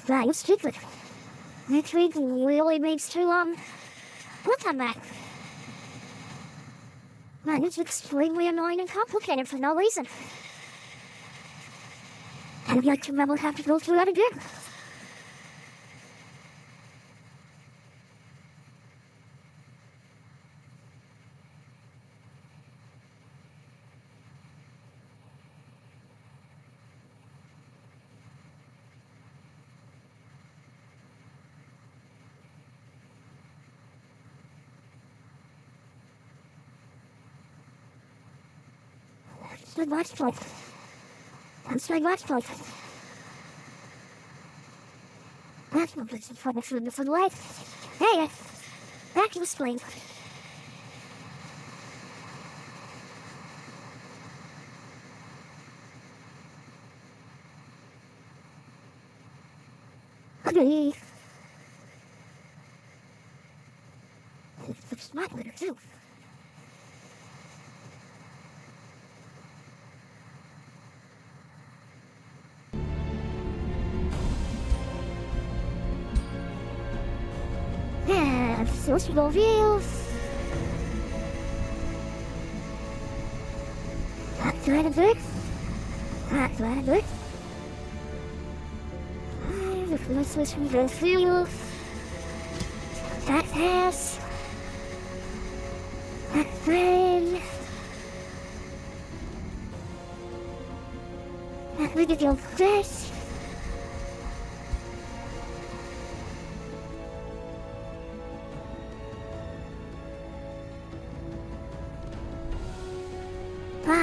That was stupid. Next week really makes too long. We'll come back. Man, it's extremely annoying and complicated for no reason. I'd like to never have to go through that again. That's my fault. That's my fault. That's my fault for the life. Hey, back to the spring. Okay. It's smart with it too. Social views. That's right of it. That's right of it. Let's switch from the field. That house. That friend. That video this.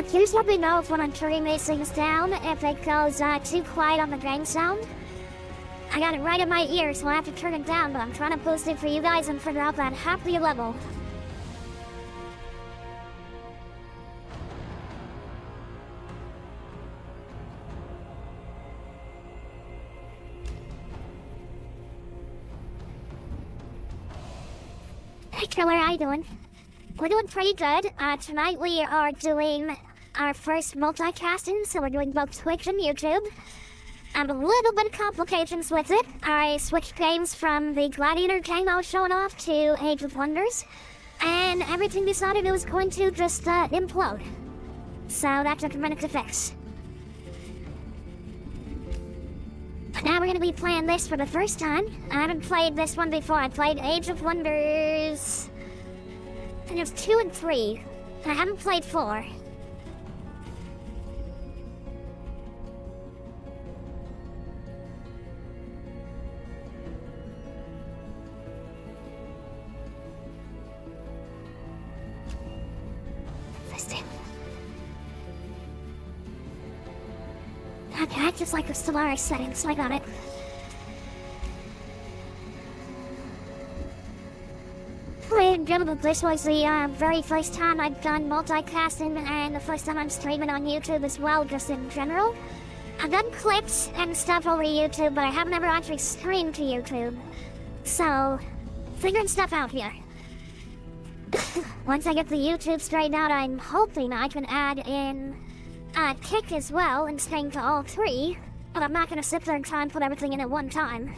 Please let me know if when I'm turning these things down, if it goes too quiet on the game sound. I got it right in my ear, so I have to turn it down, but I'm trying to boost it for you guys and figure out that happy level. Hey Killer, how you doing? We're doing pretty good. Tonight we are doing our first multicasting, so we're doing both Twitch and YouTube. A little bit of complications with it. I switched games from the Gladiator game I was showing off to Age of Wonders, and everything decided it was going to just implode. So that took a minute to fix. But now we're going to be playing this for the first time. I haven't played this one before. I played Age of Wonders, and there's 2 and 3. I haven't played 4. Okay, I just like the Stellaris settings, so I got it. Ladies and gentlemen, this was the very first time I've done multicasting, and the first time I'm streaming on YouTube as well, just in general. I've done clips and stuff over YouTube, but I haven't ever actually streamed to YouTube. So, figuring stuff out here. Once I get the YouTube straightened out, I'm hoping I can add in Kick as well and stream to all 3, but I'm not going to sit there and try and put everything in at one time.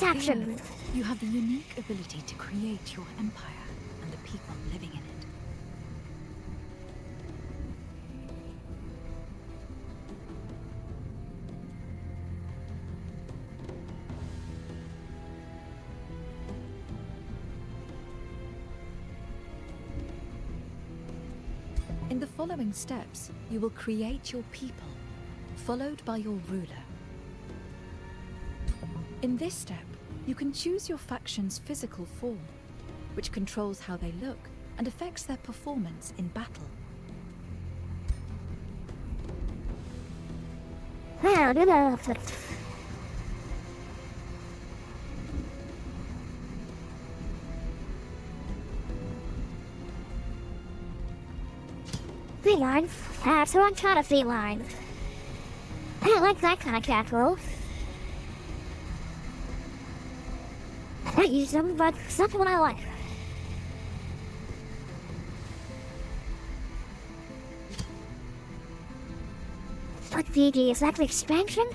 Action. You have the unique ability to create your empire and the people living in it. In the following steps, you will create your people, followed by your ruler. In this step, You can choose your faction's physical form, which controls how they look and affects their performance in battle. Feline? So I'm trying to feline. I don't like that kind of capital. I use them, but it's not what I like. What VD, is that the expansion?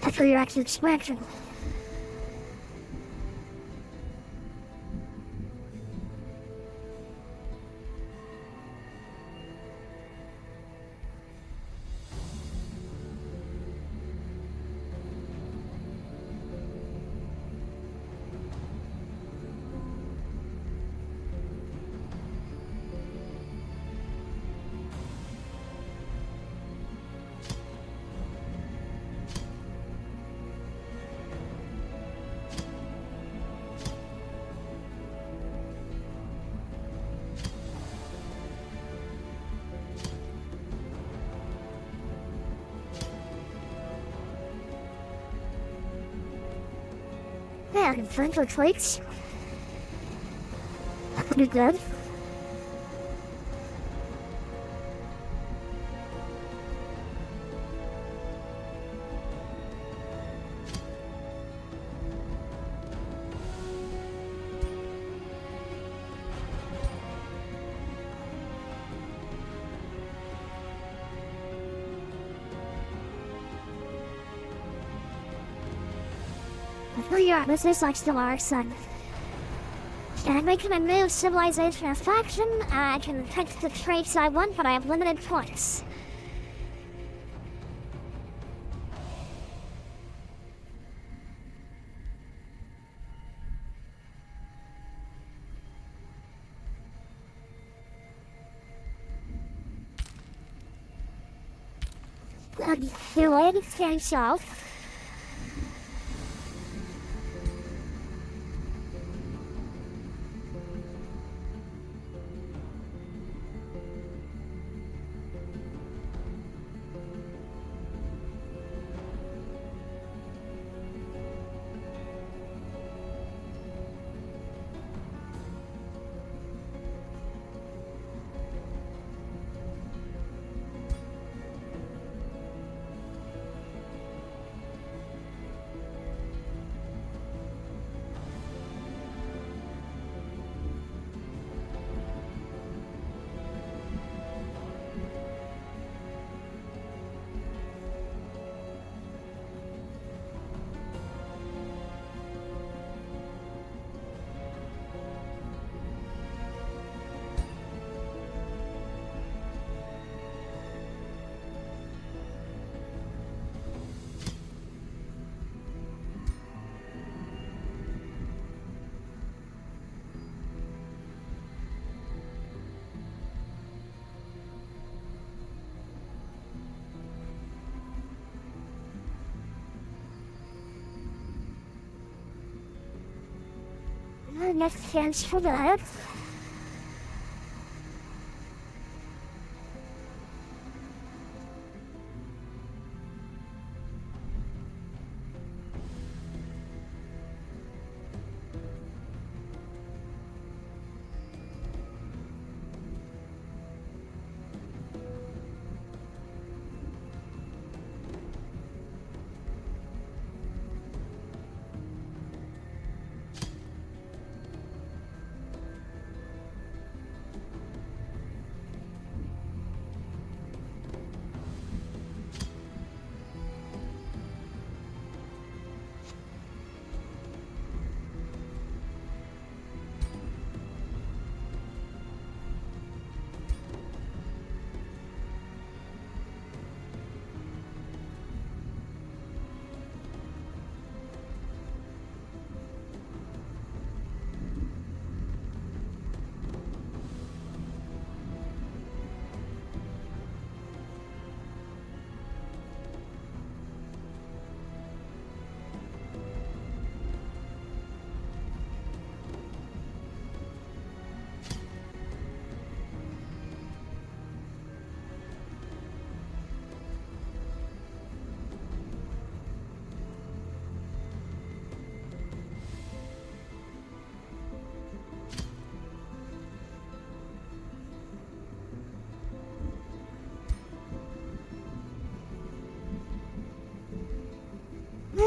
That's where you're actually expansion. Yeah, I can find your traits. Pretty good. For your business like still our son. And making a new civilization and faction, I can pick the traits I want, but I have limited points. You lady can solve. Next chance for that.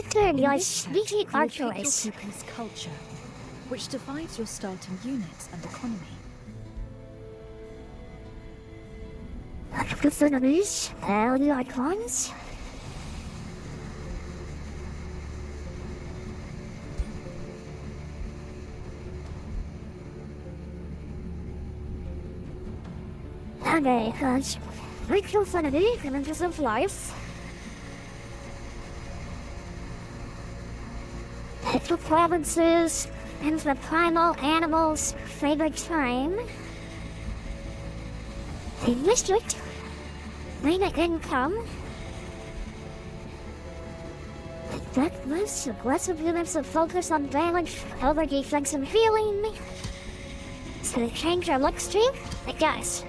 Turn your In this sneaky step, you will pick your archers. people's culture, which divides your starting units and economy. Enemies, all the icons. Okay, ritual sanity, images of life. The provinces and the primal animals' favorite time. The district, main income. That was aggressive units that focus on damage over defense and healing. So they change our luck streak? I guess.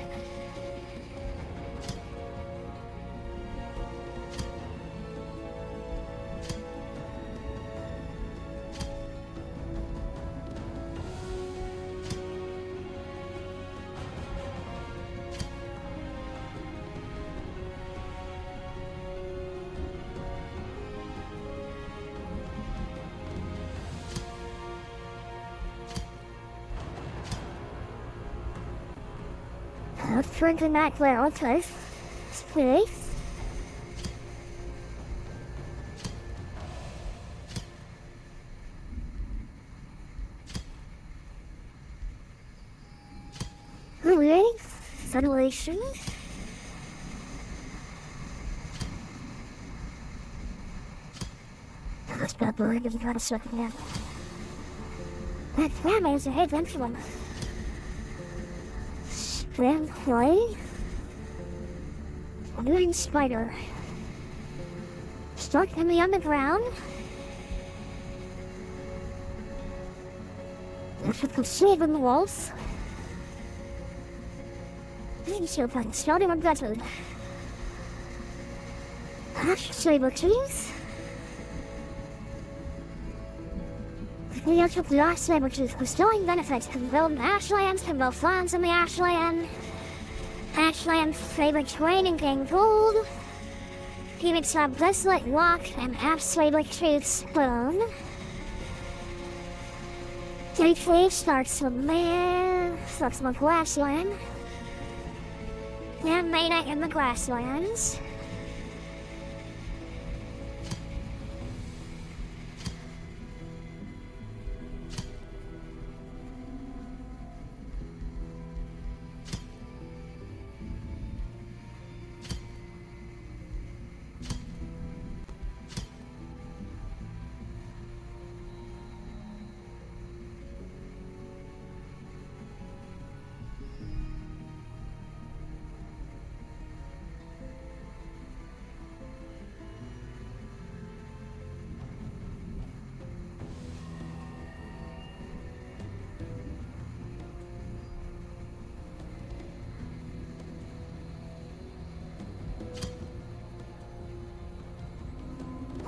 Let's turn to that well, please. Please. Okay, ventilation. This bad boy doesn't got a second yet. That family is a head one. Then play. Doing spider. Stuck in the underground. If it could save in the walls. Then she'll find starting on better. Hash saber trees. The actual glass saber trees bestowing benefits can build ashlands, can build farms in the ashland. Ashland's favorite training game gold. Even some Blizzlet Walk and Absolute Truth Spoon. Gateway starts with man, starts with grassland. And made it in the grasslands.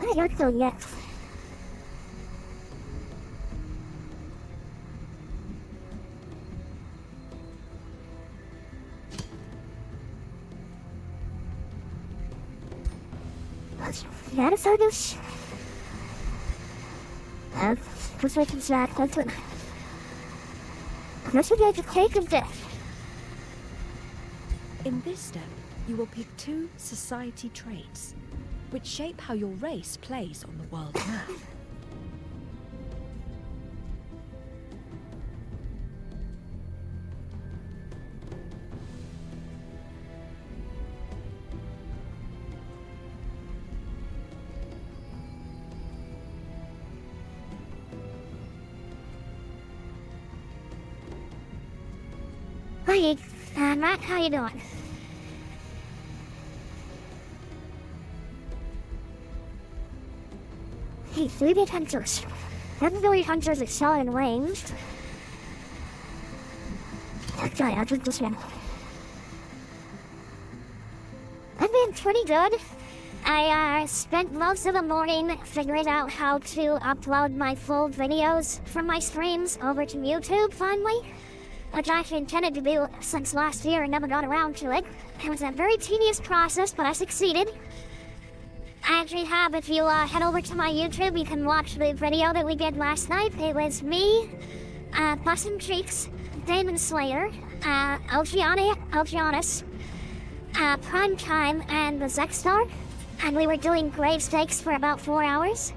I don't know yet. That is how this. What's my exact husband? This would be the cake of death. In this step, you will pick 2 society traits, which shape how your race plays on the world map. Hi, Matt, how you doing? Hey, 3-bit hunters. Heavily hunters excel in ranged. Okay, I'll drink this one. I've been pretty good. I spent most of the morning figuring out how to upload my full videos from my streams over to YouTube finally, which I've intended to do since last year and never got around to it. It was a very tedious process, but I succeeded. I actually have, if you head over to my YouTube, you can watch the video that we did last night. It was me, Bussin' Cheeks, Demon Slayer, Elgiannis, Prime Time, and the Zexstar. And we were doing grave stakes for about 4 hours.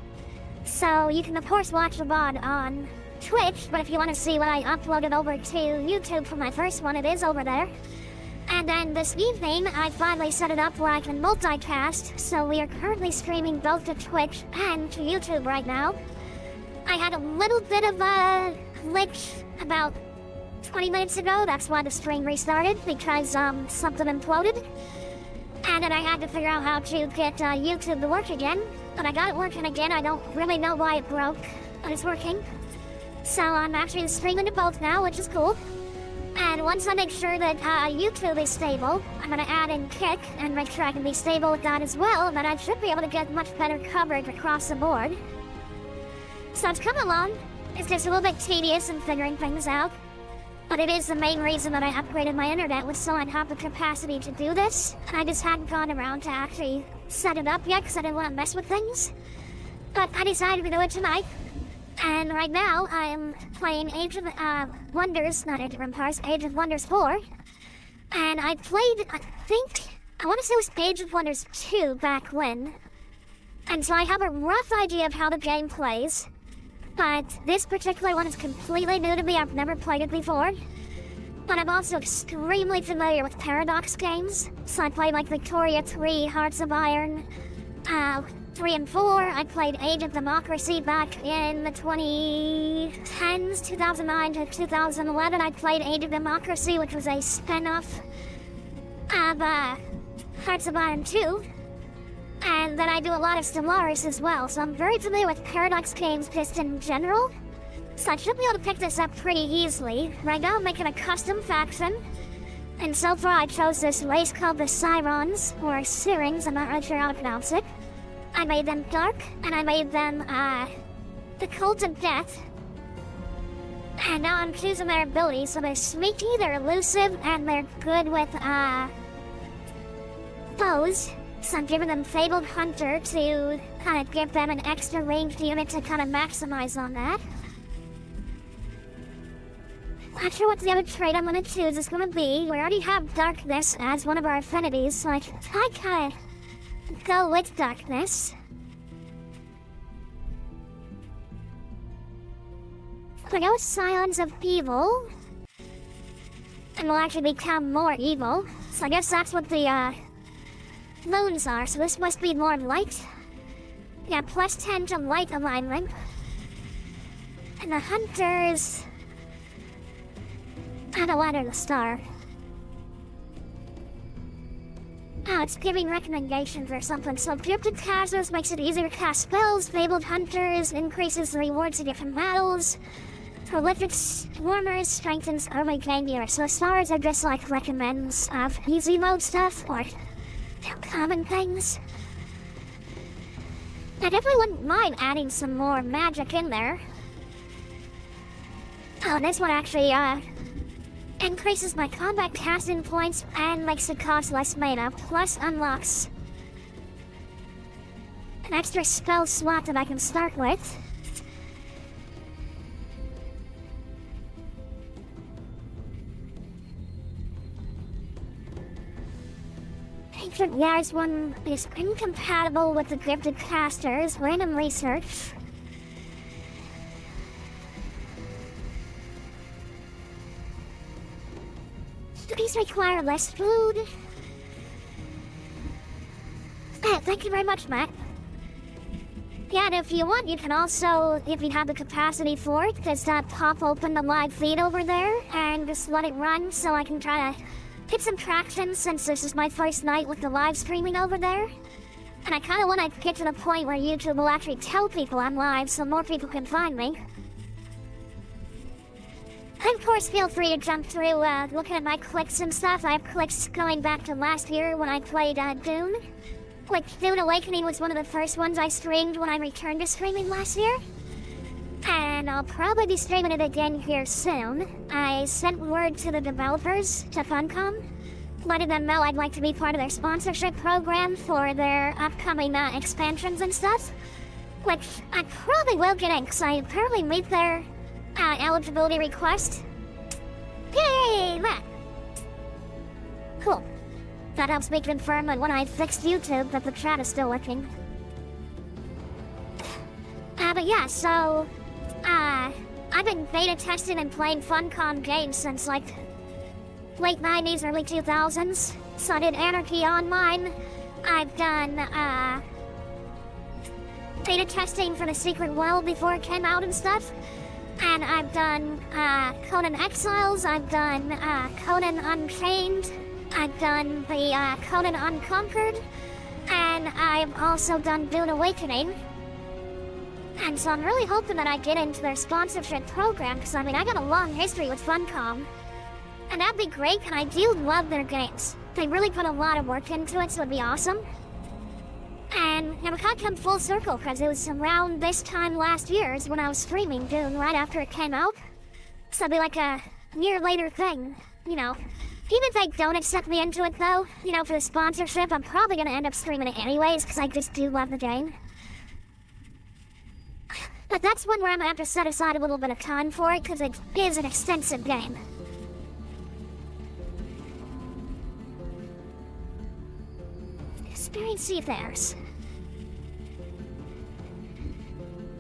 So you can of course watch the VOD on Twitch, but if you want to see what I uploaded over to YouTube for my first one, it is over there. And then this evening, I finally set it up where I can multicast, so we are currently streaming both to Twitch and to YouTube right now. I had a little bit of a glitch about 20 minutes ago. That's why the stream restarted, because something imploded. And then I had to figure out how to get YouTube to work again. But I got it working again. I don't really know why it broke, but it's working. So I'm actually streaming to both now, which is cool. And once I make sure that YouTube is stable, I'm going to add in Kick and make sure I can be stable with that as well, and then I should be able to get much better coverage across the board. So it's coming along. It's just a little bit tedious in figuring things out. But it is the main reason that I upgraded my internet, was so I'd have the capacity to do this. And I just hadn't gone around to actually set it up yet, because I didn't want to mess with things. But I decided to do it tonight. And right now, I am playing Age of Wonders, not Age of Empires, Age of Wonders 4. And I played, I want to say it was Age of Wonders 2 back when. And so I have a rough idea of how the game plays. But this particular one is completely new to me. I've never played it before. But I'm also extremely familiar with Paradox games. So I played like Victoria 3, Hearts of Iron, 3 and 4. I played Age of Democracy back in the 2010s, 2009 to 2011. I played Age of Democracy, which was a spin-off of Hearts of Iron 2. And then I do a lot of Stellaris as well, so I'm very familiar with Paradox games just in general. So I should be able to pick this up pretty easily. Right now I'm making a custom faction. And so far I chose this race called the Sirens, or Sirens, I'm not really sure how to pronounce it. I made them dark, and I made them, the Cult of Death. And now I'm choosing their abilities, so they're sneaky, they're elusive, and they're good with, foes. So I'm giving them Fabled Hunter to kind of give them an extra ranged unit to kind of maximize on that. Not sure what the other trait I'm going to choose is going to be. We already have Darkness as one of our affinities, so I kind of go with Darkness. I go with Scions of Evil. And we'll actually become more evil. So I guess that's what the, moons are, so this must be more light. Yeah, plus 10 to light alignment. And the hunters... I don't want the star. Oh, it's giving recommendations or something. So Gifted Casters makes it easier to cast spells. Fabled Hunters increases the rewards of different battles. Prolific Swarmers strengthens early game gear. So stars are just like recommends of easy mode stuff, or common things. I definitely wouldn't mind adding some more magic in there. Oh, this one actually, increases my combat casting points and makes it cost less mana, plus unlocks an extra spell slot that I can start with. Ancient Yar's one is incompatible with the Gifted Casters. Random research. These require less food. Thank you very much, Matt. Yeah, and if you want, you can also, if you have the capacity for it, just pop open the live feed over there and just let it run so I can try to get some traction, since this is my first night with the live streaming over there. And I kind of want to get to the point where YouTube will actually tell people I'm live so more people can find me. And of course, feel free to jump through looking at my clicks and stuff. I have clicks going back to last year when I played Dune. Like, Dune Awakening was one of the first ones I streamed when I returned to streaming last year. And I'll probably be streaming it again here soon. I sent word to the developers, to Funcom, letting them know I'd like to be part of their sponsorship program for their upcoming expansions and stuff. Which I probably will get in, because I apparently meet their eligibility request. Yay, that! Cool. That helps me confirm that when I fixed YouTube that the chat is still working. But yeah, so... I've been beta testing and playing Funcom games since like late 90s, early 2000s. So I did Anarchy Online. I've done beta testing for the Secret World before it came out and stuff. And I've done Conan Exiles, I've done Conan Unchained, I've done the Conan Unconquered, and I've also done Dune Awakening. And so I'm really hoping that I get into their sponsorship program, because I mean, I got a long history with Funcom. And that'd be great, and I do love their games. They really put a lot of work into it, so it'd be awesome. And it kind of come full circle, because it was around this time last year is when I was streaming Dune right after it came out. So it'd be like a year later thing, you know. Even if they don't accept me into it though, you know, for the sponsorship, I'm probably gonna end up streaming it anyways, because I just do love the game. But that's one where I'm gonna have to set aside a little bit of time for it, because it is an extensive game. Experience seafarers.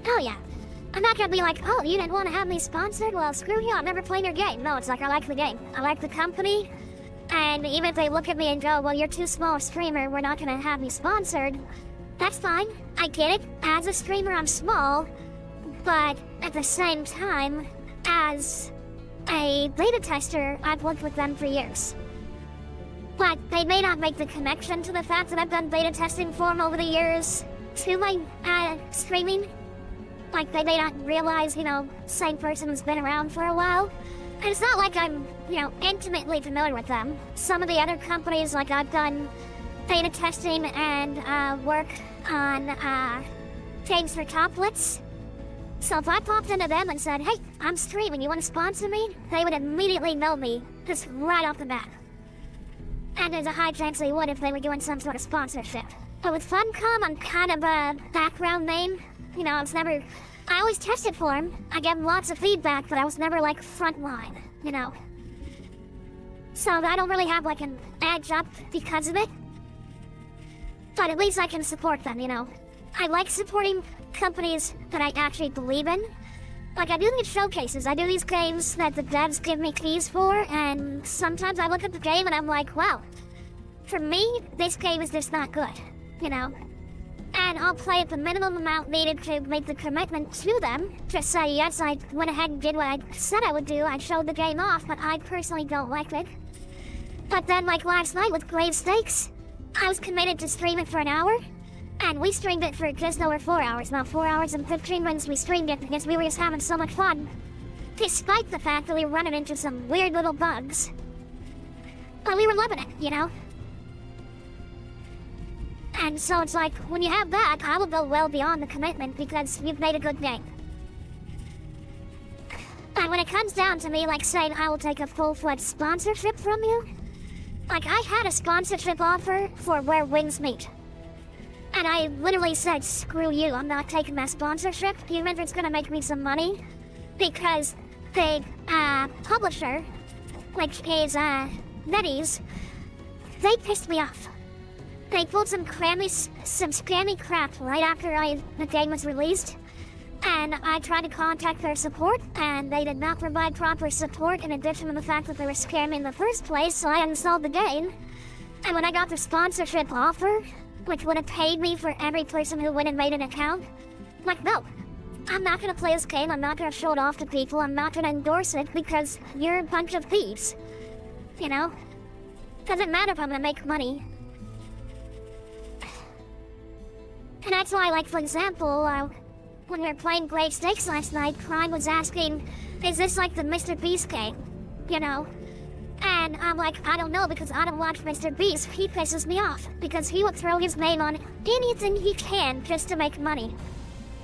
Oh yeah. I'm not gonna be like, oh, you didn't want to have me sponsored? Well, screw you, I'm never playing your game. No, it's like, I like the game. I like the company. And even if they look at me and go, well, you're too small a streamer, we're not gonna have me sponsored. That's fine. I get it. As a streamer, I'm small. But at the same time, as a beta tester, I've worked with them for years. But they may not make the connection to the fact that I've done beta testing for them over the years to my streaming. Like, they may not realize, you know, same person who's been around for a while. And it's not like I'm, you know, intimately familiar with them. Some of the other companies, like I've done beta testing and work on games for toplets. So if I popped into them and said, hey, I'm streaming, you want to sponsor me? They would immediately know me, just right off the bat. And there's a high chance they would if they were doing some sort of sponsorship. But with Funcom, I'm kind of a background name. You know, I always tested for them. I gave them lots of feedback, but I was never like front line, you know. So I don't really have like an edge up because of it. But at least I can support them, you know. I like supporting companies that I actually believe in. Like, I do these showcases, I do these games that the devs give me keys for, and sometimes I look at the game and I'm like, wow, for me, this game is just not good, you know? And I'll play at the minimum amount needed to make the commitment to them, to say, yes, I went ahead and did what I said I would do, I showed the game off, but I personally don't like it. But then, like last night with Grave Stakes, I was committed to stream it for an hour, and we streamed it for just over 4 hours. Now 4 hours and 15 minutes we streamed it because we were just having so much fun. Despite the fact that we were running into some weird little bugs. But we were loving it, you know? And so it's like, when you have that, I will go well beyond the commitment because you've made a good game. And when it comes down to me, like saying I will take a full-fledged sponsorship from you, like I had a sponsorship offer for Where Wings Meet. And I literally said, screw you, I'm not taking that sponsorship, even if it's gonna make me some money. Because the publisher, which is NetEase, they pissed me off. They pulled some scammy crap right after the game was released. And I tried to contact their support, and they did not provide proper support in addition to the fact that they were scamming in the first place, so I uninstalled the game. And when I got the sponsorship offer, which would have paid me for every person who went and made an account, I'm like, no, I'm not gonna play this game, I'm not gonna show it off to people, I'm not gonna endorse it because you're a bunch of thieves. You know? Doesn't matter if I'm gonna make money. And that's why, like, for example, when we were playing Grave Stakes last night, Prime was asking, is this like the Mr. Beast game? You know? And I'm like, I don't know, because I don't watch Mr. Beast. He pisses me off, because he would throw his name on anything he can just to make money.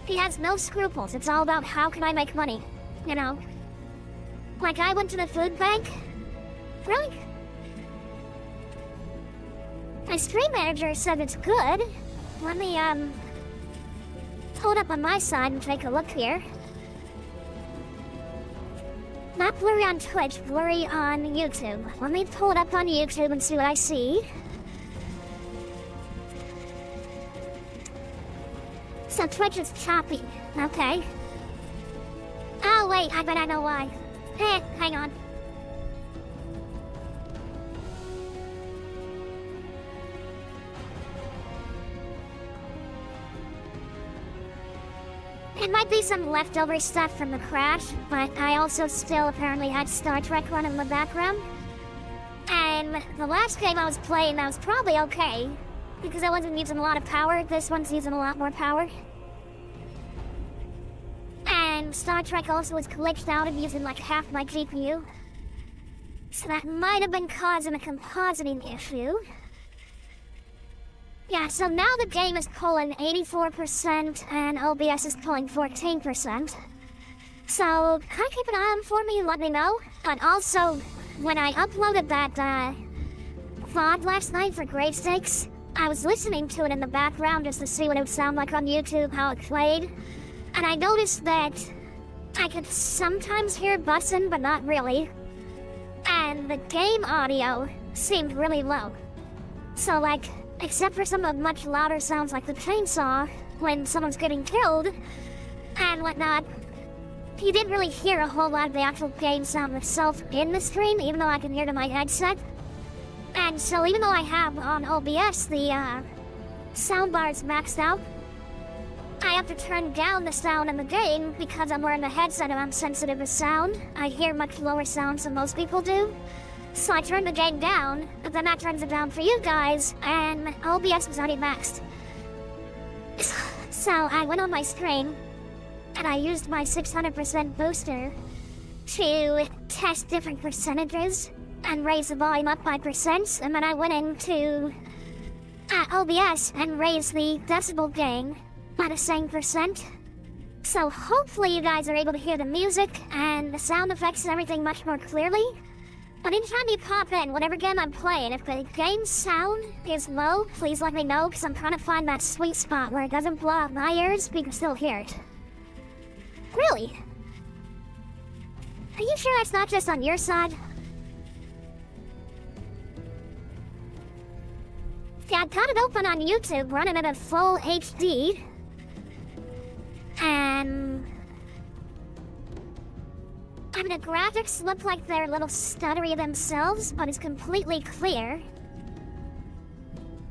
He has no scruples. It's all about how can I make money, you know? Like, I went to the food bank. Really? My stream manager said it's good. Let me, pull it up on my side and take a look here. Not blurry on Twitch, blurry on YouTube. Let me pull it up on YouTube and see what I see. So Twitch is choppy. Okay. Oh wait, I bet I know why. Hang on. It might be some leftover stuff from the crash, but I also still apparently had Star Trek running in the background. And the last game I was playing, that was probably okay, because I wasn't using a lot of power. This one's using a lot more power. And Star Trek also was glitched out of using like half my GPU. So that might have been causing a compositing issue. Yeah, so now the game is pulling 84% and OBS is pulling 14%. So, kind of keep an eye on for me and let me know. But also, when I uploaded that VOD last night for Grave Stakes, I was listening to it in the background just to see what it would sound like on YouTube, how it played. And I noticed that I could sometimes hear bussin', but not really. And the game audio seemed really low. So like, except for some of the much louder sounds like the chainsaw when someone's getting killed and whatnot, you didn't really hear a whole lot of the actual game sound itself in the stream, even though I can hear it in my headset. And so even though I have on OBS the soundbars maxed out, I have to turn down the sound in the game because I'm wearing a headset and I'm sensitive to sound. I hear much lower sounds than most people do. So I turned the game down, but then that turns it down for you guys, and OBS was already maxed. So I went on my stream, and I used my 600% booster to test different percentages and raise the volume up by percents, and then I went into OBS and raised the decibel gain by the same percent. So hopefully you guys are able to hear the music and the sound effects and everything much more clearly. But anytime you pop in, whatever game I'm playing, if the game sound is low, please let me know, because I'm trying to find that sweet spot where it doesn't blow out my ears, but you can still hear it. Really? Are you sure that's not just on your side? See, I've got it open on YouTube, running it at full HD. And I mean, the graphics look like they're a little stuttery themselves, but it's completely clear.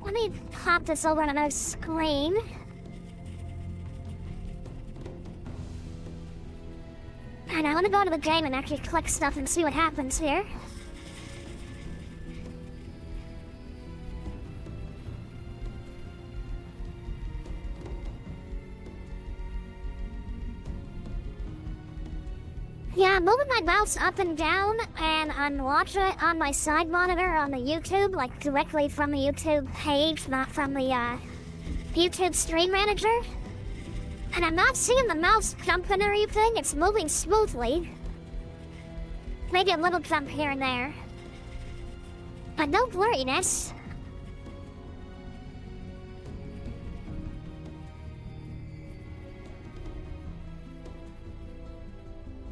Let me pop this over on another screen. And I want to go to the game and actually click stuff and see what happens here. Yeah, I'm moving my mouse up and down, and I'm watching it on my side monitor on the YouTube, like directly from the YouTube page, not from the YouTube Stream Manager. And I'm not seeing the mouse jumping or anything, it's moving smoothly. Maybe a little jump here and there. But no blurriness.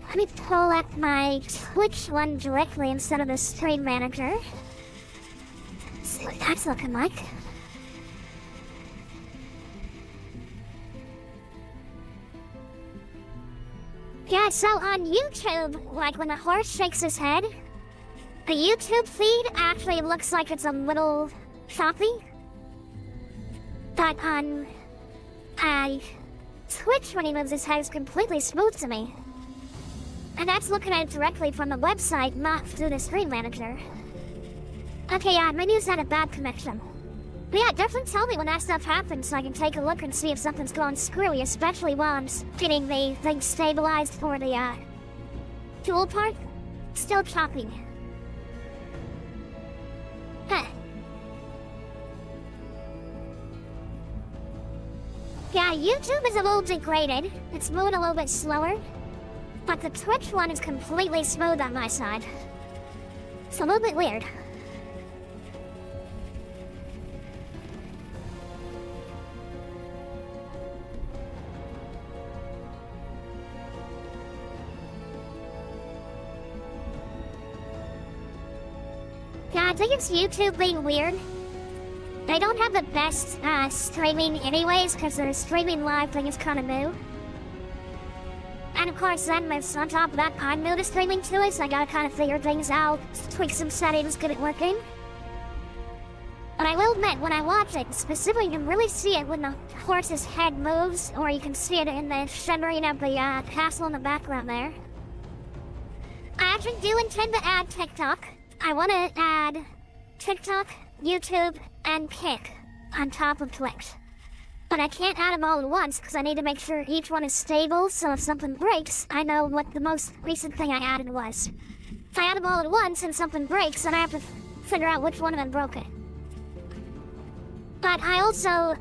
Let me pull up my Twitch one directly instead of the Stream Manager. See what that's looking like. Yeah, so on YouTube, like when a horse shakes his head, the YouTube feed actually looks like it's a little choppy. But on Twitch, when he moves his head, it's completely smooth to me. And that's looking at it directly from the website, not through the Stream Manager. Okay, yeah, maybe it's had a bad connection. But yeah, definitely tell me when that stuff happens so I can take a look and see if something's going screwy, especially while I'm getting the thing stabilized for the, tool part. Still choppy. Huh. Yeah, YouTube is a little degraded. It's moving a little bit slower. But the Twitch one is completely smooth on my side. It's a little bit weird. think it's YouTube being weird. They don't have the best streaming anyways, because their streaming live thing is kind of new. And of course then, on top of that, I'm new to streaming too, so I gotta kind of figure things out, tweak some settings, get it working. But I will admit, when I watch it, specifically you can really see it when the horse's head moves, or you can see it in the shimmering of the castle in the background there. I actually do intend to add TikTok. I want to add TikTok, YouTube, and Kick on top of Twitch. But I can't add them all at once because I need to make sure each one is stable, so if something breaks, I know what the most recent thing I added was. If I add them all at once and something breaks, then I have to figure out which one of them broke it. But I also,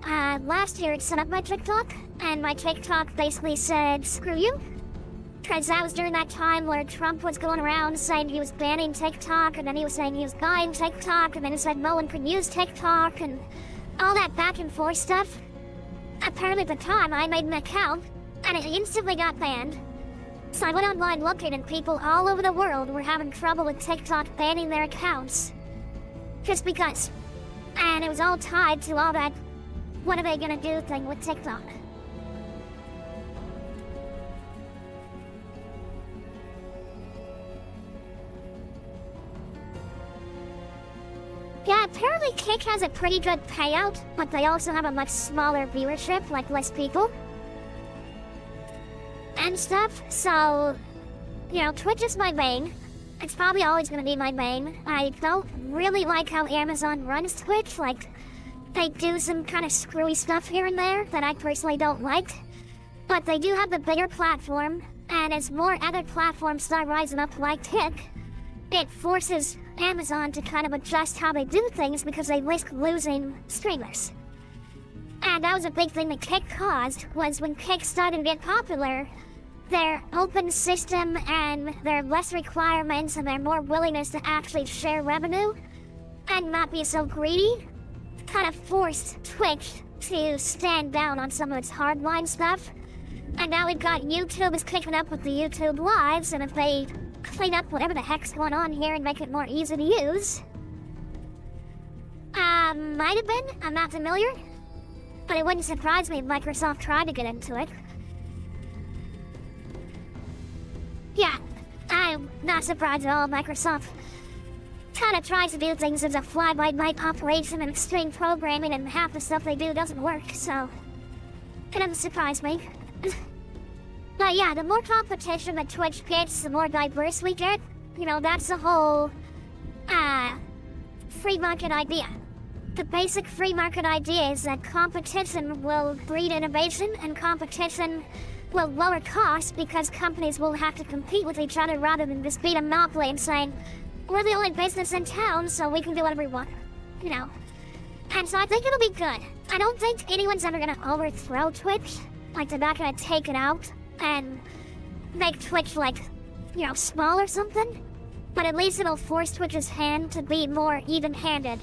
last year, set up my TikTok, and my TikTok basically said, screw you. Because that was during that time where Trump was going around saying he was banning TikTok, and then he was saying he was buying TikTok, and then he said no one could use TikTok, and all that back and forth stuff. Apparently at the time, I made an account, and it instantly got banned. So I went online looking, and people all over the world were having trouble with TikTok banning their accounts. Just because. And it was all tied to all that what are they gonna do thing with TikTok. Yeah, apparently Kick has a pretty good payout, but they also have a much smaller viewership, like less people. And stuff, so, you know, Twitch is my main. It's probably always gonna be my main. I don't really like how Amazon runs Twitch, like, they do some kind of screwy stuff here and there that I personally don't like. But they do have the bigger platform, and as more other platforms start rising up like Kick, it forces Amazon to kind of adjust how they do things because they risk losing streamers. And that was a big thing that Kick caused, was when Kick started to get popular, their open system and their less requirements and their more willingness to actually share revenue and not be so greedy kind of forced Twitch to stand down on some of its hardline stuff. And now we've got YouTube is kicking up with the YouTube Lives, and if they clean up whatever the heck's going on here and make it more easy to use. Might have been, I'm not familiar, but it wouldn't surprise me if Microsoft tried to get into it. Yeah, I'm not surprised at all. Microsoft kind of tries to do things as a fly-by-night operation and extreme programming, and half the stuff they do doesn't work, so it doesn't surprise me. But yeah, the more competition that Twitch gets, the more diverse we get. You know, that's the whole, free market idea. The basic free market idea is that competition will breed innovation, and competition will lower costs because companies will have to compete with each other rather than just beat a monopoly and saying, we're the only business in town, so we can do whatever we want, you know. And so I think it'll be good. I don't think anyone's ever gonna overthrow Twitch. Like, they're not gonna take it out and make Twitch, like, you know, small or something. But at least it'll force Twitch's hand to be more even-handed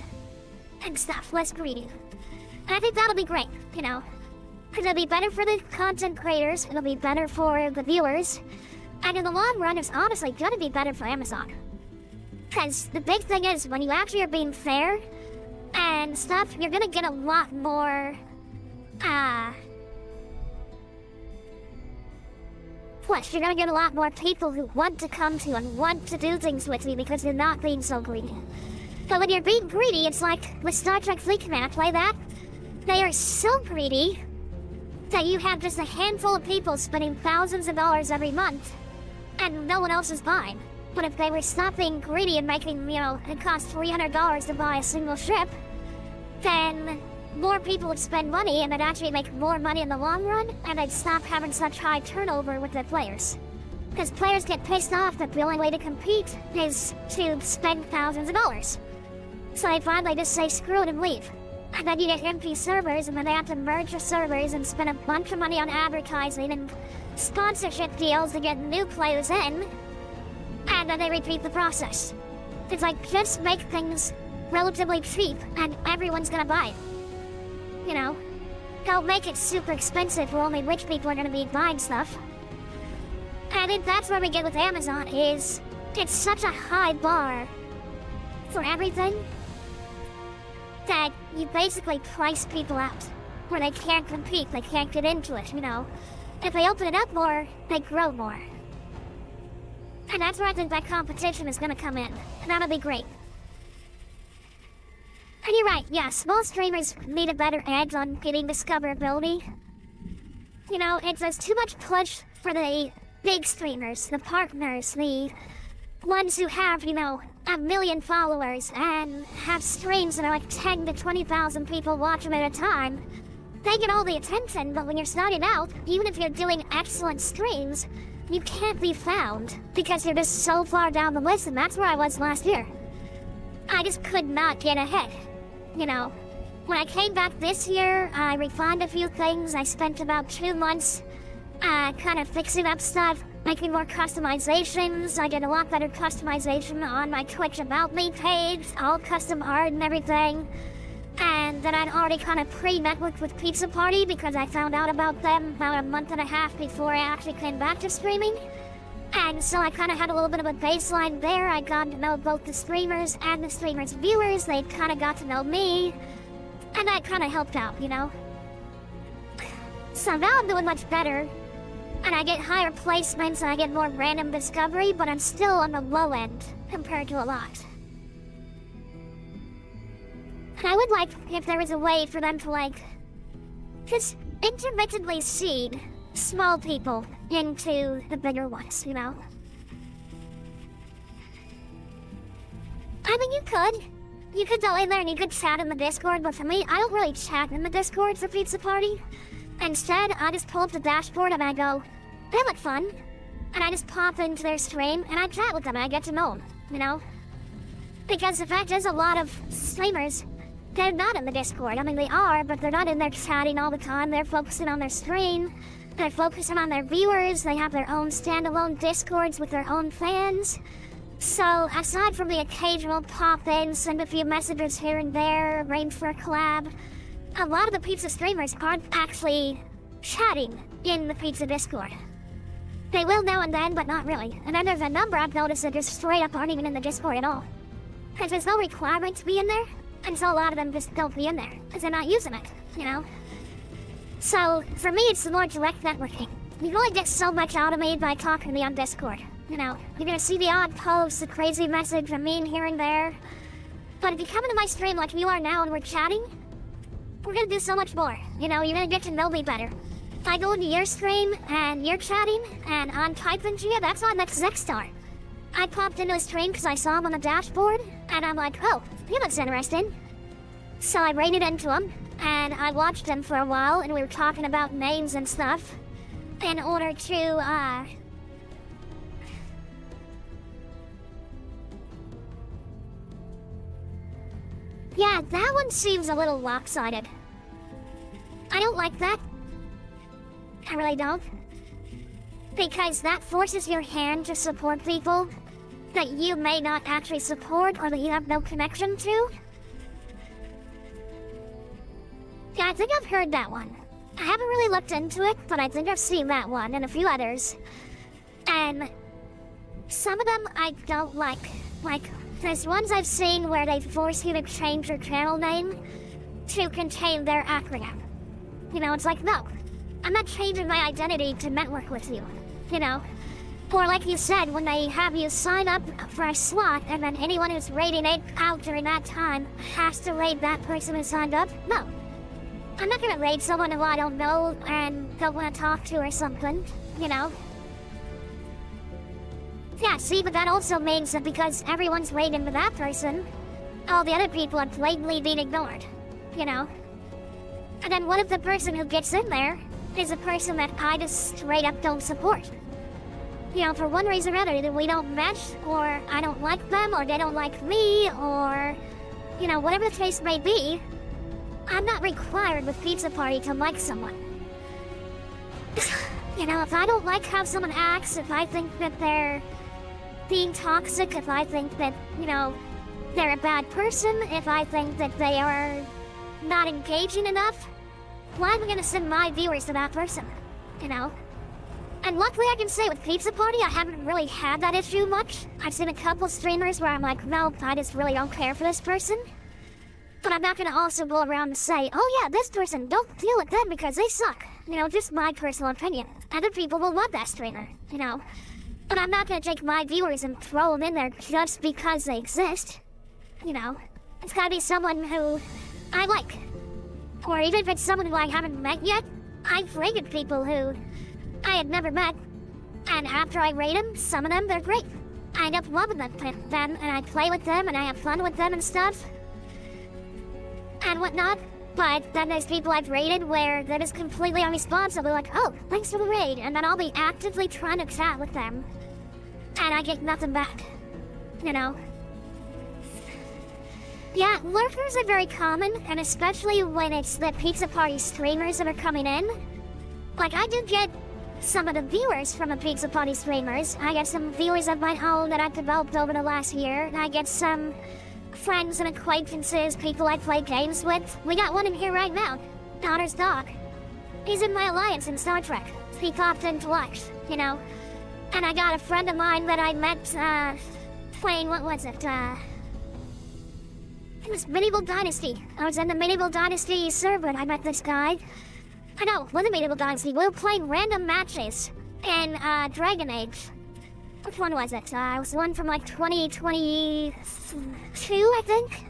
and stuff, less greedy. And I think that'll be great, you know. Because it'll be better for the content creators, it'll be better for the viewers, and in the long run, it's honestly gonna be better for Amazon. Because the big thing is, when you actually are being fair and stuff, you're gonna get a lot more, plus, you're gonna get a lot more people who want to come to and want to do things with you because you're not being so greedy. But when you're being greedy, it's like with Star Trek Fleet Command, play that. They are so greedy that you have just a handful of people spending thousands of dollars every month and no one else is buying. But if they were stop being greedy and making, you know, it costs $300 to buy a single ship, then more people would spend money and they'd actually make more money in the long run, and they'd stop having such high turnover with their players. Because players get pissed off that the only way to compete is to spend thousands of dollars. So they finally just say screw it and leave. And then you get empty servers, and then they have to merge the servers and spend a bunch of money on advertising and sponsorship deals to get new players in, and then they repeat the process. It's like, just make things relatively cheap, and everyone's gonna buy it. You know? Don't make it super expensive where only rich people are gonna be buying stuff. And I think that's where we get with Amazon, is it's such a high bar for everything that you basically price people out, where they can't compete, they can't get into it, you know. If they open it up more, they grow more. And that's where I think that competition is gonna come in, and that'll be great. And you're right, yeah, small streamers need a better edge on getting discoverability. You know, there's too much push for the big streamers, the partners, the ones who have, you know, 1 million followers and have streams that are like 10 to 20,000 people watch them at a time. They get all the attention, but when you're starting out, even if you're doing excellent streams, you can't be found because you're just so far down the list, and that's where I was last year. I just could not get ahead, you know. When I came back this year, I refined a few things. I spent about 2 months kind of fixing up stuff, making more customizations. I did a lot better customization on my Twitch About Me page, all custom art and everything. And then I'd already kind of pre-networked with Pizza Party because I found out about them about a month and a half before I actually came back to streaming. And so I kind of had a little bit of a baseline there. I got to know both the streamers and the streamers' viewers. They kind of got to know me. And that kind of helped out, you know? So now I'm doing much better. And I get higher placements and I get more random discovery, but I'm still on the low end compared to a lot. And I would like if there was a way for them to, like, just intermittently seed small people into the bigger ones, you know? I mean, you could. You could go in there and you could chat in the Discord, but for me, I don't really chat in the Discord for Pizza Party. Instead, I just pull up the dashboard and I go, they look fun. And I just pop into their stream and I chat with them and I get to know them, you know? Because the fact is, a lot of streamers, they're not in the Discord. I mean, they are, but they're not in there chatting all the time. They're focusing on their stream. They're focusing on their viewers. They have their own standalone Discords with their own fans. So, aside from the occasional pop-in, send a few messages here and there, arrange for a collab, a lot of the pizza streamers aren't actually chatting in the pizza Discord. They will now and then, but not really. And then there's a number I've noticed that just straight up aren't even in the Discord at all. Because there's no requirement to be in there, and so a lot of them just don't be in there, because they're not using it, you know? So, for me, it's the more direct networking. You can only get so much out of me by talking to me on Discord. You know, you're gonna see the odd post, a crazy message from me here and there. But if you come into my stream like you are now and we're chatting, we're gonna do so much more. You know, you're gonna get to know me better. If I go into your stream and you're chatting and I'm typing to you, that's on next Zexstar. I popped into a stream because I saw him on the dashboard, and I'm like, oh, he looks interesting. So I raided into him, and I watched him for a while, and we were talking about names and stuff in order to, yeah, that one seems a little lopsided. I don't like that. I really don't. Because that forces your hand to support people that you may not actually support or that you have no connection to. Yeah, I think I've heard that one. I haven't really looked into it, but I think I've seen that one and a few others. And some of them I don't like. Like, there's ones I've seen where they force you to change your channel name to contain their acronym. You know, it's like, no, I'm not changing my identity to network with you, you know? Or like you said, when they have you sign up for a slot and then anyone who's raiding it out during that time has to raid that person who signed up, no. I'm not gonna raid someone who I don't know and don't want to talk to or something, you know? Yeah, see, but that also means that because everyone's raiding with that person, all the other people are blatantly being ignored, you know? And then what if the person who gets in there is a person that I just straight up don't support? You know, for one reason or another, either we don't mesh, or I don't like them, or they don't like me, or, you know, whatever the case may be, I'm not required with Pizza Party to like someone. You know, if I don't like how someone acts, if I think that they're being toxic, if I think that, you know, they're a bad person, if I think that they are not engaging enough, why am I gonna send my viewers to that person, you know? And luckily I can say with Pizza Party, I haven't really had that issue much. I've seen a couple streamers where I'm like, no, I just really don't care for this person. But I'm not gonna also go around and say, oh yeah, this person, don't deal with them because they suck. You know, just my personal opinion. Other people will love that streamer, you know. But I'm not gonna take my viewers and throw them in there just because they exist. You know, it's gotta be someone who I like. Or even if it's someone who I haven't met yet, I've rated people who I had never met. And after I rate them, some of them, they're great. I end up loving them, and I play with them, and I have fun with them and stuff. And whatnot. But then there's people I've rated where they're just completely unresponsive. They're like, oh, thanks for the raid. And then I'll be actively trying to chat with them. And I get nothing back. You know? Yeah, lurkers are very common, and especially when it's the Pizza Party streamers that are coming in. Like, I do get some of the viewers from the Pizza Party streamers. I get some viewers of my own that I've developed over the last year. And I get some friends and acquaintances, people I play games with. We got one in here right now, Donner's dog. He's in my alliance in Star Trek. He popped into life, you know. And I got a friend of mine that I met, playing, what was it, it was Medieval Dynasty. I was in the Medieval Dynasty server and I met this guy. I know, with the Medieval Dynasty, we were playing random matches in, Dragon Age. Which one was it? It was the one from like 2022, I think?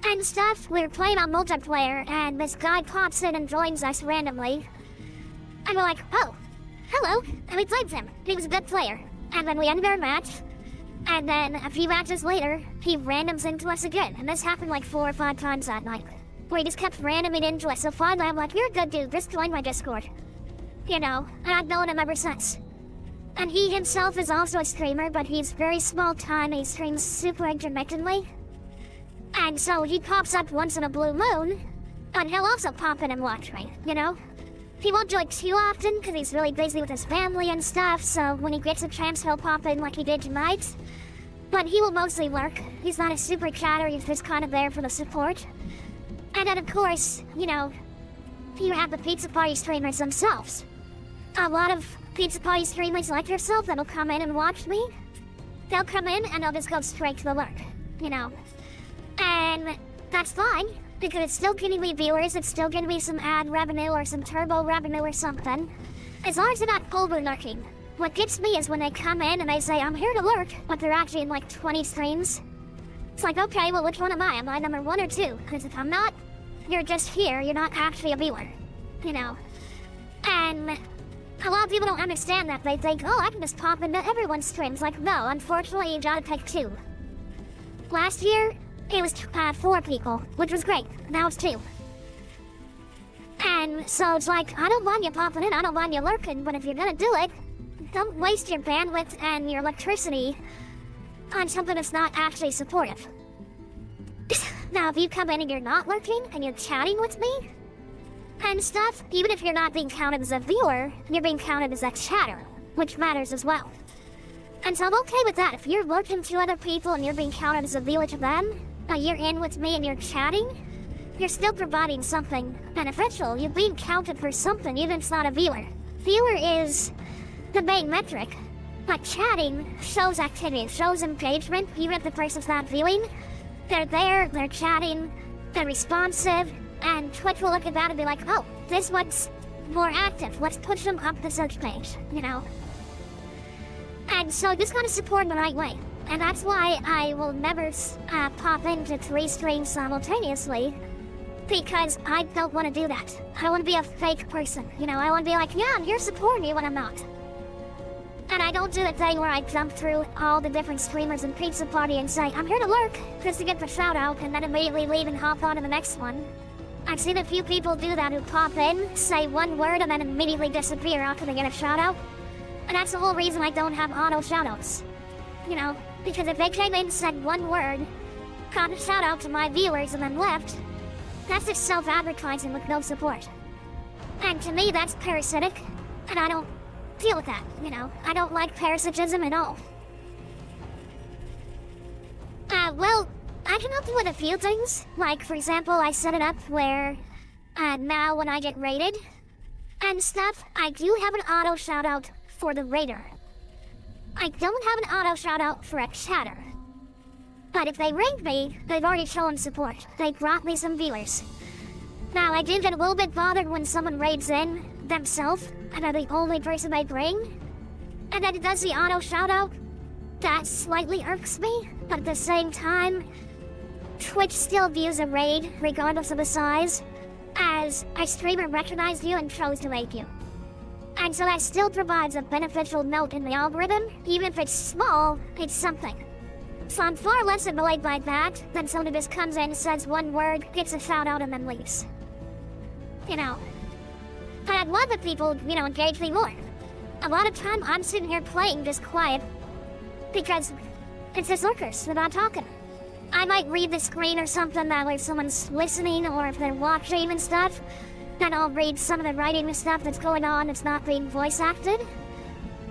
And stuff, we were playing on multiplayer, and this guy pops in and joins us randomly. And we're like, oh, hello, and we played him. He was a good player. And then we ended our match, and then a few matches later, he randoms into us again. And this happened like 4 or 5 times that night, where he just kept randoming into us. So finally I'm like, you're a good dude, just join my Discord. You know, and I've known him ever since. And he himself is also a streamer, but he's very small time, he streams super intermittently. And so he pops up once in a blue moon, and he'll also pop in and watch me, you know? He won't do it too often, because he's really busy with his family and stuff, so when he gets a chance he'll pop in like he did tonight. But he will mostly lurk. He's not a super chatter, he's just kind of there for the support. And then of course, you know, you have the Pizza Party streamers themselves. A lot of Pizza Party streamers like yourself that'll come in and watch me. They'll come in and they'll just go straight to the lurk, you know. And that's fine, because it's still getting me viewers, it's still getting me some ad revenue or some turbo revenue or something. As long as they're not over lurking. What gets me is when they come in and they say, I'm here to lurk, but they're actually in like 20 streams. It's like, okay, well which one am I? Am I number 1 or 2? Because if I'm not, you're just here, you're not actually a viewer, you know. And a lot of people don't understand that. They think, oh, I can just pop into everyone's streams. Like, no, unfortunately, you gotta pick 2. Last year, it was 4 people, which was great. Now it's 2. And so it's like, I don't mind you popping in, I don't mind you lurking, but if you're gonna do it, don't waste your bandwidth and your electricity on something that's not actually supportive. Now, if you come in and you're not lurking, and you're chatting with me, and stuff, even if you're not being counted as a viewer, you're being counted as a chatter, which matters as well. And so I'm okay with that. If you're lurking to other people and you're being counted as a viewer to them, you're in with me and you're chatting, you're still providing something beneficial. You're being counted for something, even if it's not a viewer. Viewer is the main metric, but chatting shows activity, shows engagement, even if the person's not viewing. They're there, they're chatting, they're responsive, and Twitch will look at that and be like, oh, this one's more active, let's push them up the search page, you know? And so just gotta support in the right way. And that's why I will never pop into 3 streams simultaneously, because I don't want to do that. I don't want to be a fake person, you know? I want to be like, yeah, I'm here supporting you when I'm not. And I don't do the thing where I jump through all the different streamers and Pizza Party and say, I'm here to lurk, just to get the shout out, and then immediately leave and hop on to the next one. I've seen a few people do that who pop in, say one word, and then immediately disappear after they get a shout out. And that's the whole reason I don't have auto shoutouts. You know, because if they came in, said one word, got a shout out to my viewers, and then left, that's just self-advertising with no support. And to me, that's parasitic, and I don't deal with that, you know? I don't like parasitism at all. Well, I can help you with a few things. Like, for example, I set it up where, now when I get raided, and stuff, I do have an auto shoutout for the raider. I don't have an auto shoutout for a chatter. But if they raid me, they've already shown support. They brought me some viewers. Now, I did get a little bit bothered when someone raids in themselves, and they're the only person they bring. And then it does the auto shoutout. That slightly irks me, but at the same time, Twitch still views a raid, regardless of the size, as a streamer recognized you and chose to raid you. And so that still provides a beneficial note in the algorithm. Even if it's small, it's something. So I'm far less annoyed by that than someone who just comes in, says one word, gets a shout out, and then leaves. You know. But I'd love if people, engage me more. A lot of time I'm sitting here playing just quiet because it's just lurkers, they're not talking. I might read the screen or something that like someone's listening, or if they're watching and stuff, then I'll read some of the writing and stuff that's going on that's not being voice acted.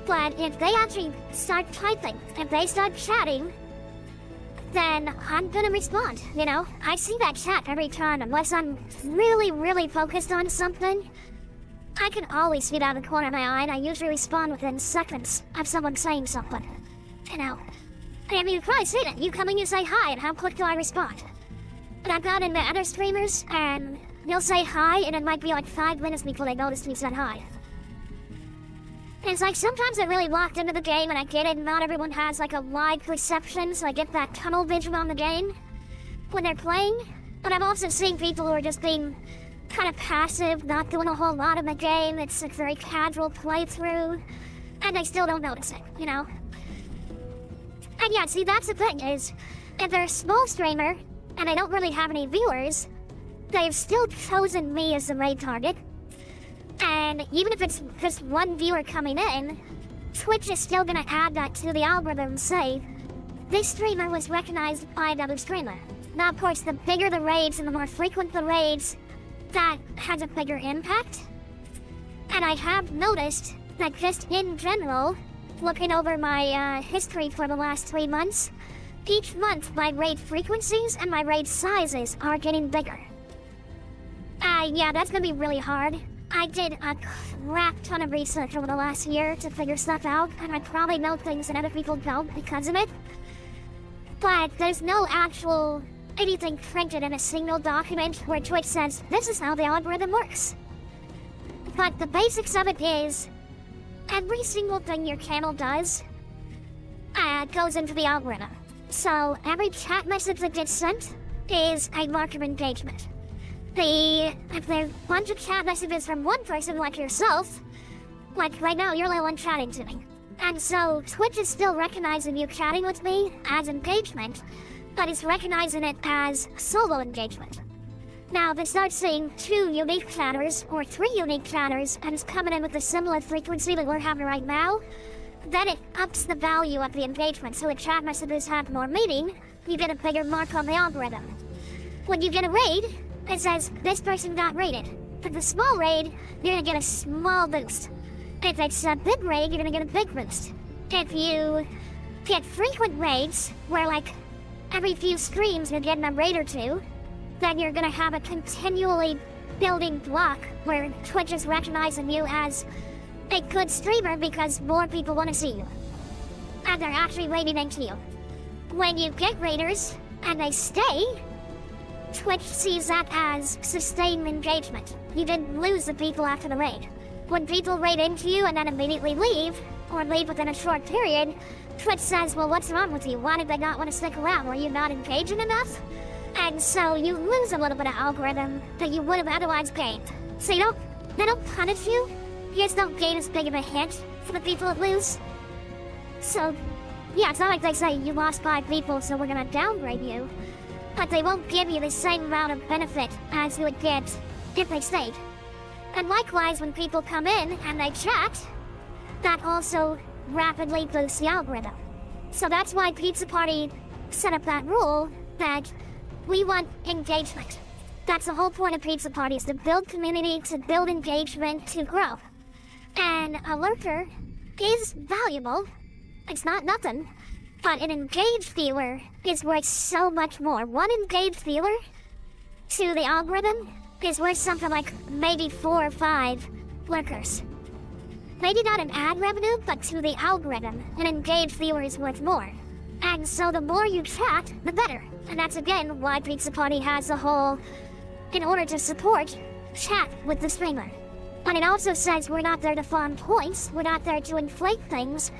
But if they actually start typing, if they start chatting, then I'm gonna respond, I see that chat every time, unless I'm really, really focused on something. I can always see it out of the corner of my eye, and I usually respond within seconds of someone saying something. I mean, you've probably seen it. You come in, you say hi, and how quick do I respond? But I've got into other streamers, and they'll say hi, and it might be like 5 minutes before they notice we said hi. And it's like, sometimes I'm really locked into the game, and I get it, not everyone has like a wide perception, so I get that tunnel vision on the game when they're playing. But I've also seen people who are just being kind of passive, not doing a whole lot in the game. It's a very casual playthrough, and they still don't notice it, And yeah, see, that's the thing, is if they're a small streamer, and they don't really have any viewers, they've still chosen me as the raid target. And even if it's just one viewer coming in, Twitch is still gonna add that to the algorithm and say, this streamer was recognized by another streamer. Now, of course, the bigger the raids and the more frequent the raids, that has a bigger impact. And I have noticed that just in general, looking over my history for the last 3 months, each month my raid frequencies and my raid sizes are getting bigger. Yeah, that's gonna be really hard. I did a crap ton of research over the last year to figure stuff out, and I probably know things that other people don't because of it. But there's no actual anything printed in a single document where Twitch says, this is how the algorithm works. But the basics of it is, every single thing your channel does goes into the algorithm. So every chat message that gets sent is a mark of engagement. If there's a bunch of chat messages from one person like yourself, like right now you're the one chatting to me. And so Twitch is still recognizing you chatting with me as engagement, but it's recognizing it as solo engagement. Now, if it starts seeing 2 unique chatters or 3 unique chatters and it's coming in with a similar frequency that we're having right now, then it ups the value of the engagement. So the chat messages have more meaning, you get a bigger mark on the algorithm. When you get a raid, it says, this person got raided. For the small raid, you're gonna get a small boost. If it's a big raid, you're gonna get a big boost. If you get frequent raids, where like every few streams you're getting a raid or 2, then you're gonna have a continually building block where Twitch is recognizing you as a good streamer because more people wanna see you. And they're actually raiding into you. When you get raiders, and they stay, Twitch sees that as sustained engagement. You didn't lose the people after the raid. When people raid into you and then immediately leave, or leave within a short period, Twitch says, well, what's wrong with you? Why did they not want to stick around? Were you not engaging enough? And so you lose a little bit of algorithm that you would have otherwise gained. So they don't punish you. You just don't gain as big of a hit for the people that lose. So, yeah, it's not like they say, you lost 5 people, so we're gonna downgrade you. But they won't give you the same amount of benefit as you would get if they stayed. And likewise, when people come in and they chat, that also rapidly boosts the algorithm. So that's why Pizza Party set up that rule that we want engagement. That's the whole point of Pizza Party, is to build community, to build engagement, to grow. And a lurker is valuable. It's not nothing. But an engaged viewer is worth so much more. One engaged viewer to the algorithm is worth something like maybe 4 or 5 lurkers. They do not add revenue, but to the algorithm, and engage viewers with more. And so the more you chat, the better. And that's again why Pizza Party has the whole, in order to support, chat with the streamer. But it also says we're not there to farm points, we're not there to inflate things,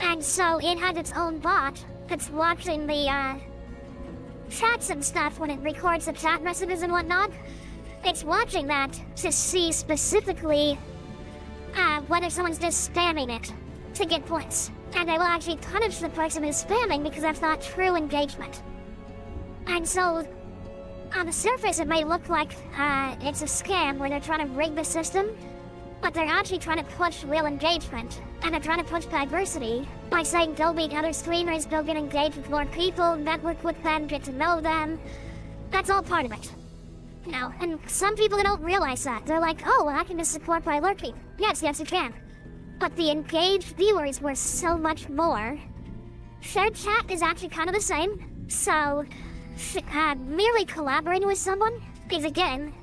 and so it has its own bot that's watching the chats and stuff when it records the chat messages and whatnot. It's watching that to see specifically whether someone's just spamming it to get points. And they will actually punish the person who's spamming because that's not true engagement. And so, on the surface it may look like it's a scam where they're trying to rig the system, but they're actually trying to push real engagement, and they're trying to push diversity by saying go meet other streamers, go get engaged with more people, network with them, get to know them. That's all part of it. You know, and some people don't realize that. They're like, oh, well, I can just support by lurking. Yes, you can. But the engaged viewers were so much more. Shared chat is actually kind of the same. So, merely collaborating with someone is, again,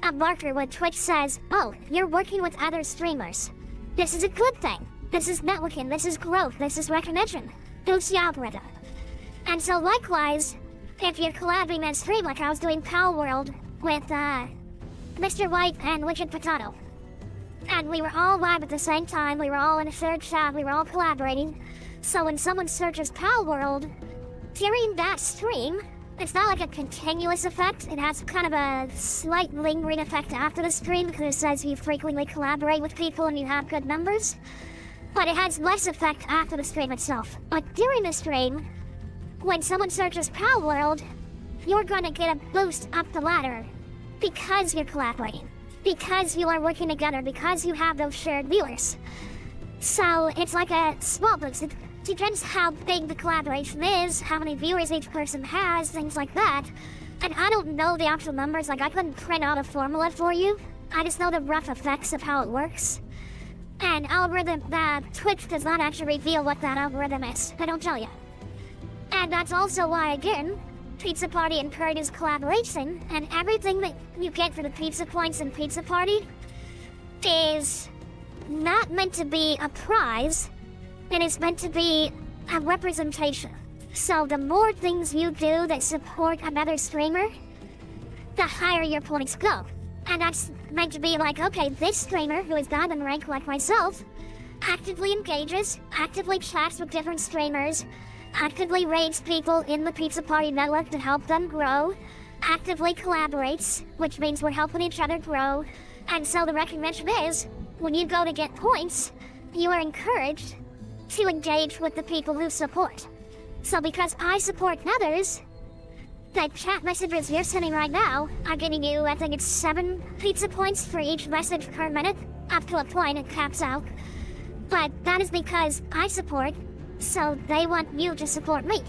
a marker when Twitch says, oh, you're working with other streamers. This is a good thing. This is networking, this is growth, this is recognition. Boosts the algorithm. And so likewise, if you're collabing in stream, like I was doing Pal World with Mr. White and Wicked Potato. And we were all live at the same time, we were all in a shared chat, we were all collaborating. So when someone searches Pal World, during that stream, it's not like a continuous effect. It has kind of a slight lingering effect after the stream because it says you frequently collaborate with people and you have good numbers. But it has less effect after the stream itself. But during the stream, when someone searches Pal World, you're gonna get a boost up the ladder because you're collaborating, because you are working together, because you have those shared viewers. So it's like a small boost. It depends how big the collaboration is, how many viewers each person has, things like that. And I don't know the actual numbers, like I couldn't print out a formula for you. I just know the rough effects of how it works. And Twitch does not actually reveal what that algorithm is. They don't tell you. And that's also why, again, Pizza Party encourages collaboration, and everything that you get for the pizza points in Pizza Party is not meant to be a prize. It is meant to be a representation. So the more things you do that support another streamer, the higher your points go. And that's meant to be like, okay, this streamer, who is diamond rank like myself, actively engages, actively chats with different streamers, actively raids people in the Pizza Party network to help them grow, actively collaborates, which means we're helping each other grow. And so the recognition is, when you go to get points, you are encouraged to engage with the people who support. So because I support others, the chat messages you're sending right now are getting you, I think it's 7 pizza points for each message per minute, up to a point it caps out. But that is because I support, so they want you to support me.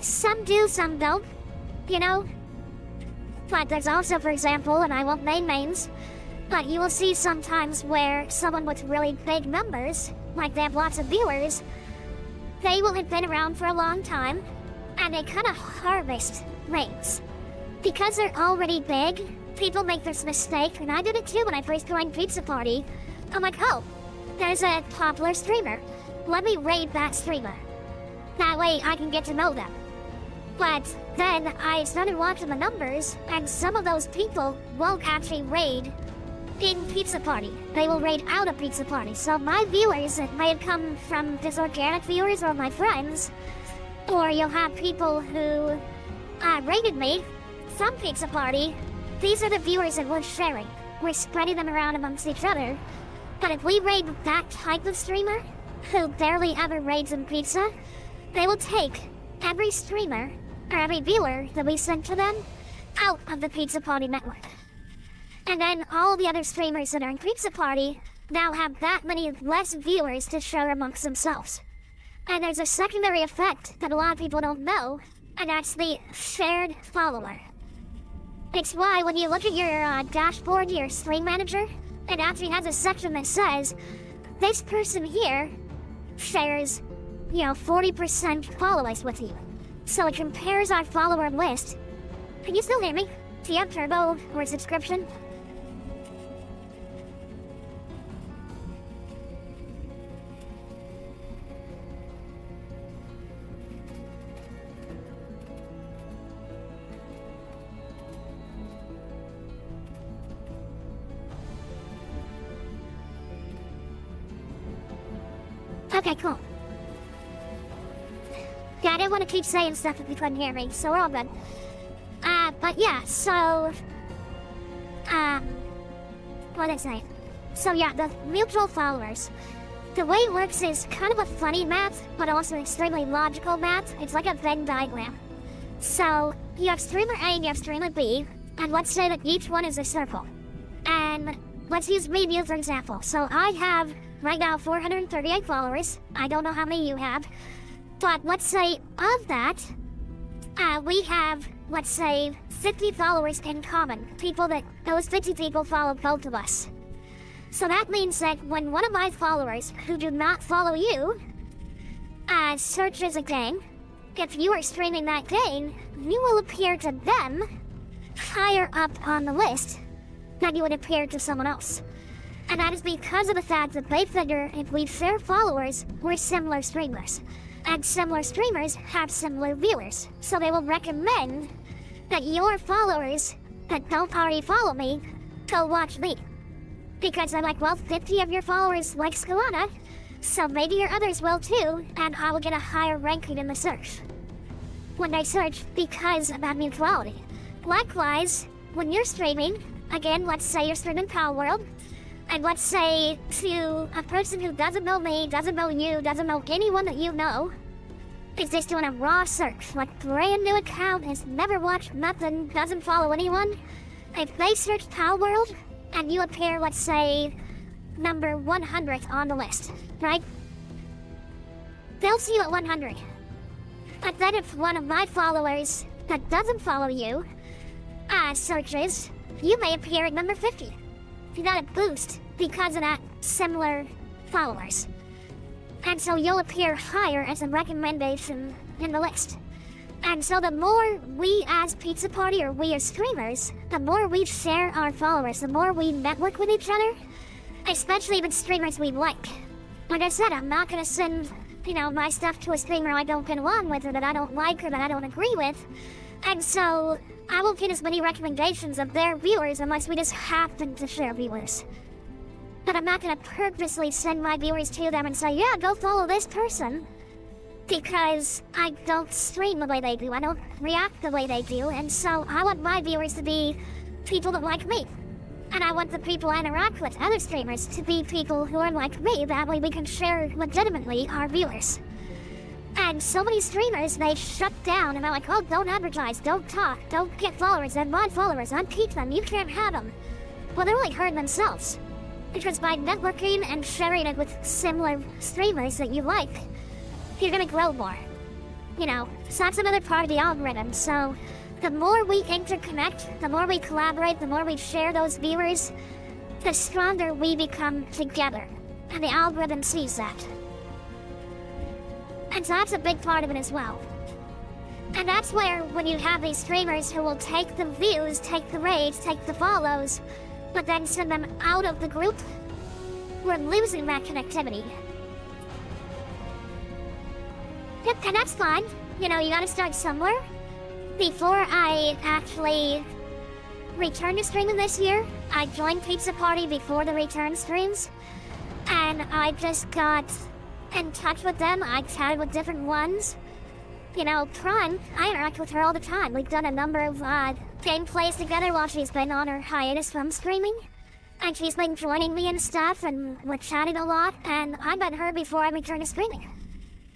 Some do, some don't, you know? But there's also, for example, and I won't name names, but you will see sometimes where someone with really big numbers, like they have lots of viewers, they will have been around for a long time, and they kind of harvest rings. Because they're already big, people make this mistake, and I did it too when I first joined Pizza Party. I'm like, oh, there's a popular streamer. Let me raid that streamer. That way I can get to know them. But then I started watching the numbers, and some of those people won't actually raid in Pizza Party. They will raid out of Pizza Party. So my viewers that may have come from just organic viewers or my friends, or you'll have people who raided me from Pizza Party. These are the viewers that we're sharing. We're spreading them around amongst each other. But if we raid that type of streamer, who barely ever raids in pizza, they will take every streamer or every viewer that we send to them out of the Pizza Party network. And then all the other streamers that are in Pizza Party now have that many less viewers to share amongst themselves. And there's a secondary effect that a lot of people don't know, and that's the shared follower. It's why when you look at your dashboard, your stream manager, it actually has a section that says, this person here shares, 40% followers with you. So it compares our follower list. Can you still hear me? Do you have turbo or subscription? Okay, cool. Yeah, I didn't want to keep saying stuff if you couldn't hear me, so we're all good. But yeah, so... what did I say? So yeah, the mutual followers. The way it works is kind of a funny math, but also extremely logical math. It's like a Venn diagram. So, you have streamer A and you have streamer B, and let's say that each one is a circle. And let's use me for example. So I have, right now, 438 followers. I don't know how many you have. But let's say, of that, we have, let's say, 50 followers in common. Those 50 people follow both of us. So that means that when one of my followers, who do not follow you, searches a game, if you are streaming that game, you will appear to them higher up on the list than you would appear to someone else. And that is because of the fact that they figure if we share followers, we're similar streamers. And similar streamers have similar viewers. So they will recommend that your followers that don't already follow me go watch me. Because I'm like, well, 50 of your followers like skahl-ah-nah, so maybe your others will too, and I will get a higher ranking in the search when they search because of that mutuality. Likewise, when you're streaming, again, let's say you're streaming Power World, and let's say to a person who doesn't know me, doesn't know you, doesn't know anyone that you know, is just doing a raw search, like brand new account, has never watched nothing, doesn't follow anyone. If they search Power World, and you appear, let's say, number 100 on the list, right? They'll see you at 100. But then if one of my followers that doesn't follow you searches, you may appear at number 50. You got a boost because of that similar followers. And so you'll appear higher as a recommendation in the list. And so the more we as Pizza Party or we as streamers, the more we share our followers, the more we network with each other, especially with streamers we like. Like I said, I'm not gonna send, my stuff to a streamer I don't get along with or that I don't like or that I don't agree with. And so I will get as many recommendations of their viewers unless we just happen to share viewers. But I'm not gonna purposely send my viewers to them and say, yeah, go follow this person. Because I don't stream the way they do, I don't react the way they do, and so I want my viewers to be people that like me. And I want the people I interact with, other streamers, to be people who are like me, that way we can share legitimately our viewers. And so many streamers, they shut down and they're like, oh, don't advertise, don't talk, don't get followers, and mod followers, unkeep them, you can't have them. Well, they're only hurting themselves. Because by networking and sharing it with similar streamers that you like, you're gonna grow more. So that's another part of the algorithm. So the more we interconnect, the more we collaborate, the more we share those viewers, the stronger we become together. And the algorithm sees that. And so that's a big part of it as well. And that's where when you have these streamers who will take the views, take the raids, take the follows, but then send them out of the group, we're losing that connectivity. Yep, and that's fine. You gotta start somewhere. Before I actually return to streaming this year, I joined Pizza Party before the return streams, and I just got in touch with them. I chatted with different ones. Prime, I interact with her all the time. We've done a number of gameplays together while she's been on her hiatus from streaming. And she's been joining me and stuff, and we're chatting a lot, and I met her before I returned to streaming.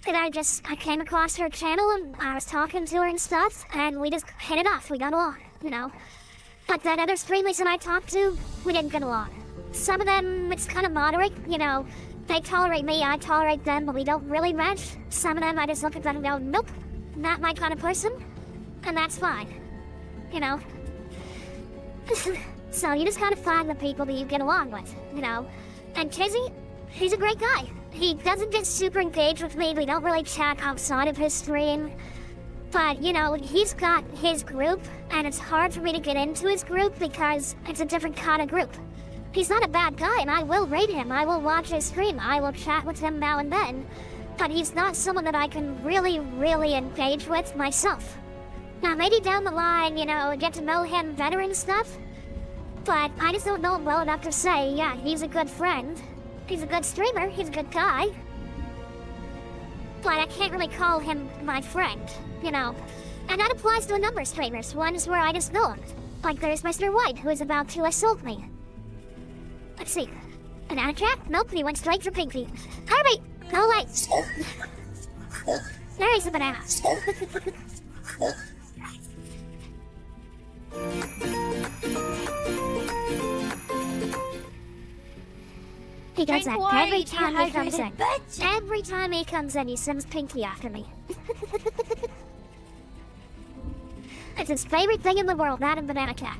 And I came across her channel, and I was talking to her and stuff, and we just hit it off, we got along, But then other streamers that I talked to, we didn't get along. Some of them, it's kind of moderate, they tolerate me, I tolerate them, but we don't really match. Some of them, I just look at them and go, nope, not my kind of person, and that's fine, So you just gotta find the people that you get along with, And Chizzy, he's a great guy. He doesn't get super engaged with me, we don't really chat outside of his stream. But, he's got his group, and it's hard for me to get into his group because it's a different kind of group. He's not a bad guy, and I will rate him, I will watch his stream, I will chat with him now and then. But he's not someone that I can really, really engage with myself. Now, maybe down the line, get to know him better and stuff. But I just don't know him well enough to say, yeah, he's a good friend. He's a good streamer, he's a good guy. but I can't really call him my friend, you know. And that applies to a number of strangers, ones where I just know him. Like there's Mr. White, who is about to assault me. Let's see. Banana Cat? Nope, he went straight for Pinky. Herbie! No way! There is a banana. He does that every time he comes in. Every time he comes in, he sends Pinky after me. It's his favorite thing in the world, that and Banana Cat.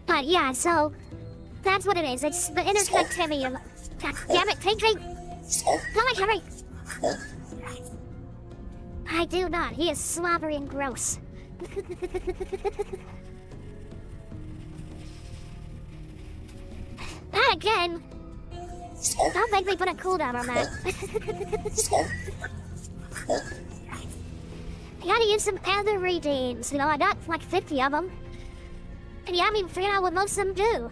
But yeah, so that's what it is. It's the interconnectivity of... God damn it, Pinky! Come on, hurry! I do not. He is slobbery and gross. That again! Don't make me put a cooldown on that. I gotta use some other redeems. You know, I got like 50 of them. And you haven't even figured out what most of them do.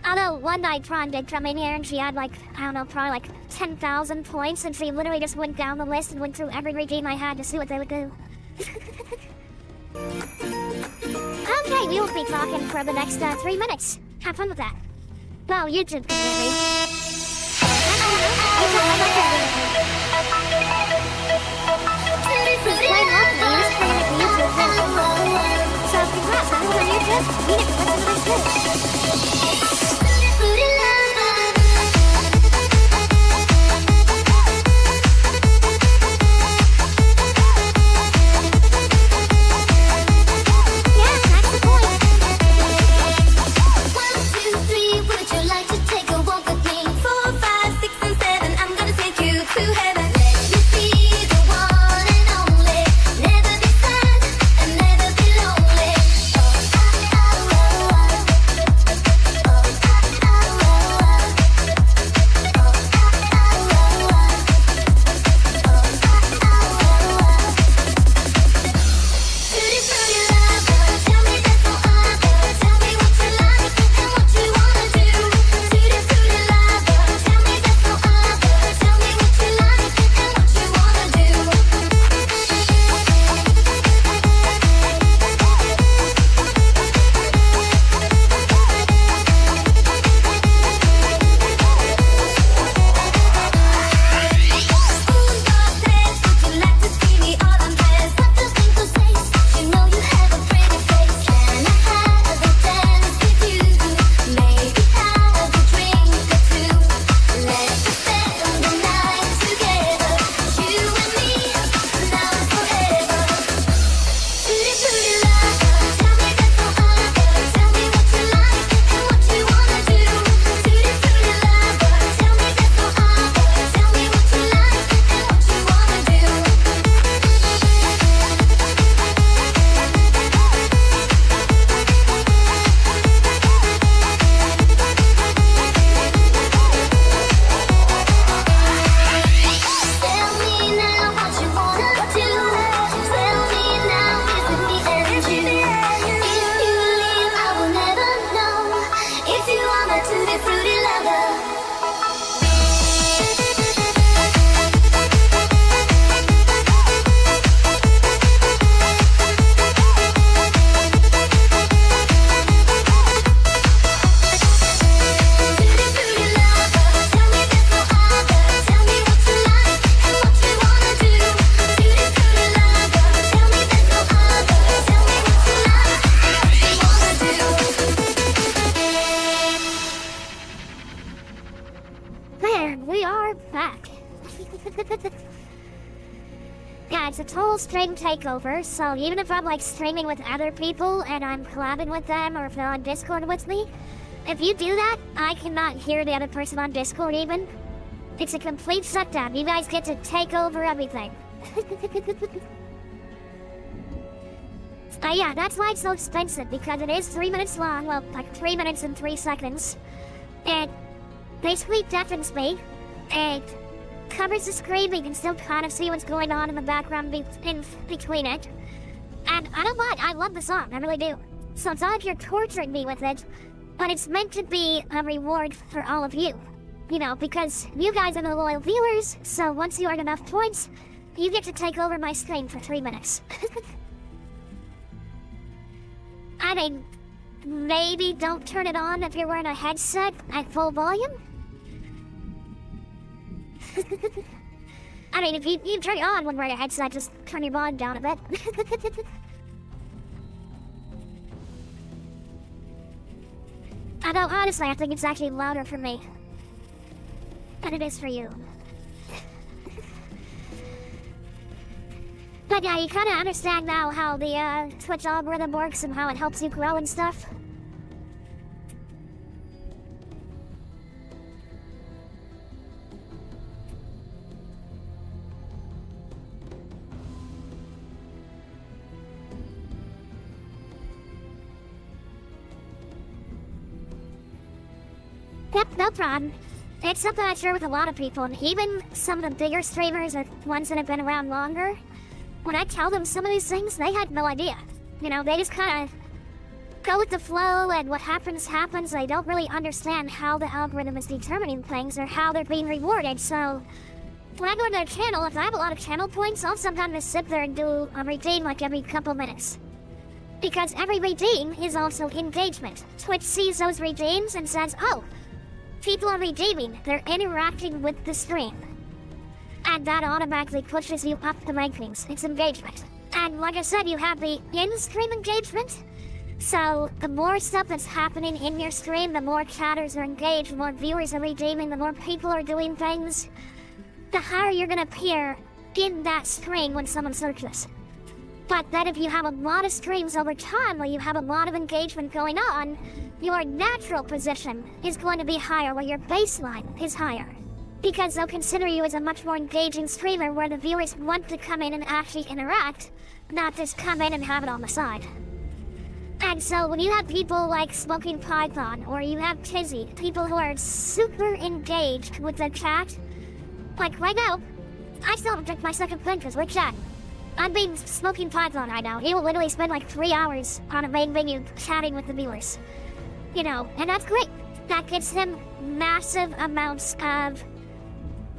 Although one night Tron did come in here and she had like, I don't know, probably like 10,000 points, and she literally just went down the list and went through every redeem I had to see what they would do. Okay, we will be talking for the next 3 minutes. Have fun with that. Well, YouTube can hear me. He's playing locally, he's playing at the YouTube channel. So congrats, everyone on YouTube. You need to listen to this too. Yeah, it's a total stream takeover, so even if I'm like streaming with other people and I'm collabing with them, or if they're on Discord with me, if you do that, I cannot hear the other person on Discord even. It's a complete shutdown. You guys get to take over everything. Yeah, that's why it's so expensive, because it is 3 minutes long, well, like 3 minutes and 3 seconds. It basically deafens me, and covers the screen, but you can still kind of see what's going on in the background in between it. And I don't mind, I love the song, I really do. So it's not like you're torturing me with it, but it's meant to be a reward for all of you. You know, because you guys are the loyal viewers, so once you earn enough points, you get to take over my stream for 3 minutes. I mean, maybe don't turn it on if you're wearing a headset at full volume. I mean, if you turn it on when wearing a headset, just turn your volume down a bit. I know, honestly, I think it's actually louder for me than it is for you. But yeah, you kind of understand now how the Twitch algorithm works and how it helps you grow and stuff. Yep, no problem. It's something I share with a lot of people, and even some of the bigger streamers or ones that have been around longer. When I tell them some of these things, they had no idea. You know, they just kind of go with the flow, and what happens, happens. They don't really understand how the algorithm is determining things or how they're being rewarded. So, when I go to their channel, if I have a lot of channel points, I'll sometimes just sit there and do a redeem like every couple minutes. Because every redeem is also engagement. Twitch sees those redeems and says, oh, people are redeeming, they're interacting with the stream. And that automatically pushes you up the rankings. It's engagement. And like I said, you have the in-stream engagement. So the more stuff that's happening in your stream, the more chatters are engaged, the more viewers are redeeming, the more people are doing things, the higher you're gonna appear in that screen when someone searches. But then if you have a lot of streams over time where you have a lot of engagement going on, your natural position is going to be higher, where your baseline is higher. Because they'll consider you as a much more engaging streamer where the viewers want to come in and actually interact, not just come in and have it on the side. And so when you have people like Smoking Python, or you have Tizzy, people who are super engaged with the chat, like right now, I still haven't drank my second pint because we're chatting. I'm being Smoking Python right now. He will literally spend like 3 hours on a main menu chatting with the viewers. You know, and that's great. That gets him massive amounts of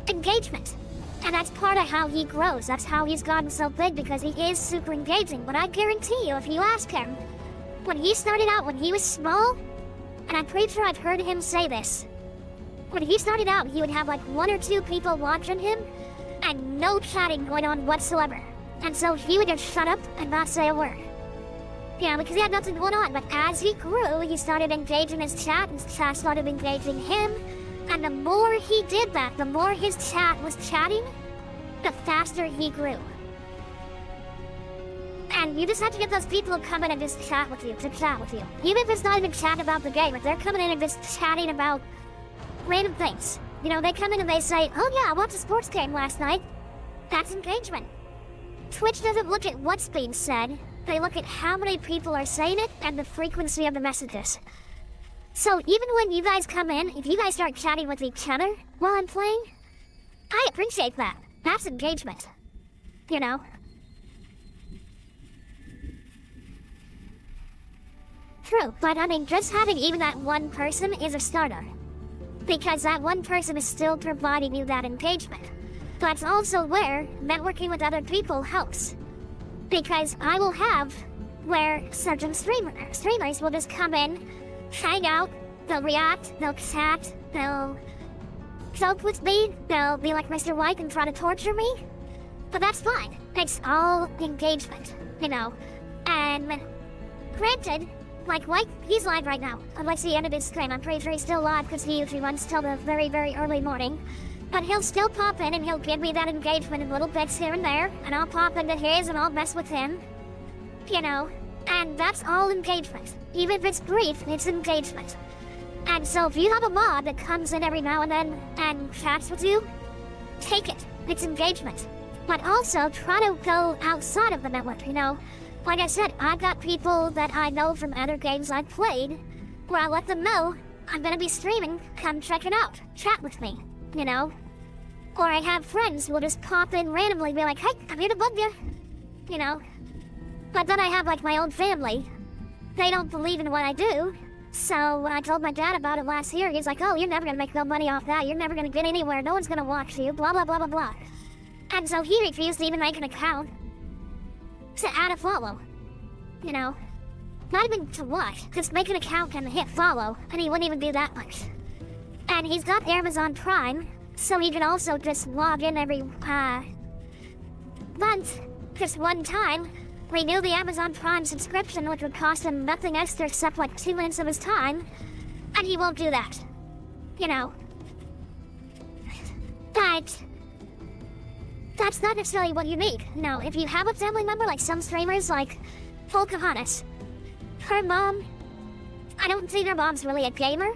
engagement. And that's part of how he grows. That's how he's gotten so big, because he is super engaging. But I guarantee you, if you ask him, when he started out, when he was small, and I'm pretty sure I've heard him say this, when he started out, he would have like 1 or 2 people watching him, and no chatting going on whatsoever. And so he would just shut up and not say a word. Yeah, because he had nothing going on. But as he grew, he started engaging his chat, and his chat started engaging him. And the more he did that, the more his chat was chatting, the faster he grew. And you just have to get those people who come in and just chat with you, to chat with you. Even if it's not even chatting about the game, if they're coming in and just chatting about random things. You know, they come in and they say, oh yeah, I watched a sports game last night. That's engagement. Twitch doesn't look at what's being said. They look at how many people are saying it and the frequency of the messages. So even when you guys come in, if you guys start chatting with each other while I'm playing, I appreciate that. That's engagement. You know? True, but I mean, just having even that one person is a starter. Because that one person is still providing you that engagement. That's also where networking with other people helps. Because I will have where certain streamers will just come in, hang out, they'll react, they'll chat, they'll joke with me, they'll be like Mr. White and try to torture me. But that's fine. It's all engagement, you know. And granted, like White, he's live right now. Unless he ended his stream, I'm pretty sure he's still live because he usually runs till the very, very early morning. But he'll still pop in and he'll give me that engagement in little bits here and there, and I'll pop into his and I'll mess with him. You know, and that's all engagement. Even if it's brief, it's engagement. And so if you have a mod that comes in every now and then and chats with you, take it. It's engagement. But also try to go outside of the network, you know. Like I said, I've got people that I know from other games I've played where I let them know I'm gonna be streaming, come check it out, chat with me. You know? Or I have friends who will just pop in randomly and be like, hey, I'm here to bug you. You know? But then I have like my own family. They don't believe in what I do, So I told my dad about it last year. He's like, oh, you're never gonna make no money off that. You're never gonna get anywhere. No one's gonna watch you. Blah, blah, blah, blah, blah. And so he refused to even make an account to add a follow. You know, not even to what? Just make an account and hit follow, and he wouldn't even do that much. And he's got Amazon Prime, so he can also just log in every month, just one time, renew the Amazon Prime subscription, which would cost him nothing extra except like 2 minutes of his time, and he won't do that. You know. But that's not necessarily what you need. No, if you have a family member, like some streamers, like Pocahontas, her mom, I don't think her mom's really a gamer,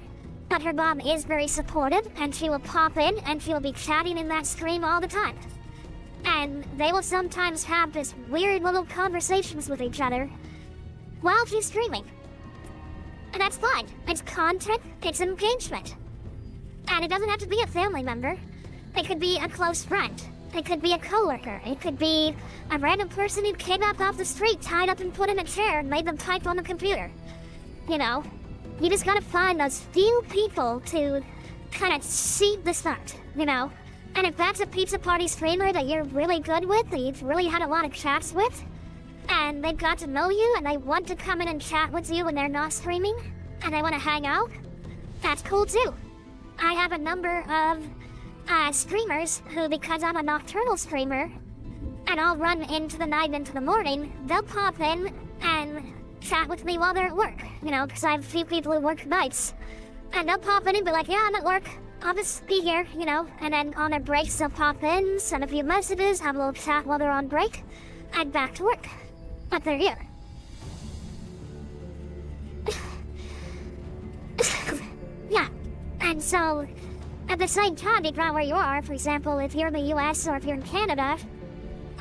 but her mom is very supportive, and she will pop in, and she will be chatting in that stream all the time. And they will sometimes have this weird little conversations with each other while she's streaming. And that's fine. It's content, it's engagement. And it doesn't have to be a family member. It could be a close friend. It could be a coworker. It could be a random person who came up off the street, tied up and put in a chair and made them type on the computer. You know, you just gotta find those few people to kind of seed the start, you know? And if that's a pizza party streamer that you're really good with, that you've really had a lot of chats with, and they've got to know you and they want to come in and chat with you when they're not streaming, and they want to hang out, that's cool too. I have a number of streamers who, because I'm a nocturnal streamer, and I'll run into the night into the morning, they'll pop in and chat with me while they're at work, you know, because I have a few people who work nights. And they'll pop in and be like, yeah, I'm at work, I'll just be here, you know, and then on their breaks they'll pop in, send a few messages, have a little chat while they're on break, and back to work. But they're here. Yeah, and so, at the same time, depending on where you are, for example, if you're in the US or if you're in Canada,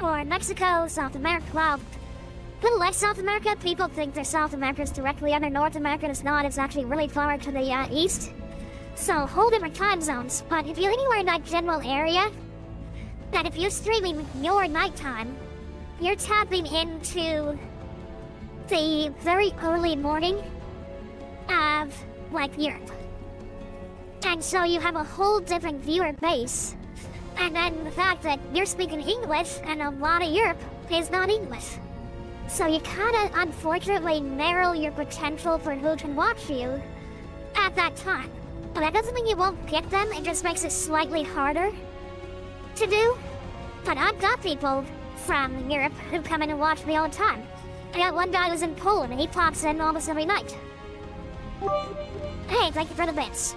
or Mexico, South America, well, a little less South America, people think that South America is directly under North America, it's not, it's actually really far to the east. So, whole different time zones, but if you're anywhere in that general area, that if you're streaming your nighttime, you're tapping into the very early morning of, like, Europe. And so you have a whole different viewer base. And then the fact that you're speaking English and a lot of Europe is not English. So you kinda, unfortunately, narrow your potential for who can watch you at that time. But that doesn't mean you won't get them, it just makes it slightly harder to do. But I've got people from Europe who come in and watch me all the time. I got one guy who's in Poland, and he pops in almost every night. Hey, thank you for the bits.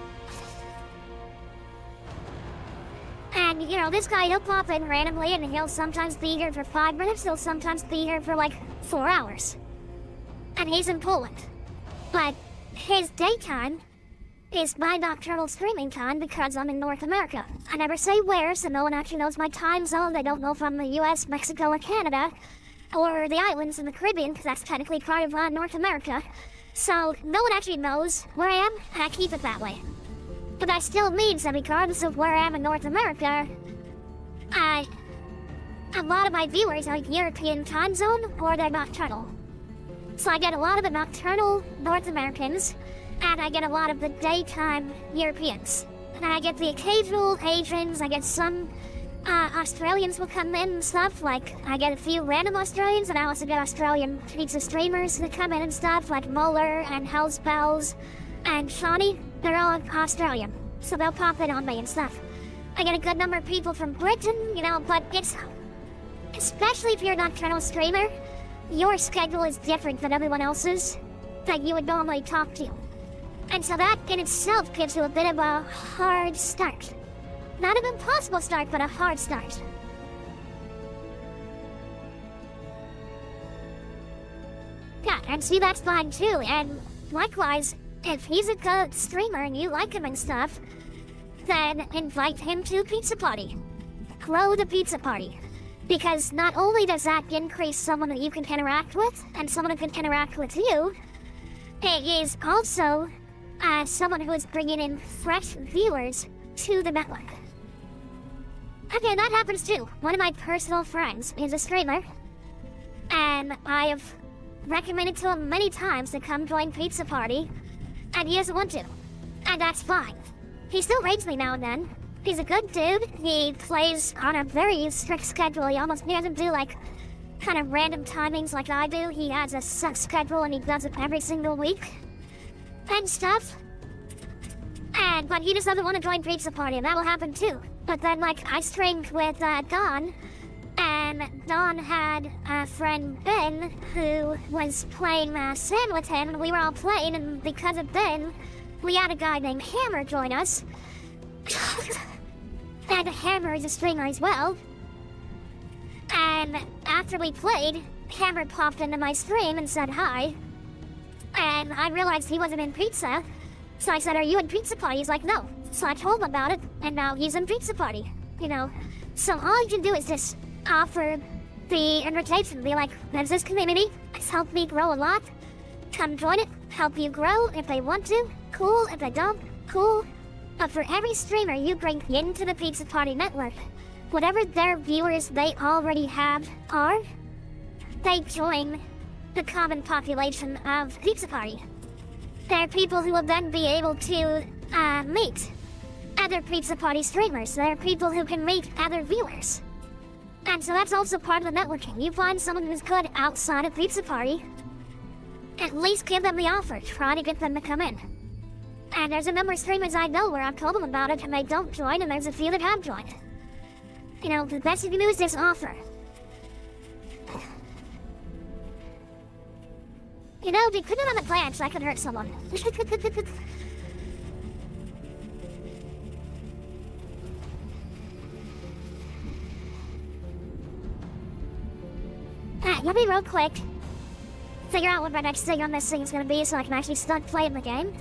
And, you know, this guy, he'll pop in randomly, and he'll sometimes be here for 5 minutes, he'll sometimes be here for, like, 4 hours. And he's in Poland. But his daytime is my nocturnal streaming time because I'm in North America. I never say where, so no one actually knows my time zone. They don't know if I'm in the US, Mexico, or Canada, or the islands in the Caribbean, because that's technically part of North America. So no one actually knows where I am, and I keep it that way. But that still means that regardless of where I am in North America, a lot of my viewers are European time zone, or they're nocturnal. So I get a lot of the nocturnal North Americans, and I get a lot of the daytime Europeans. And I get the occasional Asians, I get some Australians will come in and stuff, like I get a few random Australians, and I also get Australian pizza streamers that come in and stuff, like Muller and Hell's Bells and Shawnee. They're all Australian, so they'll pop in on me and stuff. I get a good number of people from Britain, you know, but it's, especially if you're a nocturnal streamer, your schedule is different than everyone else's that you would normally talk to. And so that in itself gives you a bit of a hard start. Not an impossible start, but a hard start. Yeah, and see, that's fine too, and likewise, if he's a good streamer and you like him and stuff, then invite him to a pizza party. Grow the pizza party. Because not only does that increase someone that you can interact with, and someone who can interact with you, it is also someone who is bringing in fresh viewers to the network. Okay, that happens too. One of my personal friends is a streamer, and I have recommended to him many times to come join Pizza Party, and he doesn't want to. And that's fine. He still raids me now and then. He's a good dude. He plays on a very strict schedule. He doesn't do like kind of random timings like I do. He has a set schedule and he does it every single week and stuff. But he just doesn't want to join Pizza Party, and that'll happen too. But then, like, I streamed with Dawn, and Dawn had a friend Ben who was playing Sam with him, and we were all playing, and because of Ben, we had a guy named Hammer join us. And Hammer is a streamer as well. And after we played, Hammer popped into my stream and said hi. And I realized he wasn't in Pizza. So I said, are you in Pizza Party? He's like, no. So I told him about it, and now he's in Pizza Party, you know. So all you can do is just offer the invitation. Be like, there's this community. It's helped me grow a lot. Come join it. Help you grow if they want to. Cool. If they don't, cool. But for every streamer you bring into the Pizza Party network, whatever their viewers they already have are, they join the common population of Pizza Party. They're people who will then be able to meet other Pizza Party streamers. They're people who can meet other viewers. And so that's also part of the networking. You find someone who's good outside of Pizza Party, at least give them the offer. Try to get them to come in. And there's a number of streamers I know where I've told them about it and they don't join, and there's a few that have joined. You know, the best you can do is just offer. You know, if you put it on the plants, I could hurt someone. Let me real quick figure out what my next thing on this thing is gonna be so I can actually start playing the game.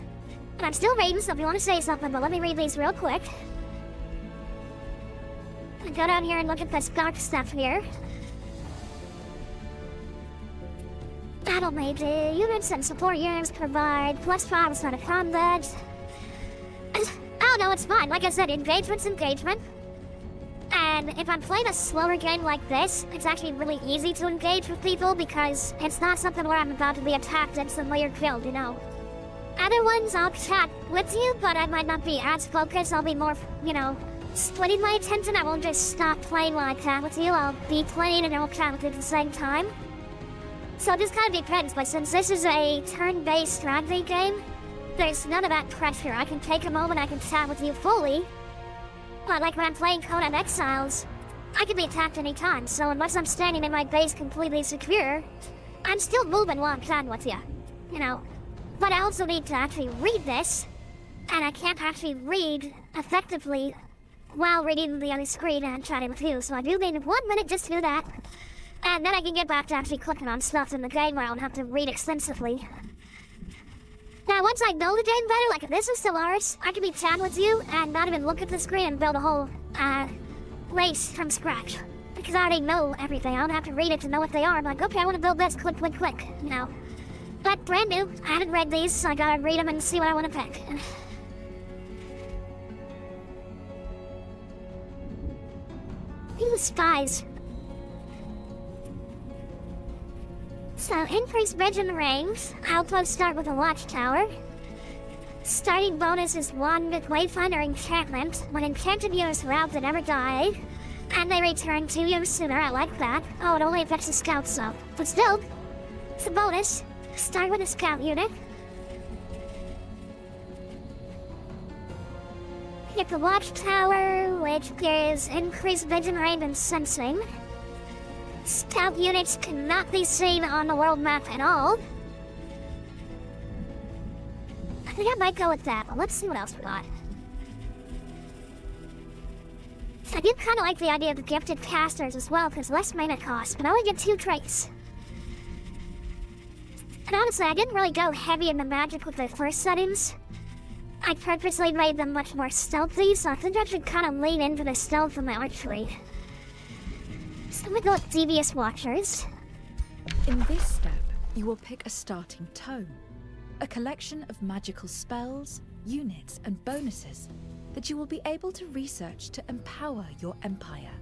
And I'm still reading, so if you want to say something, but let me read these real quick. I go down here and look at this dark stuff here. Battle mage units and support units provide +5 side of combat. Oh no, it's fine. Like I said, engagement's engagement. And if I'm playing a slower game like this, it's actually really easy to engage with people because it's not something where I'm about to be attacked instantly or killed, you know. Other ones, I'll chat with you, but I might not be as focused. I'll be more, you know, splitting my attention. I won't just stop playing while I chat with you. I'll be playing and I'll chat with you at the same time. So it just kind of depends, but since this is a turn-based strategy game, there's none of that pressure. I can take a moment, I can chat with you fully. But like when I'm playing Conan Exiles, I can be attacked anytime, so unless I'm standing in my base completely secure, I'm still moving while I'm chatting with you, you know. But I also need to actually read this, and I can't actually read effectively while reading the other screen and chatting with you, so I do need 1 minute just to do that. And then I can get back to actually clicking on stuff in the game where I don't have to read extensively. Now, once I know the game better, like if this is Stellaris, I can be chatting with you and not even look at the screen and build a whole, race from scratch. Because I already know everything. I don't have to read it to know what they are. I'm like, okay, I want to build this, click, click, click, you know. But brand new, I haven't read these, so I gotta read them and see what I want to pick. These spies. So, increase vision range. Outposts start with a watchtower. Starting bonus is 1 with Wayfinder enchantment. When enchanted units are out, they never die. And they return 2 years sooner. I like that. Oh, it only affects the scouts though. But still, it's a bonus. Start with a scout unit. Get the watchtower, which gives increased vision range and sensing. Scout units cannot be seen on the world map at all. I think I might go with that, but let's see what else we got. I do kind of like the idea of the gifted casters as well, because less mana cost, but I only get 2 traits. And honestly, I didn't really go heavy in the magic with the first settings. I purposely made them much more stealthy, so I think I should kind of lean into the stealth and the archery. So I'm gonna go with Devious Watchers. In this step, you will pick a starting tome, a collection of magical spells, units, and bonuses that you will be able to research to empower your empire.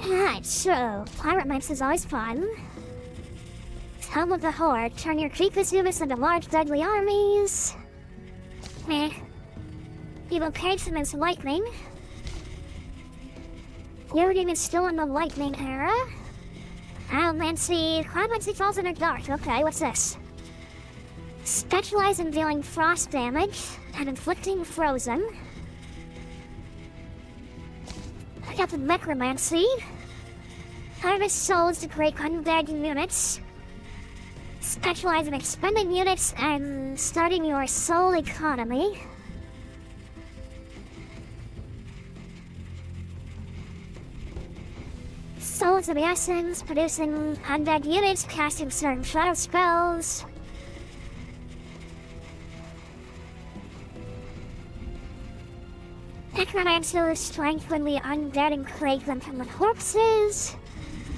Right, so Pirate Myths is always fun. Helm of the Horde. Turn your creepers units into large deadly armies. Meh. Evil Patron's Lightning. Éirinn is still in the Lightning era. Clemency falls in the dark. Okay, what's this? Specialize in dealing frost damage and inflicting frozen. I got the Necromancy. Harvest souls to create undead units. Specialize in expending units and starting your soul economy. Souls of the Essence, producing undead units, casting certain shadow spells. Necromancer strengthen the undead and create them from the corpses.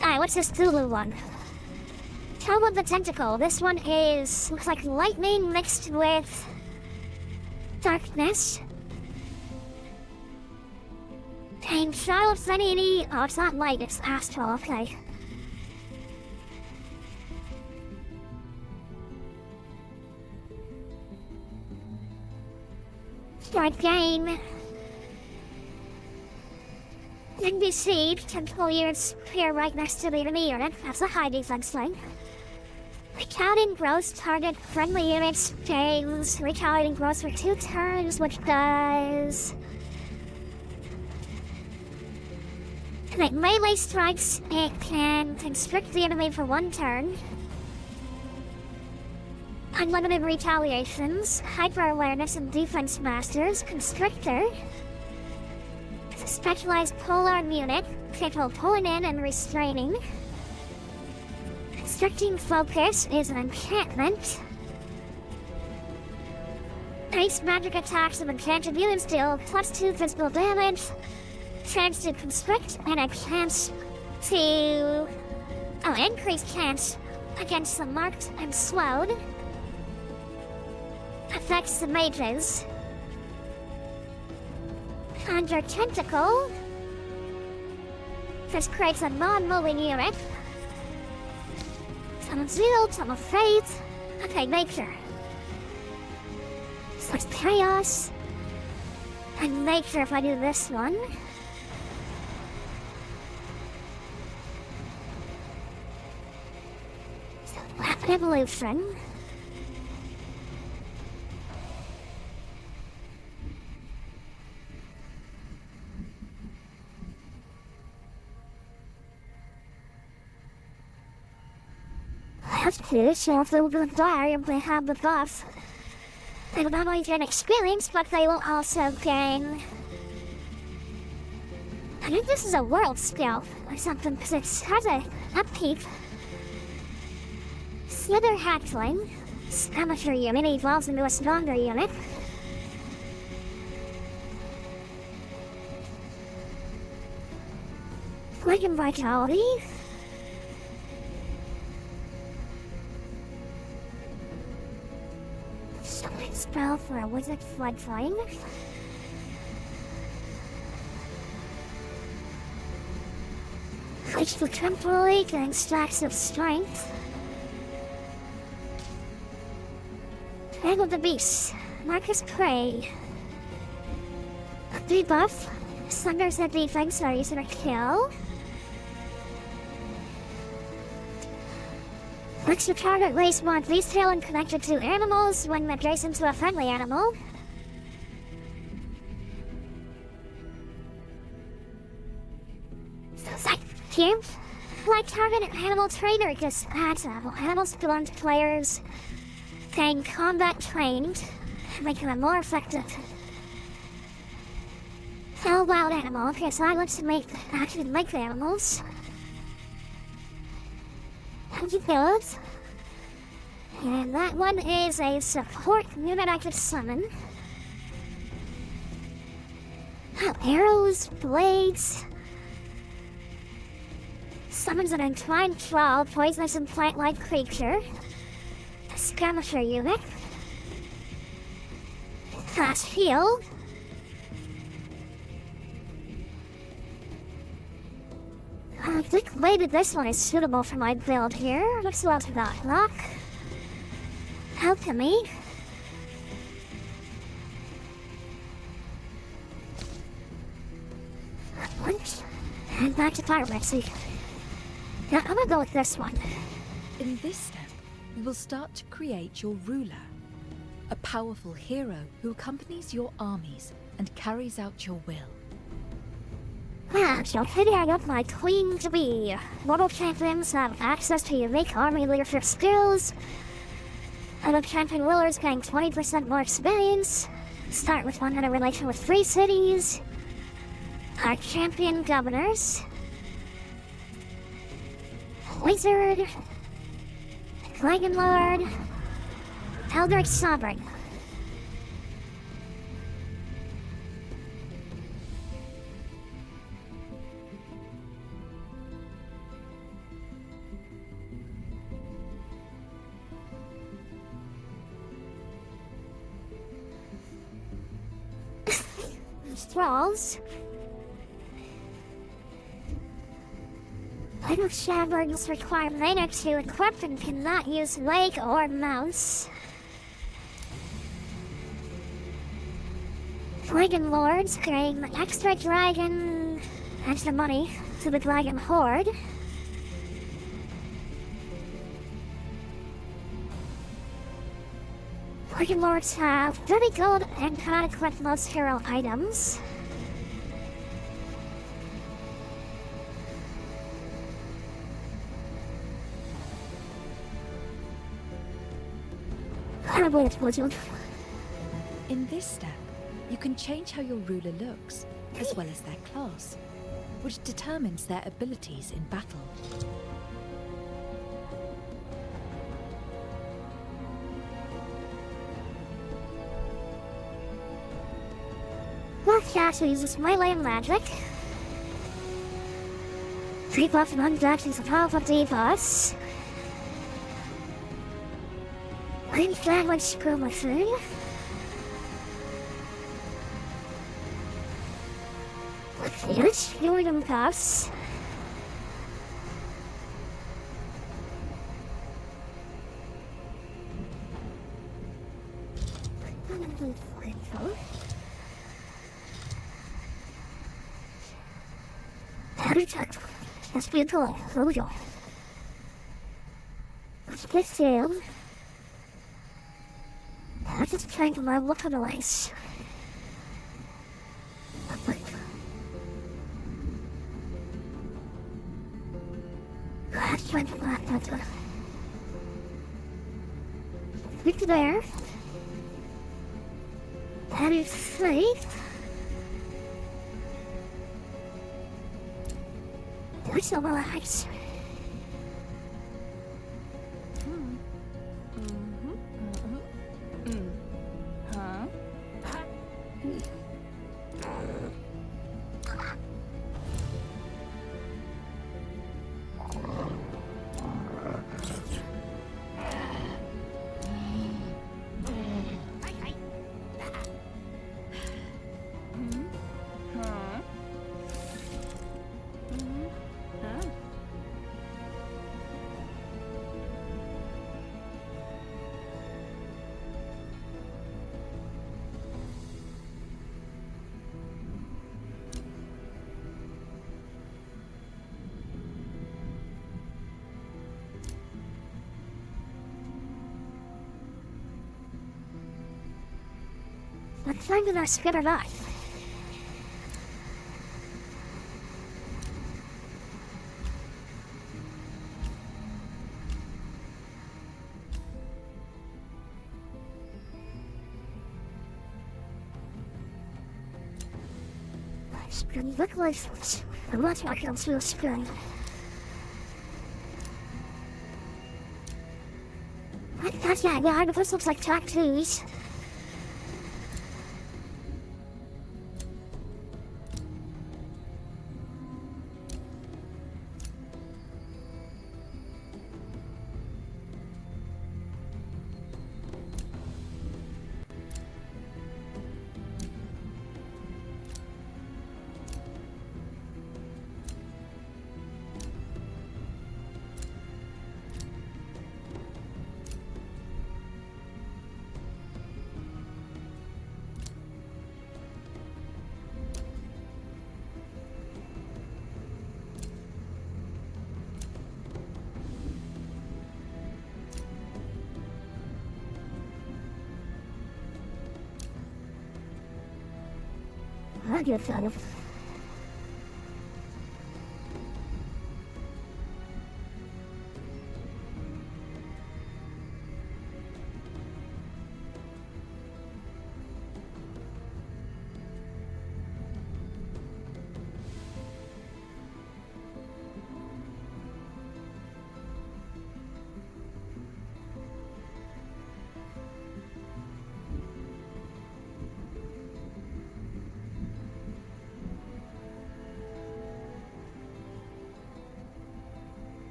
Alright, what's this Thulu one? Helm of the Tentacle. This one looks like lightning mixed with darkness. And Shadow of Skye. Oh, it's not light, it's astral, okay. Start game. Then besiege, tentacle units appear right next to the enemy unit. That's a high defense thing. Recalibrating growth, target friendly units, gains recalibrating growth for 2 turns, which does... To make melee strikes, it can constrict the enemy for 1 turn. Unlimited retaliations, hyper-awareness and defense masters, constrictor. It's a specialized polearm unit, capable of pulling in and restraining. Constricting focus is an enchantment. Base magic attacks of enchanted units deal +2 physical damage. Chance to constrict and a chance to... increased chance against the marked and swelled. Affects the mages. Conjure Tentacle. This creates a non-moving unit. Ton of Zeal, Ton of Faith. Okay, Nature. So it's Chaos. And Nature if I do this one. So, Rapid Evolution. So if they will die if they have the buff, they will not only gain experience, but they will also gain... I think this is a world skill or something, because it has a upkeep. Slither Hatchling. Amateur unit evolves into a stronger unit. Legend Vitality. Spell for a wizard floodplain. Switch to temporarily getting stacks of strength. Tag of the Beast. Marcus Prey. Debuff. Thunders the defense or user kill. Next to target race mod detail and connected to animals when adjacent to a friendly animal. Here, like target animal trainer just adds animals belong to players getting combat trained, making them more effective. Tell wild animal appears silence to actually make the animals. Build. And that one is a support unit I could summon. Arrows, blades. Summons an entwined troll, poisonous and plant-like creature. A skirmisher unit. Fast heal. I think maybe this one is suitable for my build here. Let's go to that lock. Alchemy. And back to pharmacy. Now I'm gonna go with this one. In this step, you will start to create your ruler, a powerful hero who accompanies your armies and carries out your will. So here I got my queen to be. Mortal champions have access to unique army leadership skills. Other champion rulers gain 20% more experience. Start with one in a relation with 3 cities. Our champion governors. Wizard. Dragon Lord. Eldritch Sovereign. Thralls. Little shamblings require mana to equip and cannot use leg or mouse. Dragon Lords gain extra dragon money to the Dragon Horde. Dragon Lords have 30 gold and cannot equip most hero items. In this step, you can change how your ruler looks, as well as their class, which determines their abilities in battle. Scáth uses melee magic. 3 buff and undead is a powerful D-boss. Green sandwich screw my food. Huge Union Puffs. Let's be a toy. Here we go. Let's get down. I'm just trying to look at the lights. Let's try to black that one. Look there. That is safe. There's no lights. Let's find our skip or not. Look like I'm not talking on the screen. That's yeah, this looks like tattoos. I get out of.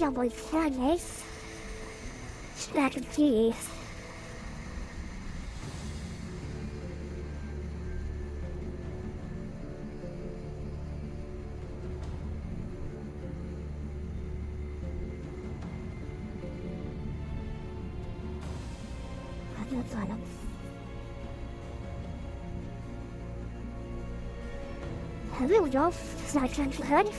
Shadowy One. Stack of keys. Hello, Dolph. Snack and head.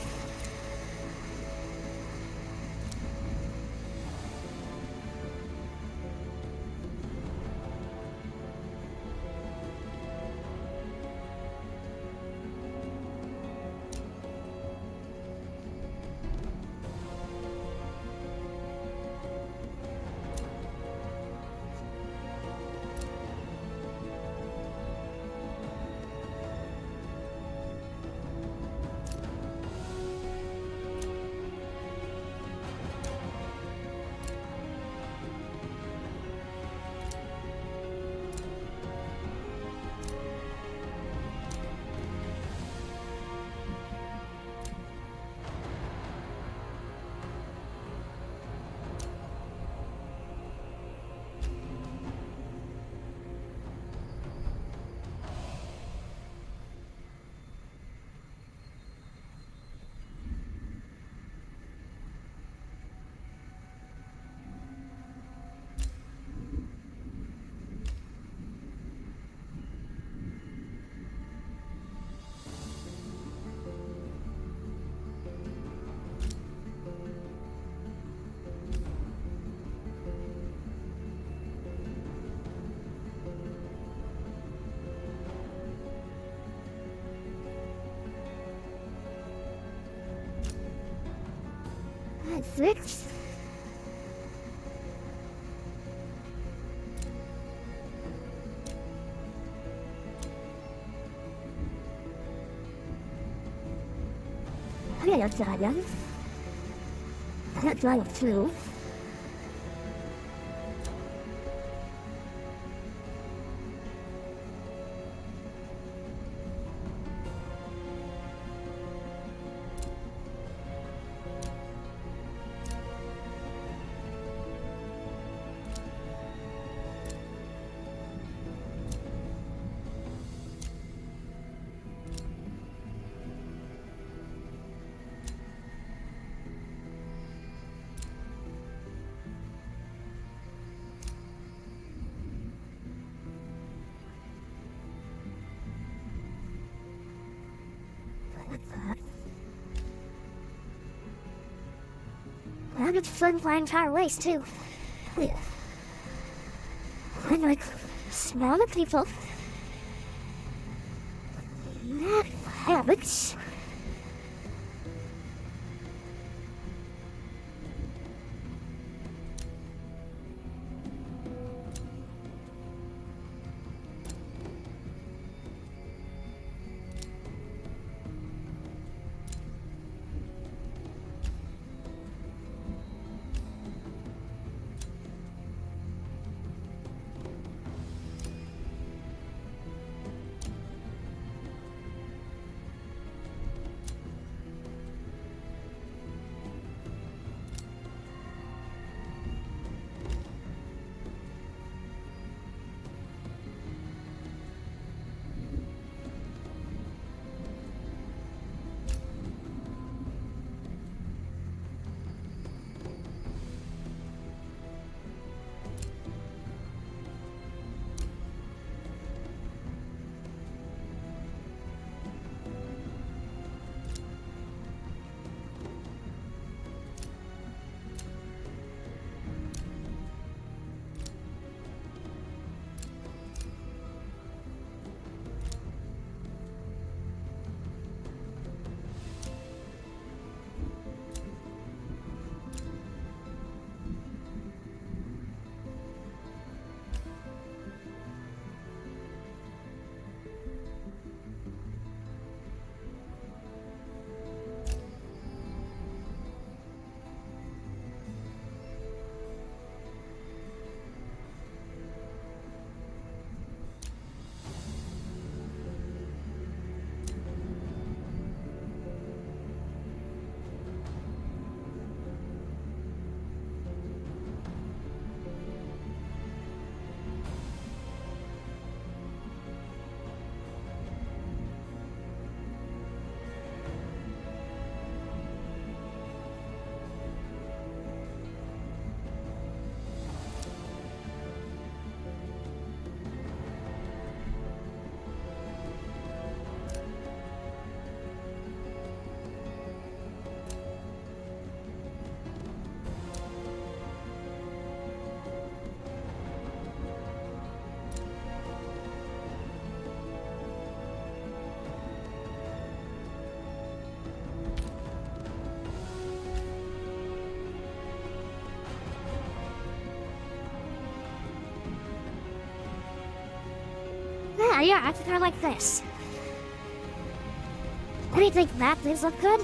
Six. I got a giant. I got giant too. I got fun my entire race too. I like smell the people. Not habits. yeah, I think I like this. What do you think, Matt? These look good?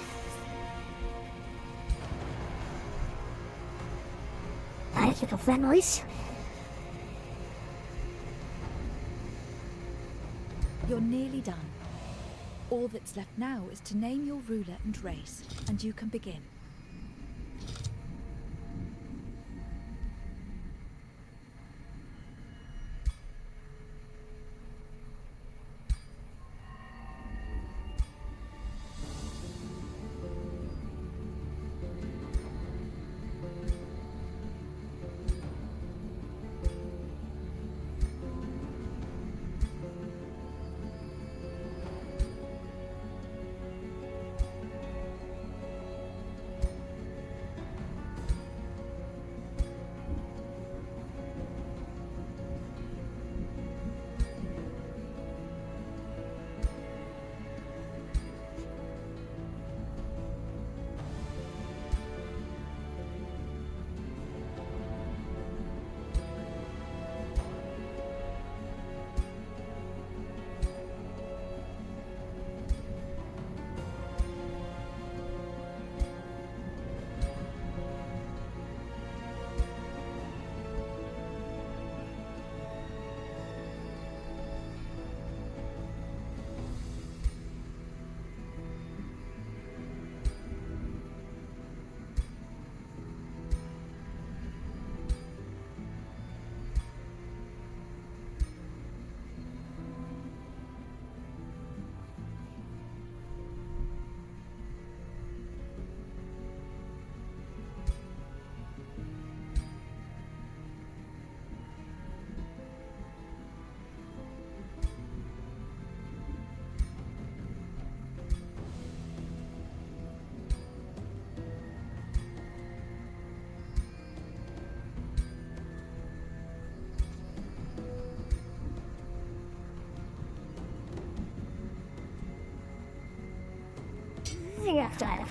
I think of that noise. You're nearly done. All that's left now is to name your ruler and race, and you can begin. Yeah, got it.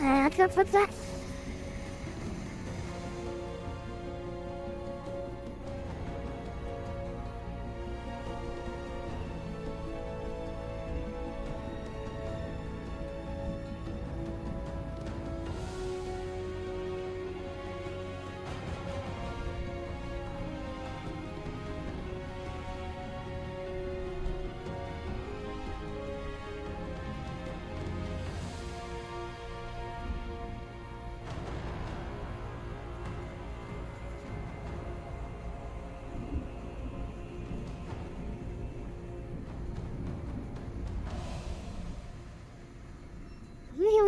I can put that.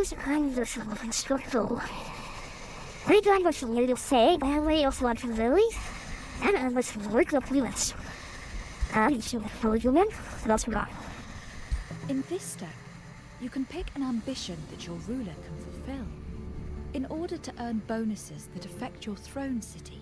was kind of instructional. I got what you to say, but I also want to really, and I was work up limits. And so, human, that's right. In this step, you can pick an ambition that your ruler can fulfill in order to earn bonuses that affect your throne city.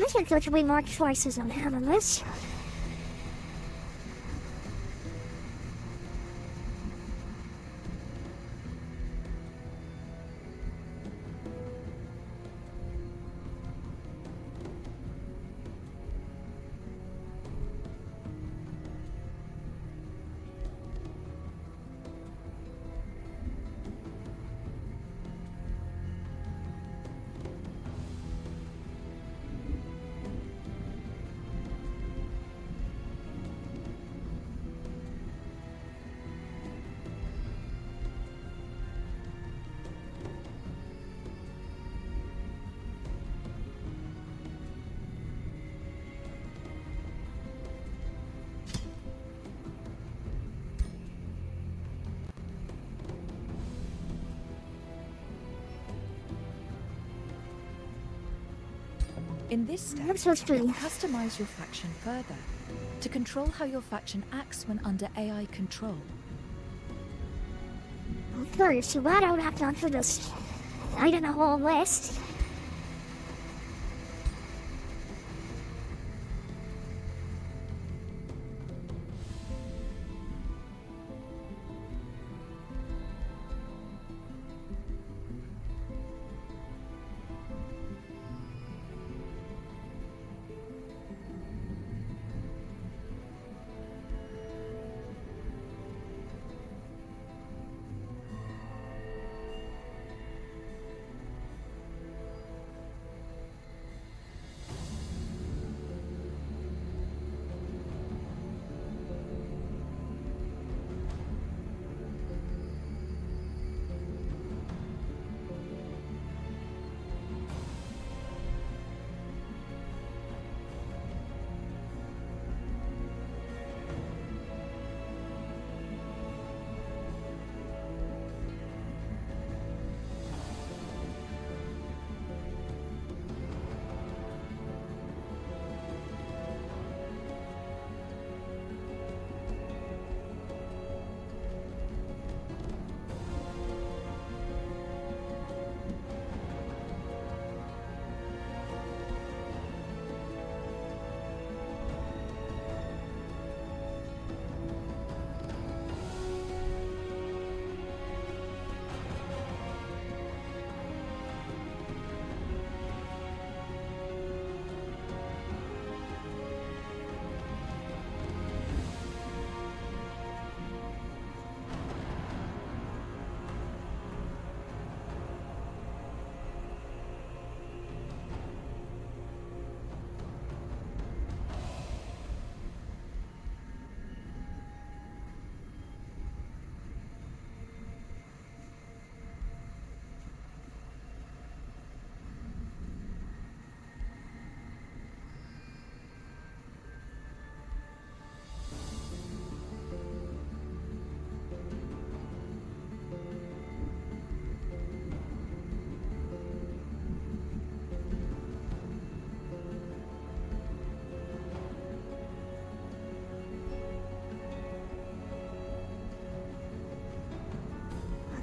I think there should be more choices on having this. In this step, I'm so you strong. can customize your faction further to control how your faction acts when under AI control. I'm curious, so why don't I have time for this? I don't know a whole list.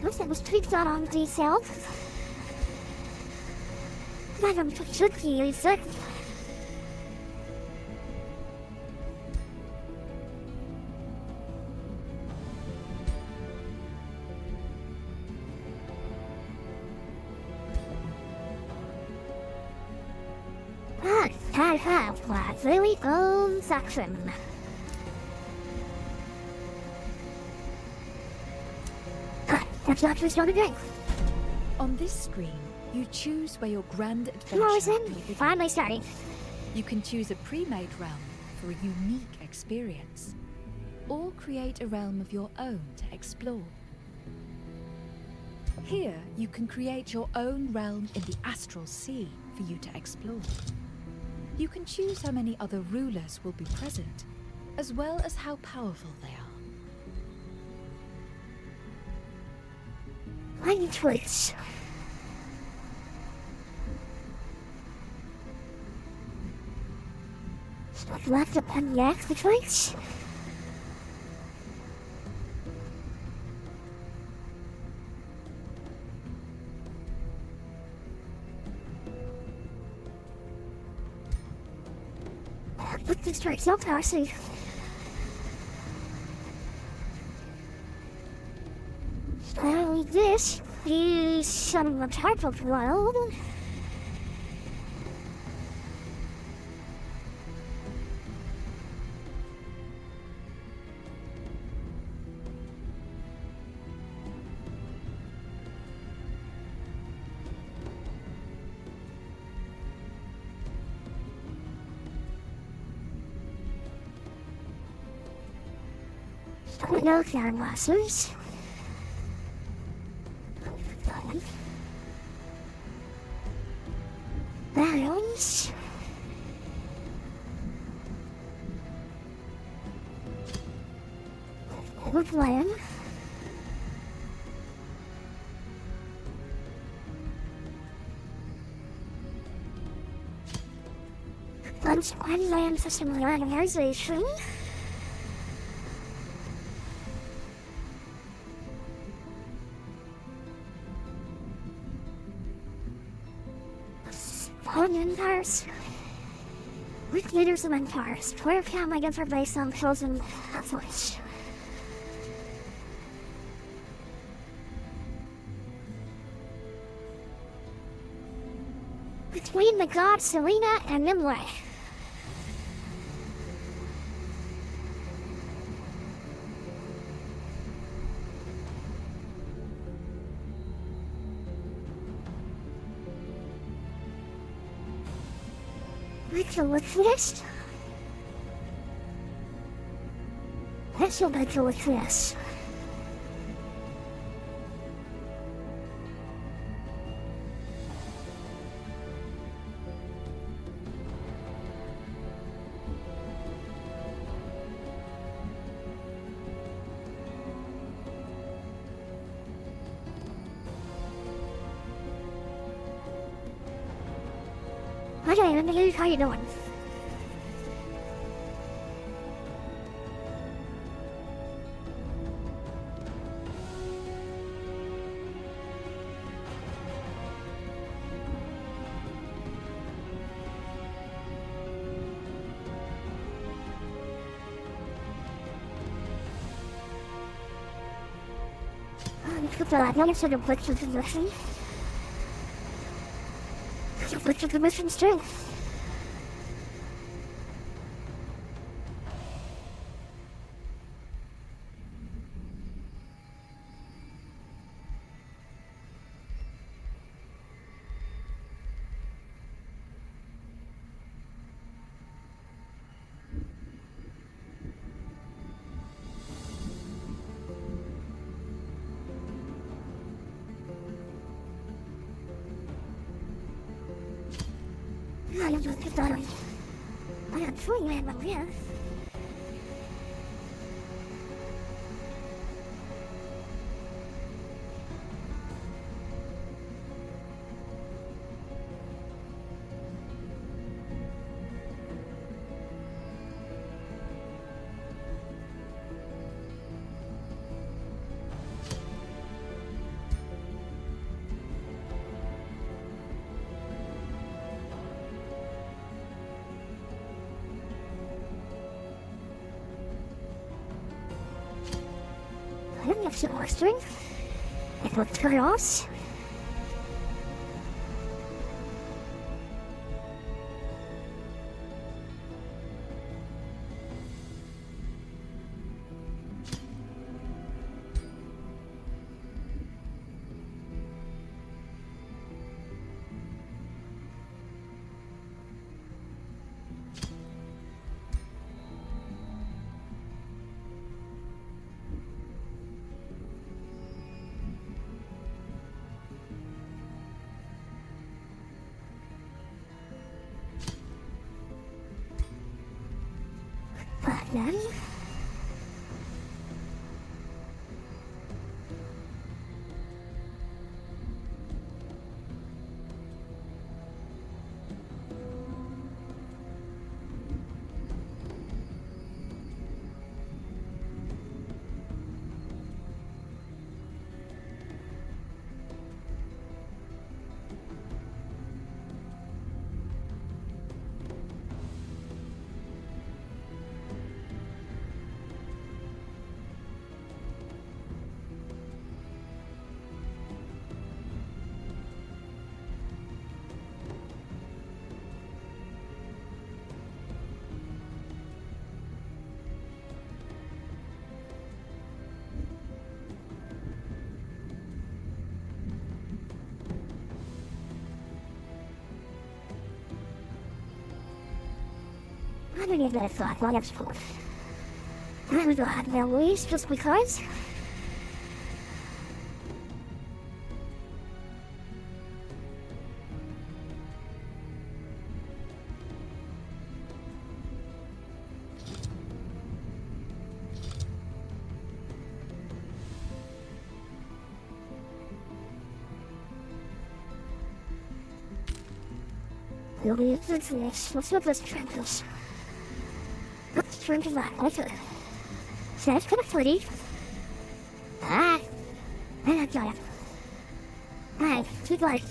Listen, was tweaked out on detail. I don't should use it. There we go, section. That's not just on again. On this screen, you choose where your grand adventure Morrison, will begin. finally starting. You can choose a pre-made realm for a unique experience, or create a realm of your own to explore. Here, you can create your own realm in the astral sea for you to explore. You can choose how many other rulers will be present, as well as how powerful they are. One choice. Stop left upon the extra choice. Put this straight up, Darcy. So this is some of the type of world. No canvases. Barrels. Woodland. Once one land system organization. Empires. With leaders of empires, where can I get her based on chosen voice? Between the gods Selena and Nimue. Let's this. This will make with this. Okay, how you doing? I don't sort of put the mission. You put the missions too. I don't know if I'm sure you have a real. don't have some more string. It will turn off. Then I don't even thought what it's for. I would have no ways just because. What's up this tranquils? Let's turn to that later. Sounds kind of pretty. I got it. Keep light.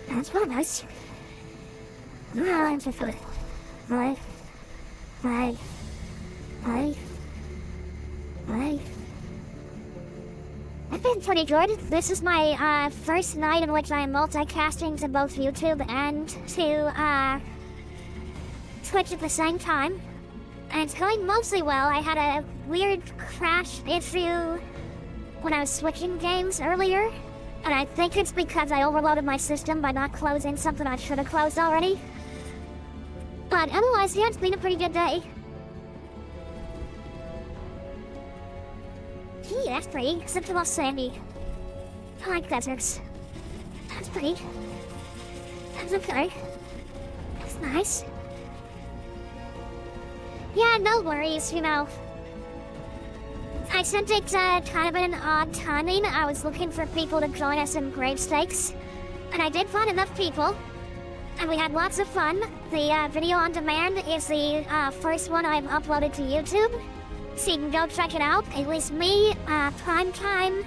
That's not nice. I'm so good. Bye. I've been pretty good. This is my first night in which I am multicasting to both YouTube and to Twitch at the same time. And it's going mostly well. I had a weird crash issue when I was switching games earlier. And I think it's because I overloaded my system by not closing something I should have closed already. But otherwise, yeah, it's been a pretty good day. Gee, that's pretty, except a little sandy. I like deserts. That's pretty. That's okay. That's nice. Yeah, no worries, you know. I sent it kind of an odd timing. I was looking for people to join us in grave stakes. And I did find enough people. And we had lots of fun. The video on demand is the first one I've uploaded to YouTube. So you can go check it out. It was me, Primetime,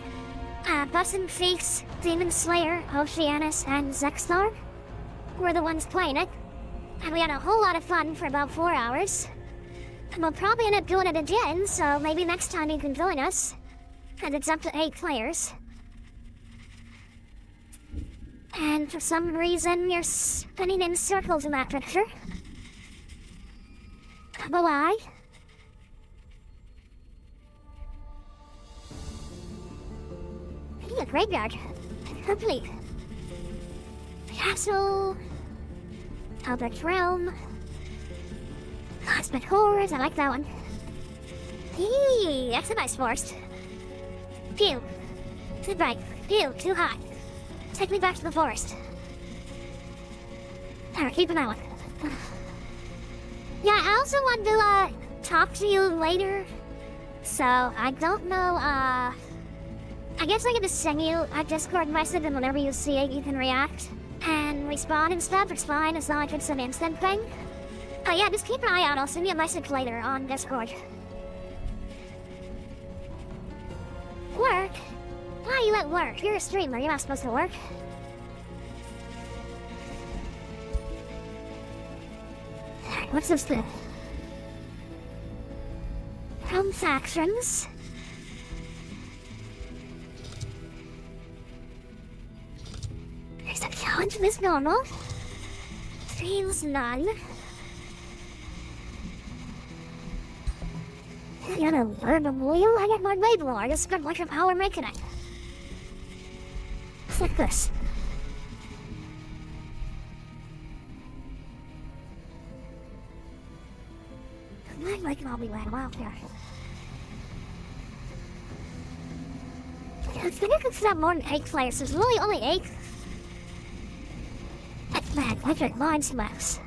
Bussin' Cheeks, Demon Slayer, Oceanus, and Zexstar were the ones playing it. And we had a whole lot of fun for about 4 hours. And we'll probably end up doing it again, so maybe next time you can join us. And it's up to 8 players. And for some reason, you're spinning in circles in that picture. But why? A graveyard. Complete. Castle. Albert's Realm. Cosmic Horrors, I like that one. Eee, that's a nice forest. Pew. Too bright. Pew, too hot. Take me back to the forest. Alright, keep that one. Yeah, I also wanted to talk to you later. So, I don't know, I guess I can just send you a Discord message, and whenever you see it, you can react and respond and stuff. It's fine, it's not like it's an instant thing. Oh yeah, just keep an eye out. I'll send you a message later on Discord. Work? Why are you at work? You're a streamer, you're not supposed to work. Alright, what's this thing? From factions. Punch is normal. Feels none. I gotta learn the wheel. I get my label. I just got much of how we're making it. It's like this. I'm making all be random out here. I think I could set up more than 8 players. There's really only 8. Man, I get mind maps.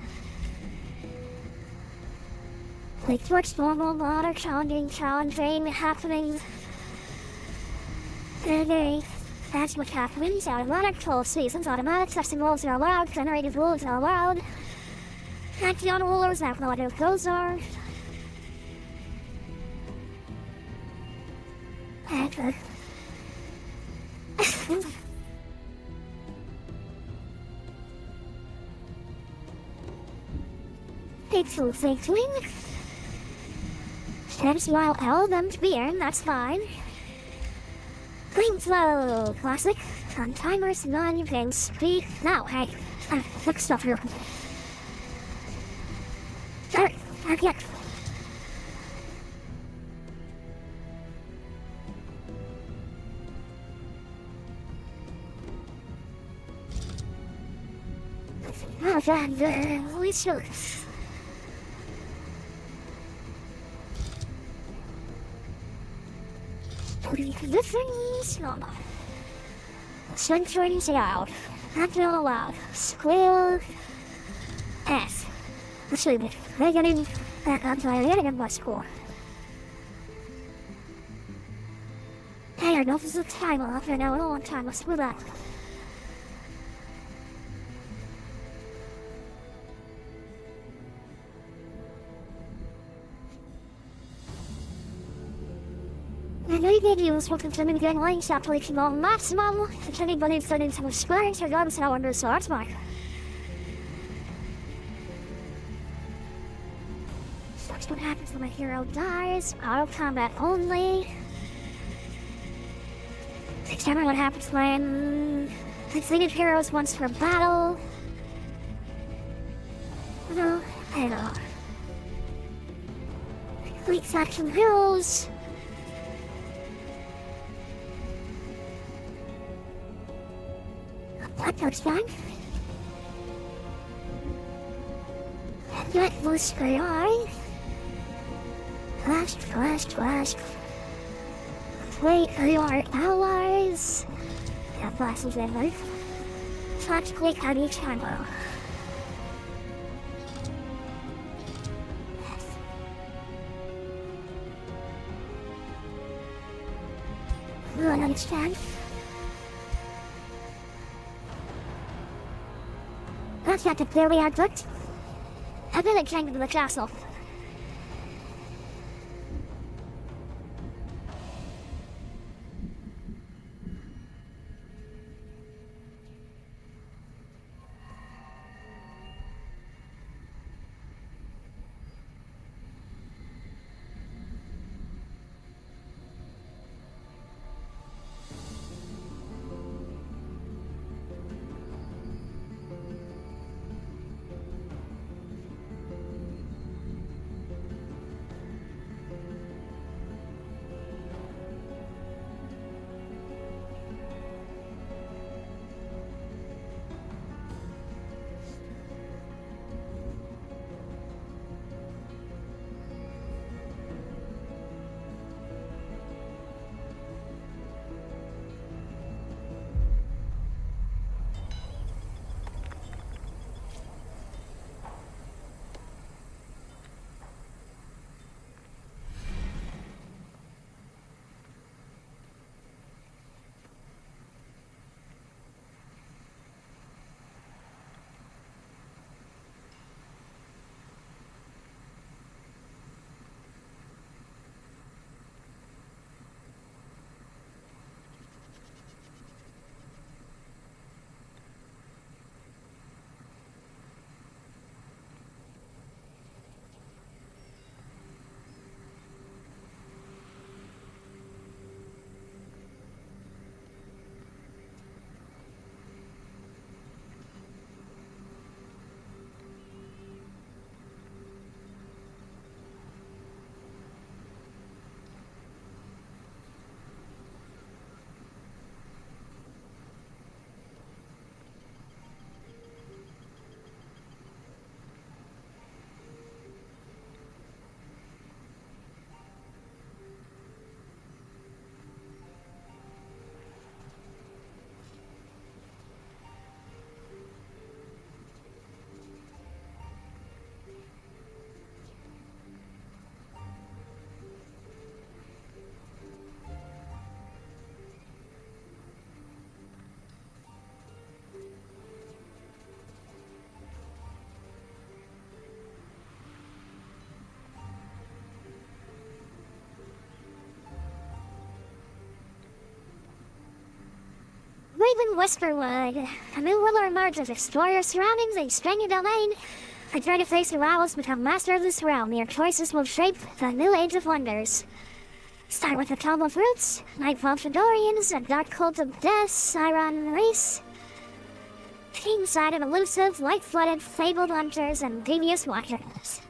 Like what's normal, water, challenging, happening. That's what happens. Automatic troll seasons, automatic testing rules are allowed, generated rules are allowed. Pantheon rulers, I have no idea what those are. Hateful thinking. Steps while L them to be Éirinn, that's fine. Green flow, classic. On timers, none, you can speak. Now, hey, look stuff here. Sorry, I can't. Oh, God, we should. The things normal. Sunshine out. Not allowed. Squeal. S. Let's leave it. They're getting back on time. They're getting my score. Hey, I know this is a time off, and I don't want time. Let's do that. I know you gave you something to me getting lines after reaching all maximum. If anybody starting to experience your guns now under the swords mark. That's what happens when my hero dies. Auto combat only. Examine what happens when completed heroes once for battle. No, I don't know. Complete faction heroes. What touchdown? Let loose the eye. Flash. Wait for your allies. Yeah, flashes in life. Flash click on each ammo. You understand? That's not the theory I took. I've been attending to the castle. in Whisperwood. A new ruler emerges. Explore your surroundings and expand your domain. Prepare to face your rivals, become master of this realm. Your choices will shape the new age of wonders. Start with the Tome of Roots, Nightfall Fedorians, a dark cult of death, ai-ren race. King-sided, elusive, light-flooded, fabled hunters, and devious watchers.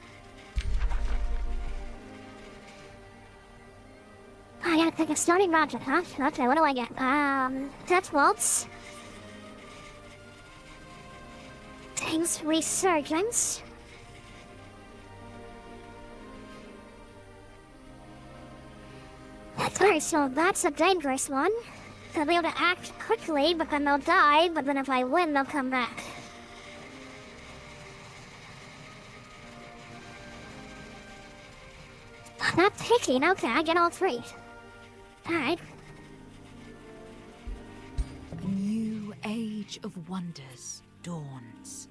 I gotta pick a starting project, huh? Okay, what do I get? Death Waltz. Things Resurgence. Alright, so that's a dangerous one. They'll be able to act quickly, but then they'll die, but then if I win, they'll come back. Not picking, okay, I get all three. Alright. A new age of wonders dawns.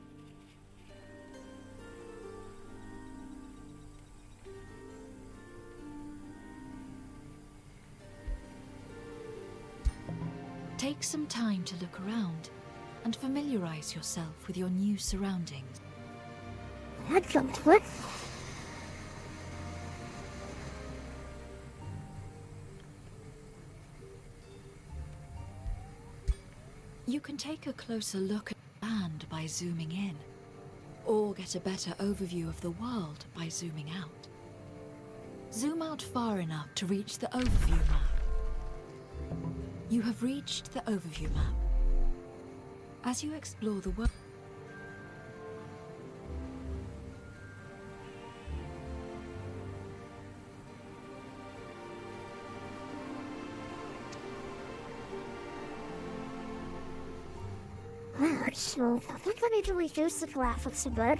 Take some time to look around and familiarize yourself with your new surroundings. That jumped quick. You can take a closer look at the land by zooming in, or get a better overview of the world by zooming out. Zoom out far enough to reach the overview map. You have reached the overview map. As you explore the world, So, I think I need to reduce the graphics a bit.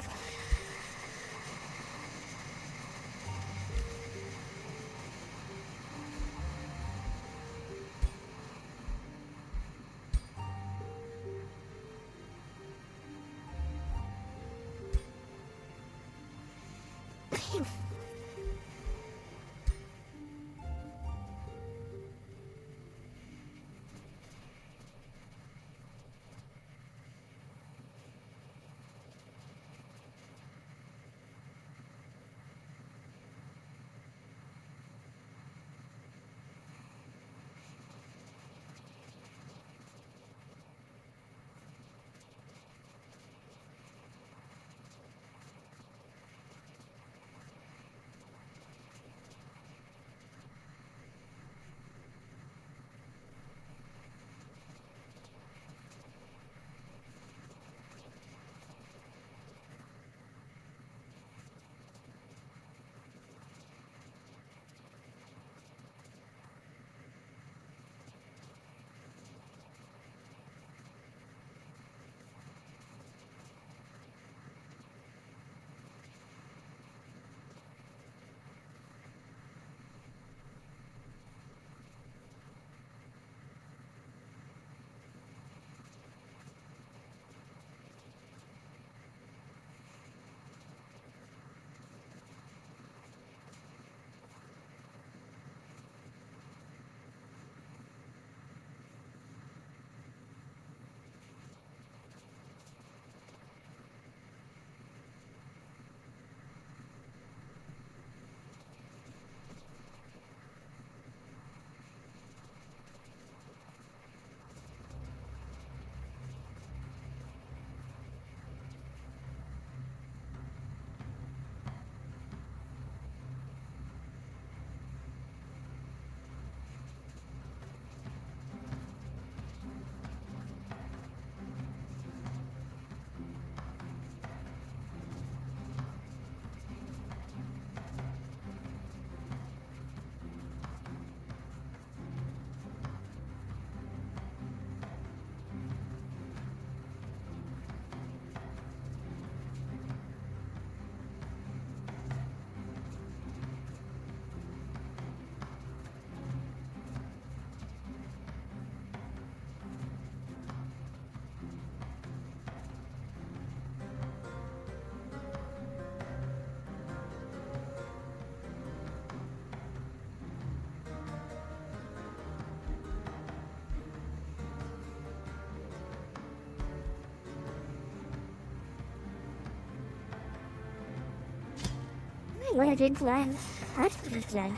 What I did plan. That's what I said.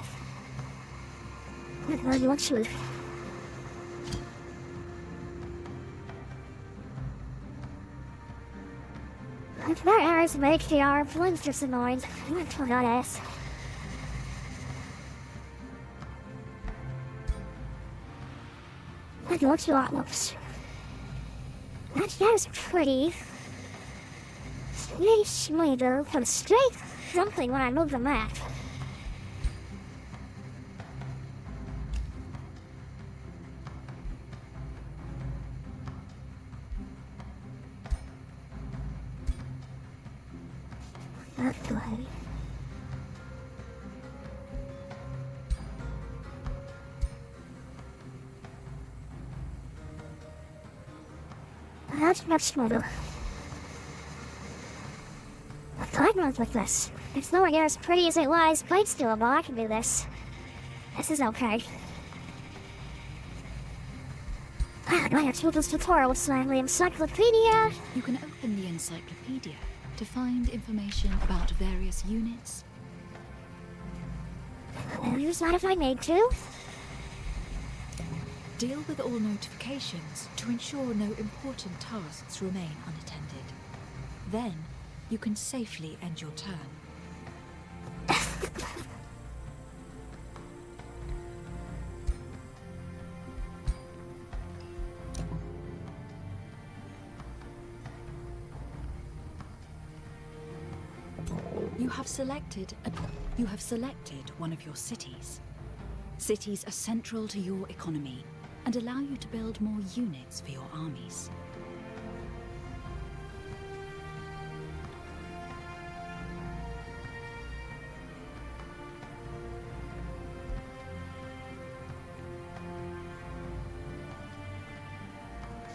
What do you want? That errors make the airplanes just annoying. You went to that ass. That looks a lot looks. That is pretty. Really smooth though, from straight something when I move the map. That way. That's much smoother. I don't like this. It's nowhere near as pretty as it was, but it's doable. I can do this. This is okay. I have children's tutorials on the encyclopedia. You can open the encyclopedia to find information about various units. I'll use that if I need to. Deal with all notifications to ensure no important tasks remain unattended. Then, you can safely end your turn. You have selected one of your cities. Cities are central to your economy and allow you to build more units for your armies.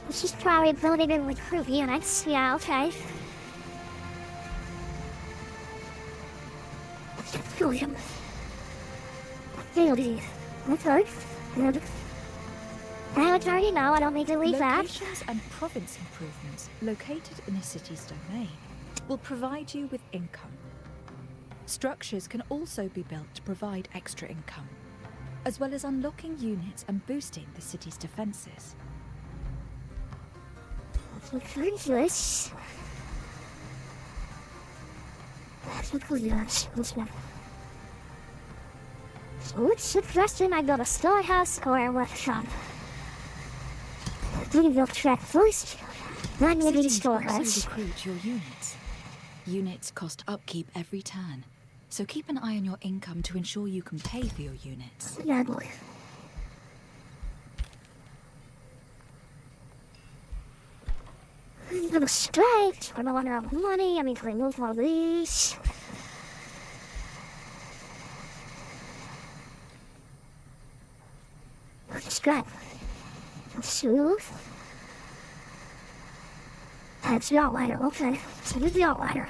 This is probably building in recruit units. Yeah, okay. William. Okay. I already know I don't need to leave that. Locations and province improvements located in a city's domain will provide you with income. Structures can also be built to provide extra income, as well as unlocking units and boosting the city's defenses. This. So it's suggesting I go to storehouse or workshop. We will track first, then maybe the Cities storehouse. also recruit your units. Units cost upkeep every turn, so keep an eye on your income to ensure you can pay for your units. Yeah, boy. I'm gonna strike. I don't want to have money. I mean, to remove all these. Strike. Smooth. That's the outlier. Okay. So do the outlier.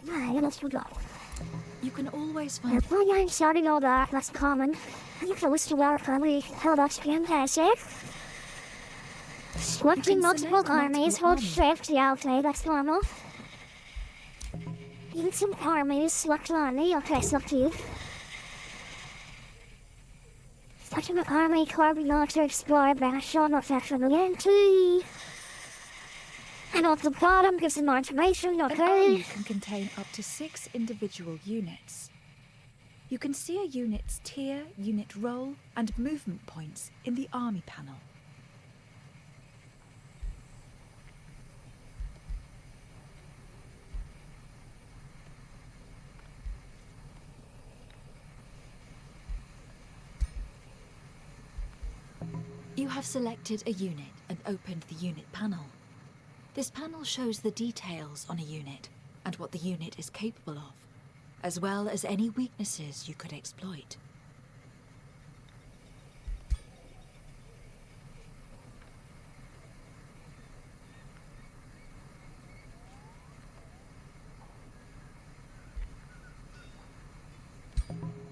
Alright, let's go. You can always find I'm starting all that. That's common. You can list to our family. How that's fantastic. Selecting multiple armies, hold shift, yeah, okay, that's normal. Even some armies, select army, okay, select you. Selecting an army, carbon, military, explorer, battle, not faction, again, T. And at the bottom gives some more information, An okay. army can contain up to 6 individual units. You can see a unit's tier, unit role, and movement points in the army panel. You have selected a unit and opened the unit panel. This panel shows the details on a unit and what the unit is capable of, as well as any weaknesses you could exploit.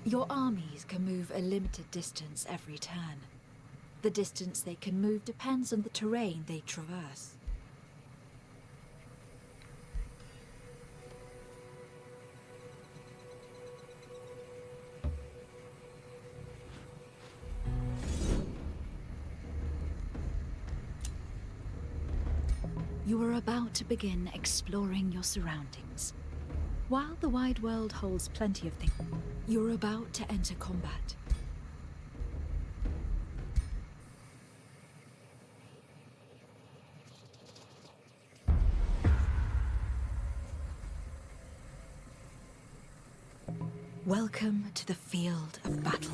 Your armies can move a limited distance every turn. The distance they can move depends on the terrain they traverse. You are about to begin exploring your surroundings. While the wide world holds plenty of things, you're about to enter combat. Welcome to the field of battle.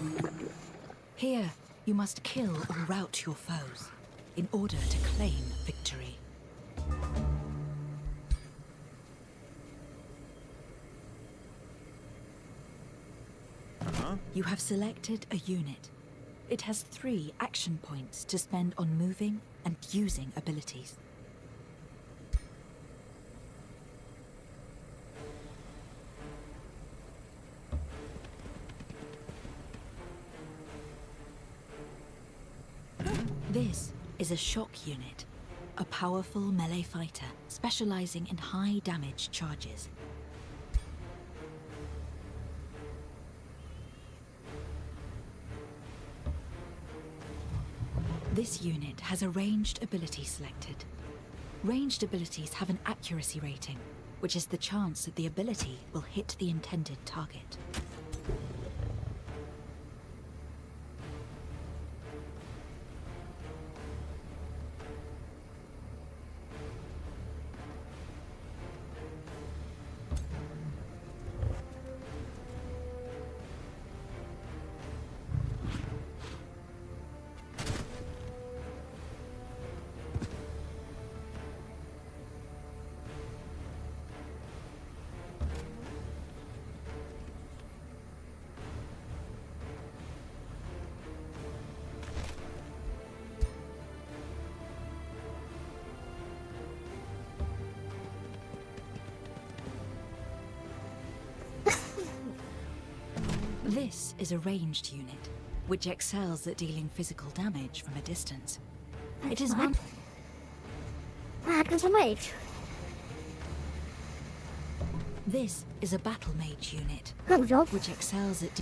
Here, you must kill or rout your foes in order to claim victory. You have selected a unit. It has 3 action points to spend on moving and using abilities. This is a shock unit, a powerful melee fighter specializing in high damage charges. This unit has a ranged ability selected. Ranged abilities have an accuracy rating, which is the chance that the ability will hit the intended target. This is a ranged unit, which excels at dealing physical damage from a distance. It is one. What is a mage? This is a battle mage unit, which excels at.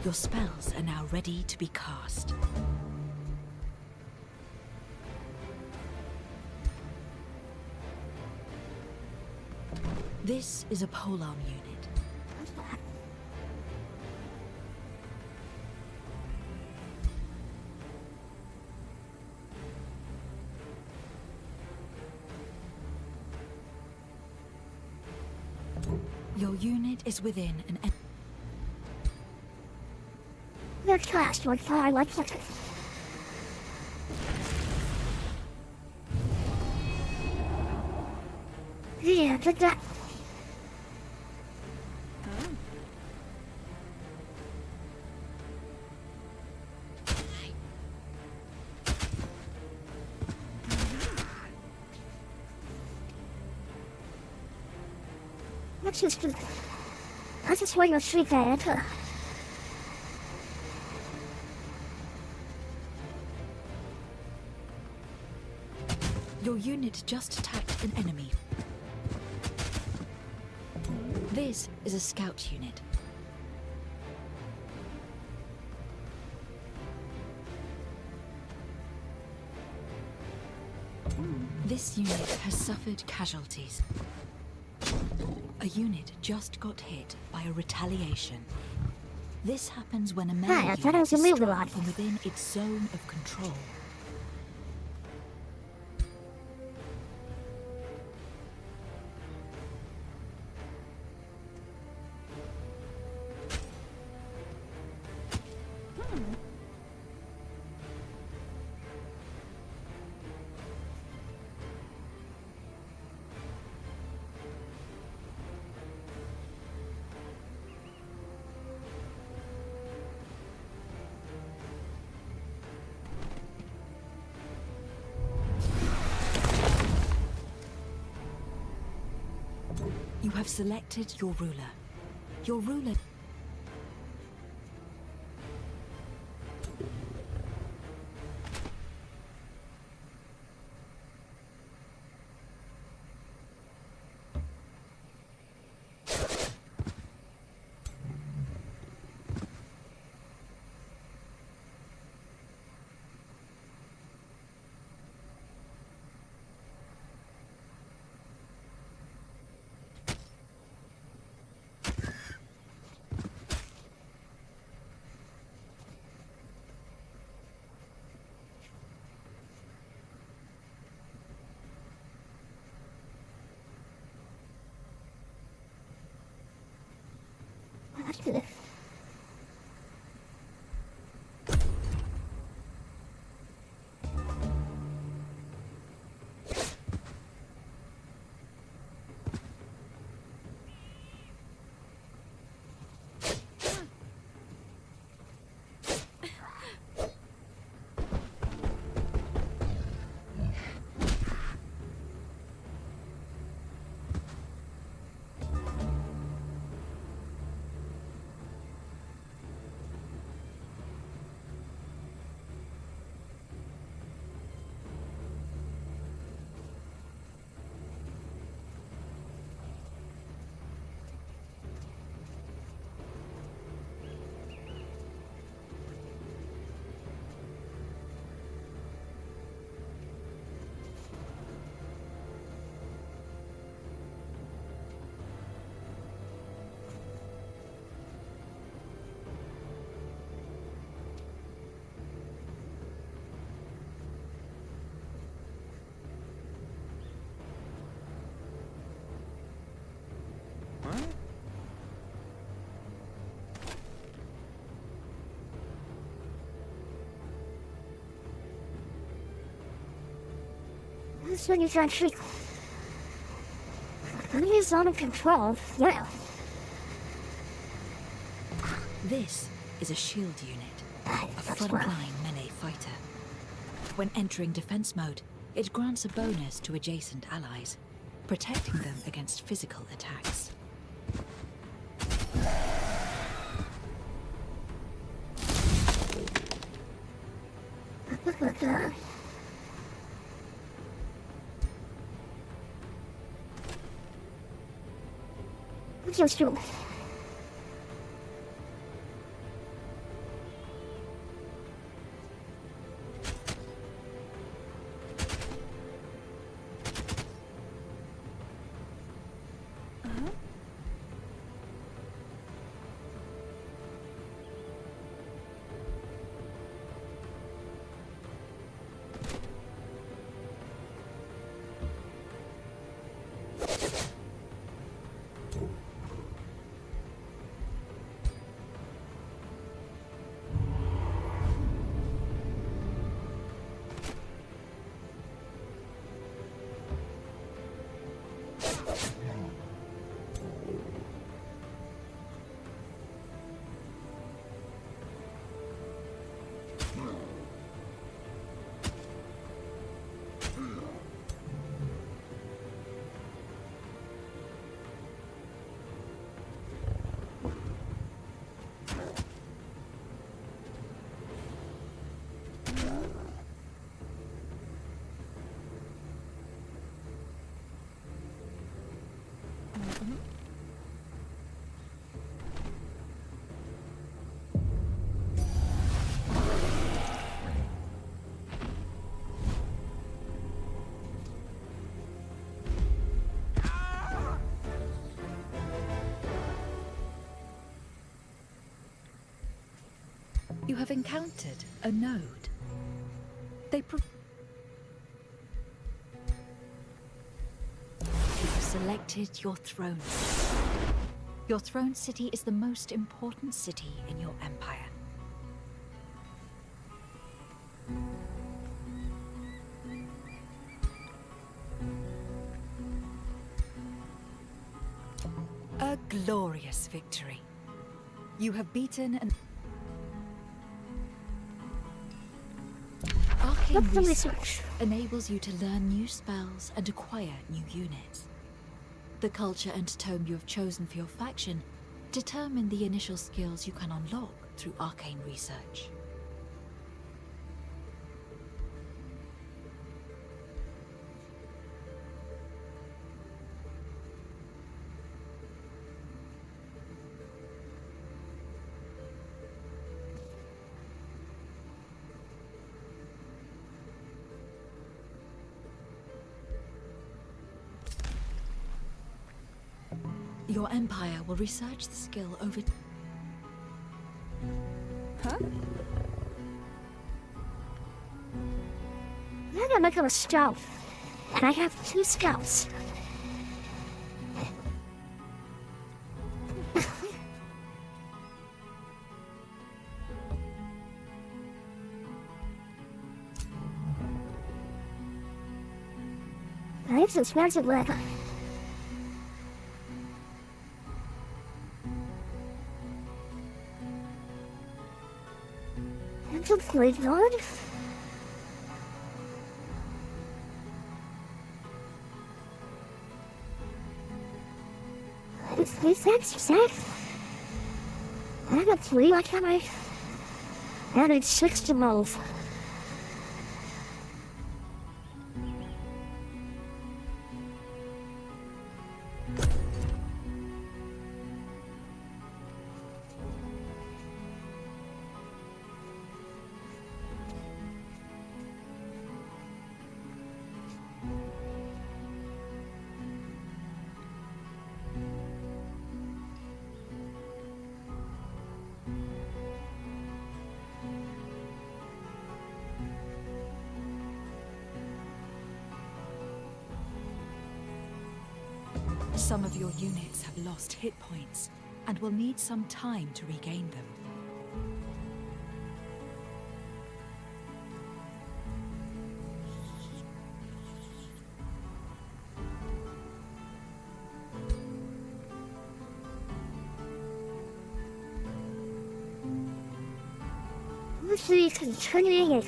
Your spells are now ready to be cast. This is a polearm unit. Your unit is within an. Your class would fly like that. Yeah, but that. What's this? That's just where you're street at. Your unit just attacked an enemy. This is a scout unit. This unit has suffered casualties. A unit just got hit by a retaliation. This happens when a melee unit is struck from within its zone of control. have selected your ruler. Your ruler... This one is actually... It's out of control. Yeah. This is a shield unit, a frontline melee fighter. When entering defense mode, it grants a bonus to adjacent allies, protecting them against physical attacks. Just true. You have encountered a node. You have selected your throne. Your throne city is the most important city in your empire. A glorious victory. You have beaten an arcane research enables you to learn new spells and acquire new units. The culture and tome you have chosen for your faction determine the initial skills you can unlock through arcane research. Your empire will research the skill over... Huh? I'm gonna become a scout, and I have 2 scouts. It's expensive leather. That's a great lord. It's exercise. I got 3, like I need 6 to move. Some of your units have lost hit points and will need some time to regain them. Let's see, continuing it.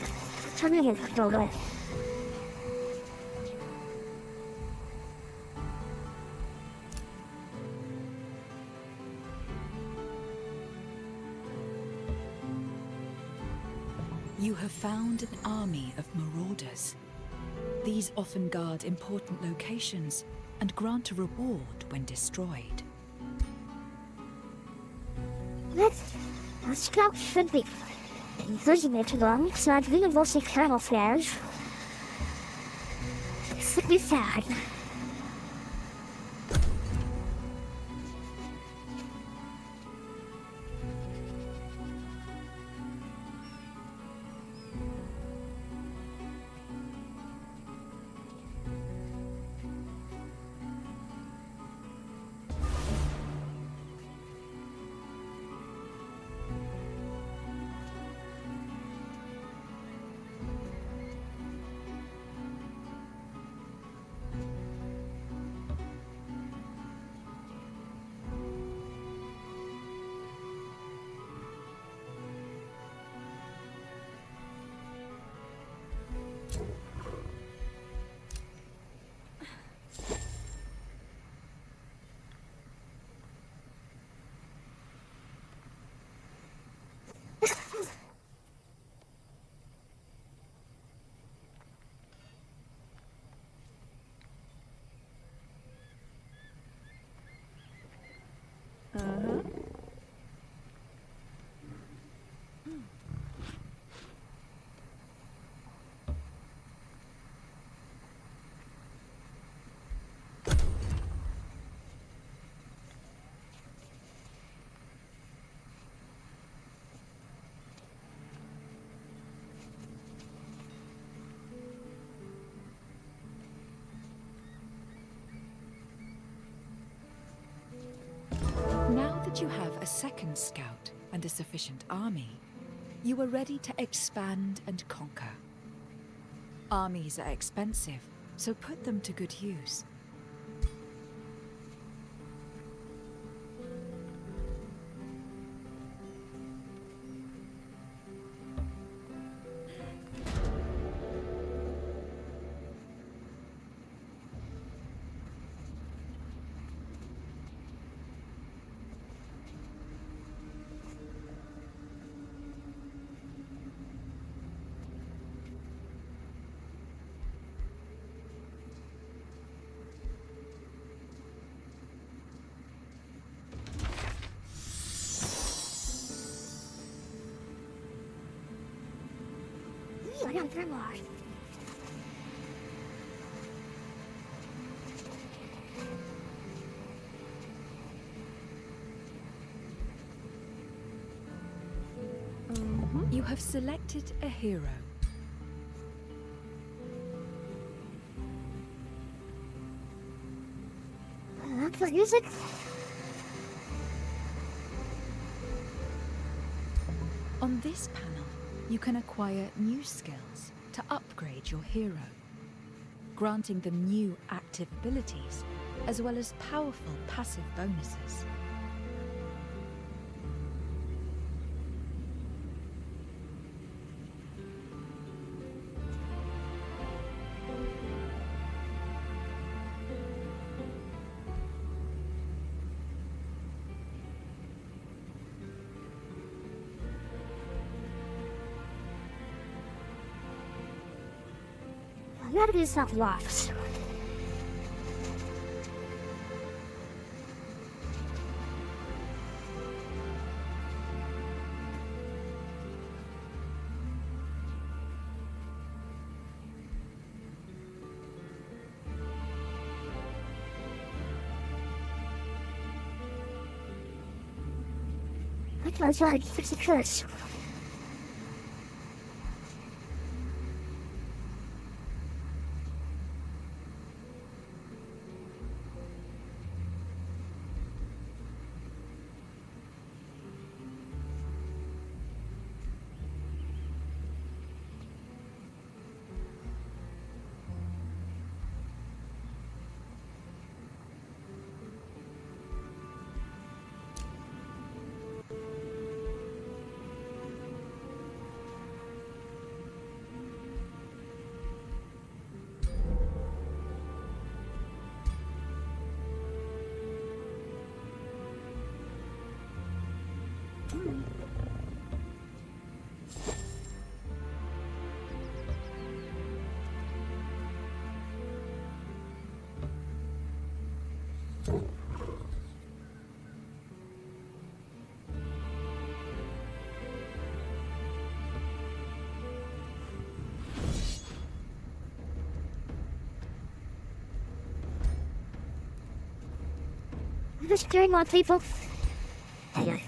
You have found an army of marauders. These often guard important locations and grant a reward when destroyed. A scout should be invisible long, so I'd really mostly camouflage. It would be sad. Now that you have a second scout and a sufficient army, you are ready to expand and conquer. Armies are expensive, so put them to good use. I got three more. You have selected a hero. That's the music. On this panel, you can acquire new skills to upgrade your hero, granting them new active abilities, as well as powerful passive bonuses. I gotta do something lost. I can't try to fix the curse. I'm just scaring more people. Hey,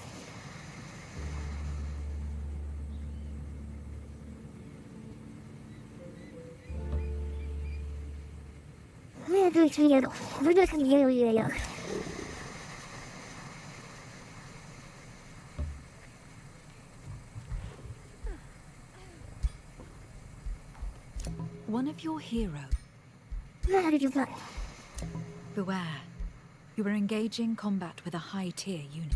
we're doing together. We're doing together. One of your heroes. How did you do that? Beware. You are engaging combat with a high-tier unit.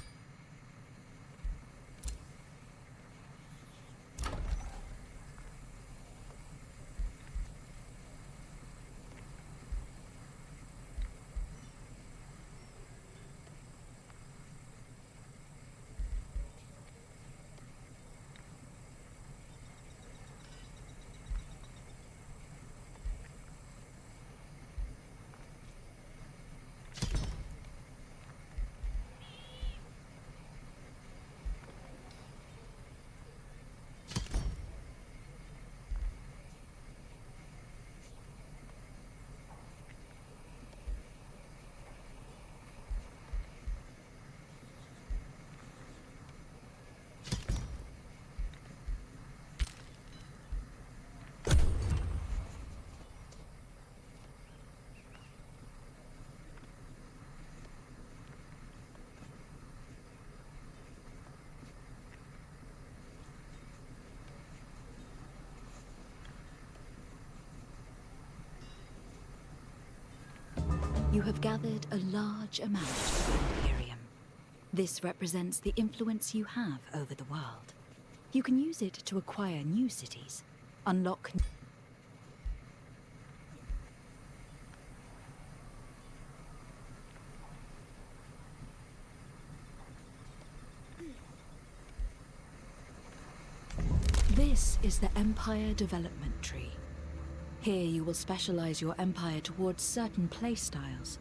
You have gathered a large amount of Imperium. This represents the influence you have over the world. You can use it to acquire new cities, unlock This is the Empire Development Tree. Here you will specialize your empire towards certain playstyles.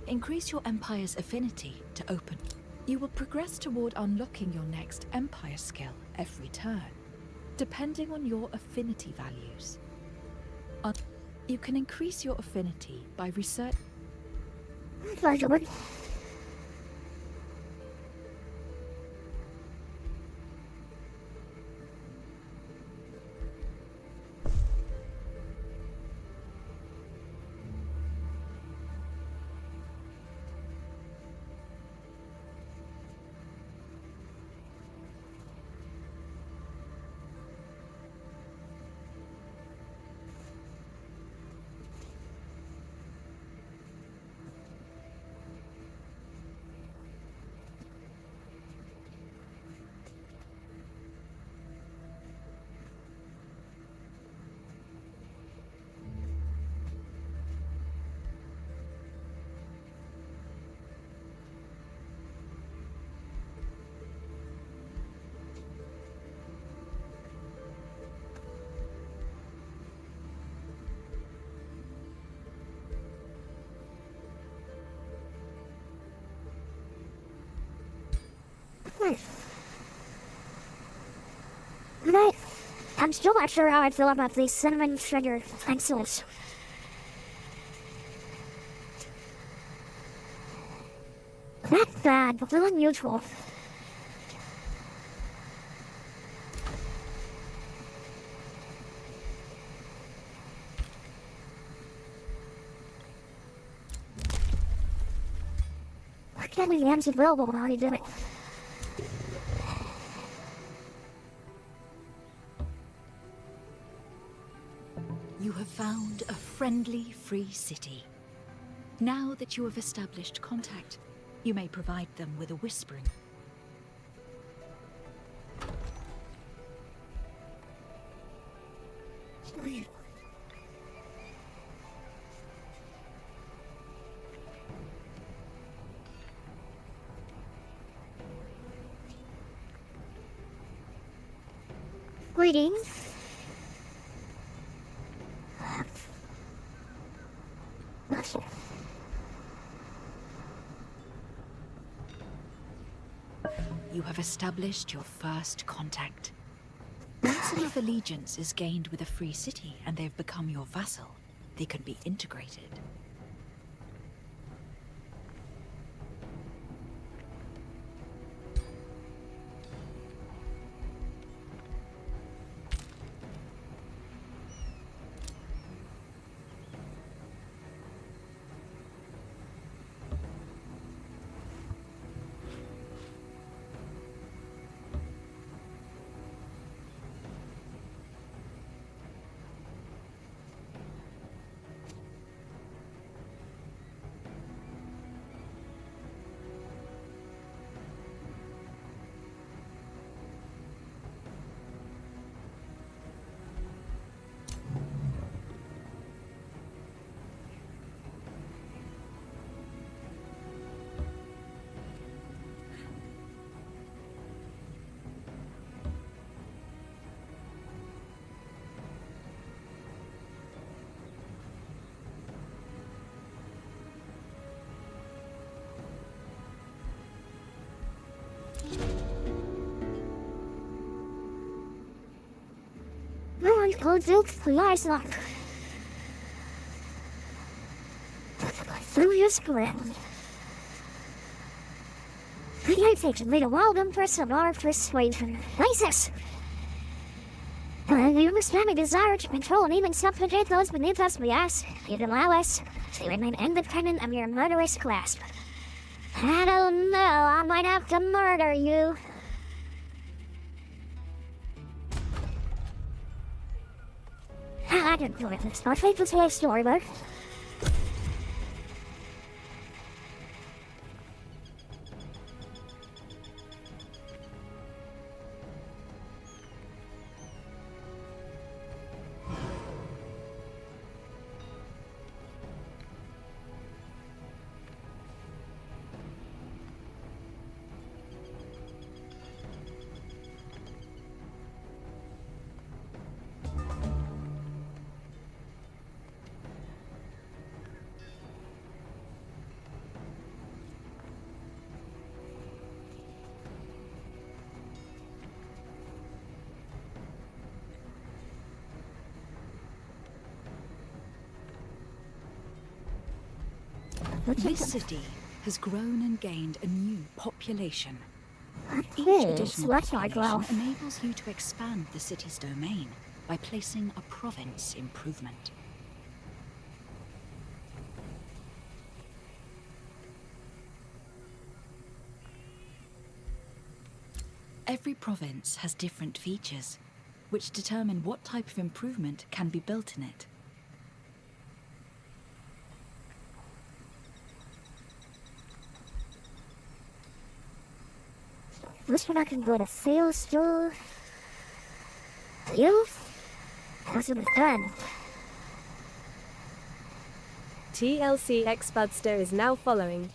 Increase your empire's affinity to open. You will progress toward unlocking your next empire skill every turn. depending on your affinity values. You can increase your affinity by research. I'm still not sure how I feel about these cinnamon sugar pencils. Not bad, but a little unusual. I can't believe the M's available when I do it. You have found a friendly, free city. Now that you have established contact, you may provide them with a whispering. Greetings. You have established your first contact. Once enough allegiance is gained with a free city and they've become your vassal, they can be integrated. Go do flies like through your screen. It takes me a while to impress our persuasion. Basis. You must have a desire to control and even subjugate those beneath us, yes. You'd allow us to remain independent of your murderous grasp. I don't know, I might have to murder you. I didn't do it. It's my favorite storybook. This city has grown and gained a new population. Each Okay, additional so that's how I grow. population enables you to expand the city's domain by placing a province improvement. Every province has different features, which determine what type of improvement can be built in it. This one I can go to sales store. Sales? How's it done? TLC Expudster is now following.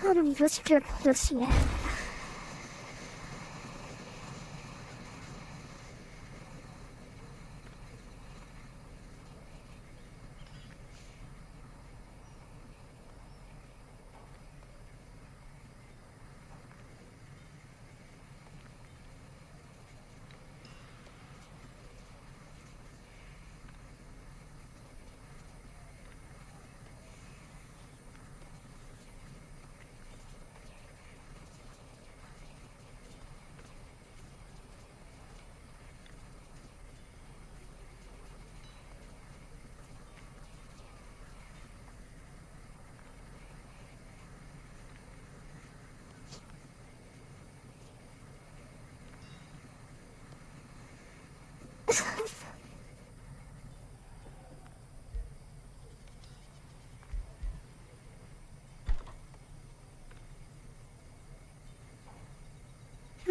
Hold on, let's see.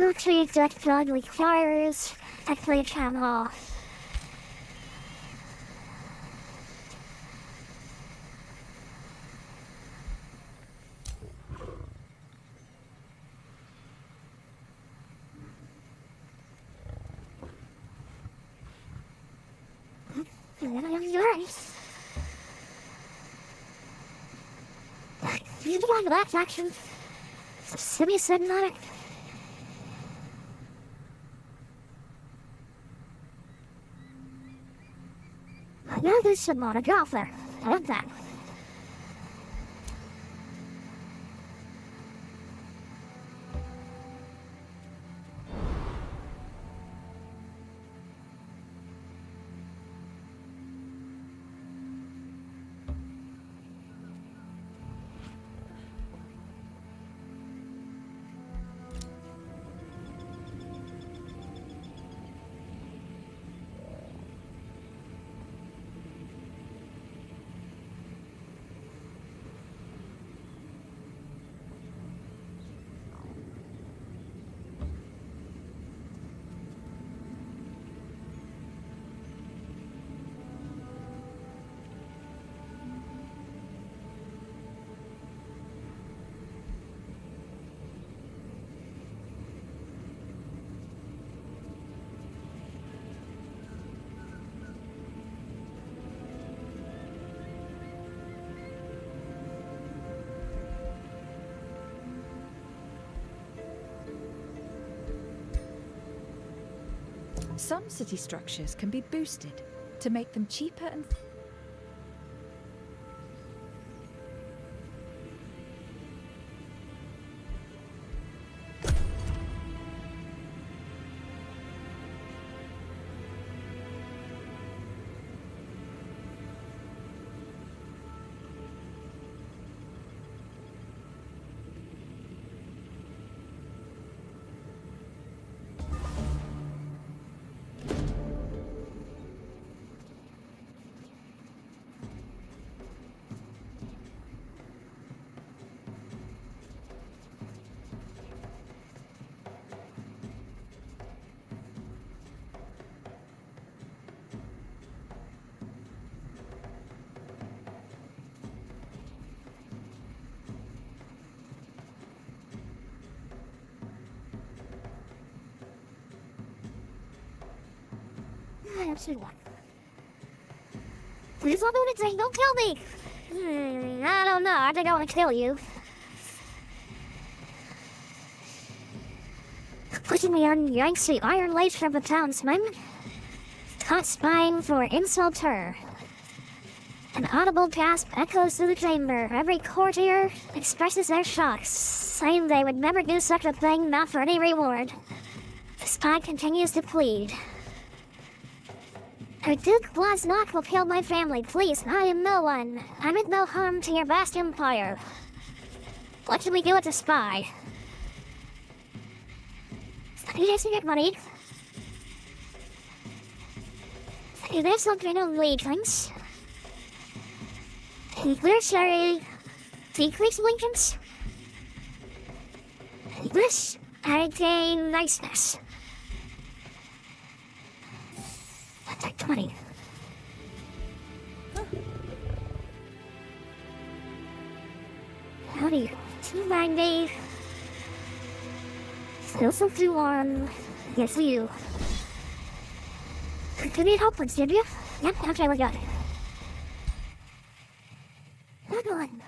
Actually, that blood requires actually a town hall. Yours. You belong to that faction. Semi-sudden on it. Now there's some on a golf there. I want that. Some city structures can be boosted to make them cheaper and... I have seen one. Please don't do anything, don't kill me! I don't know. I think I want to kill you. Putting me on yanks the iron lace from the townsman. Caught spying for insulter. An audible gasp echoes through the chamber. Every courtier expresses their shocks, saying they would never do such a thing, not for any reward. The spy continues to plead. Her Duke Blasnock will kill my family, please. I am no one. I meant no harm to your vast empire. What should we do with the spy? He doesn't get money. There's something on allegiance. Sorry. Decrease allegiance. This I gain niceness. That's like 20. How do you? 290. Still something on. Yes, you. You need help once, did you? Yep, okay, we got it. Good one.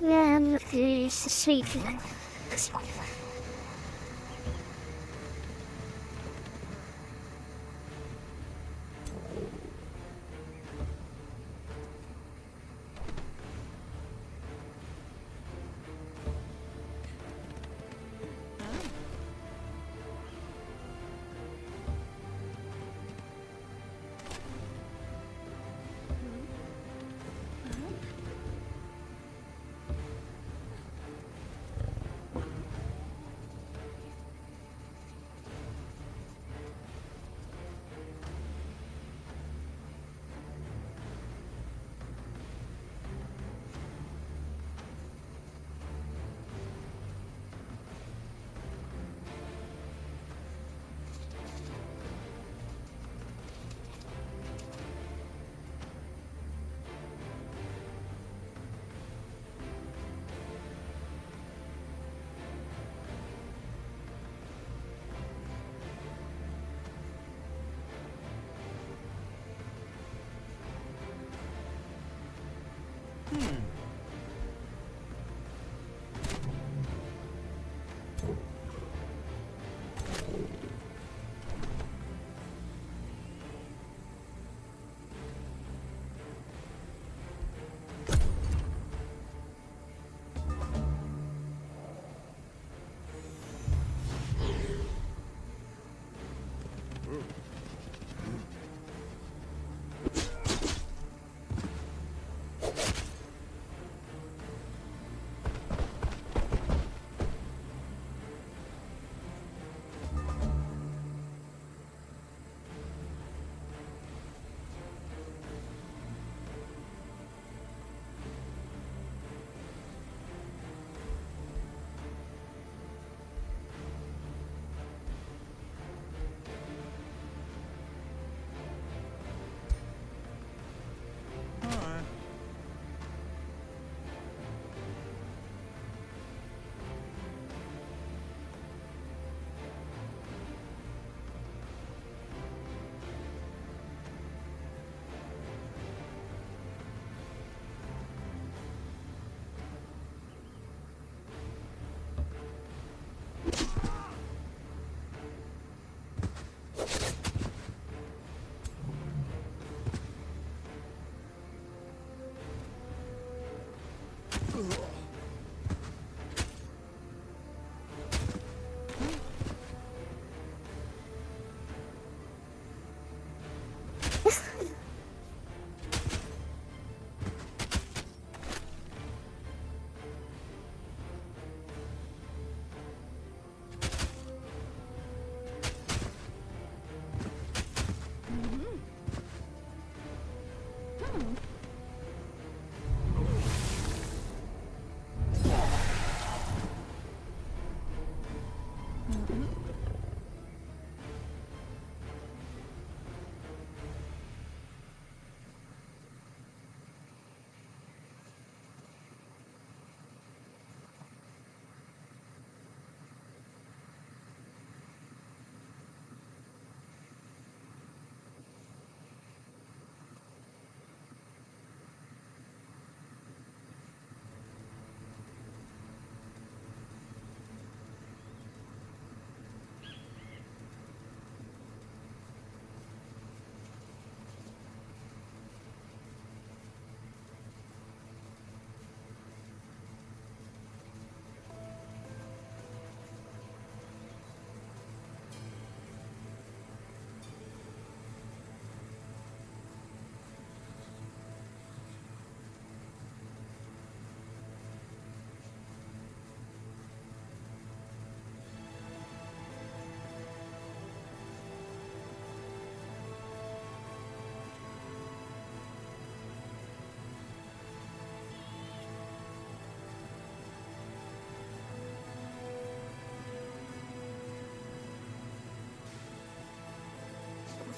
Yeah, it's sweet.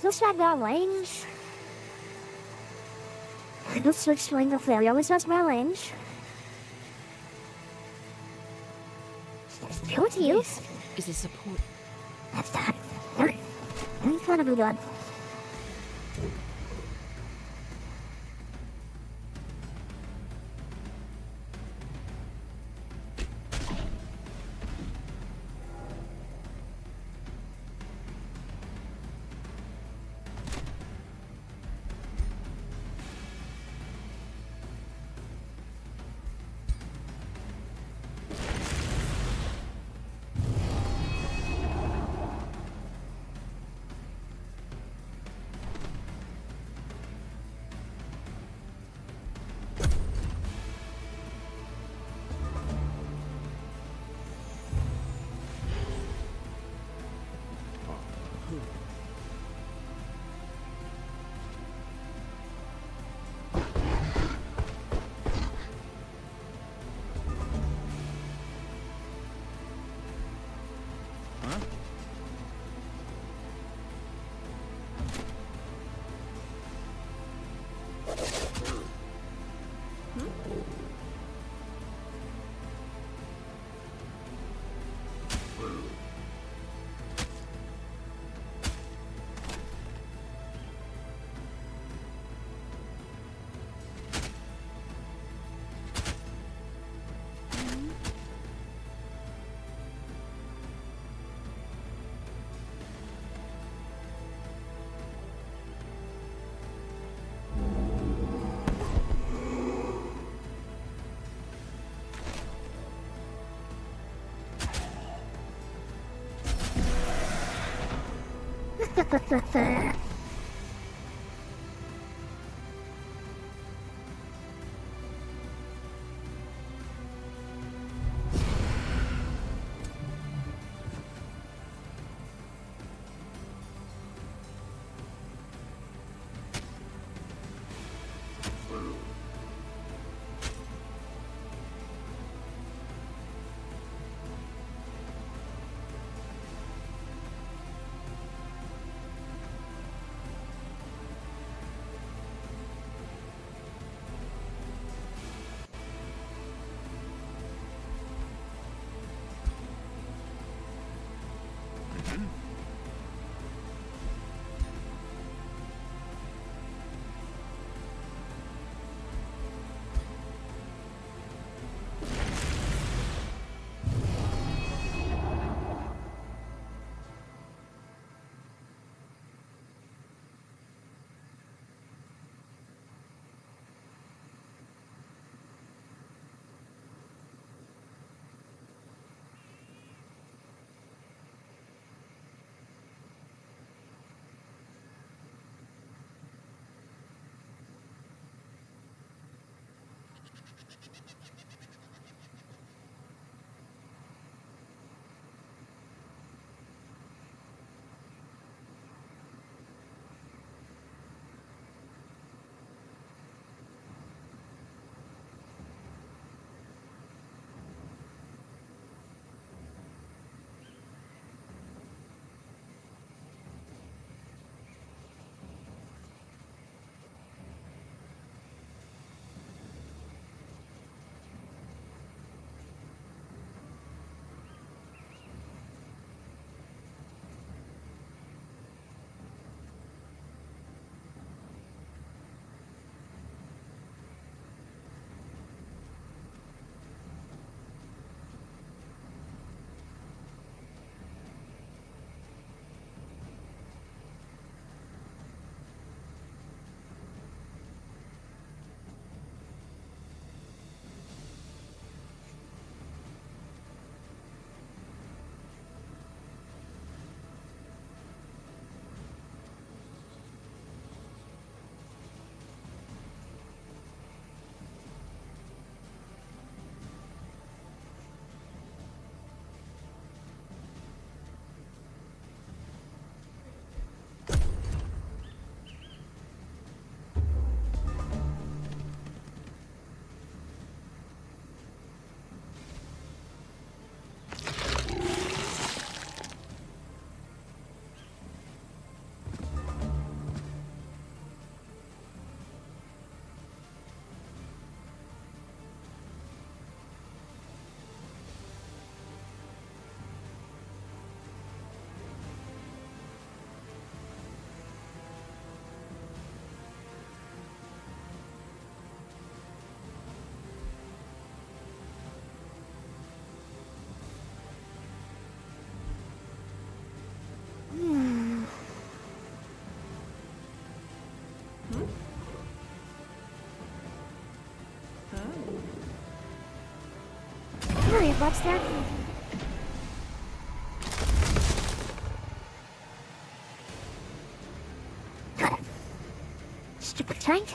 Just like my range. Just switching the failure was just my range. What to you? Is a support. That's that. I'm trying to be done. Sorry, what's that? Stupid tank.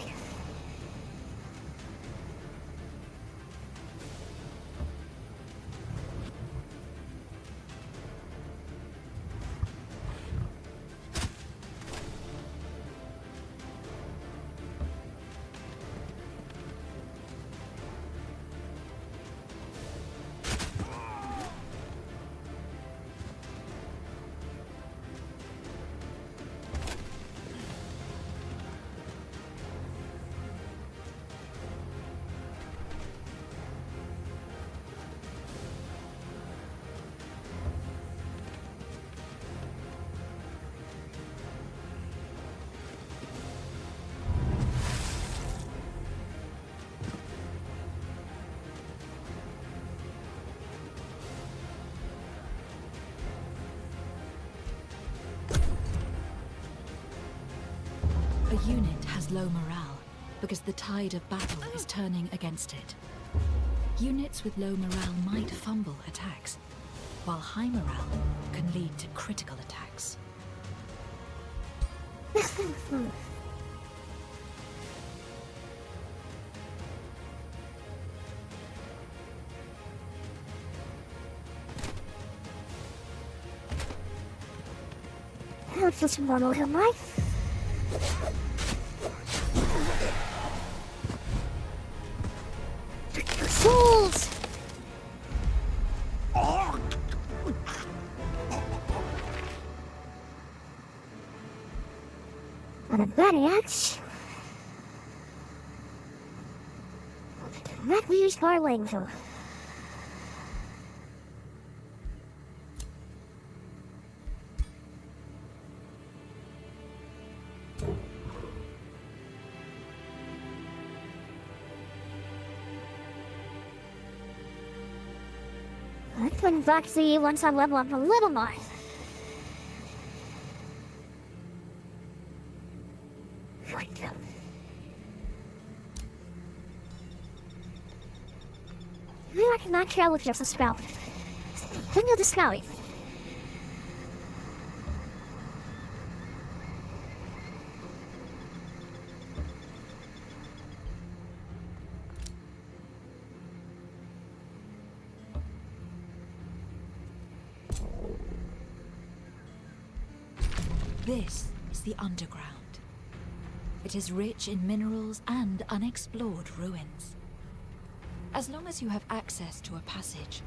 A unit has low morale because the tide of battle is turning against it. Units with low morale might fumble attacks, while high morale can lead to critical attacks. That's just normal in life. Souls! And a maniacs. Not use Harling though. I can back see once I level up a little more. Maybe I cannot kill with just a spell. Then you'll discover it. This is the underground. It is rich in minerals and unexplored ruins. As long as you have access to a passage,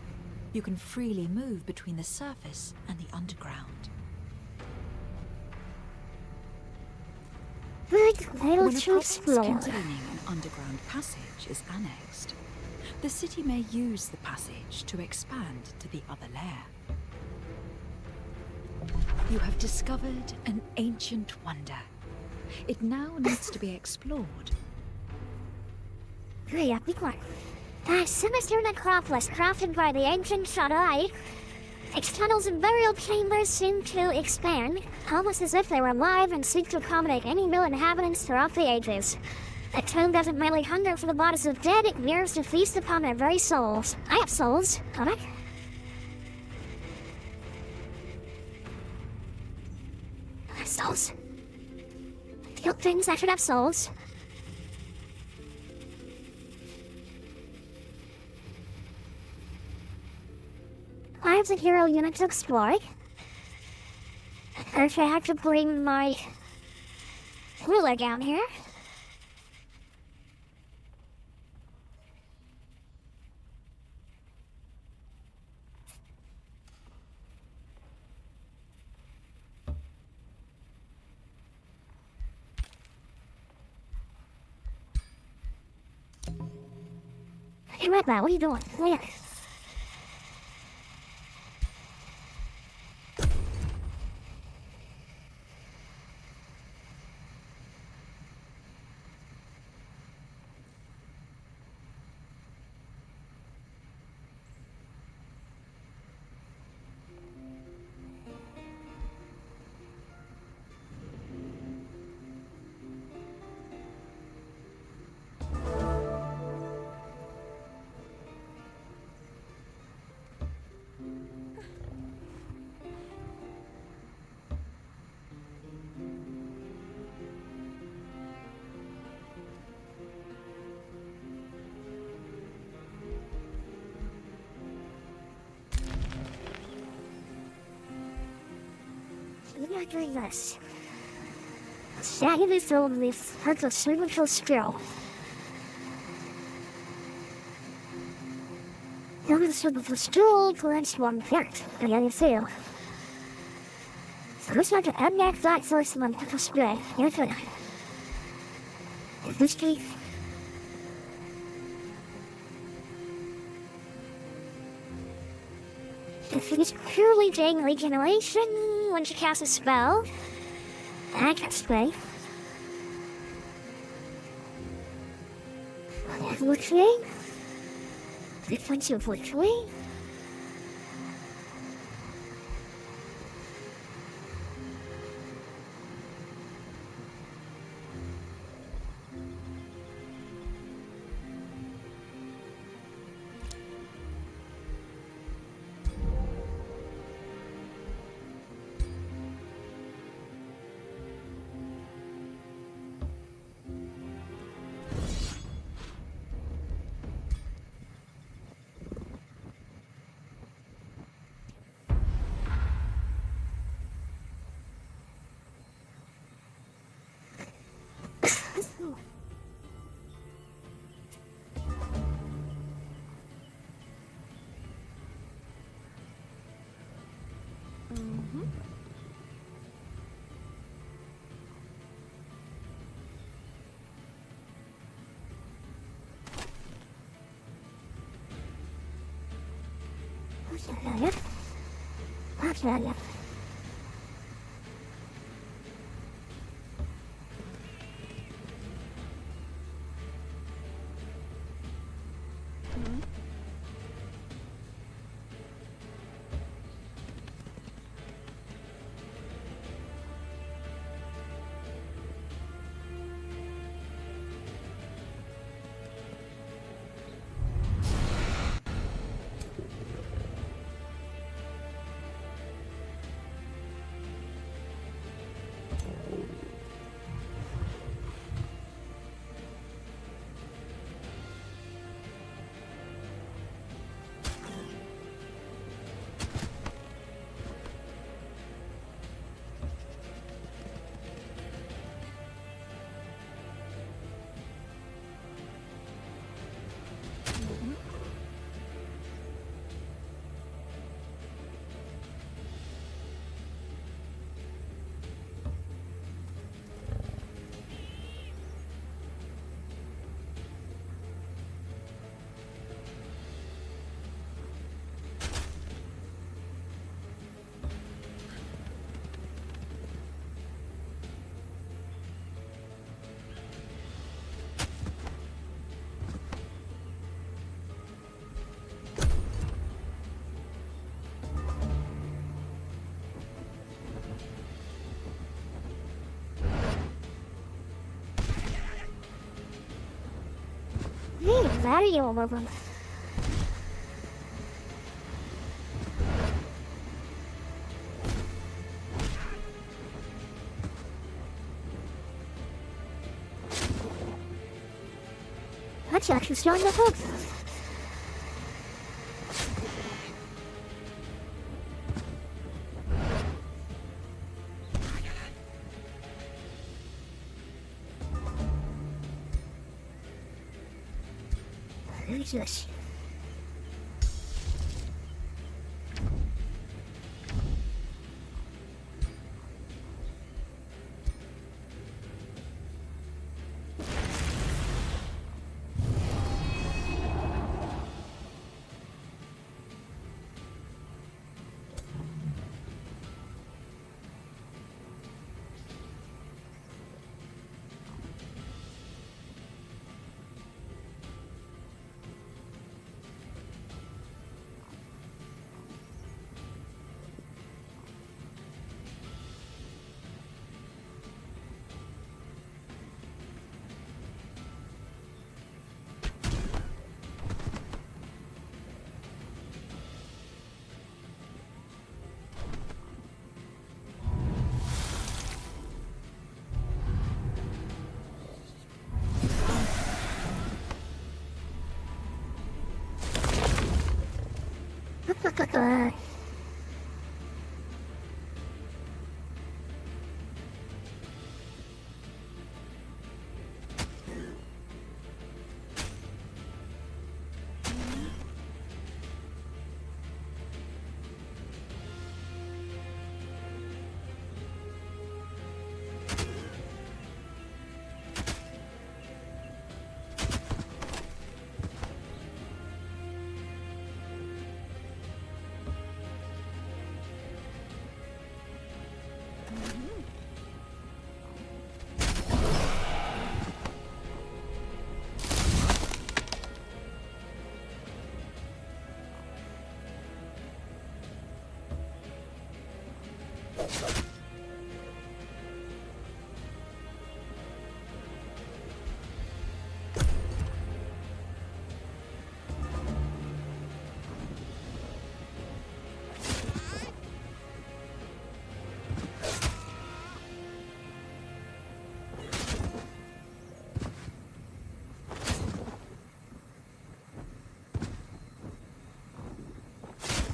you can freely move between the surface and the underground. Good little When a to province explore. containing an underground passage is annexed, the city may use the passage to expand to the other layer. You have discovered an ancient wonder. It now needs to be explored. Yeah, be quiet. A sinister necropolis crafted by the ancient Shadowy. Its tunnels and burial chambers seem to expand, almost as if they were alive and seek to accommodate any new inhabitants throughout the ages. A tomb doesn't merely hunger for the bodies of dead, it yearns to feast upon their very souls. I have souls, don't I? I have souls. Good things, I should have souls. I have the hero unit to explore. First, I have to bring my ruler down here. Hey, Red Man, what are you doing? Where? We're not doing this. Stacking this over this hurts a superficial skill. Now the superficial skill prevents one effect, and then you fail. So let's not to end that flat source of the spray. Here's what this key. If it is purely doing regeneration when she casts a spell, I can't spray. Virtually? Frequency of virtually? Very over them. That's actually starting to hook. Who's this?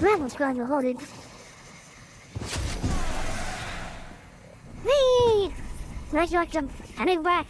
Rebels going to hold it. Whee! Resurrect them. And it back.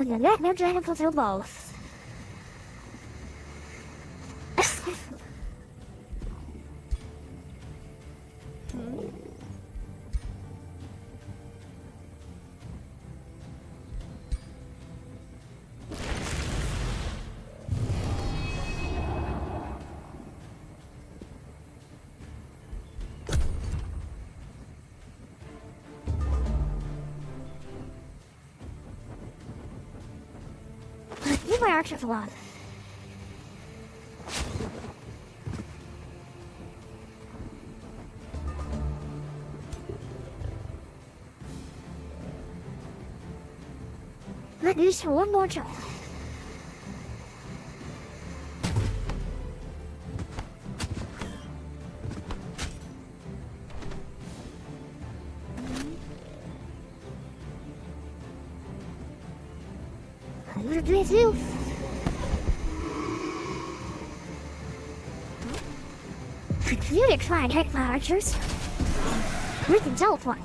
Let me dragon fulfill both. My archer's a lot. Let me use for one more try. I'm gonna do it too. You did try and take my archers. We can tell one.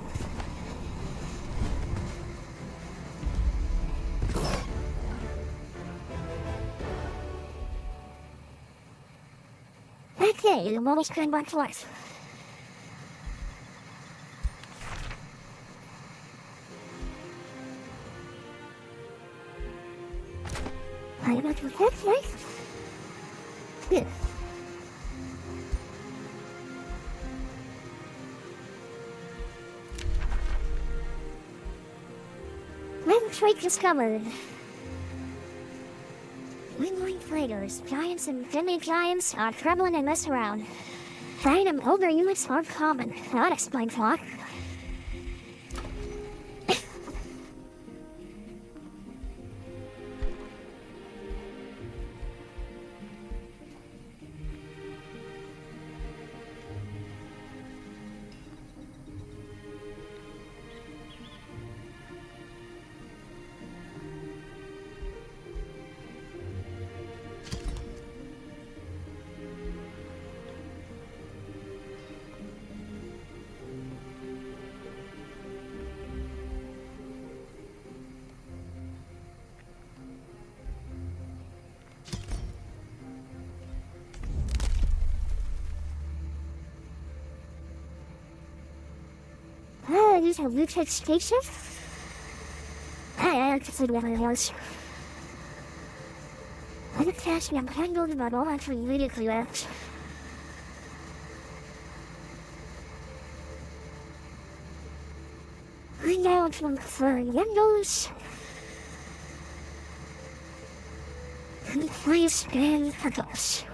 Okay, the model's coming back to life. I'm not to attack, right? Good. Trait discovered. Wingling fighters, giants and demi-giants are prevalent in this round. Random older units are common. That explains why. Use a looted station? I consider everything else. I don't catch me, I'm handled about all actually immediately left. I now from preferring windows. And please scan us.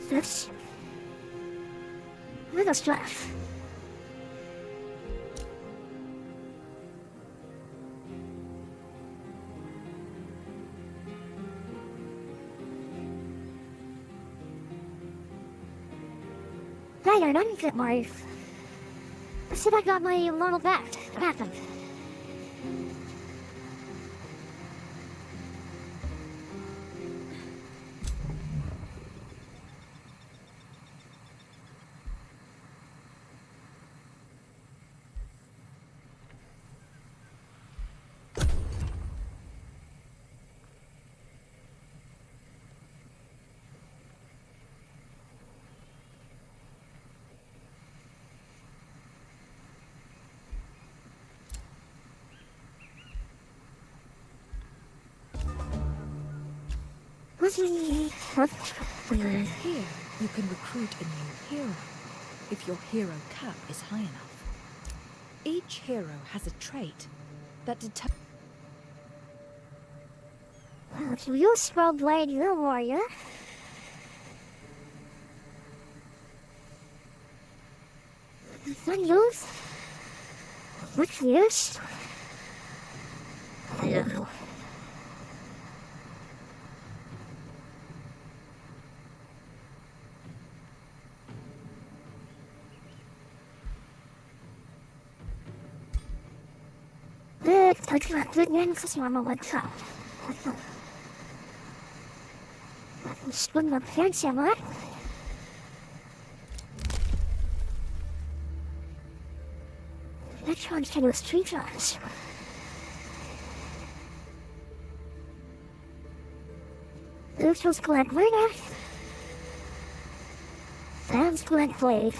This. With a Scáth. I didn't get my... I said I got my normal bat. What happened? Here, you can recruit a new hero, if your hero cap is high enough. Each hero has a trait that determines... So you spell blade, you're a warrior. What use? What use? Hello. Spun pants, am I? Let's run to the street shots. Lucius Glen Murder. Sam's Glen Blade.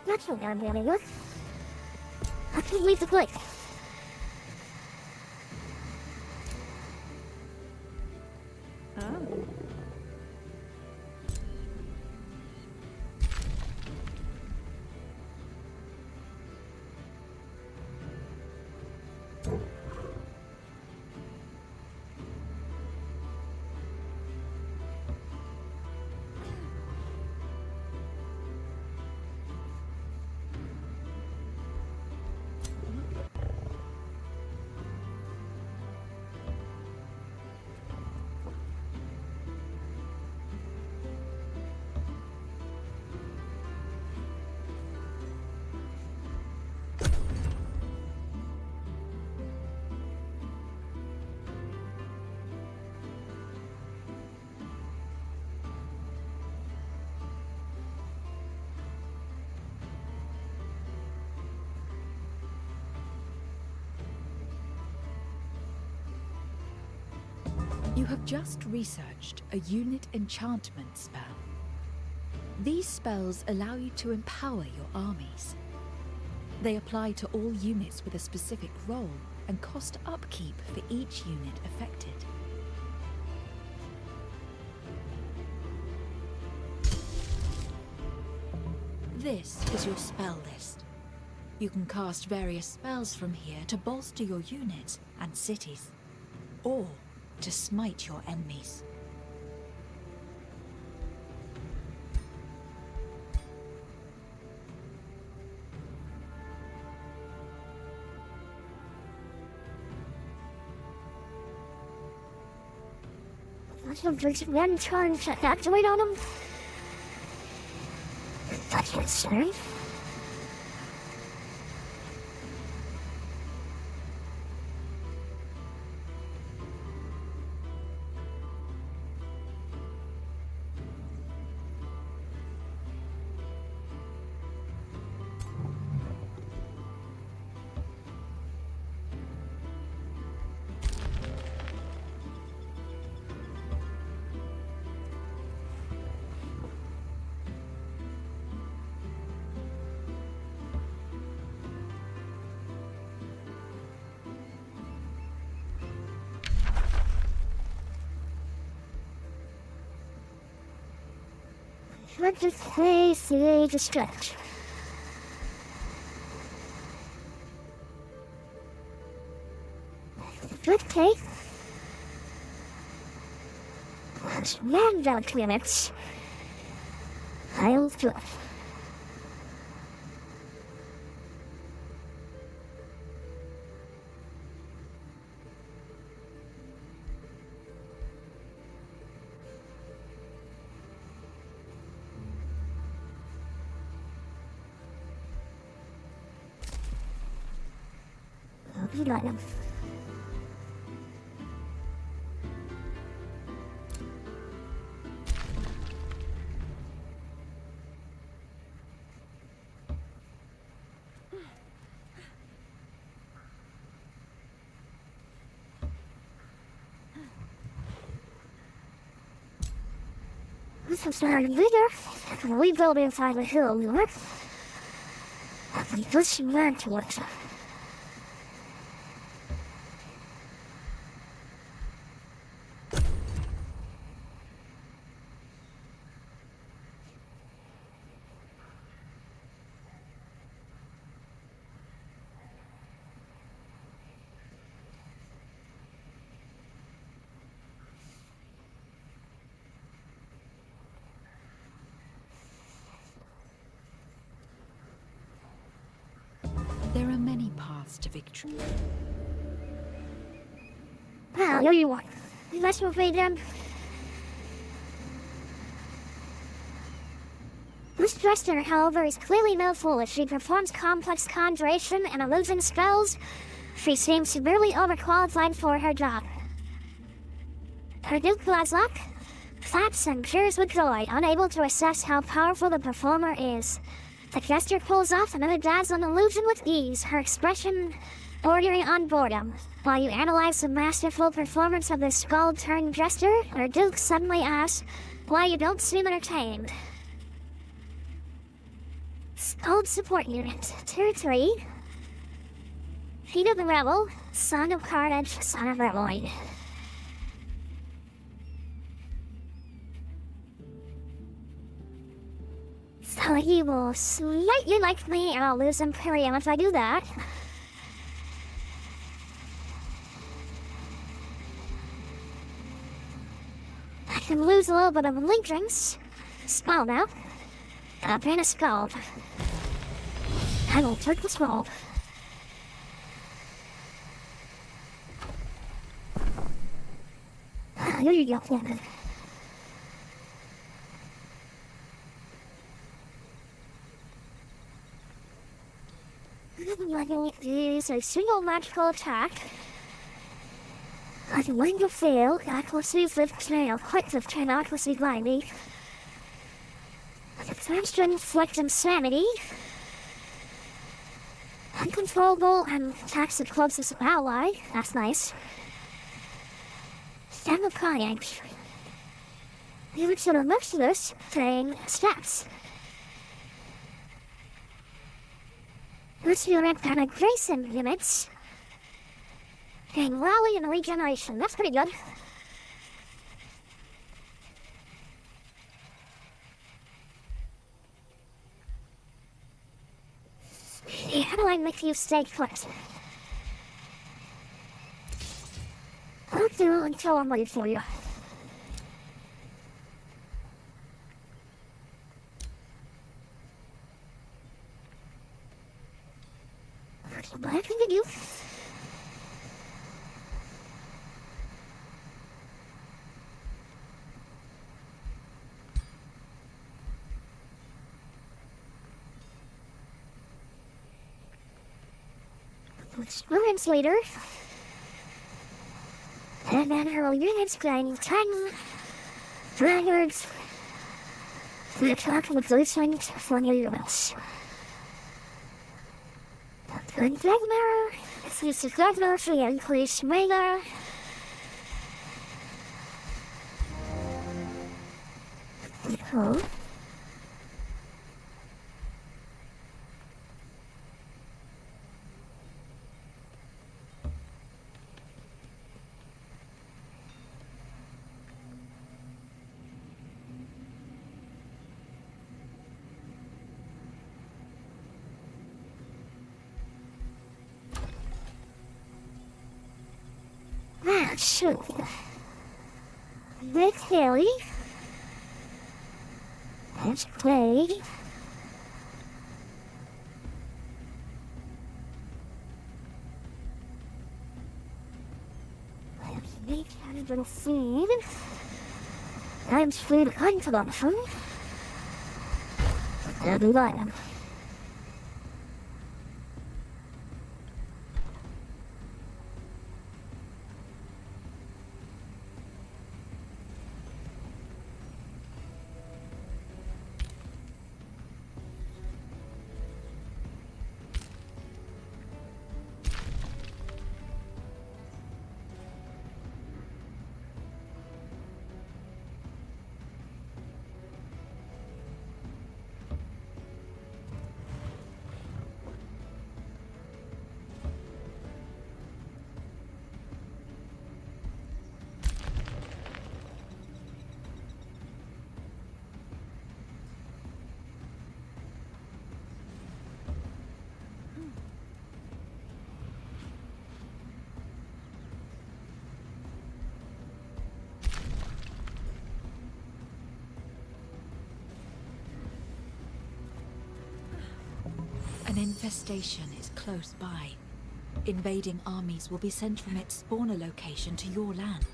That's what I'm really good. I can't leave the place. Oh. You have just researched a unit enchantment spell. These spells allow you to empower your armies. They apply to all units with a specific role and cost upkeep for each unit affected. This is your spell list. You can cast various spells from here to bolster your units and cities, or to smite your enemies. There's one trying to activate on him. That's what's scary. Let's just say, see, just stretch. Okay. Man down 2 minutes. I'll do it. I'll be like them. This is not bigger. We build inside the hill, you know? Let's learn to it. There are many paths to victory. Well, here you are. Let's obey them. This dresser, however, is clearly no fool. She performs complex conjuration and illusion spells. She seems severely overqualified for her job. Her Duke Glazlock claps and cheers with joy, unable to assess how powerful the performer is. The jester pulls off another dazzling illusion with ease, her expression bordering on boredom. While you analyze the masterful performance of the skull-turned jester, her Duke suddenly asks why you don't seem entertained. Skull Support Unit, Tier 3. Feet of the Rebel, Son of Carnage, Son of Revoid. So he will slightly like me, and I'll lose Imperium if I do that. I can lose a little bit of Linkrings. Skull now. Up in a skull. I will take the skull. Here you go. Use a single magical attack. I can win to fail, accuracy 15, quick 15, accuracy 90. Advanced to inflict insanity. Uncontrollable and attacks the closest ally. That's nice. Stem of Kayaks. You should have most of this playing stats. Let's do rank kind of Grayson units. And Rally and Regeneration. That's pretty good. Yeah, how do I make you stay put? I'll do until I'm ready for you. What I can do? Experience later. And then her units gaining 10 dragons. The attack with those things for units. And Dagmar, if you subscribe to us, we increase Mega. Oh. Shoot. Nick Haley. There's Clay. There's Nick Haley Seed. I'm free to hunt for them. They'll be lying. An infestation is close by. Invading armies will be sent from its spawner location to your land.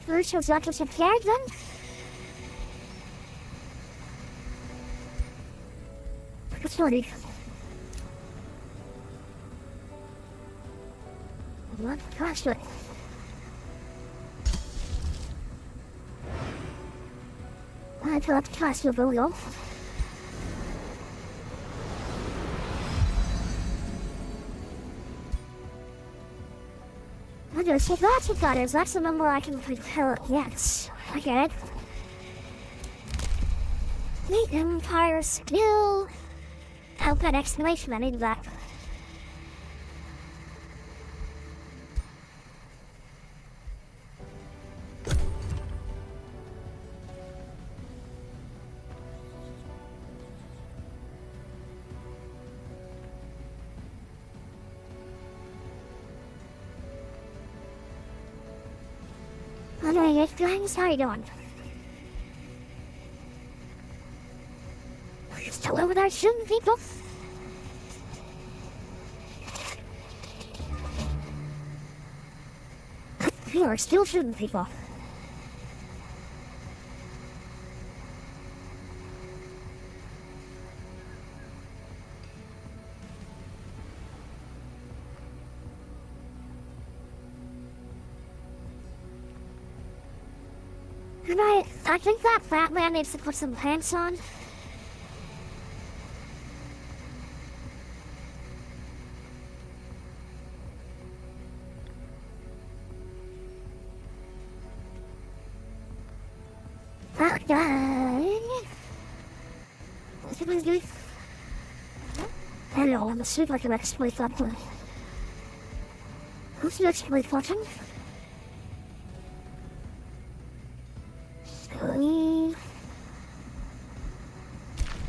Virtual Doctors have carried them? Sorry. What gosh, what? I thought the class will go off. I just said lots of letters. That's the number I can fulfill. Yes, I get it. The Empire skill. Help that exclamation, I need that. Anyway, guys, how you doing? Still over there shooting people? You are still shooting people. Right, I think that fat man needs to put some pants on. That guy. What's he gonna do? Hello, I'm a super like an exploit button. Who's the exploit button?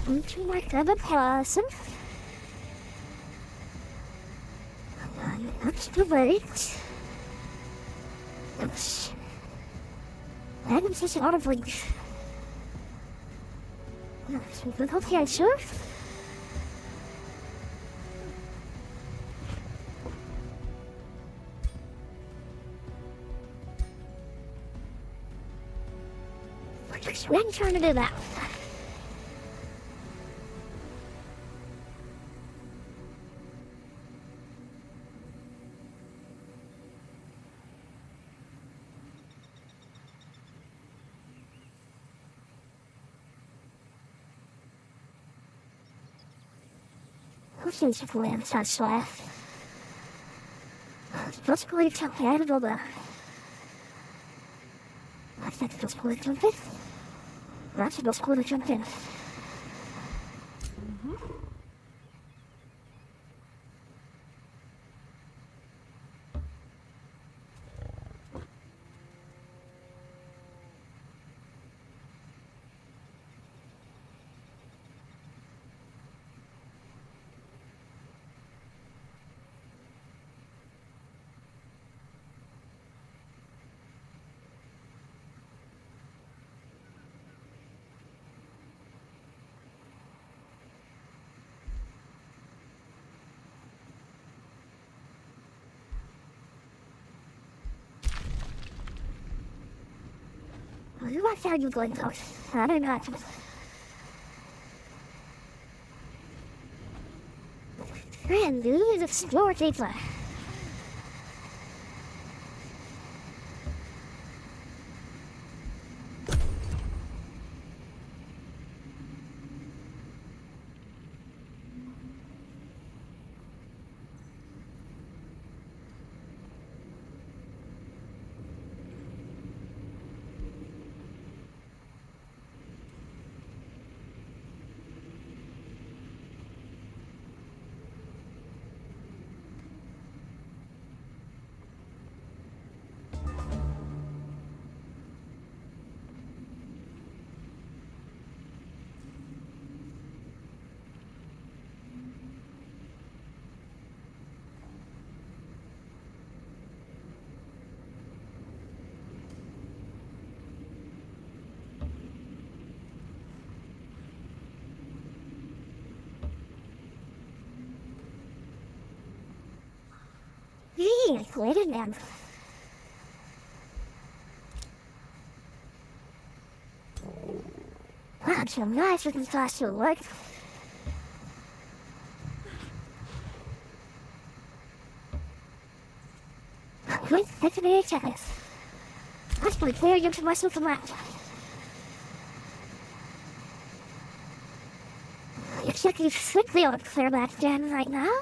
Into my other person. That's the wait. Oops. That is just out of reach. Okay, sir. When trying to do that. Who's the plan to Scáth? What's going to tell me? I don't know that. I think it's going to jump in. That's what's going to jump in. What are you going to? I don't know. And do explore deeper. Wait a minute. Wow, so nice with the fast to work. Wait, that's an 8 seconds. Let's play clear you to myself from that. Looks like you've swiftly on clear that den right now.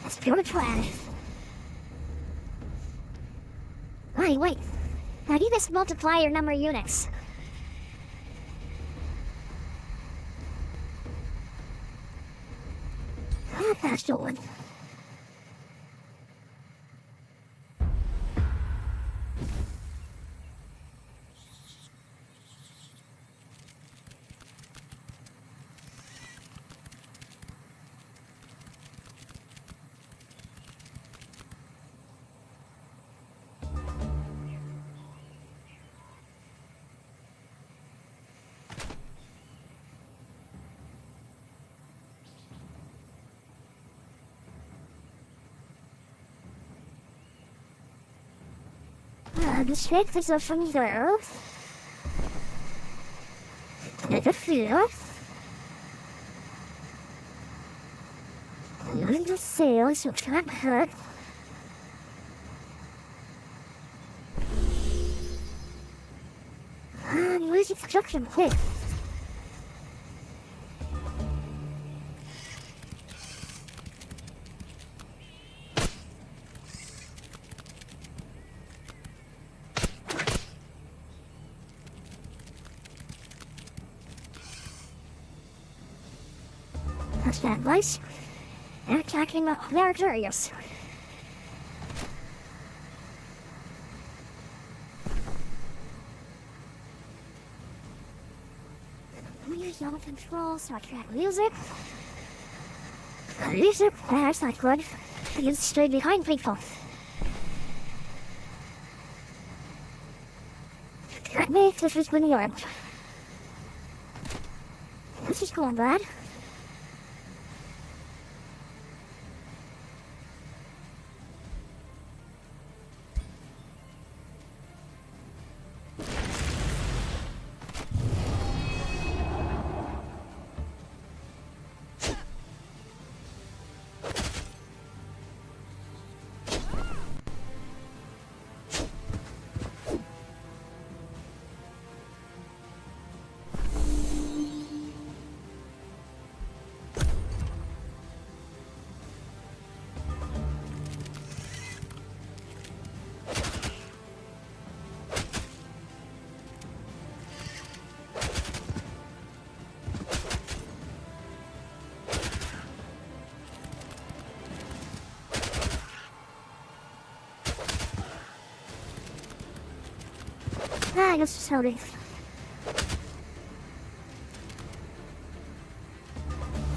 That's pure trash. Wait. I need this multiplier number of units. That's the one. The shape is up from there. And the fear. And the sails you can't hurt. And where's the construction place? That's that place. They're attacking their curious. We use yellow control so I track music. Music, that's not good. I can stay behind people. That makes this is New York. This is going bad. Ah, I guess sorry.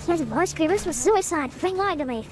There's a bar screamers with suicide. Bring line to me.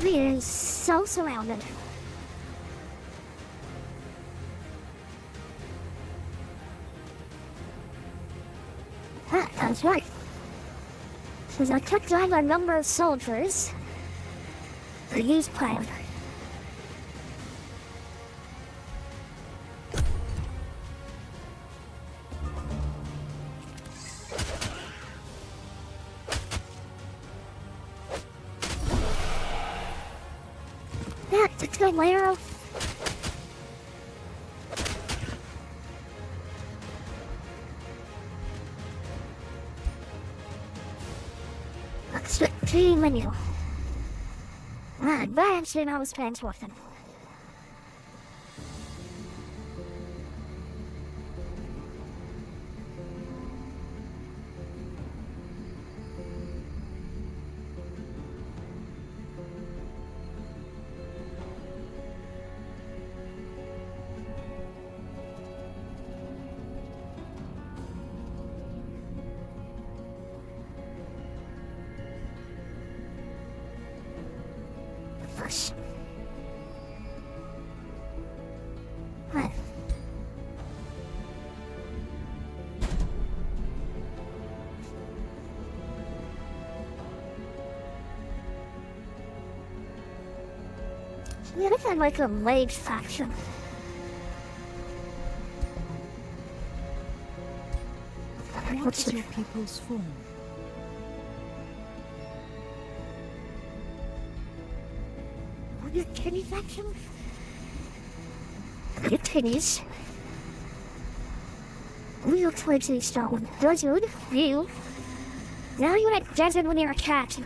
We are so surrounded. That's right. Since I cut down our number of soldiers, the use plan. That's good, Lero. Too many. Advance in our spans working. What? Yeah, I sound like a mage faction. What is your people's form? Your kitty faction? Your kitties? Real twitchy stone. Those dude, you. Now you're at desert when you're a cat.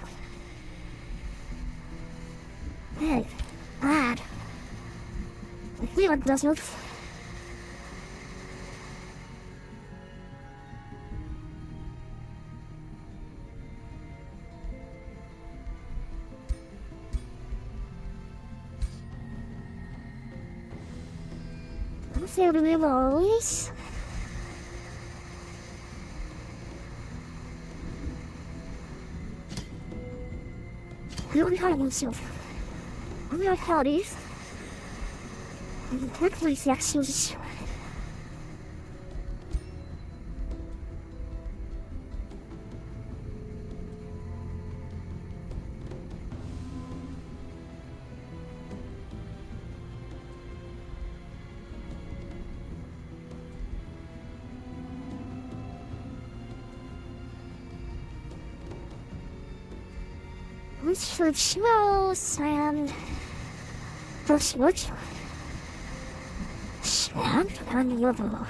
Hey, lad. Leland doesn't. Say to me, always. You don't have yourself. We are parties. What was the actions? Which smells and first which stand on level.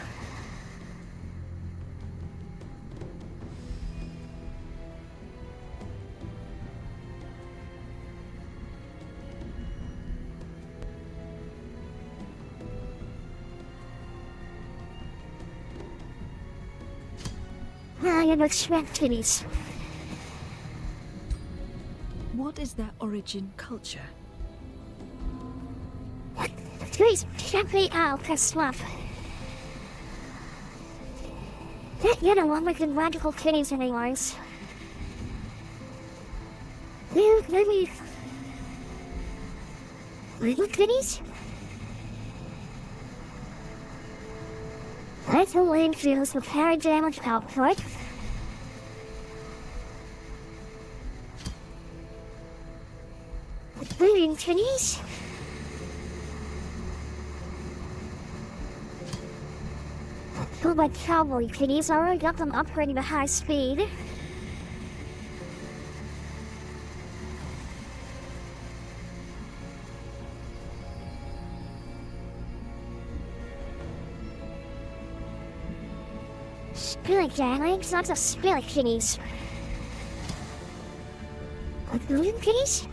I am expecting it. What is their origin culture? Please, simply out the swamp. You don't want making magical kitties anyways. You, maybe... little kitties? Little lane feels with parry damage output. Bleeding kitties? Oh, my cowboy kitties, I already got them upgrading to high speed. Spirit darlings, lots of spirit kitties. Balloon kitties?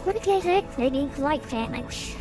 Complicated, maybe light damage.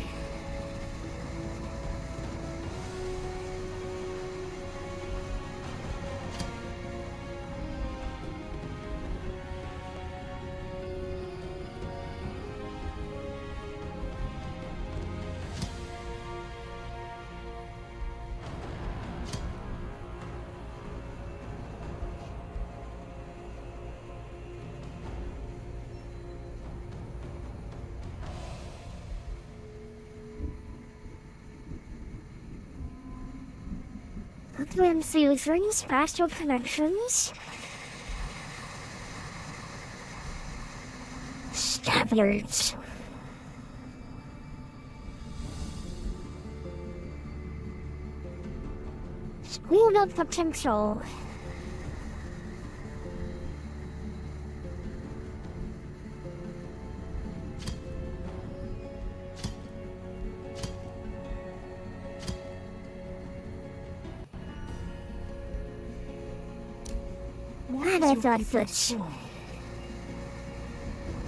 Confusing spatial connections. Scabbards. School of potential. Parenthesis.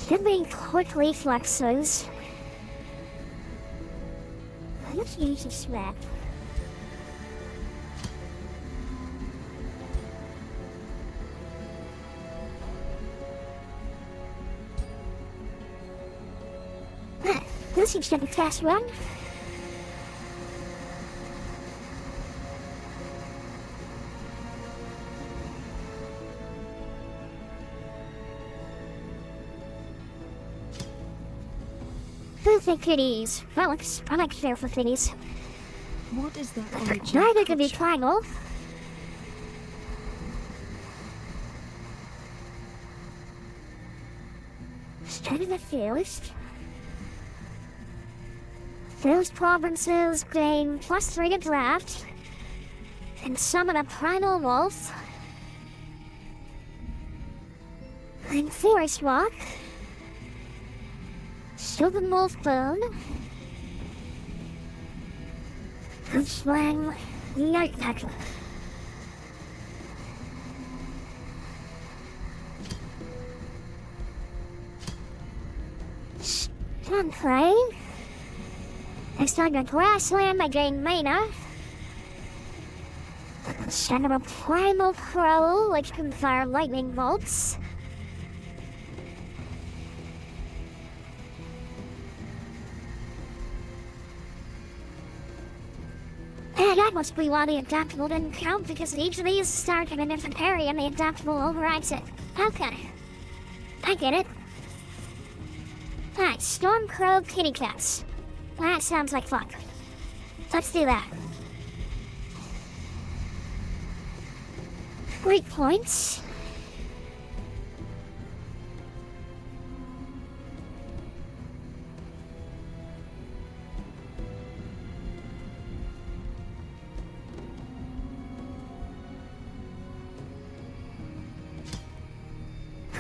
Should be quickly flexes. Let's use a swap. This is the test one. Who think it is? Relics. I like fearful things. What is their origin? Neither can be primal. Study the first. Those provinces gain +3 to draft. And summon a primal wolf. And forest walk. Silver wolf bone. And slang night tackle. Stun play. Next time on grassland, I gain mana. Send a primal crow, which can fire lightning bolts. And that must be why the adaptable didn't count, because each of these start in a different area and the adaptable overrides it. Okay. I get it. Alright, Storm Crow Kitty Cats. That sounds like fun. Let's do that. Great points.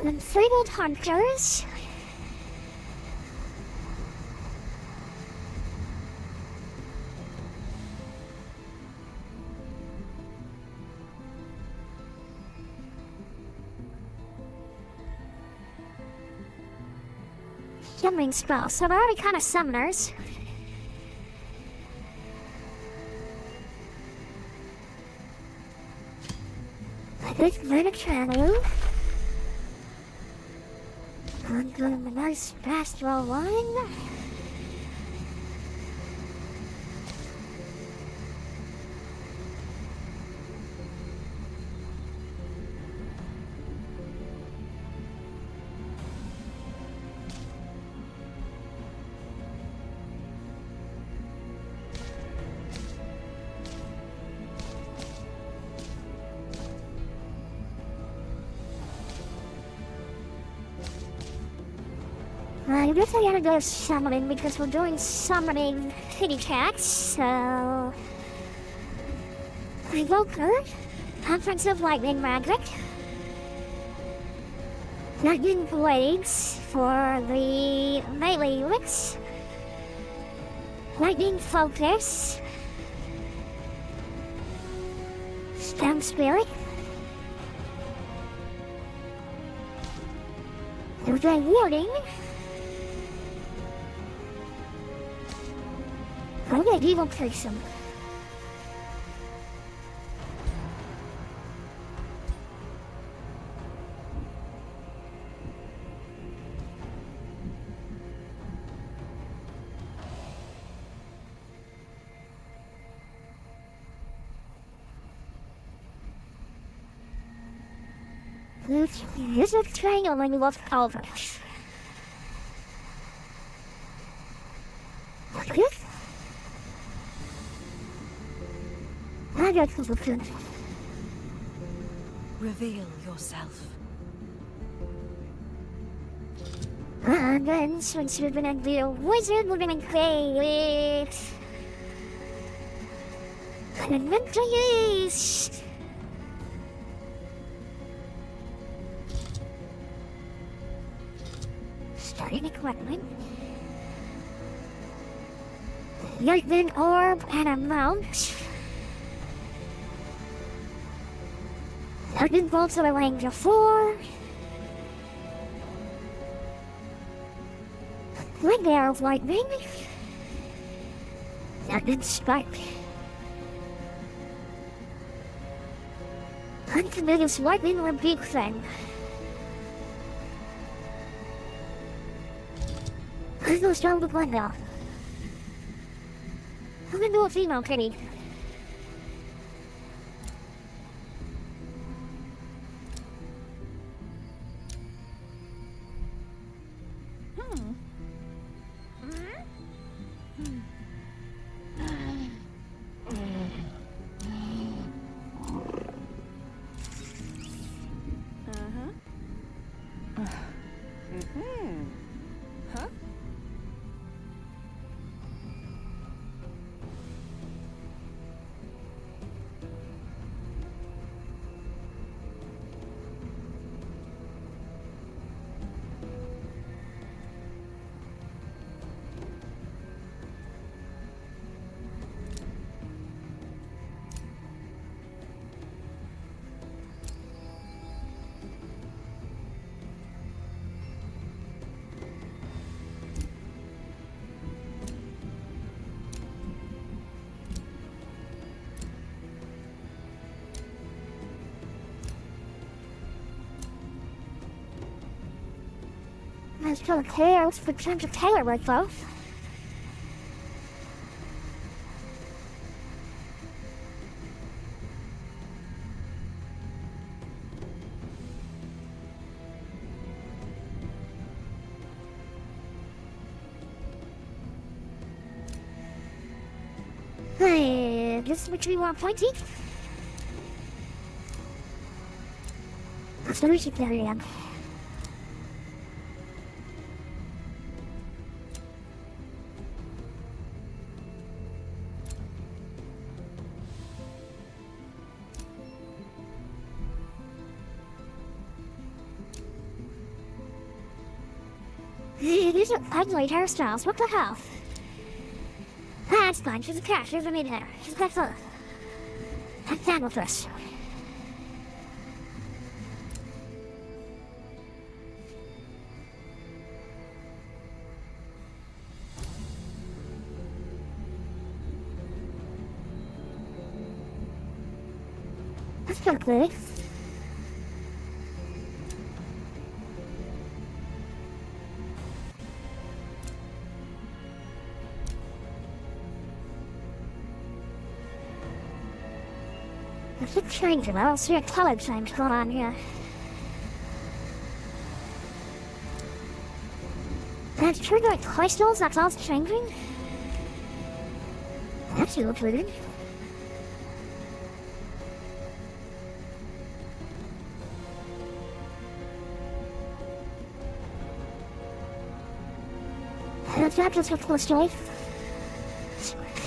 Enfeebled hunters. Summoning spells, so they're already kind of summoners. This mana channel. I'm doing a nice fast roll line. I guess I gotta go summoning because we're doing summoning kitty cats, so... Evoker, Offensive Lightning Magic, Lightning Blades for the melee units, Lightning Focus, Stem Spirit, we're doing Warding, I'm gonna evil person. This is triangle when you love Alvarez. I got something. Reveal yourself. And then, since we're gonna be a wizard, we're gonna create an inventory. Starting equipment. Lightning orb and a mount. Lightning bolts at a range of 4. Lightning arrow of lightning. Lightning spike. Continuous lightning rebuke thing. I go strong with one now. I'm gonna do a female kitty. I still care for terms of tailor work though. Hey, this is what we want pointy. That's the music area. These are ugly hairstyles, what the hell? That's fine, she's a cat, she doesn't need hair. She's got fur. I'm done with this. That's not good. I keep changing. I don't see a color change going on here. That's true, like crystals, that's all changing? That's a little weird. That's not just a crystal.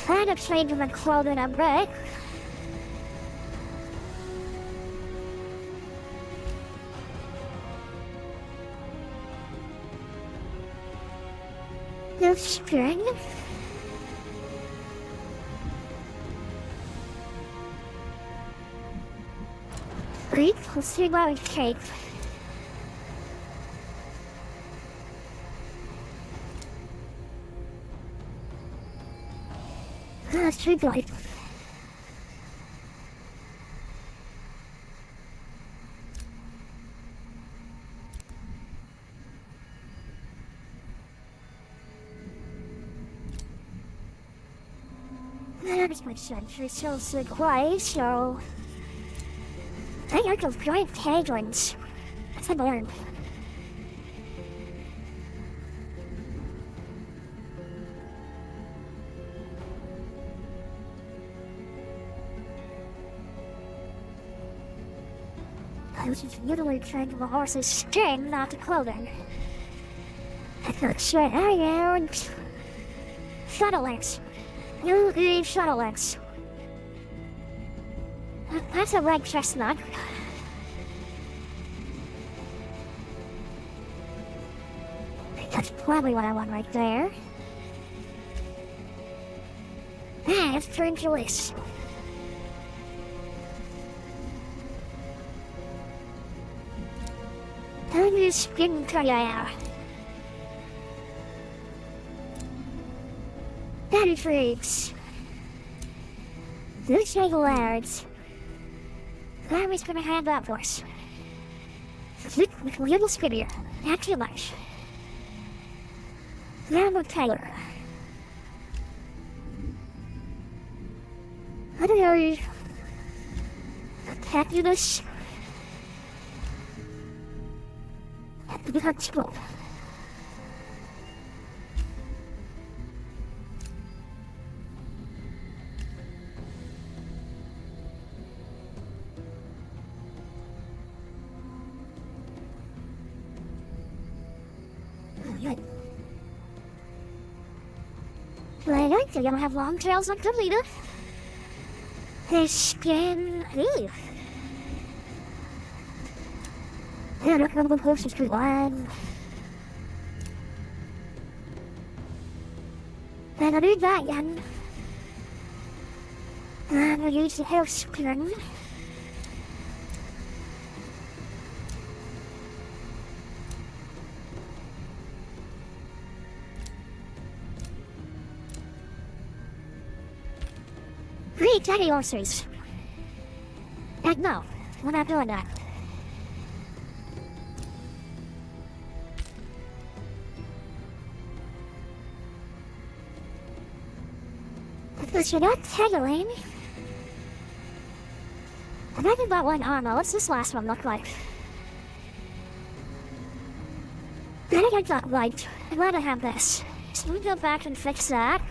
Kind of changing the clothing a bit. No string. Greek, let's see about a cake. That's too bright. That's my century, so quiet, so... I got those giant penguins. That's a bird. which is usually trained from a horse's skin, not the clothing. Eirinn. Shuttlings. You eat shuttlings. That's a red chestnut. That's probably what I want right there. Ah, let's turn to this. Turn your skin color. That intrigues. This lads. Larry's gonna hand that for us. Look, a little skinnier. Not too much. Now Taylor. I don't know. Fabulous. Untouchable. I like they don't have long tails like the leader. His skin. Ew. Yeah, look at the horses to one. And I need that again. And I use the hair skin. Great, tiny horses. And no, we're not doing that. Because you're not tagging. I'm talking about one armor. What's this last one look like? I think I got right. I'd rather have this. So we go back and fix that.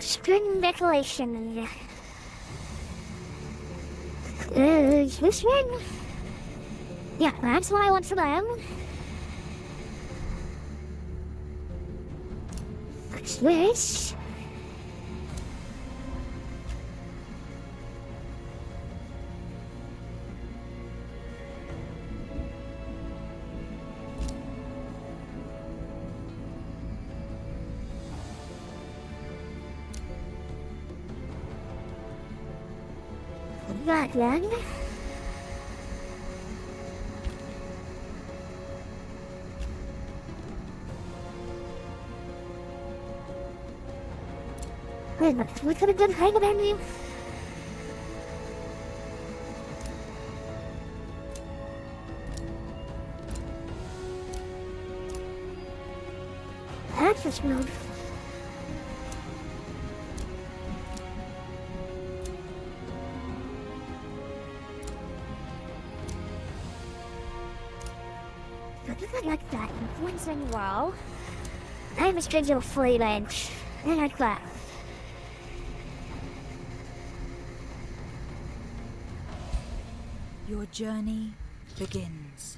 Spring decoration. This one? Yeah, that's what I want for them. What's this? That one. Wait a minute, we could have done hang about him. That's just moved. I like that. Once in a while, I'm a stranger of free range. I like that. Your journey begins.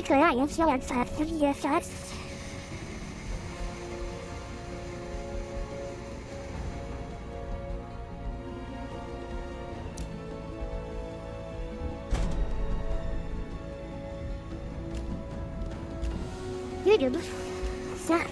Technically, I am still outside. Yes, you do. Stop.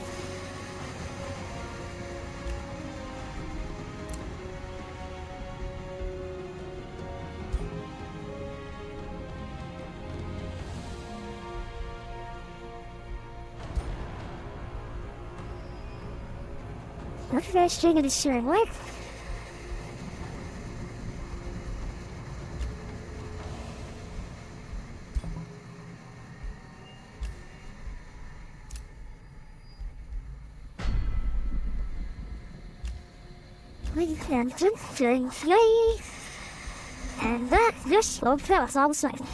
Not the first thing in the sure work. We can do three, and that just won't fill us all the same.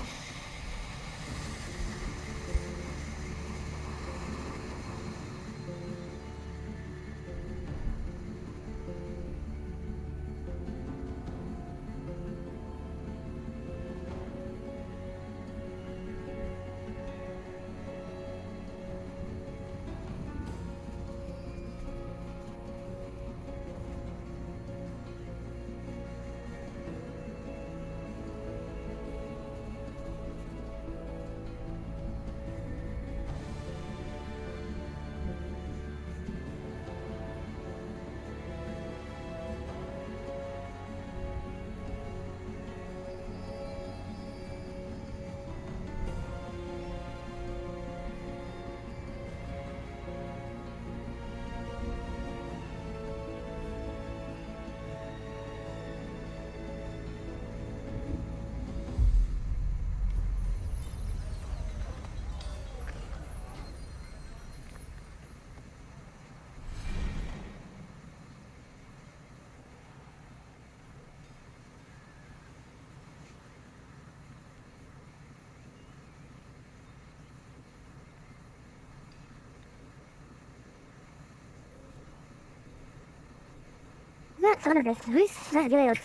That's one of the things that will.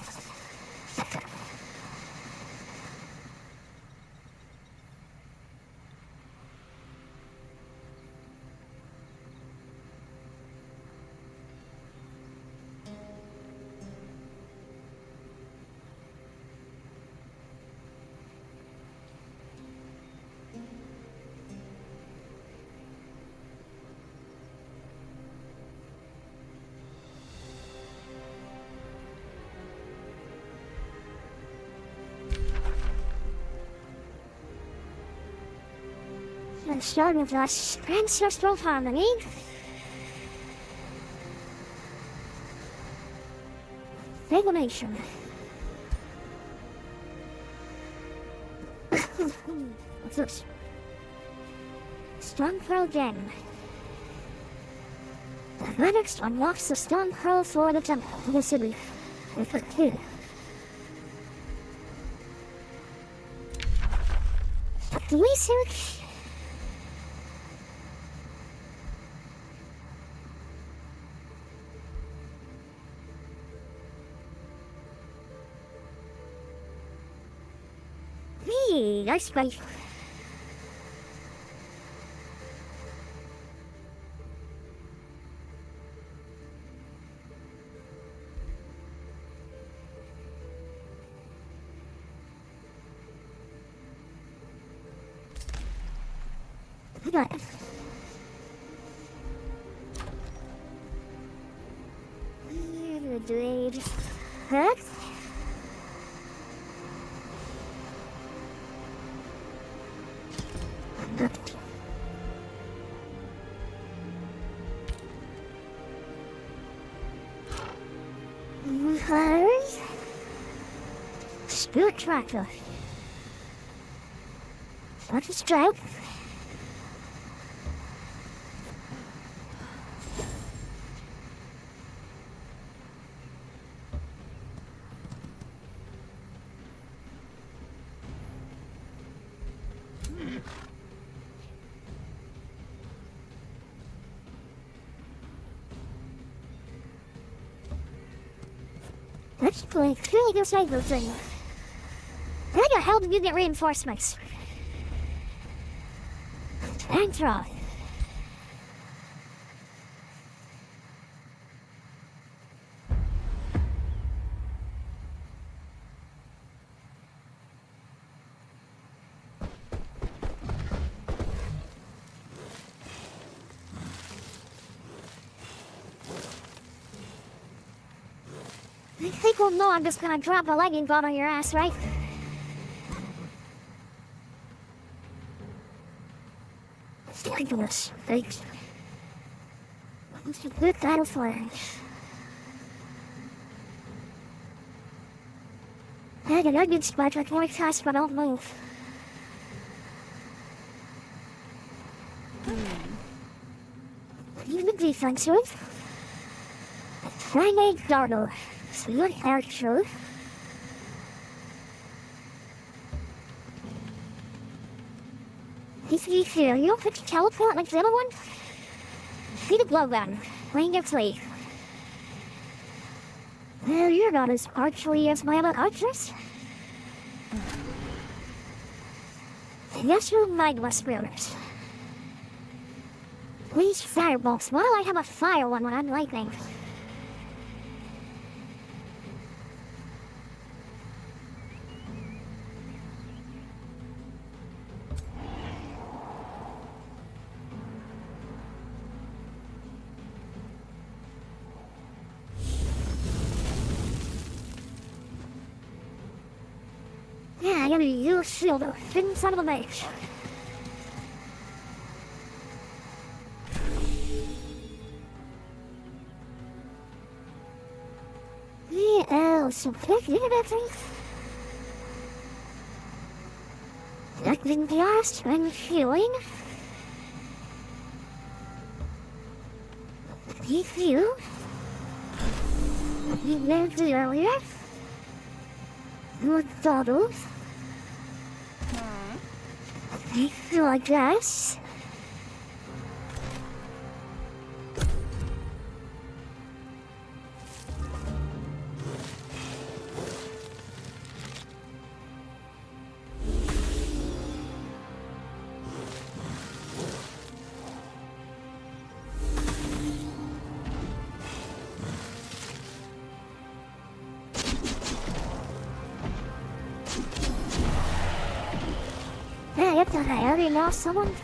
The start of us ancestral harmony. Regulation. What's this? Stone Pearl Gem. The next unlocks the Stone Pearl for the temple of the city. Here. Research. Nice place. Got it. Huh? Spirit tractor. Not a stripe. Let's play really good cycle thing. How the hell did you get reinforcements? And draw. People know I'm just gonna drop a legging bomb on your ass, right? Ridiculous. Thanks. It's a good battle flag. I get onion spot like more fast, but don't move. Even defensive. Friday Darno. So you're archer. If you feel you don't teleport like the other one, see the glove gun. Playing your play. Well, you're not as archery as my other archers. Yes, you're mindless runners. These fireballs. Why do I have a fire one when I'm lightning? Yeah, I gotta use shield of thin son of a mage. So click that thing. Nothing past and healing. If you lived earlier, your daughters. If you like this. I thought I already lost someone.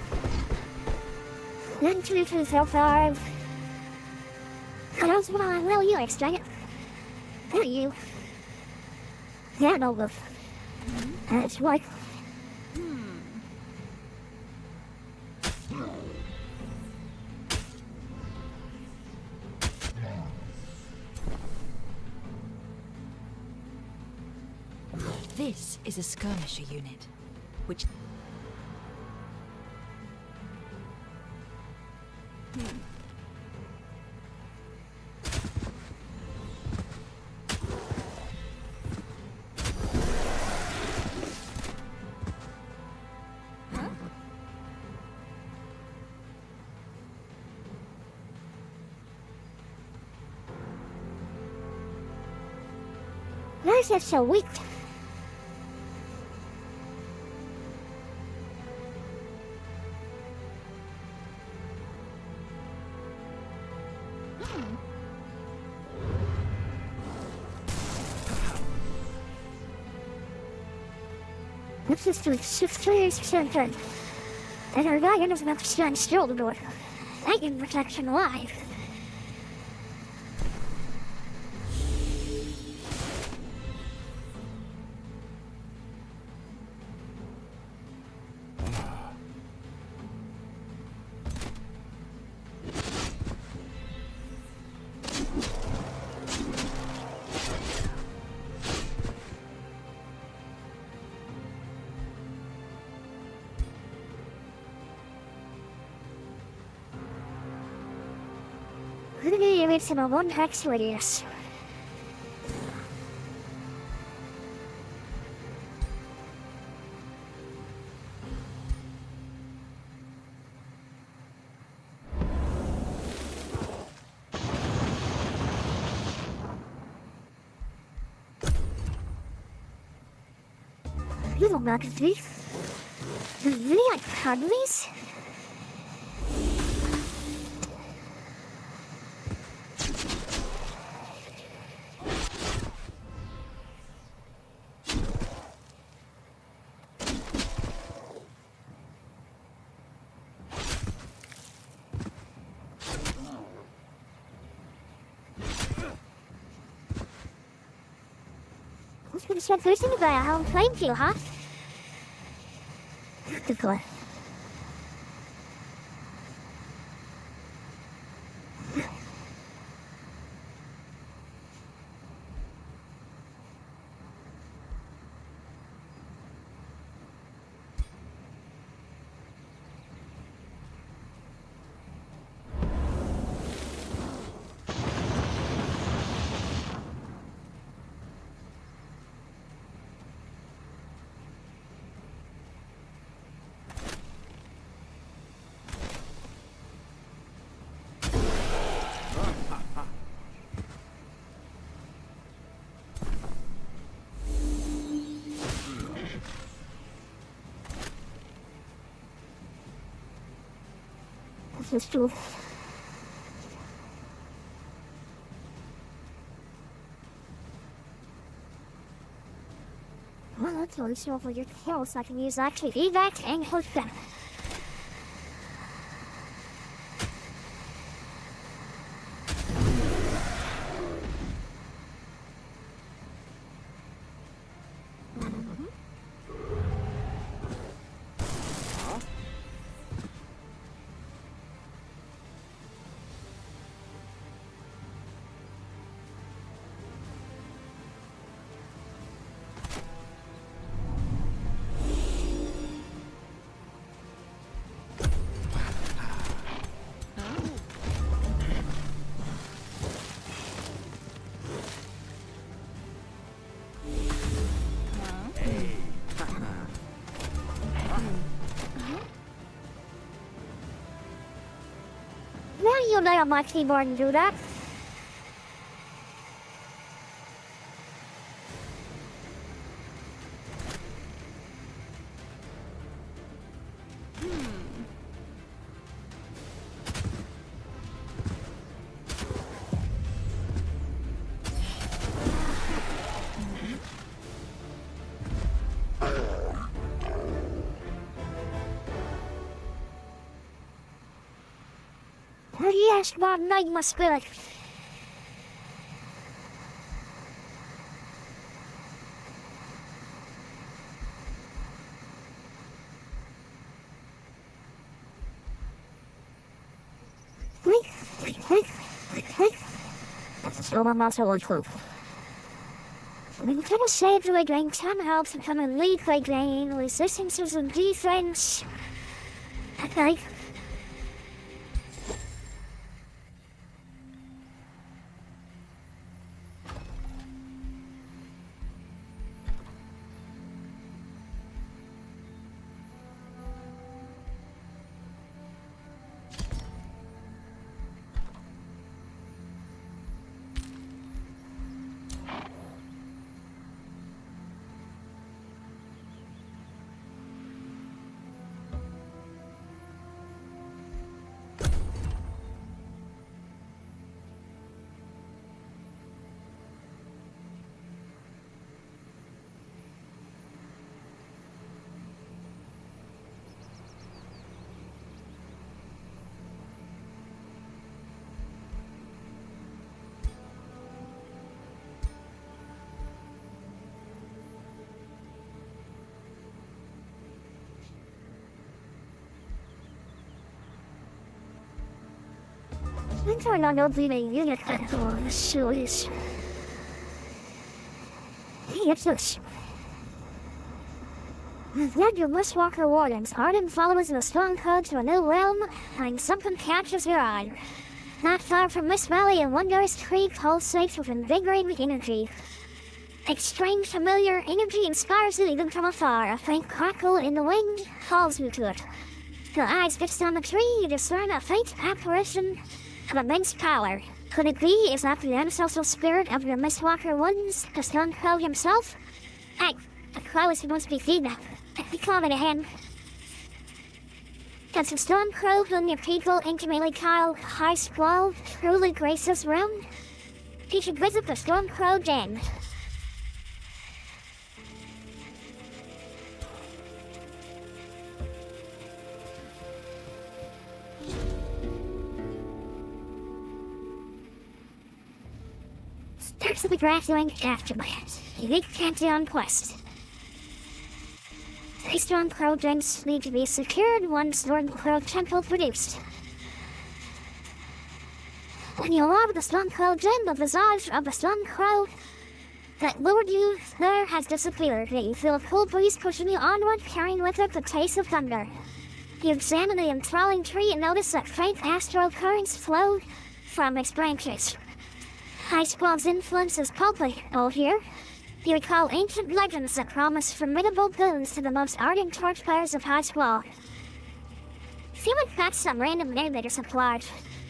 Then 2, 2, 4, 5. I don't want to really you extract it. Who are you? Yeah, no love. That's right. This is a skirmisher unit, which... Why is that so weak? Let's just do 6 and our guy doesn't have to stand still to do it. I can protection alive. It's in a 1 hex radius. You don't know these. Do you really like cuddlies? You said losing the guy home playing you, huh? Good boy. This is true. Well, that's all it's over your tail, so I can use that to be back and hold them. Now you lay on my keyboard and do that. Yes, my name, my spirit. So my muscle was proof. We could have saved the game, time helps to come and lead the game, resistances and defense. Okay. I'm not opening unit for series. It's this. Led your Mistwalker Wardens, ardent followers of the stronghold to a new realm, and something catches your eye. Not far from Mist Valley, a wondrous tree pulsates with invigorating energy. A strange, familiar energy inspires you even from afar. A faint crackle in the wind calls you to it. Your eyes fixed on the tree, you discern a faint apparition of immense power. Could it be? Is that the ancestral spirit of the Mistwalker Ones, the Stone Crow himself? The crow is supposed to be feedback. We call it a hen. Does the Stone Crow whom your people intimately call High Squall truly grace this realm? He should visit the Stone Crow Den. There's the grass doing aftermath. You can't do on quest. 3 stone crow gems need to be secured, 1 stone crow temple produced. When you rob the stone crow gem, the visage of the stone crow that lured you there has disappeared. You feel a cold breeze pushing you onward, carrying with it the taste of thunder. You examine the enthralling tree and notice that faint astral currents flow from its branches. High Squall's influence is palpable here. You recall ancient legends that promise formidable boons to the most ardent torchbearers of High Squall. Feel like that's some random name they just applied.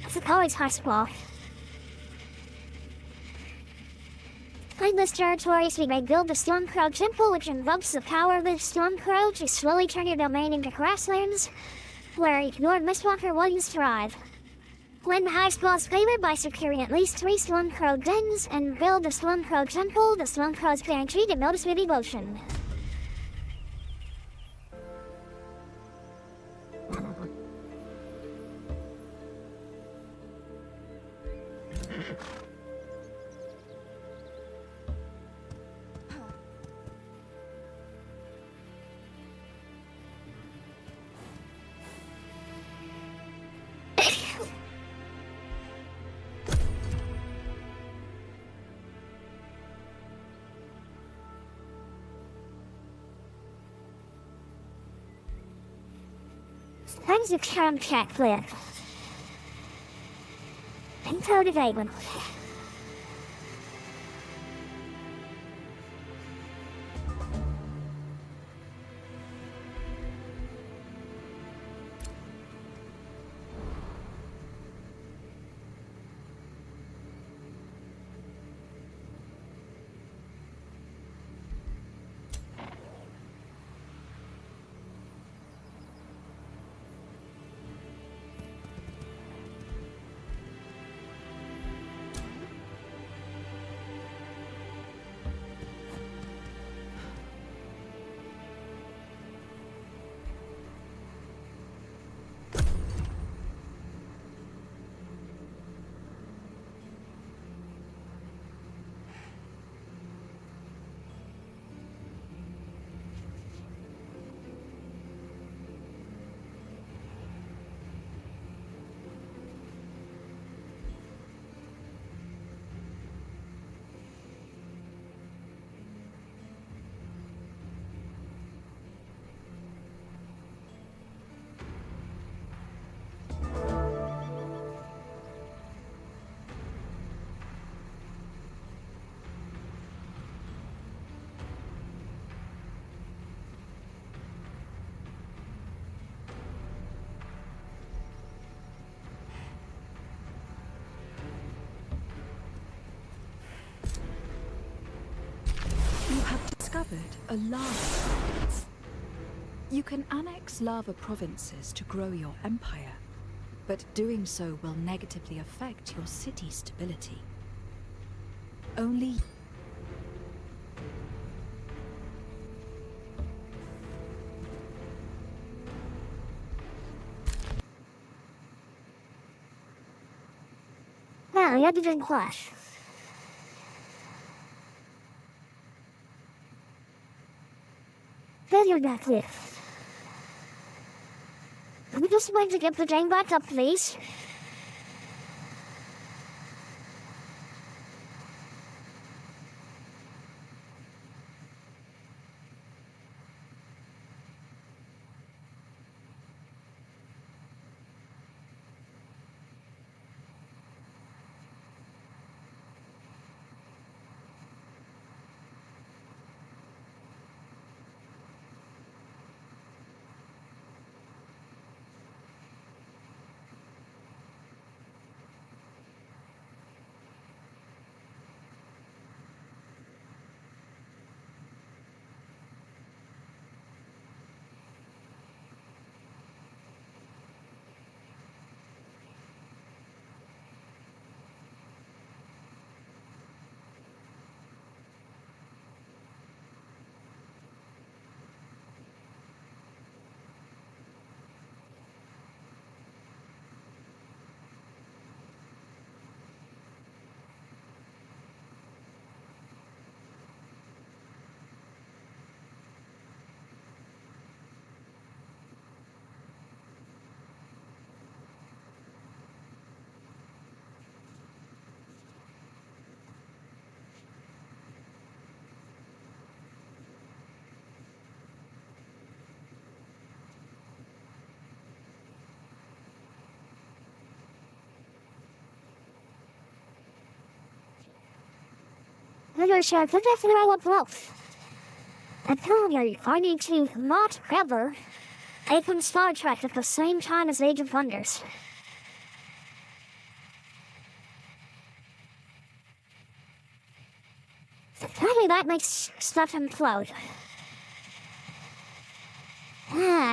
It's always High Squall. In this territory, we may build the Stone Crow Temple, which invokes the power of the Stone Crow to slowly turn your domain into grasslands, where your Mistwalker williams thrive. Win High Squall's favor by securing at least 3 Stone Crow dens, and build the Stone Crow Temple. The Stone Crow's guaranteed to notice with devotion. Times of charm chat clear. Info to Éirinn. Discovered a lava province. You can annex lava provinces to grow your empire, but doing so will negatively affect your city's stability. Only Well, you had to drink clash. Failure back here. We just want to get the game back up, please. Leadership, but that's what I want both. I'm telling you, I need to not ever open Star Trek at the same time as Age of Wonders. Apparently that makes stuff implode.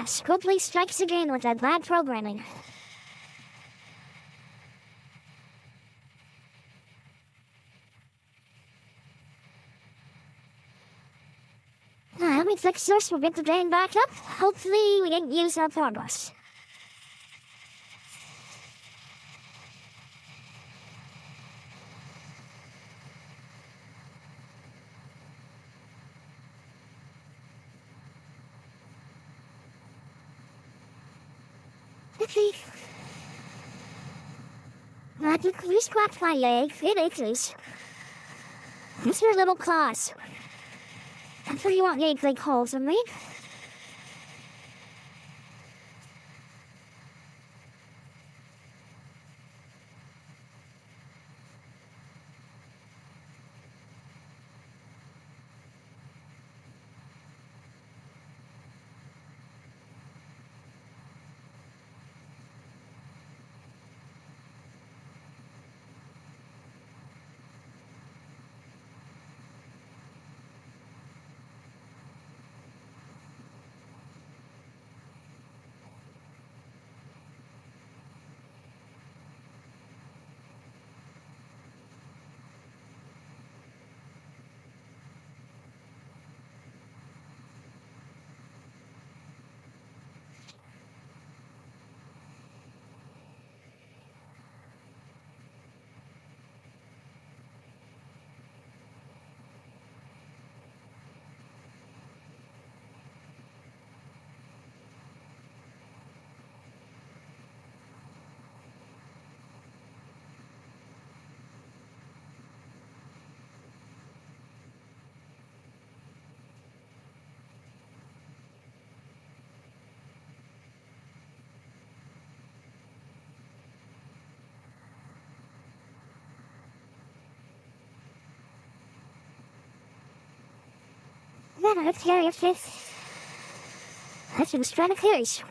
Scopely strikes again with that bad programming. Let me fix this, we'll get the drain back up. Hopefully we didn't use our progress. Okay. I think we scratched my leg. It itches. It's your little claws. I'm sure you won't need big holes in me. Yeah, it's that's some Strathclyde's.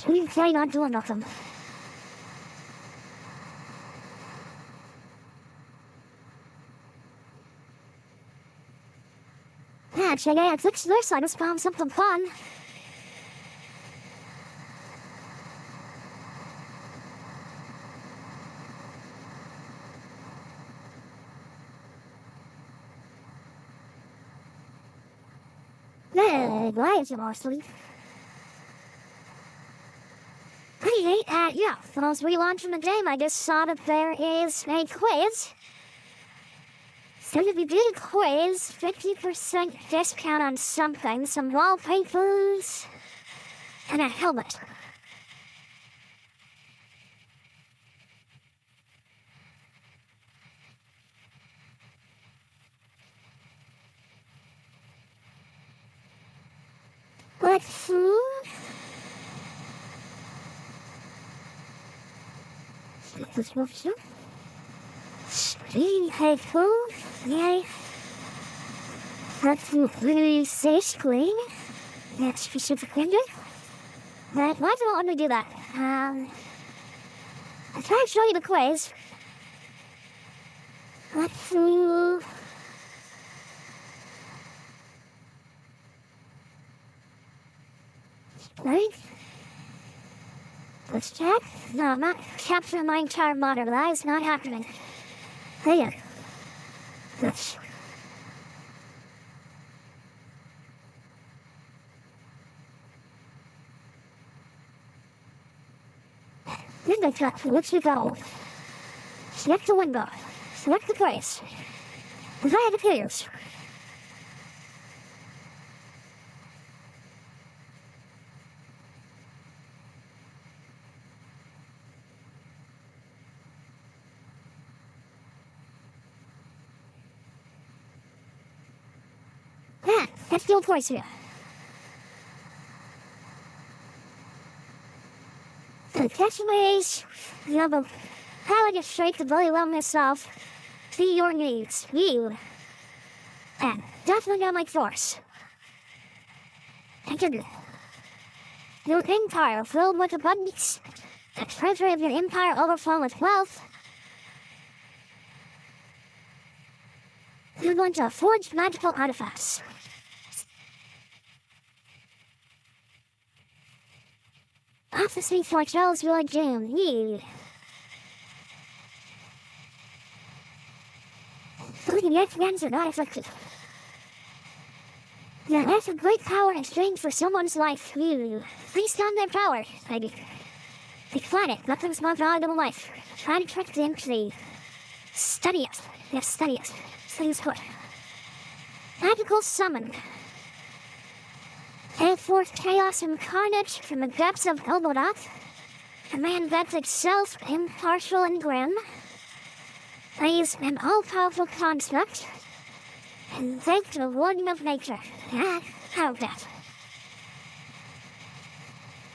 We plan on doing nothing. Yeah, check out, looks this side has found something fun. Yeah, why is it mostly? Anyway, yeah, when I was relaunching the game, I just saw that there is a quiz. So if you do the quiz, 50% discount on something, some wallpapers, and a helmet. Let's see. This was so. Hey, food. Yay. That's really safely. That's specific window. But why do I want to do that? I'll try and show you the quiz. Let's see. Right? Let's check. No, I'm not capturing my entire model. That is not happening. There. Let's. Then they got let's go. Select the window. Select the place. And I have appears. Let's do it twice here. The catchphrase, how would you straight the bully along myself to your needs, you, and definitely not my force. And your empire filled with abundance, the treasury of your empire overflowing with wealth. You're going to forge magical artifacts. Prophecy foretells your doom, you. But your friends are not afflicted. You have a great power and strength for someone's life, you. Please on their power, baby. The planet, nothing's more valuable life. Try to trick them to the study it. Yes, study it. Study good. Magical summon. And forth chaos and carnage from the depths of Elbodoth, a man that's itself impartial and grim, plays an all-powerful construct, and thanks to the warning of nature. How that?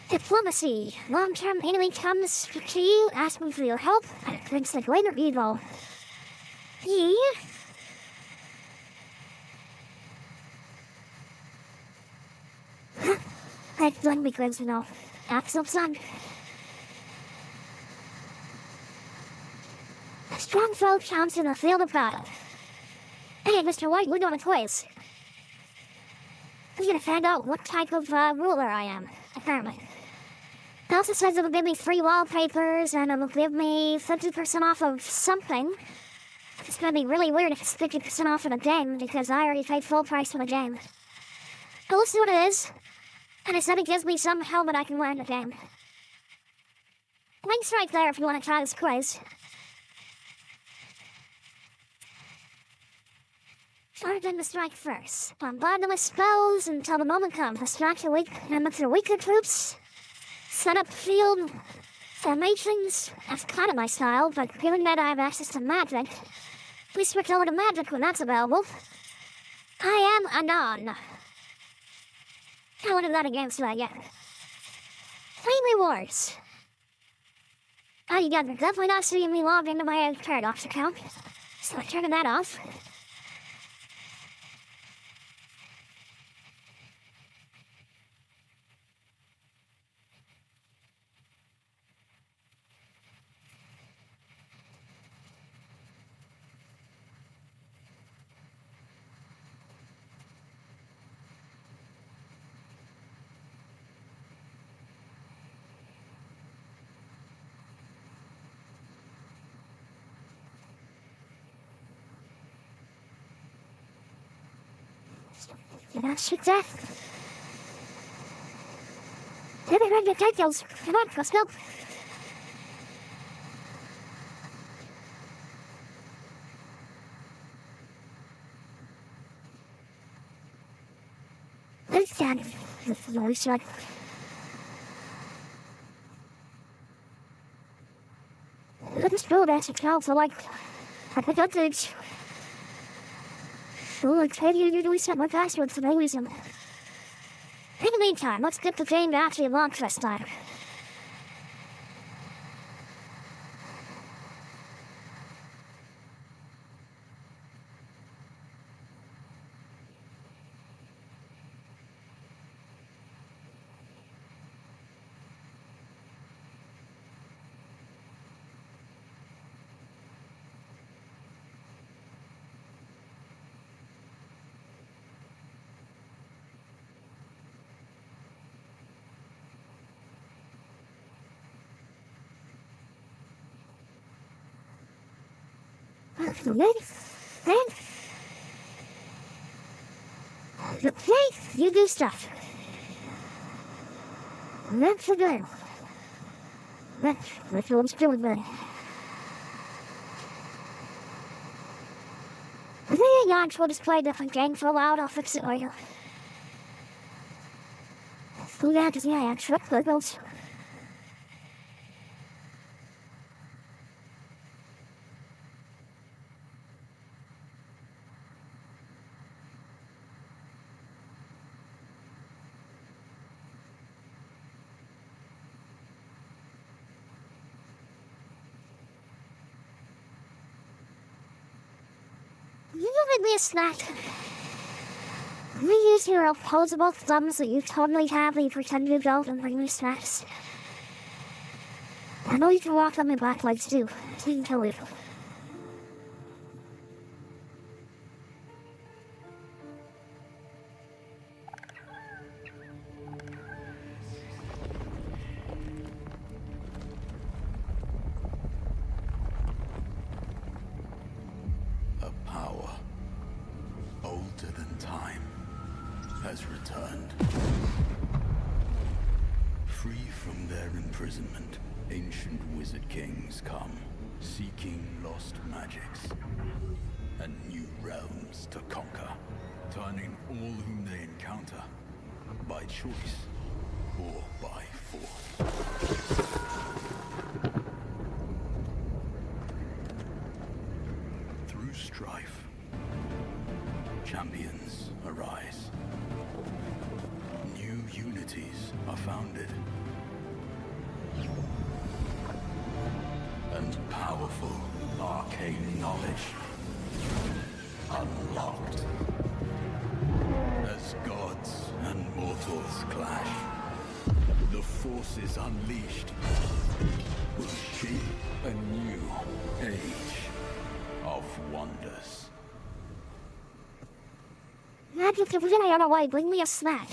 Diplomacy. Long-term enemy comes to you asking for your help, and it brings the greater evil. That one begins with all Axel son. A strong foe counts in the field of battle. Hey, Mr. White, we're doing quiz. I'm gonna find out what type of ruler I am, apparently. It also says it'll give me free wallpapers and it'll give me 50% off of something. It's gonna be really weird if it's 50% off of a game because I already paid full price for the game. But we'll see what it is. And it said it gives me some helmet I can wear in the game. Link's right there if you want to try this quiz. Start them to strike first. Bombard them with spells until the moment comes. Distract your weaker troops. Set up field formations. That's kind of my style, but given that I have access to magic, please switch over to magic when that's available. I am Anon. I wanted that against that yet. 3 rewards. Oh, you guys are definitely not seeing me logged into my Paradox account, so I'm turning that off. Did I shoot that? Did I run the details? Come on, let's go. Let's down. Let's run. Let's go back to town for like I think that's so I'll tell you to reset my password for no reason. In the meantime, let's get the game to actually launch this time. You do stuff. That's the game. That's what I'm still doing. I think the yards will display different games for a while. I'll fix it later. So yeah, just yeah, trick logos. bring me a snack. Let me use your opposable thumbs that you totally have me pretend you don't and bring me snacks. I know you can walk on my back legs too. So you can kill me. A power older than time has returned. Free from their imprisonment, ancient wizard kings come, seeking lost magics and new realms to conquer, turning all whom they encounter by choice or by force. Through strife, champions arise. New unities are founded. And powerful arcane knowledge unlocked. As gods and mortals clash, the forces unleashed will shape a new age of wonders. Magic, if you're on a way, bring me a snack.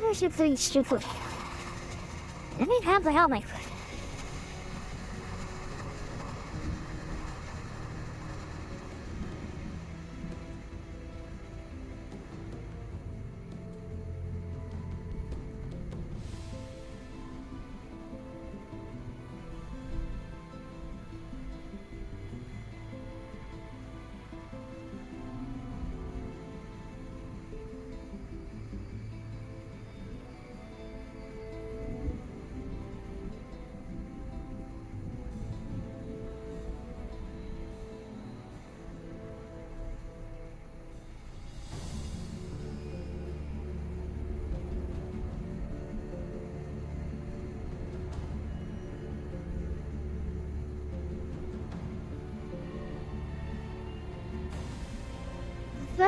I should be stupid. Let me have the helmet.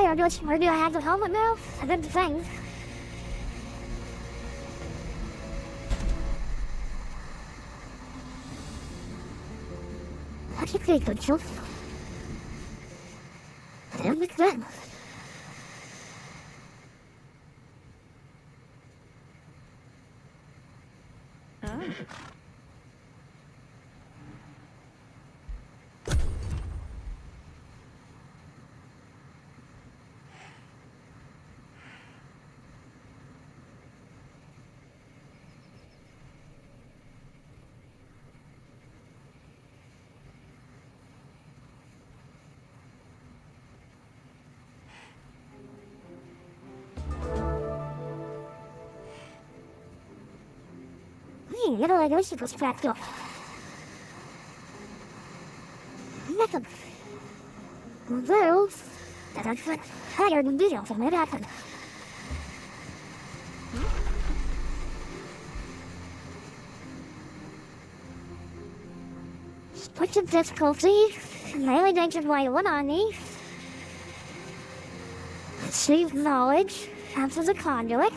Where do I have the helmet now? I did the thing. That's a pretty good job. Damn, look at that. You know, I wish it was cracked up. Nothing. Well, that I'd put higher than video from it happened. Switch of difficulty. Melee danger by one on me. Achieve knowledge. Acts as a conduit.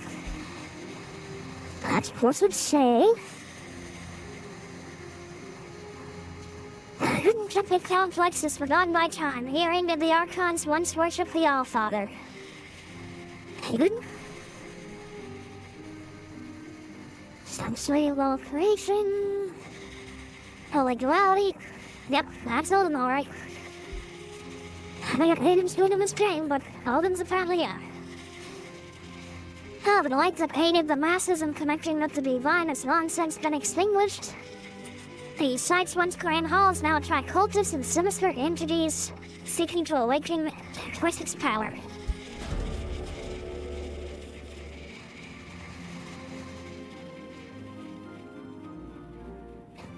That's what would say. Epic complexes forgotten by time. Hearing that the Archons once worshipped the Allfather. Hidden? Sensory location. Holy duality. Yep, that's Odin alright. I may have Aiden's doing this game, but Odin's apparently yeah. Oh, the light that painted the masses and connecting with the divine has long since been extinguished. The site's once grand halls now attract cultists and sinister entities seeking to awaken towards its power.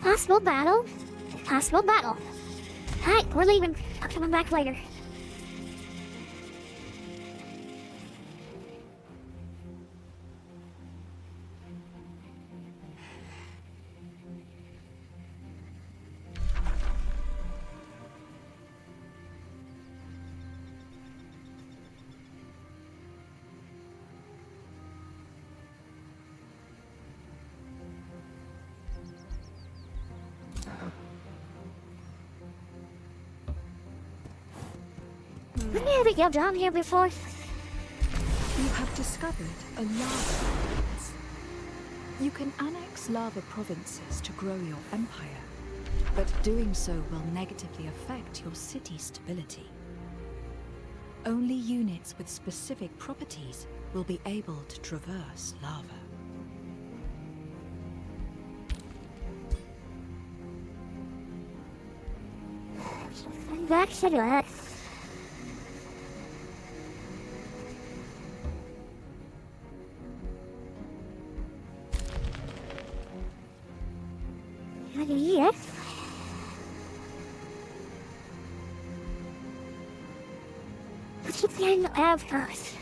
Possible battle. Possible battle. Hi, we're leaving. I'll come back later. Have you down here before? You have discovered a lava province. You can annex lava provinces to grow your empire, but doing so will negatively affect your city's stability. Only units with specific properties will be able to traverse lava. Back to that. Yes. What's the plan of Earth?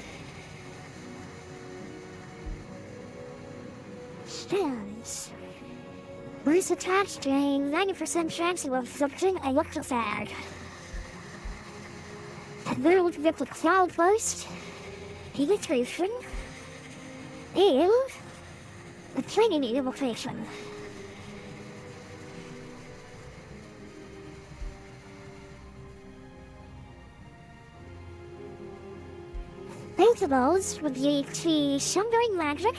Stones. Where's attached to a 90% chance of something electrified. The world with the cloud burst, penetration, and the training innovation. Both of those would lead to sundering magic.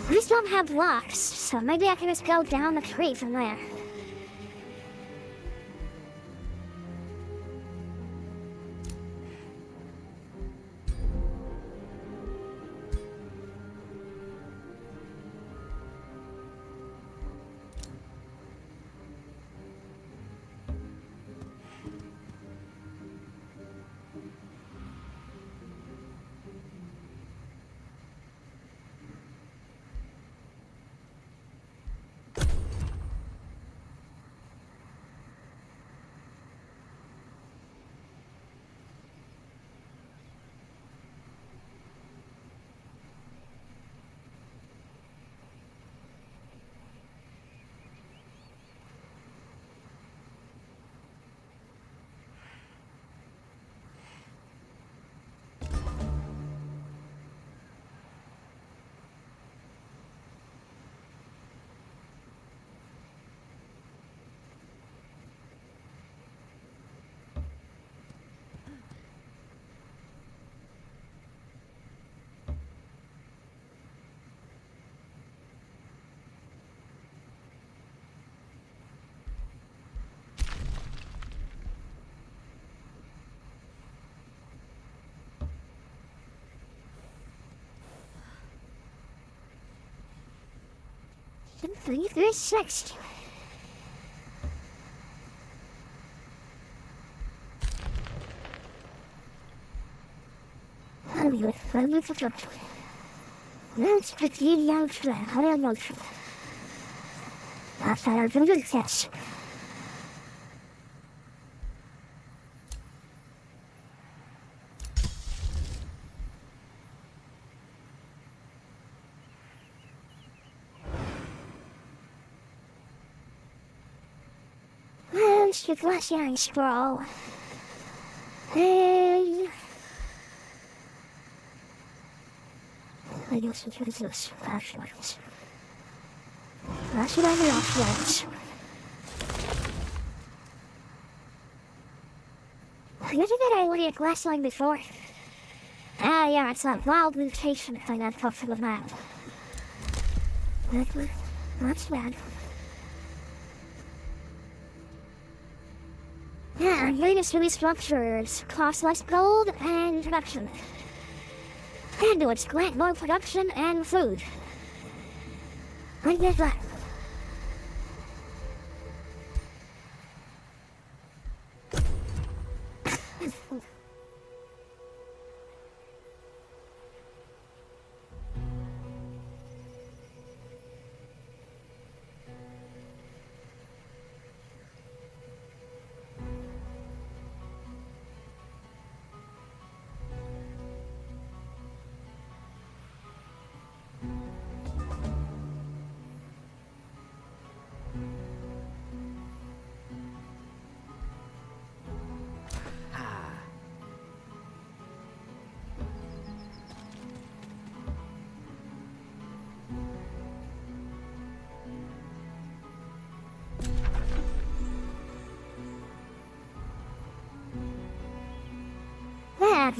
We just don't have locks, so maybe I can just go down the tree from there. This next. Let's begin now to higher motion. After our very test. Let's get glass yarn sprawl. Hey. I guess it's this flashlights. Flashlight and offlights. Where did I already a glass line before? Ah, yeah, it's that wild mutation thing I put for the map. That's bad. Yeah, latest release structures, cost less gold, and production. And it's grant more production and food. I get that.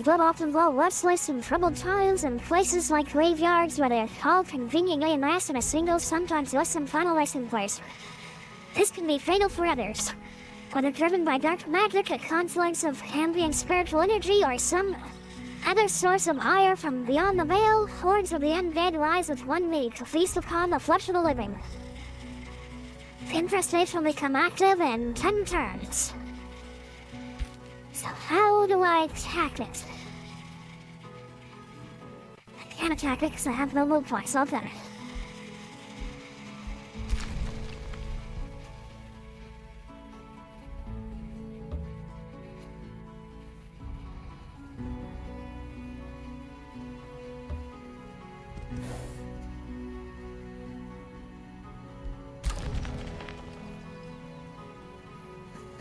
But often blow restless in troubled times in places like graveyards where they're all conveniently amassed in a single, sometimes less than final resting place. This can be fatal for others, whether driven by dark magic, a confluence of ambient spiritual energy, or some other source of ire from beyond the veil. Hordes of the undead rise with one need to feast upon the flesh of the living. The infestation will become active in 10 turns. So how do I attack it? I can't attack it because I have no move points, so better.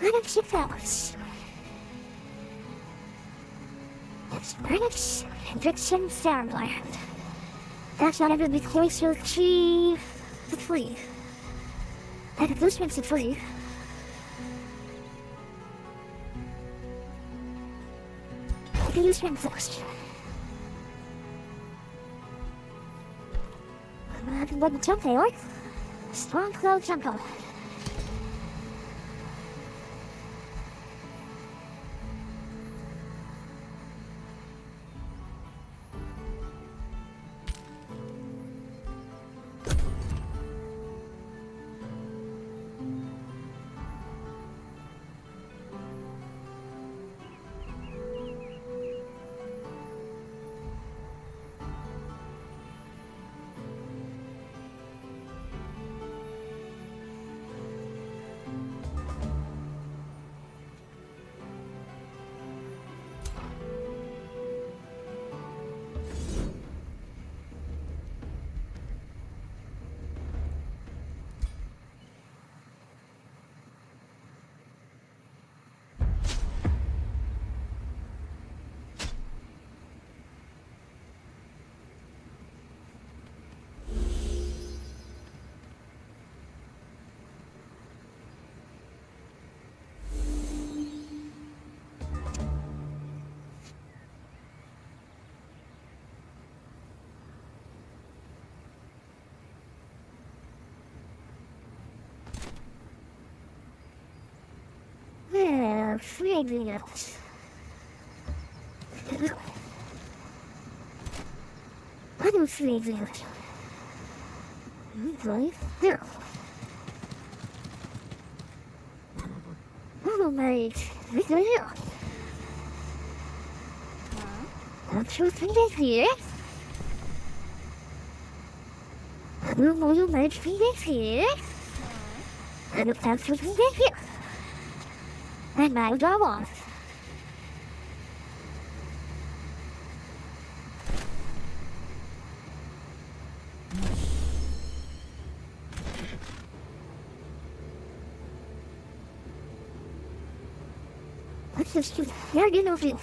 Let him see fellas. Spirits, Vixen, Farmland. That's not ever be closer to the tree. And if this one's a tree, I can use him first. I'm having one jump there. Strong cloud jungle. Fragrance. I'm fragrant. Right here. Oh, mate. Right here. That's your finger here. Oh, you made fingers here. And if that's your finger here. And now go on. What's this? Yeah, you know it.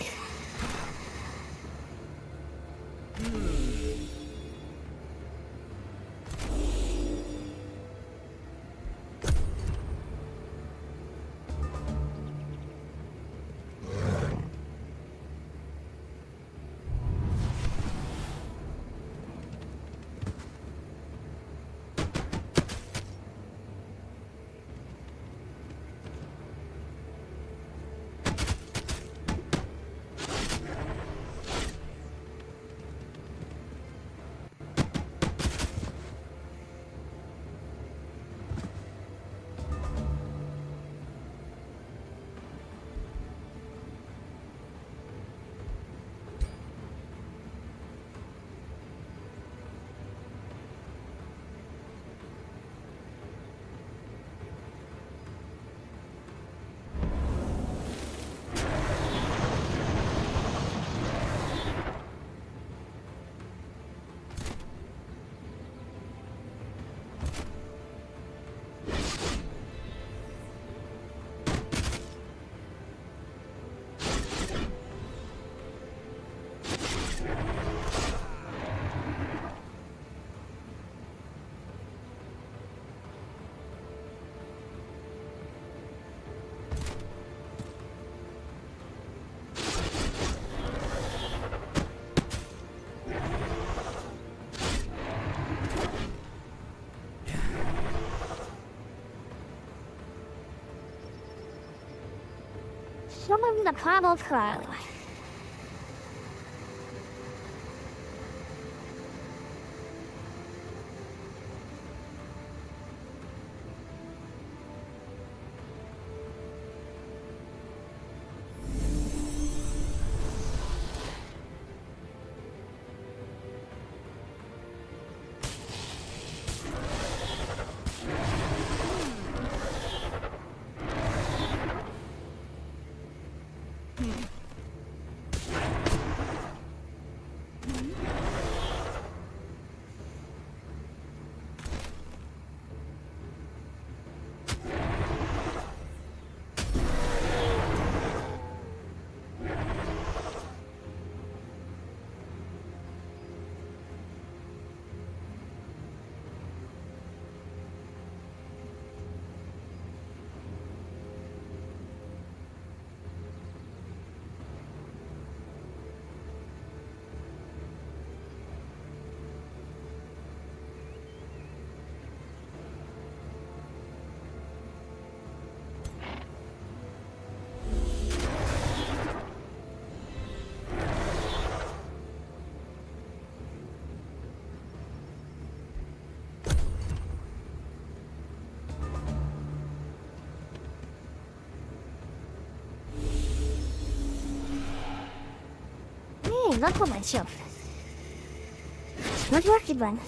Summon the primal crow. Look for myself. Not working, man.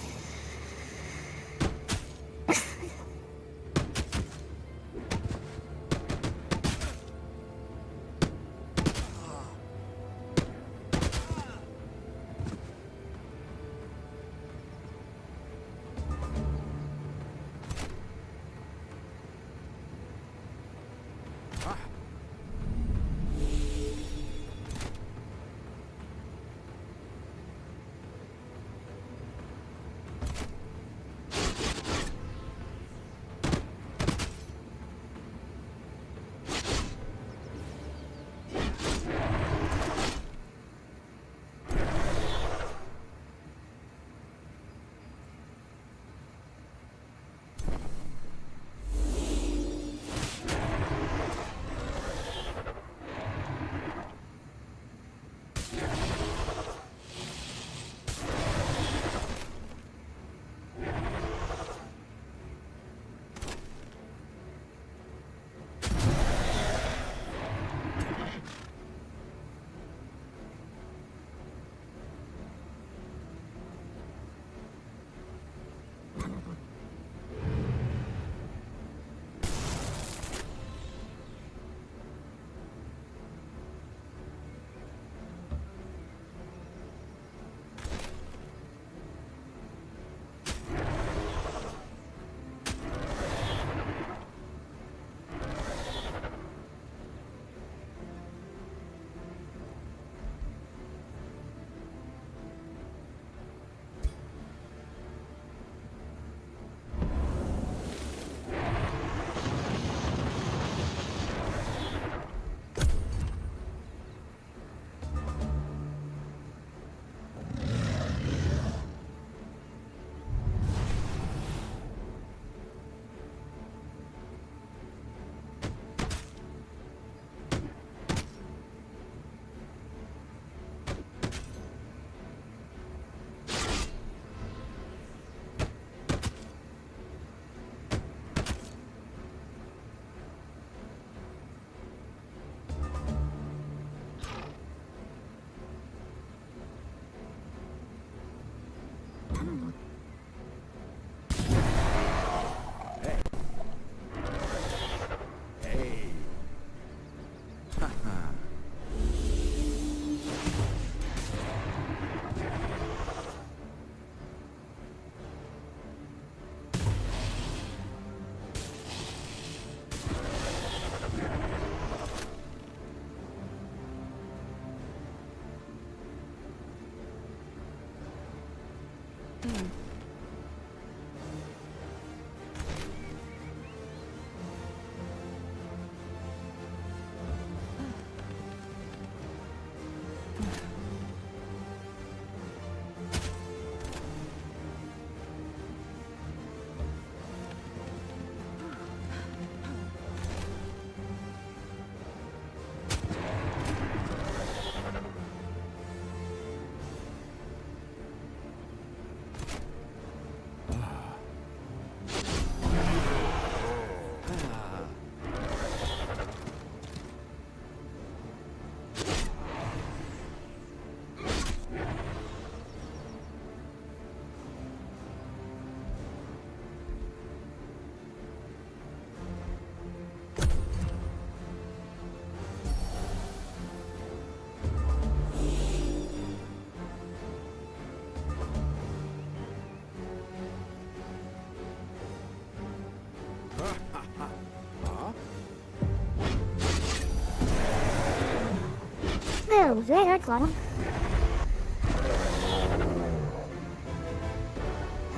Oh, there, got him.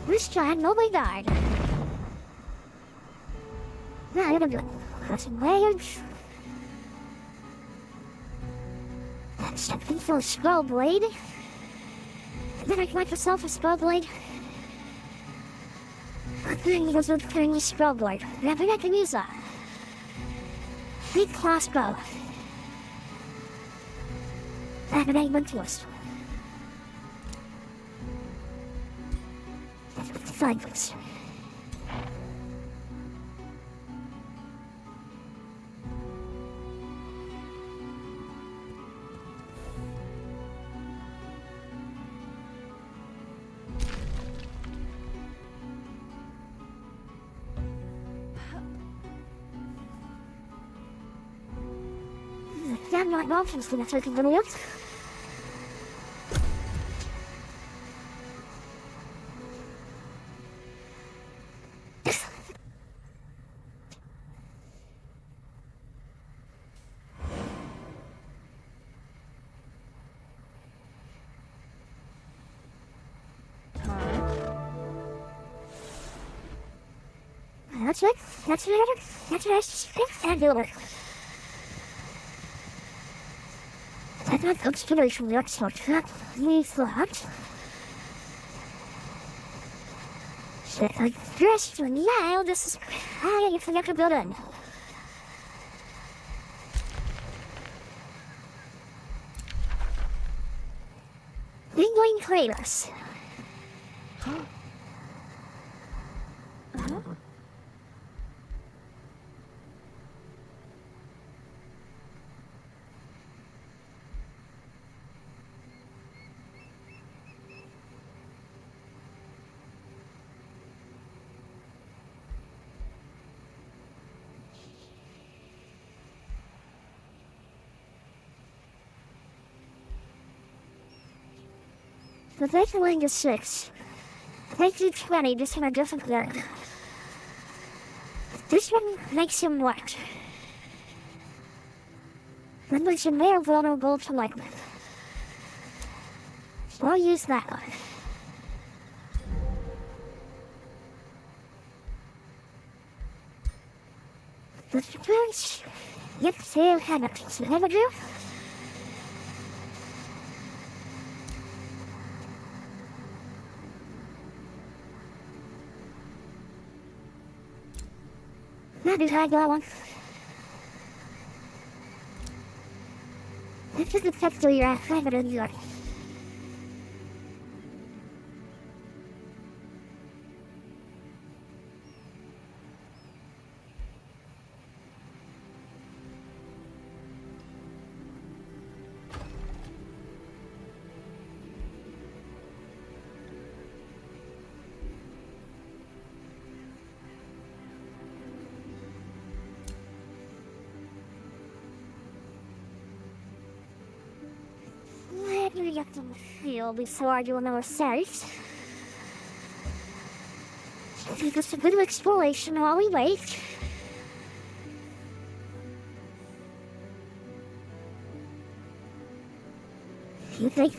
This time, nobody died. Now, I'm gonna do it. That's weird. Something for a scroll blade. Then I can make myself a scroll blade. Then he goes with carrying a scroll blade. I think I can use that. Big crossbow. And an eggman twist. Fine, please. Damn right nonsense for that taking the minutes. That's it. That's it. That's it. And do it. That consideration that's not that we thought. So I just now this is how you forget to build in. Penguin craters. The basic link is 6. Take you 20 just in a different area. This one makes him wet. That makes him more vulnerable to lightning. So I'll use that one. The first, yep, same habit. So have a do. That is how I got one. This is the text of your ass. I haven't done that. Let me get to the field before I do another search. Just a bit of exploration while we wait. You think?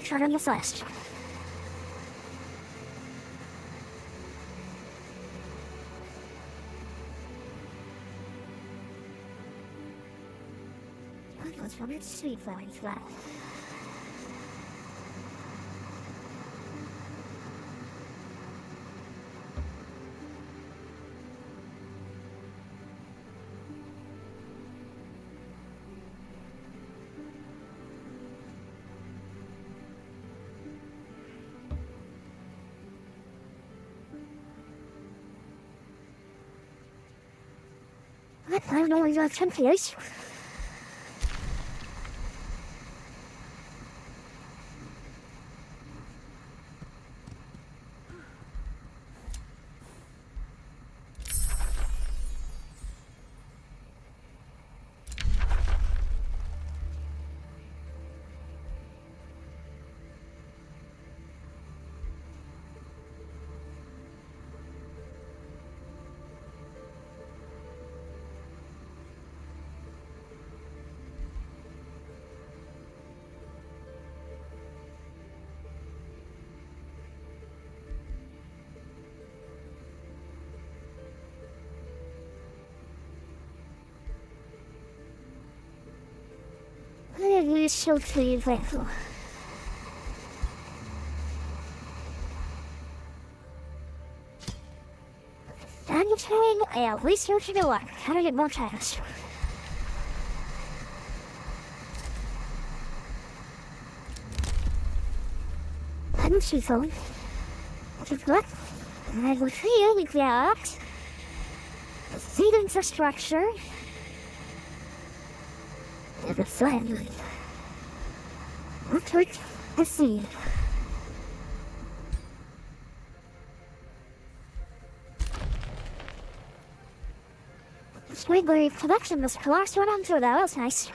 Shot on the first. What's from its sweet flowering flat? I don't know where you have 10 years. I use so tree vessel. I'm trying researching a lot. How to get more chance. I'm seafood. What? I will see with that. Seed infrastructure. And a friend. Okay, let's see. Swingly production was the last one onto that was nice.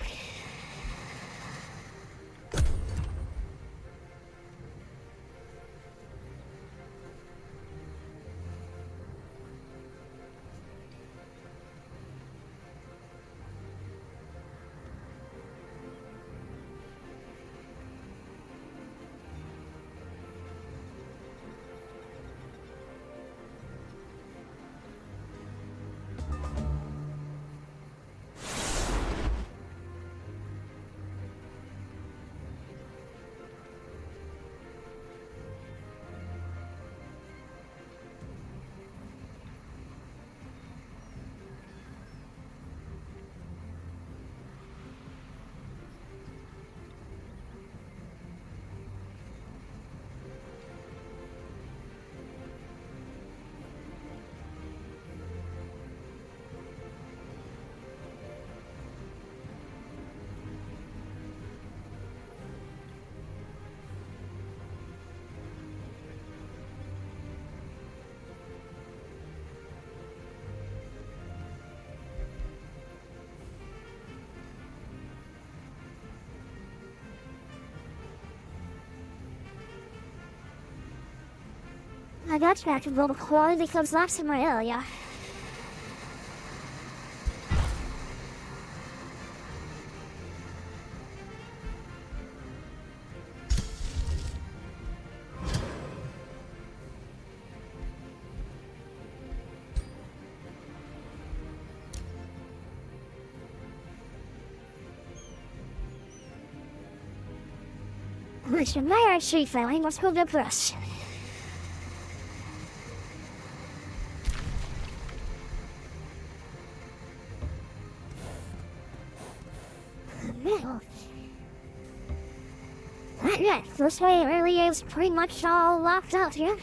I got back to build a quality clubs last in my area. Which in my street family was called the press. Yeah, this way really is pretty much all locked out here.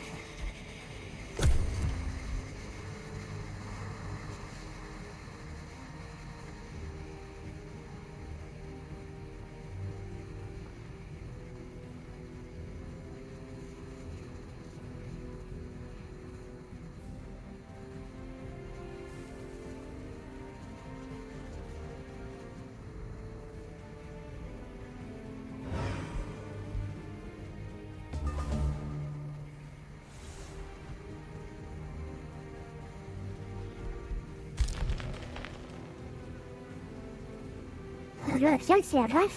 Good, thanks, Santa.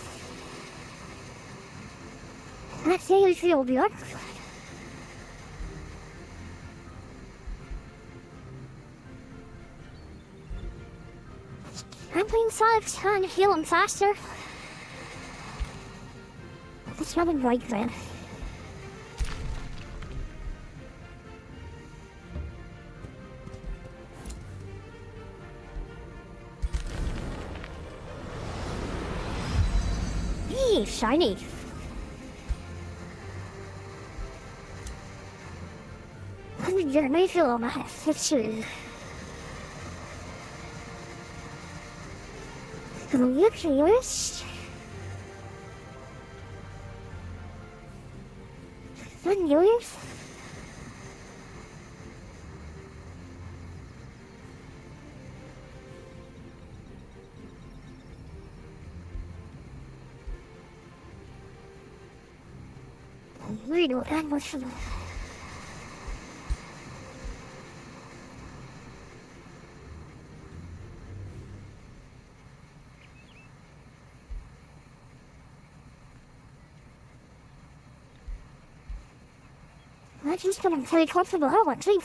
Let's see you feel good. I'm being solid trying to heal him faster. It's nothing right then. Shiny. I'm gonna make it on my picture. Can you curious? I'm curious. We don't have much of that. I just got very comfortable. I want to.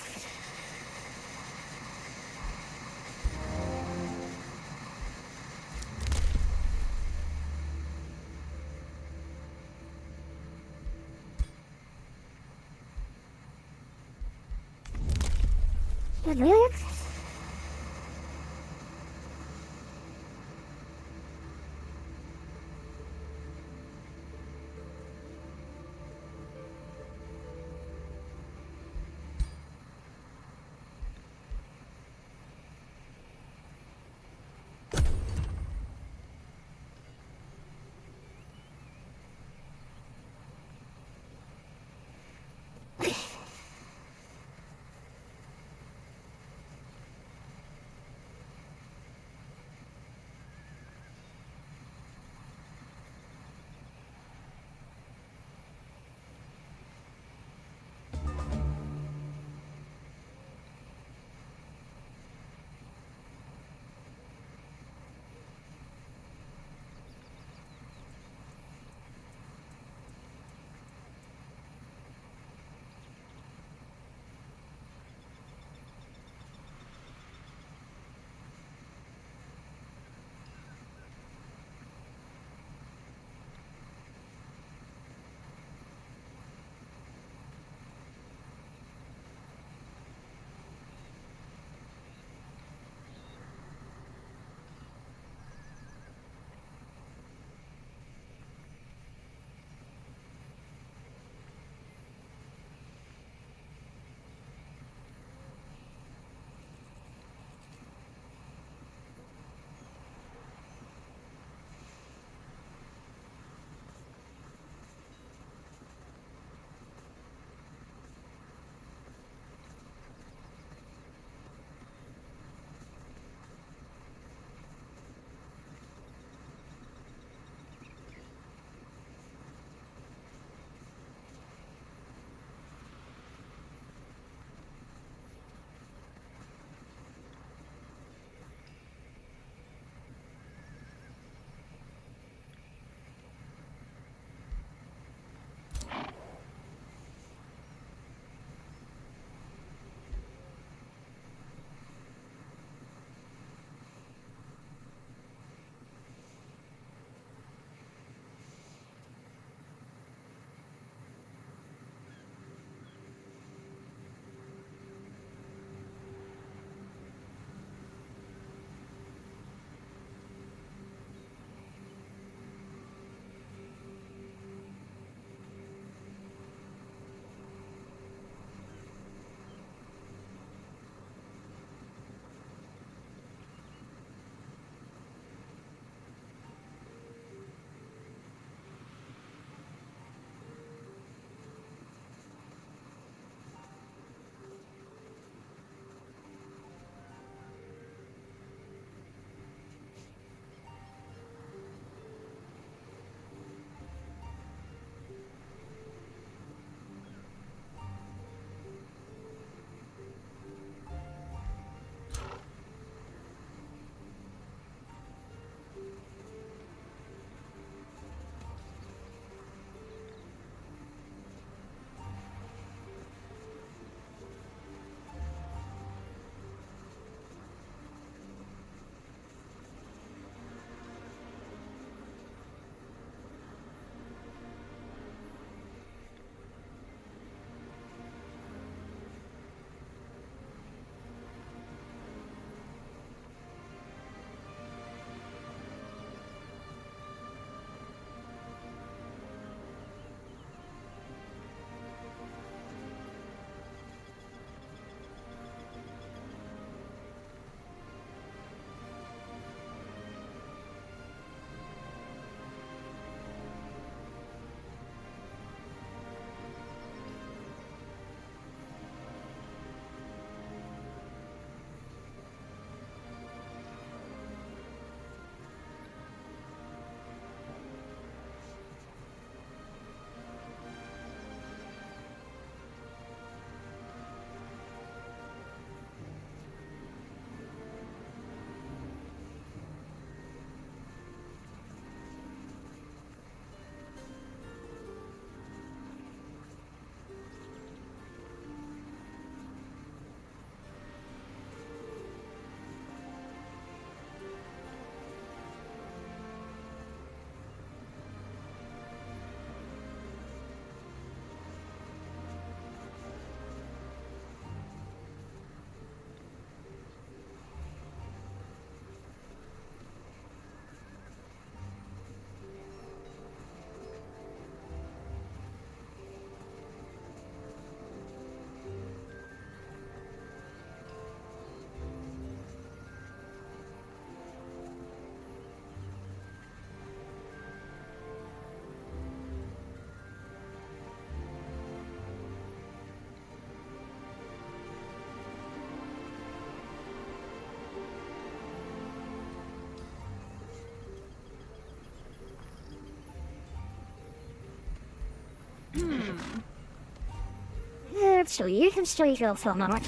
So you can still go for a moment.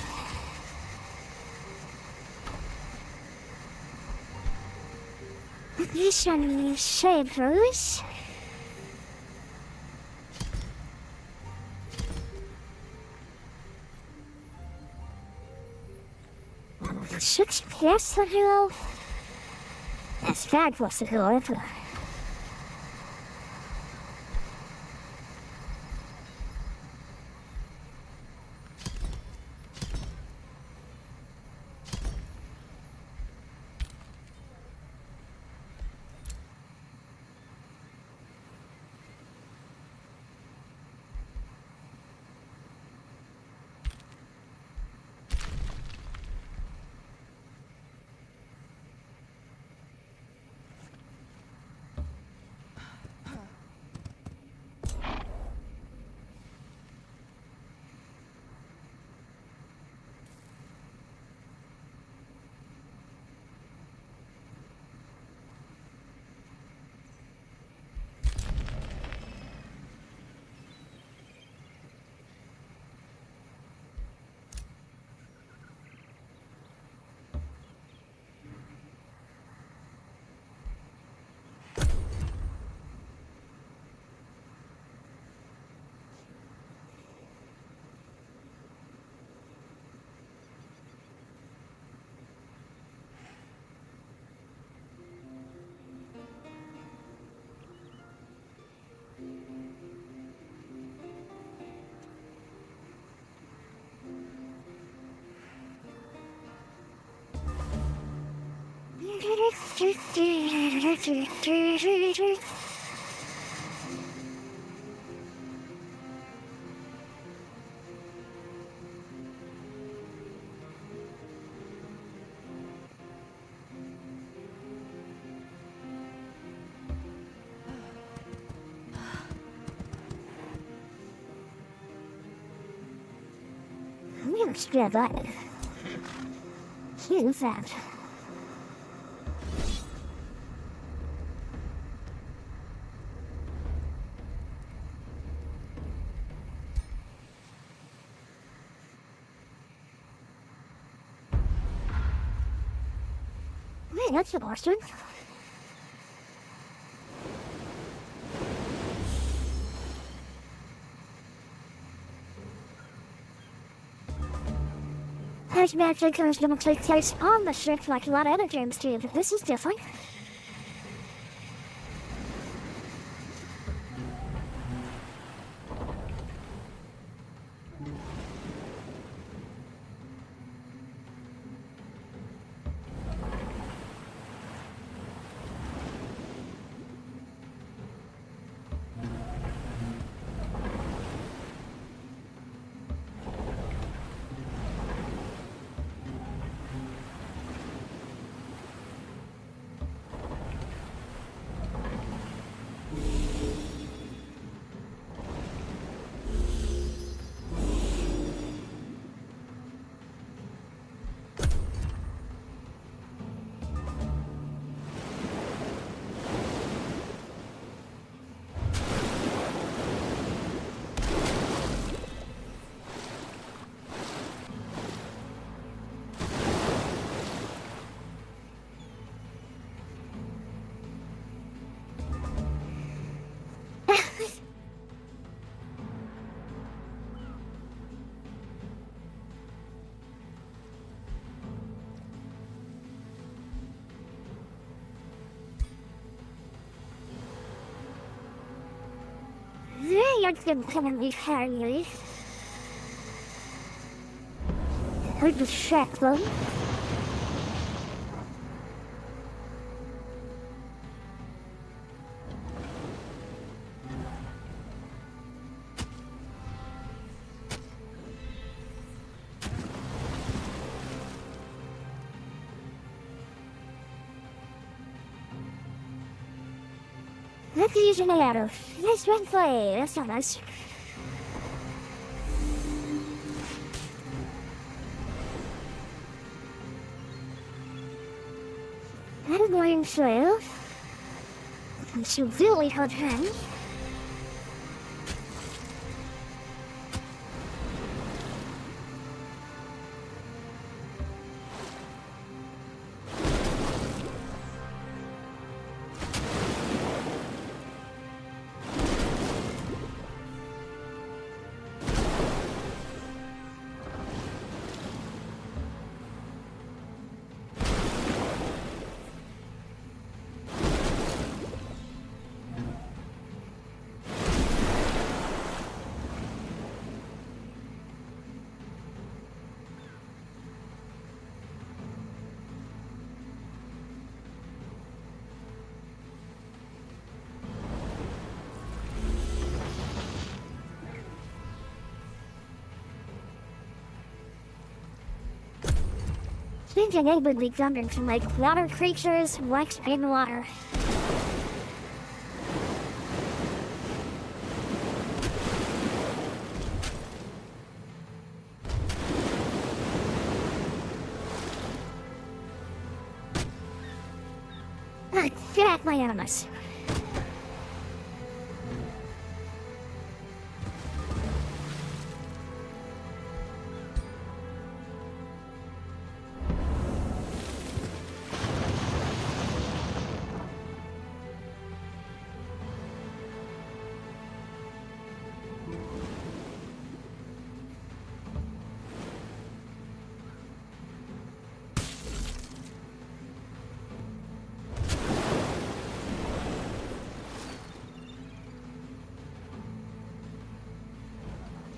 This one is shape rose. Six PS the hill. That's bad was the hill. Yeah, that. Here's that. Hey, that's a Boston. There's magic that's going to take place on the ship like a lot of other games do, but this is different. You're gonna be harry. I just check them. Let's use an arrow. Nice one for you. That's not nice. I'm going to some really hot hands. Anything able to be done from like water creatures, wet in water. Get at my animals.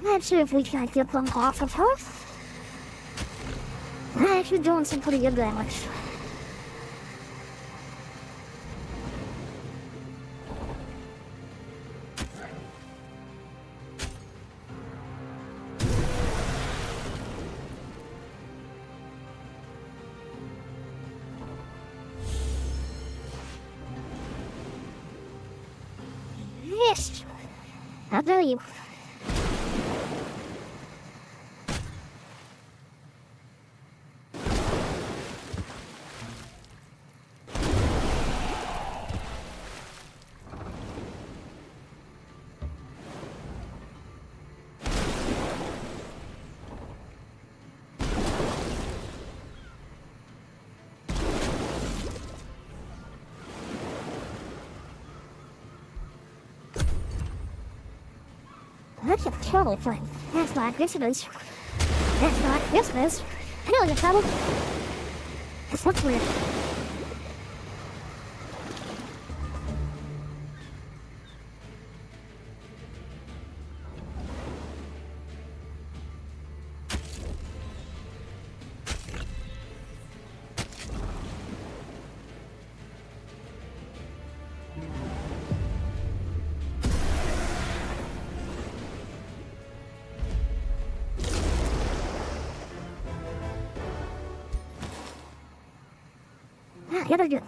Let's see if we can get them off of her. I'm actually doing some pretty good damage. Yes, I'll tell you. That's a totally fine. That's not this is. That's not this is. I know you're trouble. This looks weird. Yeah, they're good.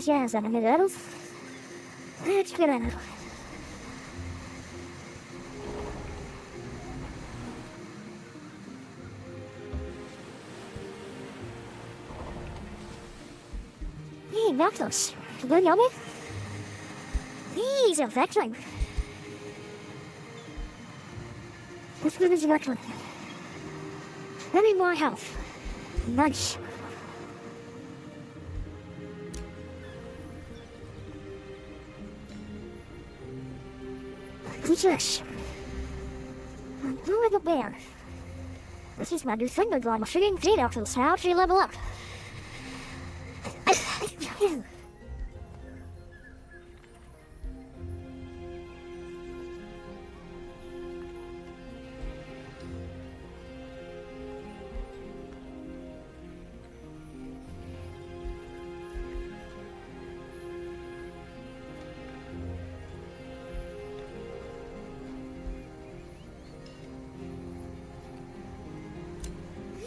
Ja, zijn we er. Het is gedaan. Hey, Malthus. Wil je me? He's a veteran. Let's give us a veteran. Let me more health. Nice. Who's this? Who is the bear? This is my new finger drawing machine. Get out to the south, she level up.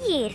Yeah,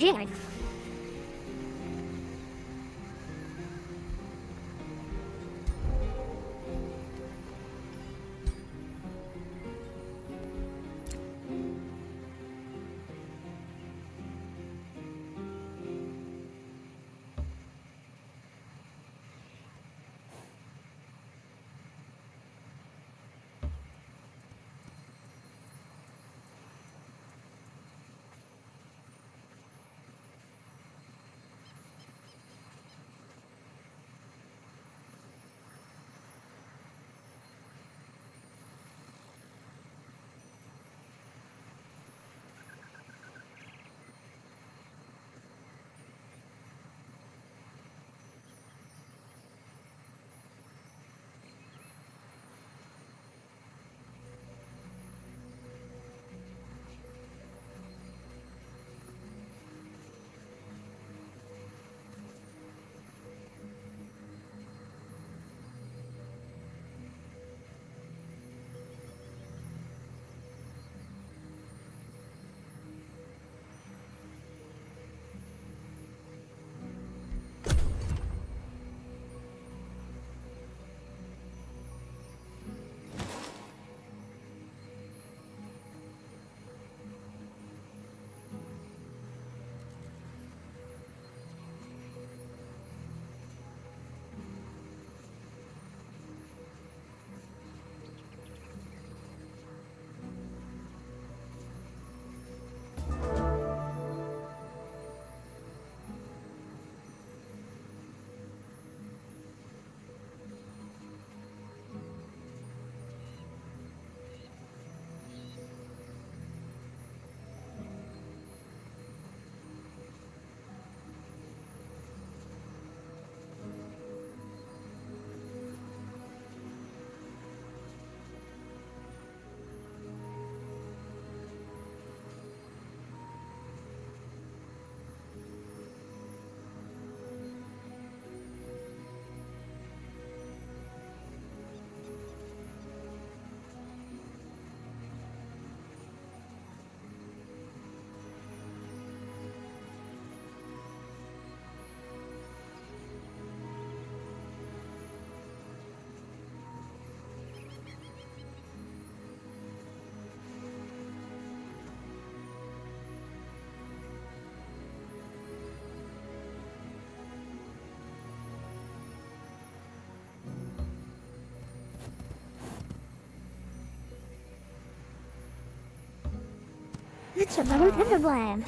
It's another Timberland.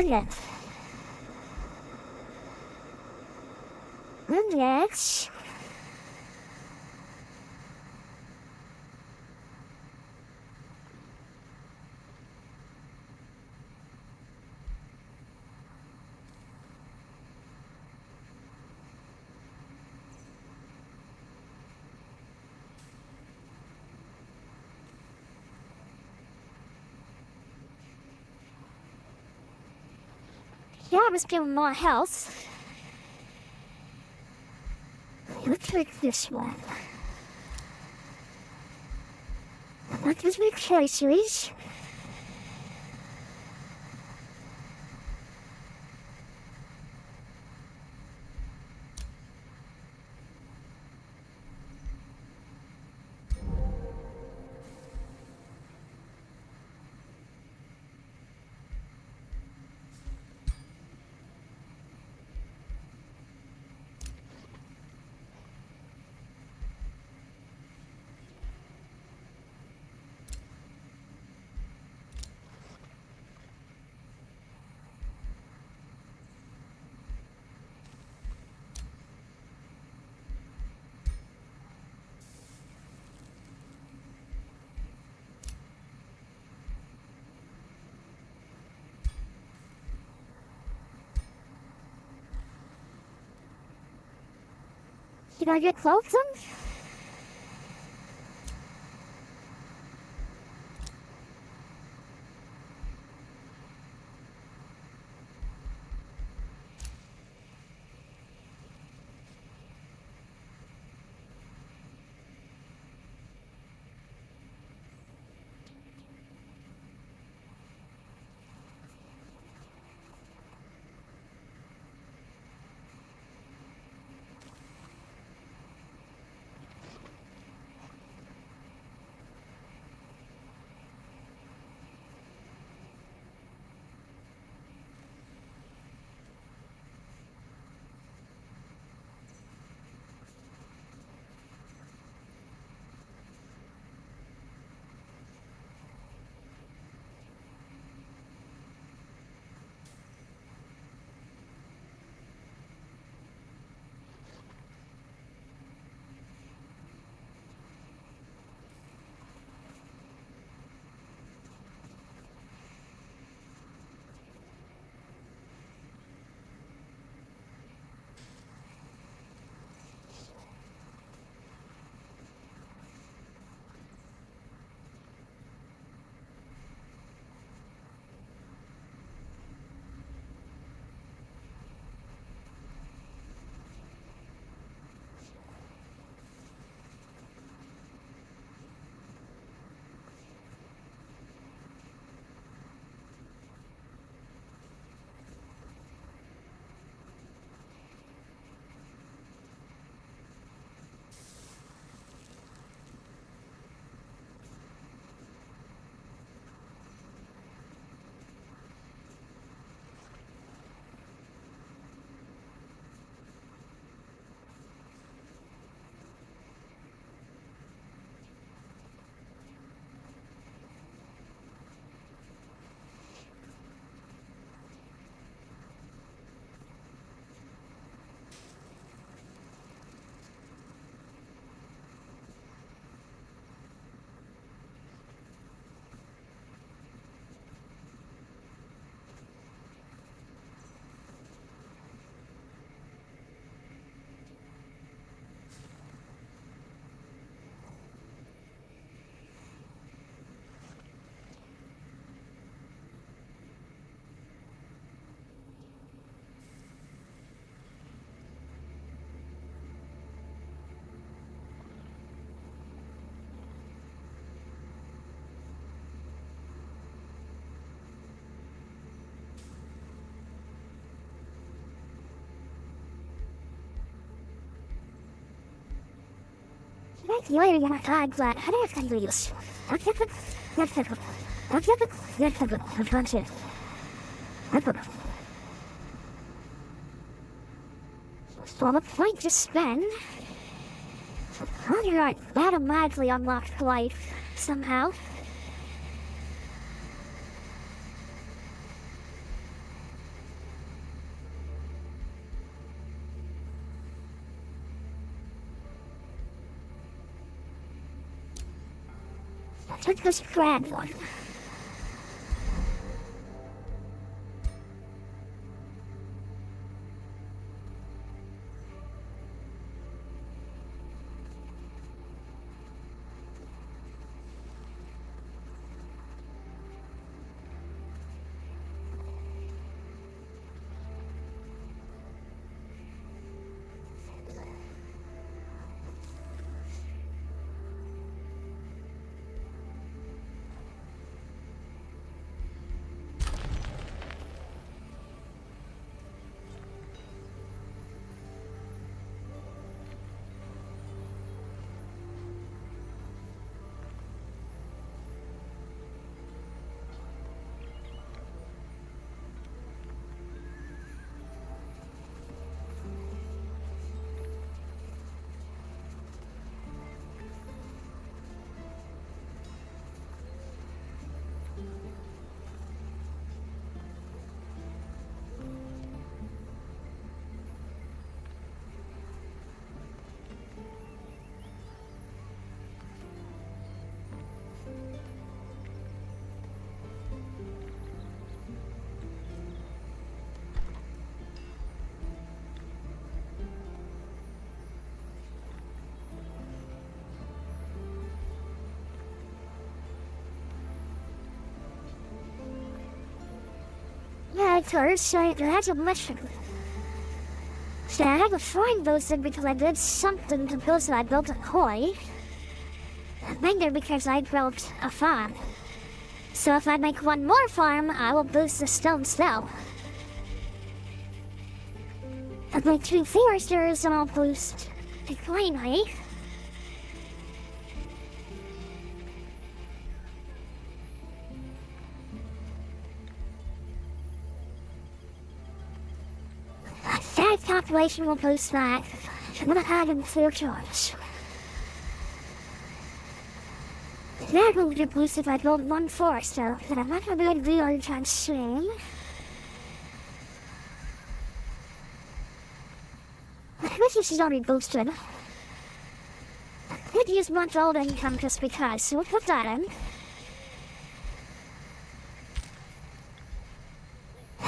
Okay. And next. Yeah, I was given more health. Let's take this one. What does make choices? Can I get close them? You're gonna die, but I don't think we use. So the point to spend. Alright, automatically unlocked life somehow. I took this grand one. Yeah, it's hers, so that's a mission. So I had to find those things because I did something to prove that I built a koi. And then because I built a farm. So if I make one more farm, I will boost the stone spell. I'll make 2 foresters and I'll boost the greenery. That calculation will boost that. I'm gonna add in 4 jars. That will get boosted if I build 1 forester, but I'm not gonna be able to do anytime soon. I wish this is already boosted. I could use much old income just because, so we'll put that in.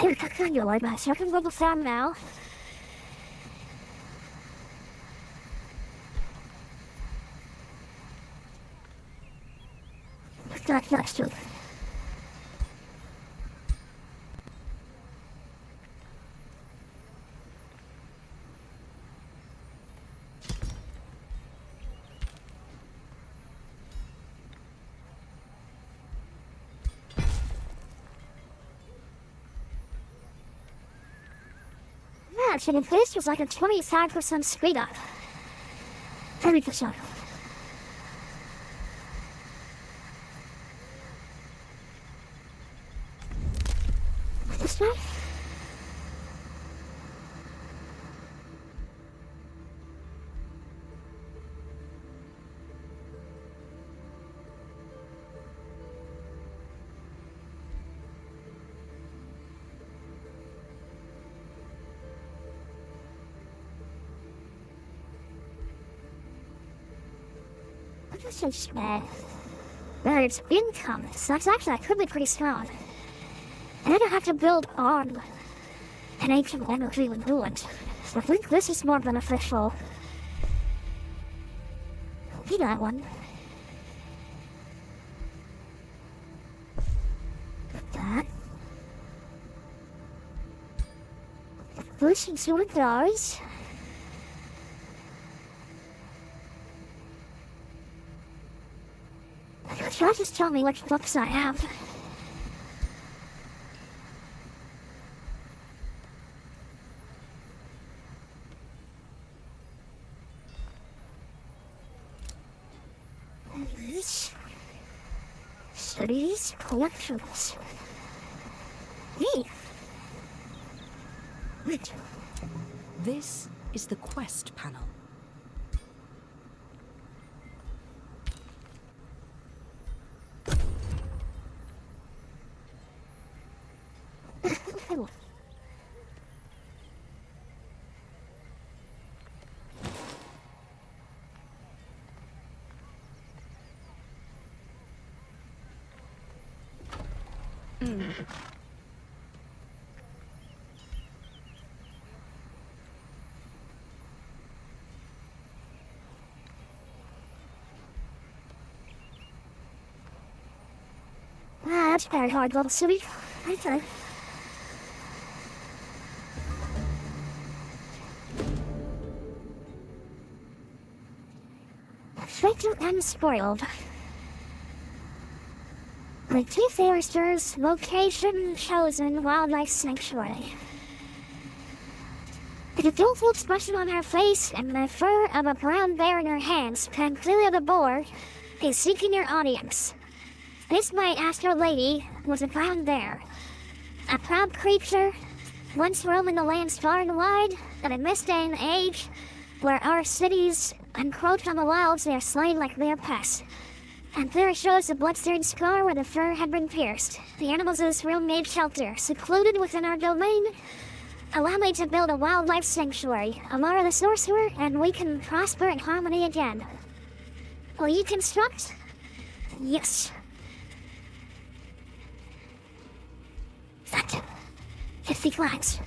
Here, I can go like that, so I can go to the farm now. That's not true. Yeah, so the place was like a 25% speed up. 30%. This way? This is there's income, so that's actually, that could be pretty strong. And I don't have to build on an ancient energy when do it. So I think this is more beneficial. Do that one. That. Boosting some of those. Should I just tell me which books I have? collections. Hey. Wait. This is the quest panel. That's very hard, little silly. Okay. Fatal and spoiled. The two foresters' location chosen wildlife sanctuary. The doleful expression on her face and the fur of a brown bear in her hands, Pancrelia the boar, is seeking your audience. This white astral lady was a brown bear, a proud creature, once roaming the lands far and wide, but in this day and age, where our cities encroach on the wilds, they are slain like mere pests. And there shows a bloodstained scar where the fur had been pierced. The animals of this room made shelter, secluded within our domain. Allow me to build a wildlife sanctuary, Amara the sorcerer, and we can prosper in harmony again. Will you construct? Yes. That 50 flags.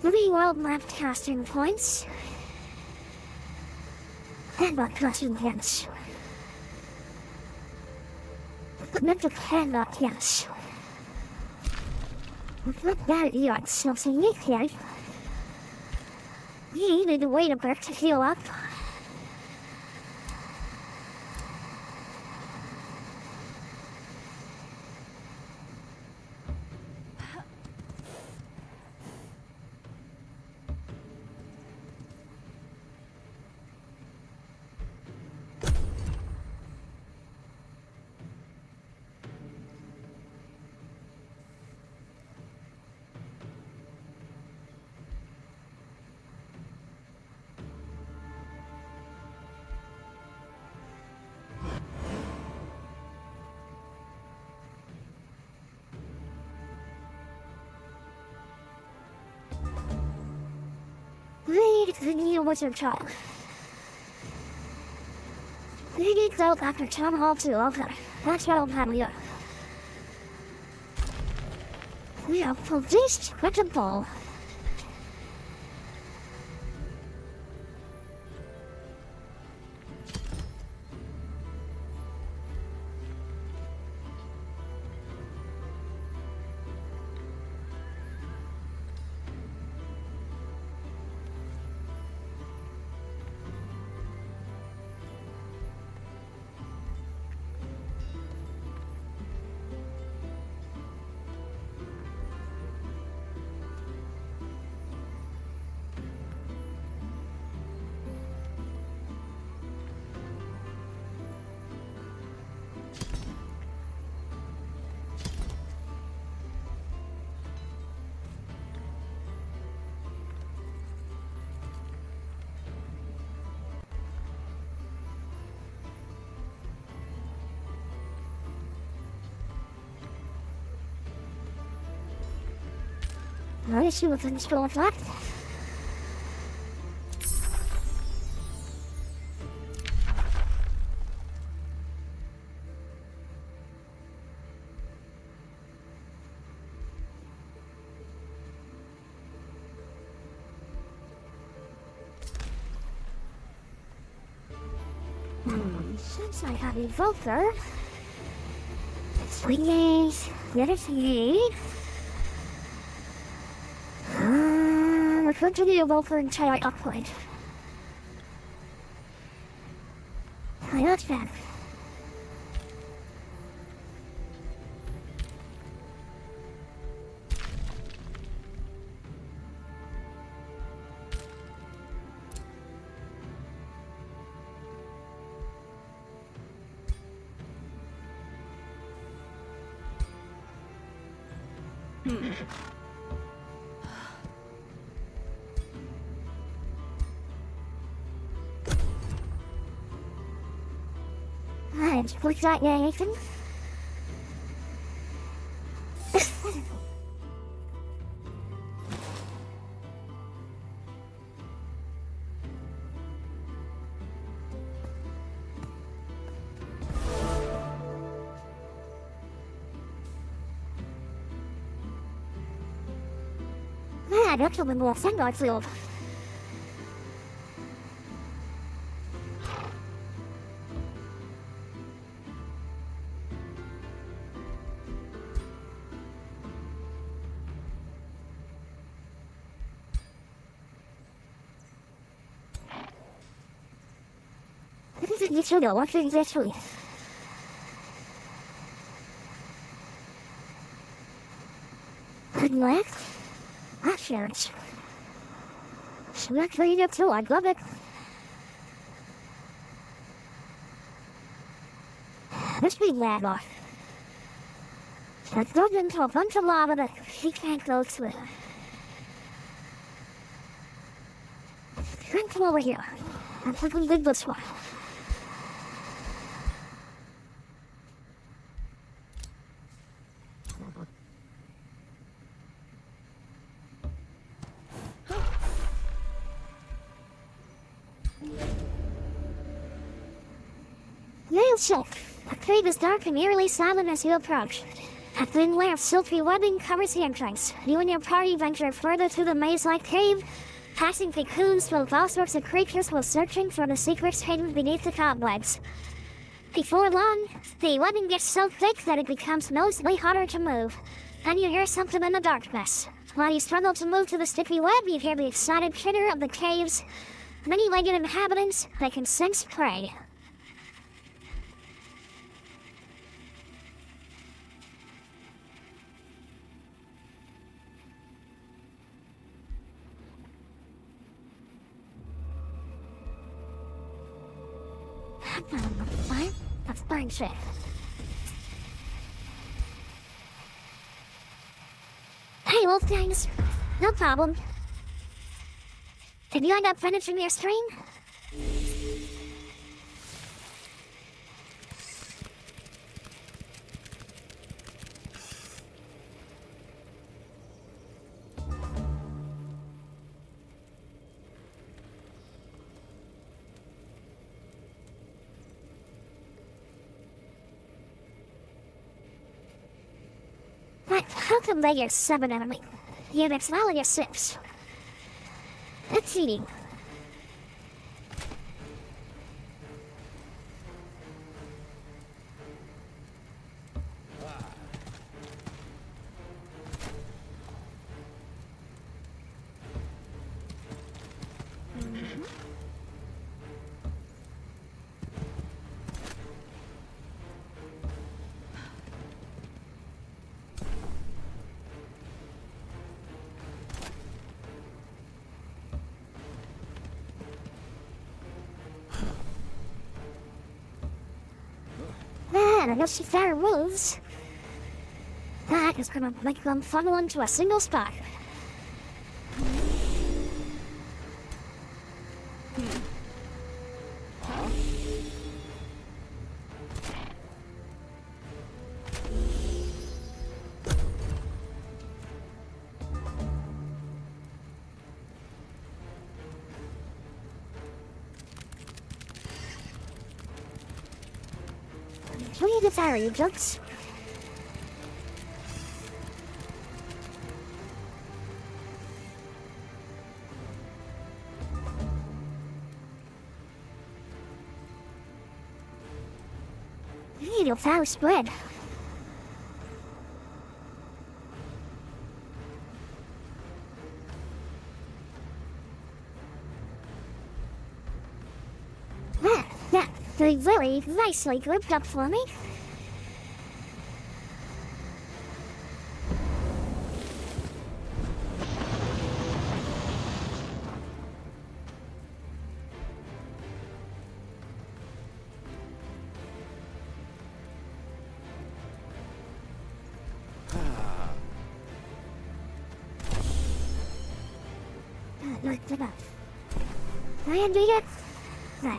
Three world map casting points. And what casting points? Mental cannot yes. Not bad yet, something you can. You need to wait a bit to heal up. Read the new wizard child. We need to go back to Town Hall 2, okay. That's what I'm having you. We are produced with a ball. Let's see what's in the store for that. Since I have Evoker, swing it, let it see. continuable for entire upgrade. I like that. And what's that, Nathan? Man, that's a bit more fun, I feel. You should know what things actually. Good luck. Ah, sure. So that's what you do too, I love it. Let's be glad off. Let's go into a bunch of lava that she can't go through. Come over here. I'm thinking good this one. Nail silk. The cave is dark and eerily silent as you approach. A thin layer of silky webbing covers the entrance. You and your party venture further through the maze-like cave, passing cocoons full of all sorts of creatures while searching for the secrets hidden beneath the cobwebs. Before long, the webbing gets so thick that it becomes noticeably harder to move. Then you hear something in the darkness. While you struggle to move to the sticky web, you hear the excited chitter of the cave's many-legged inhabitants. They can sense prey. Fine. That's fine shit. Hey, Wolfgangs. No problem. Did you end up finishing your stream? How come they get 7 enemy units now you're 6? That's eating. Man, I know she fair moves. That is gonna make them funnel into a single spot. Who you desire, you jokes? You need your flower spread. They very nicely grouped up for me. Not enough. I need it. There.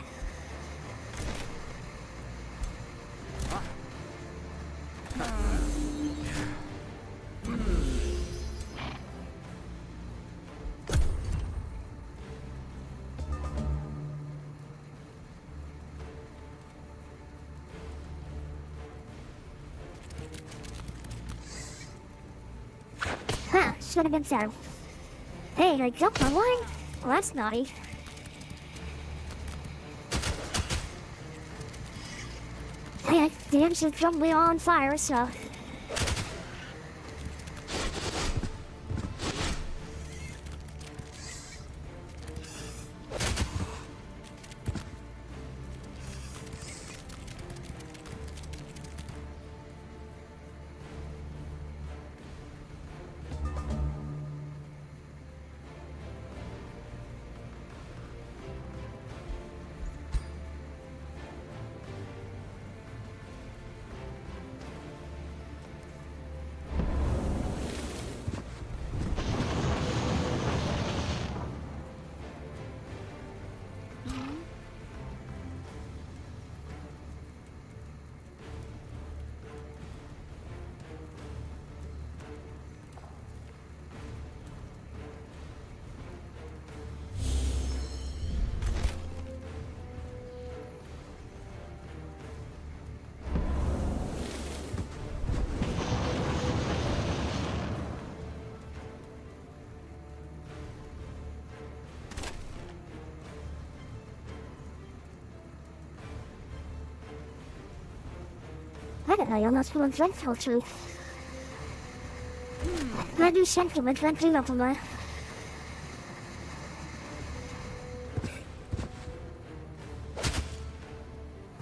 Should have been so. Hey, I jumped on one? Well, that's naughty. Hey, the engine jumped me on fire, so... I don't know, you're not full of dreadful truth. I do sentiment plenty up on there.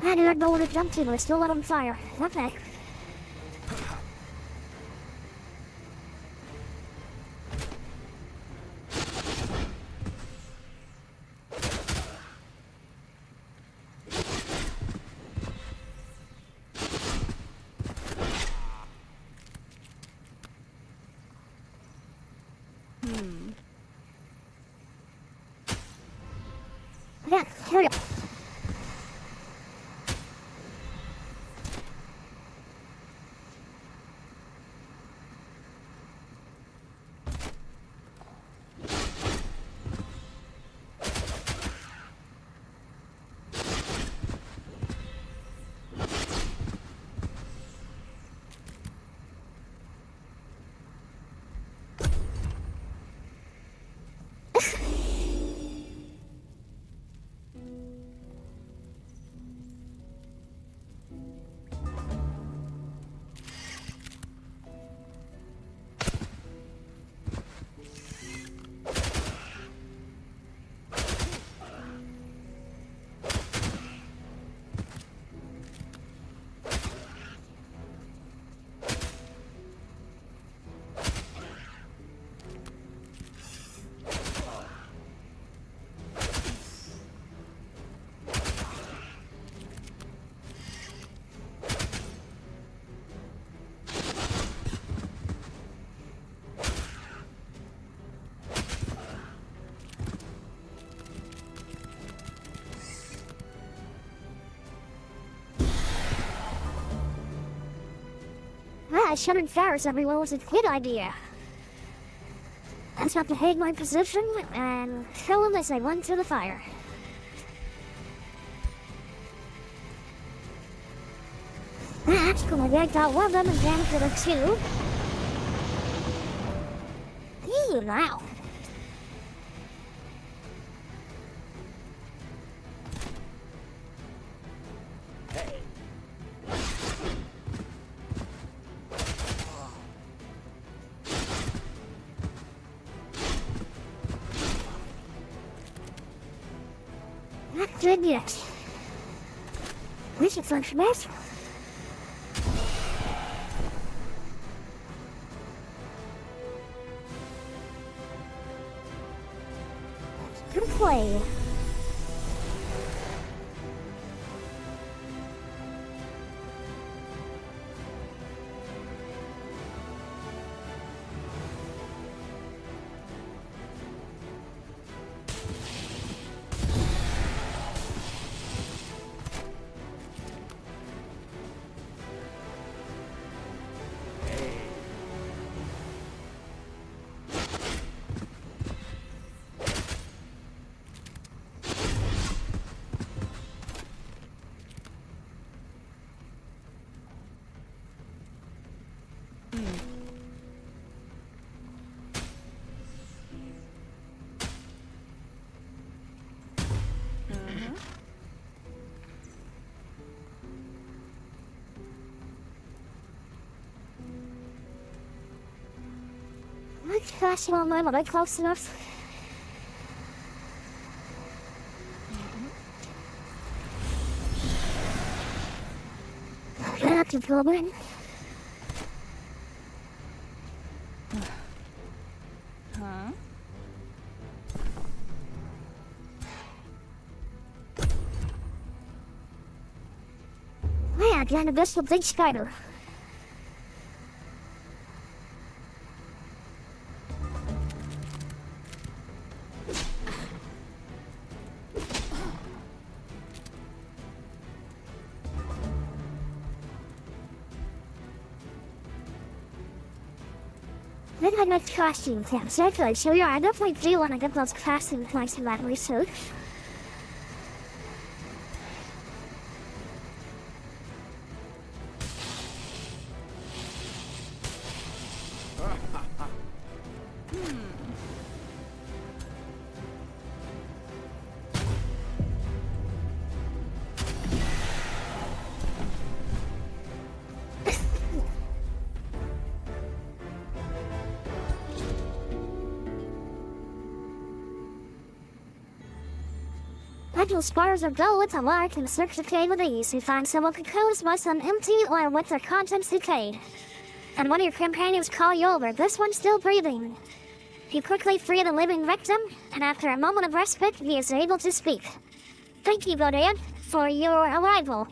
I didn't know what it jumped to, but it's still on fire. Okay. Yeah, here we go. Shutting fires everywhere was a good idea. I just have to hang my position and kill them as they run through the fire. That's gonna yank out one of them and damage the other two. Ew, now. Not good yet. This is like mess. Good play. Gosh, you all know, am I close enough? Get to Goblin. Huh? Yeah, again, this will big spider. Then I make costume things. Actually, so yeah, I definitely do want to get those costume things in that research. Little spars of dough with a lark in search of cave with ease. You find some of cocoons must an empty or with their contents decayed. And one of your companions call you over, this one's still breathing. You quickly free the living victim, and after a moment of respite, he is able to speak. Thank you, Godad, for your arrival.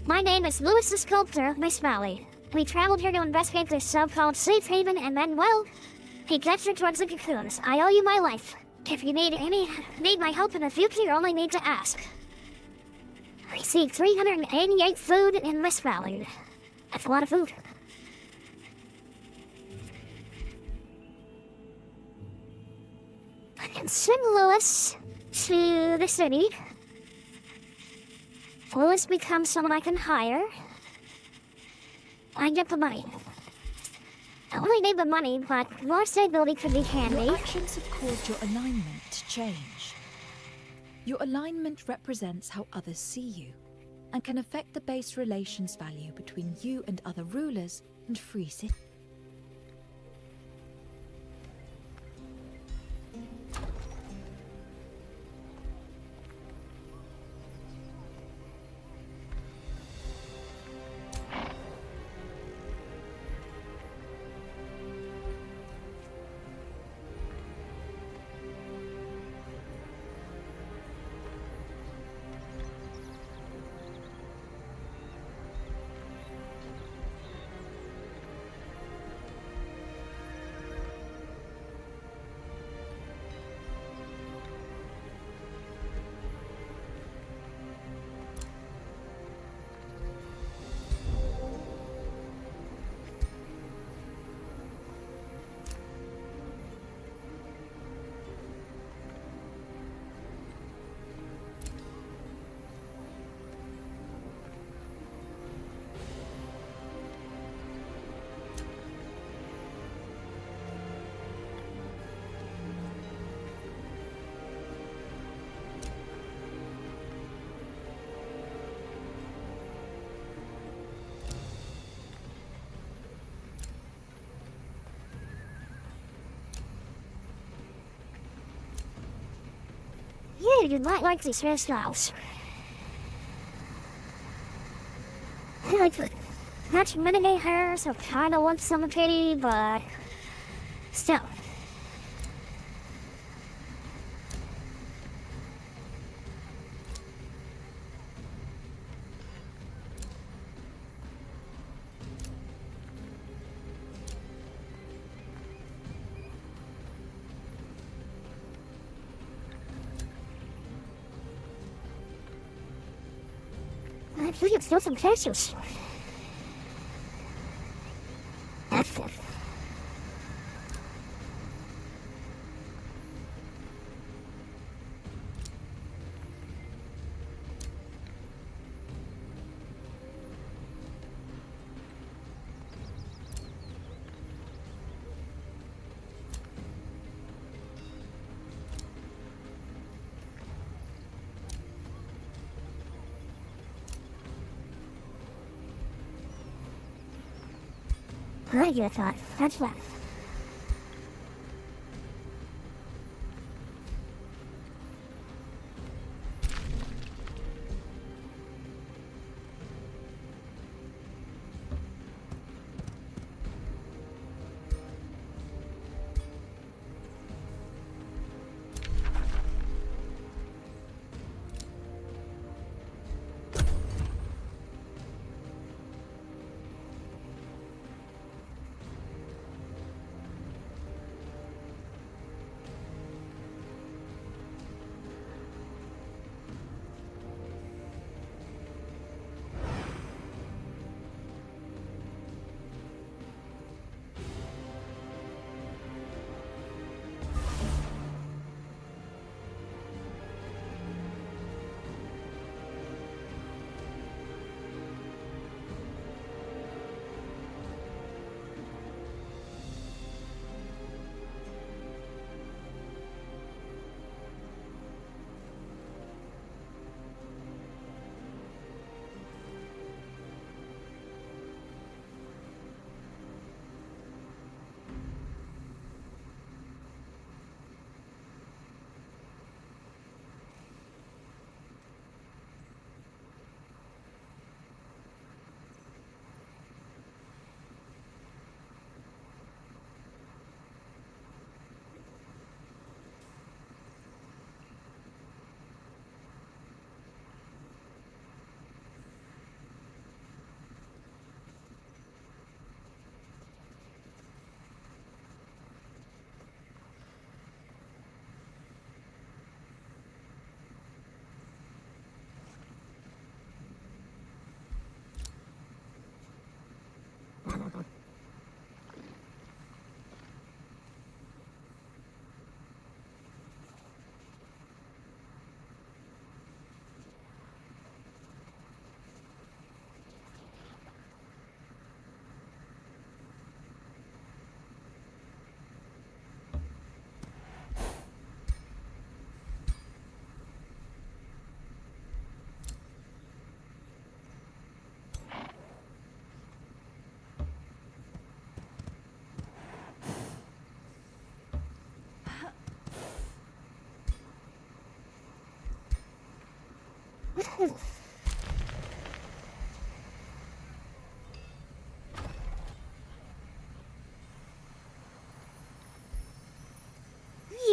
My name is Lewis the Sculptor, Miss Malley. We traveled here to investigate this so-called safe haven, and then, well, he gestured towards the cocoons. I owe you my life. If you need my help in the future, you only need to ask. I see 388 food in this valley. That's a lot of food. I can send Lewis to the city. Lewis becomes someone I can hire. I get the money. I only need the money, but more stability could be handy. Your actions have caused your alignment to change. Your alignment represents how others see you, and can affect the base relations value between you and other rulers and free citizens. Yeah, you might like these hairstyles. like, not to mitigate her, so kinda want some pity, but still. I think it's still some cases. That's it. I get that. That's that.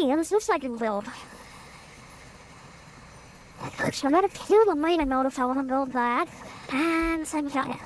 Yeah, this looks like a build. So I'm gonna kill the main node if I want to build that. And same shot it.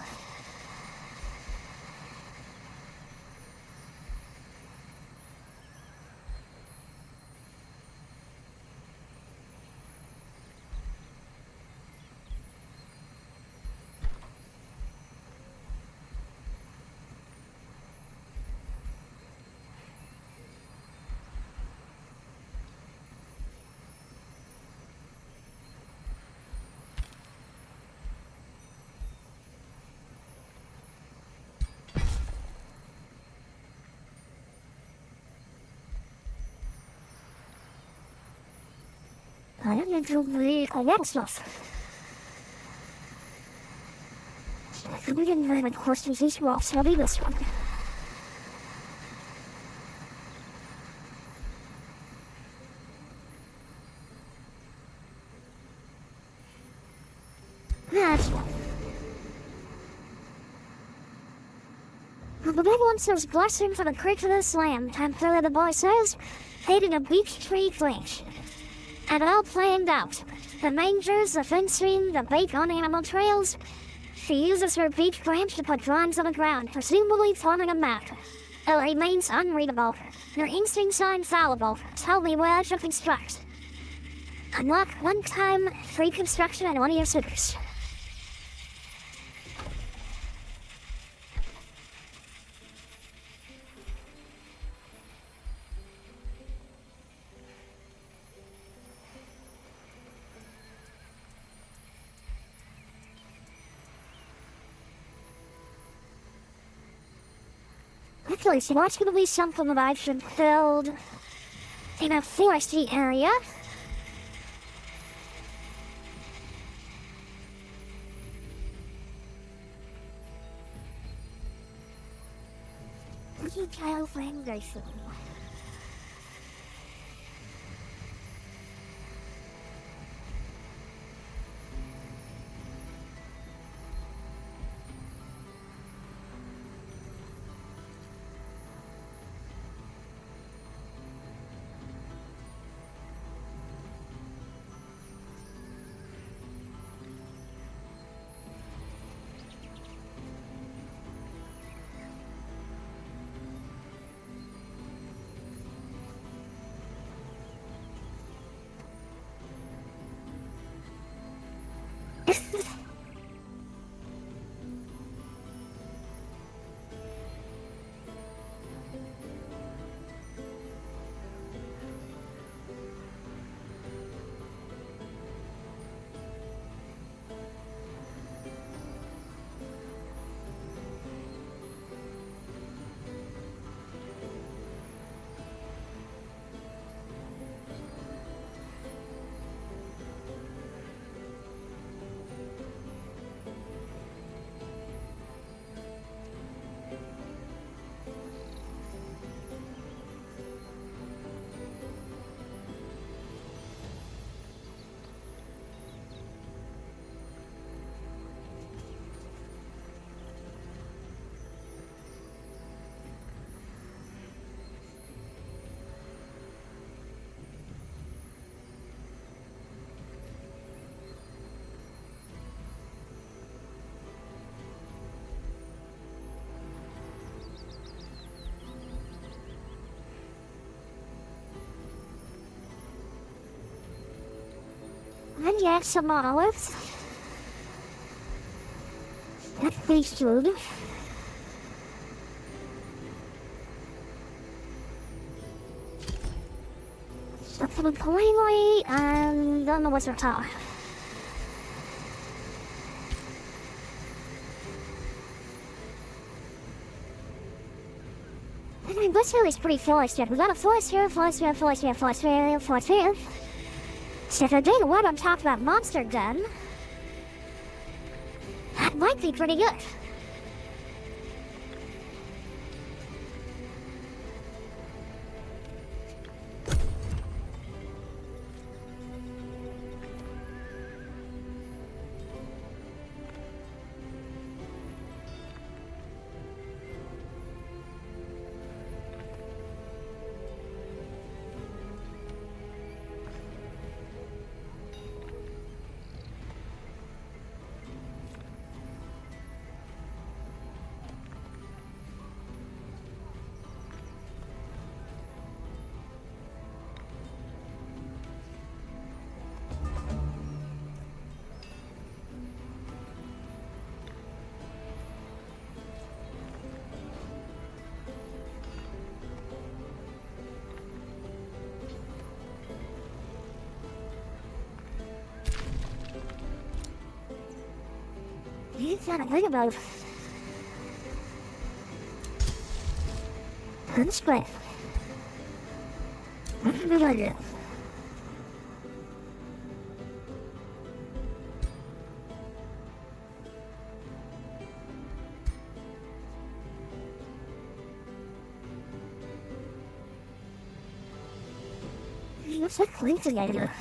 I don't need to be a lot of stuff. We didn't very much horse disease well, so I'll be this one. That's one. The big one says blessing for the creatureless lamb, and the little boy says, hating a beech tree flesh. And all planned out. The mangers, the fencing, the bait on animal trails. She uses her beech branch to put drawings on the ground, presumably forming a map. It remains unreadable. Your instincts are infallible. Tell me where to construct. Unlock one-time free construction on one of your suitors. Actually, so what's going to be something that I should build in a foresty area? Child foundation. And yes, some olives. That's beast food. Something plainly, and don't know what's your tower. I mean, this area is pretty forest yet. We got a forest here, forest here, forest here, forest here, forest here. So if I did a web on top of that monster den, that might be pretty good. He's not a thing about unsplit. What did I do? What's that clean together?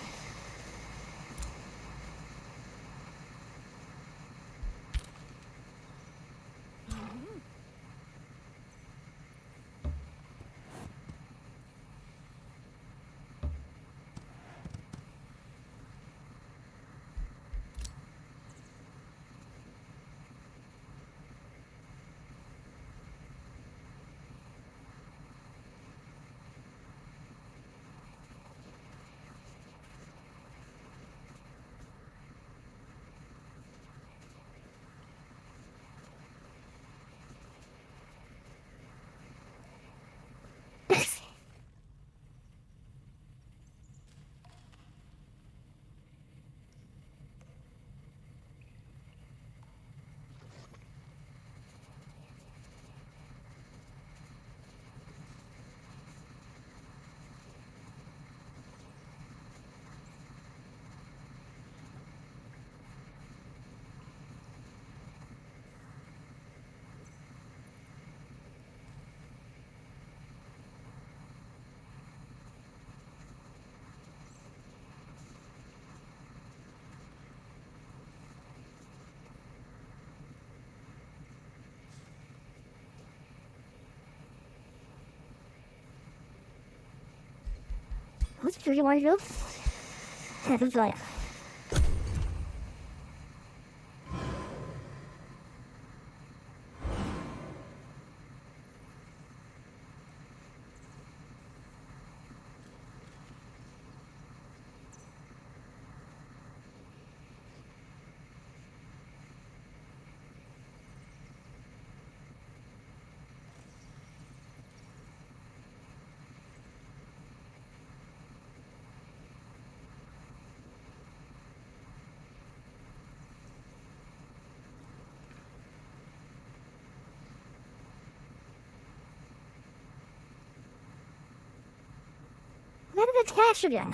What do you want to do? That's right. Where did it cash again?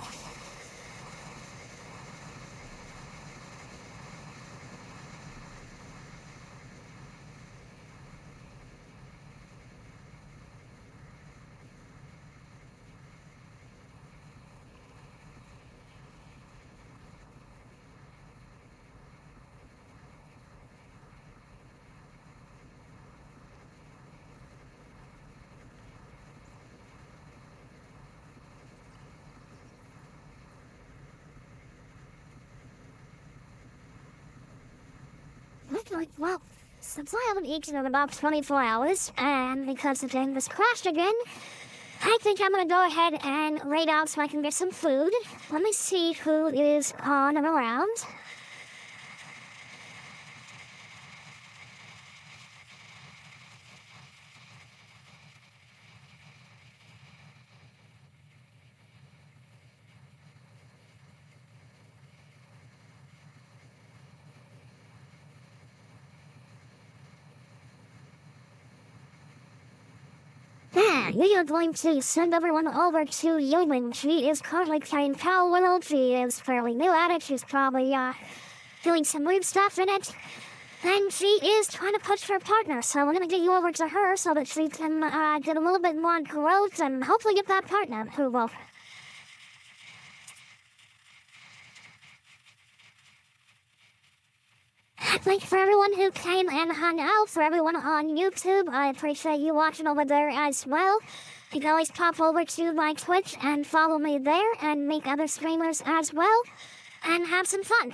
Like, well, since I haven't eaten in about 24 hours, and because the game just crashed again, I think I'm gonna go ahead and raid out so I can get some food. Let me see who is on and around. We are going to send everyone over to Éirinn. She is currently playing Pal World. She is fairly new at it. She's probably doing some weird stuff in it. And she is trying to push her partner. So we're going to get you over to her so that she can get a little bit more growth and hopefully get that partner approval. Thanks for everyone who came and hung out, for everyone on YouTube. I appreciate you watching over there as well. You can always pop over to my Twitch and follow me there and meet other streamers as well and have some fun.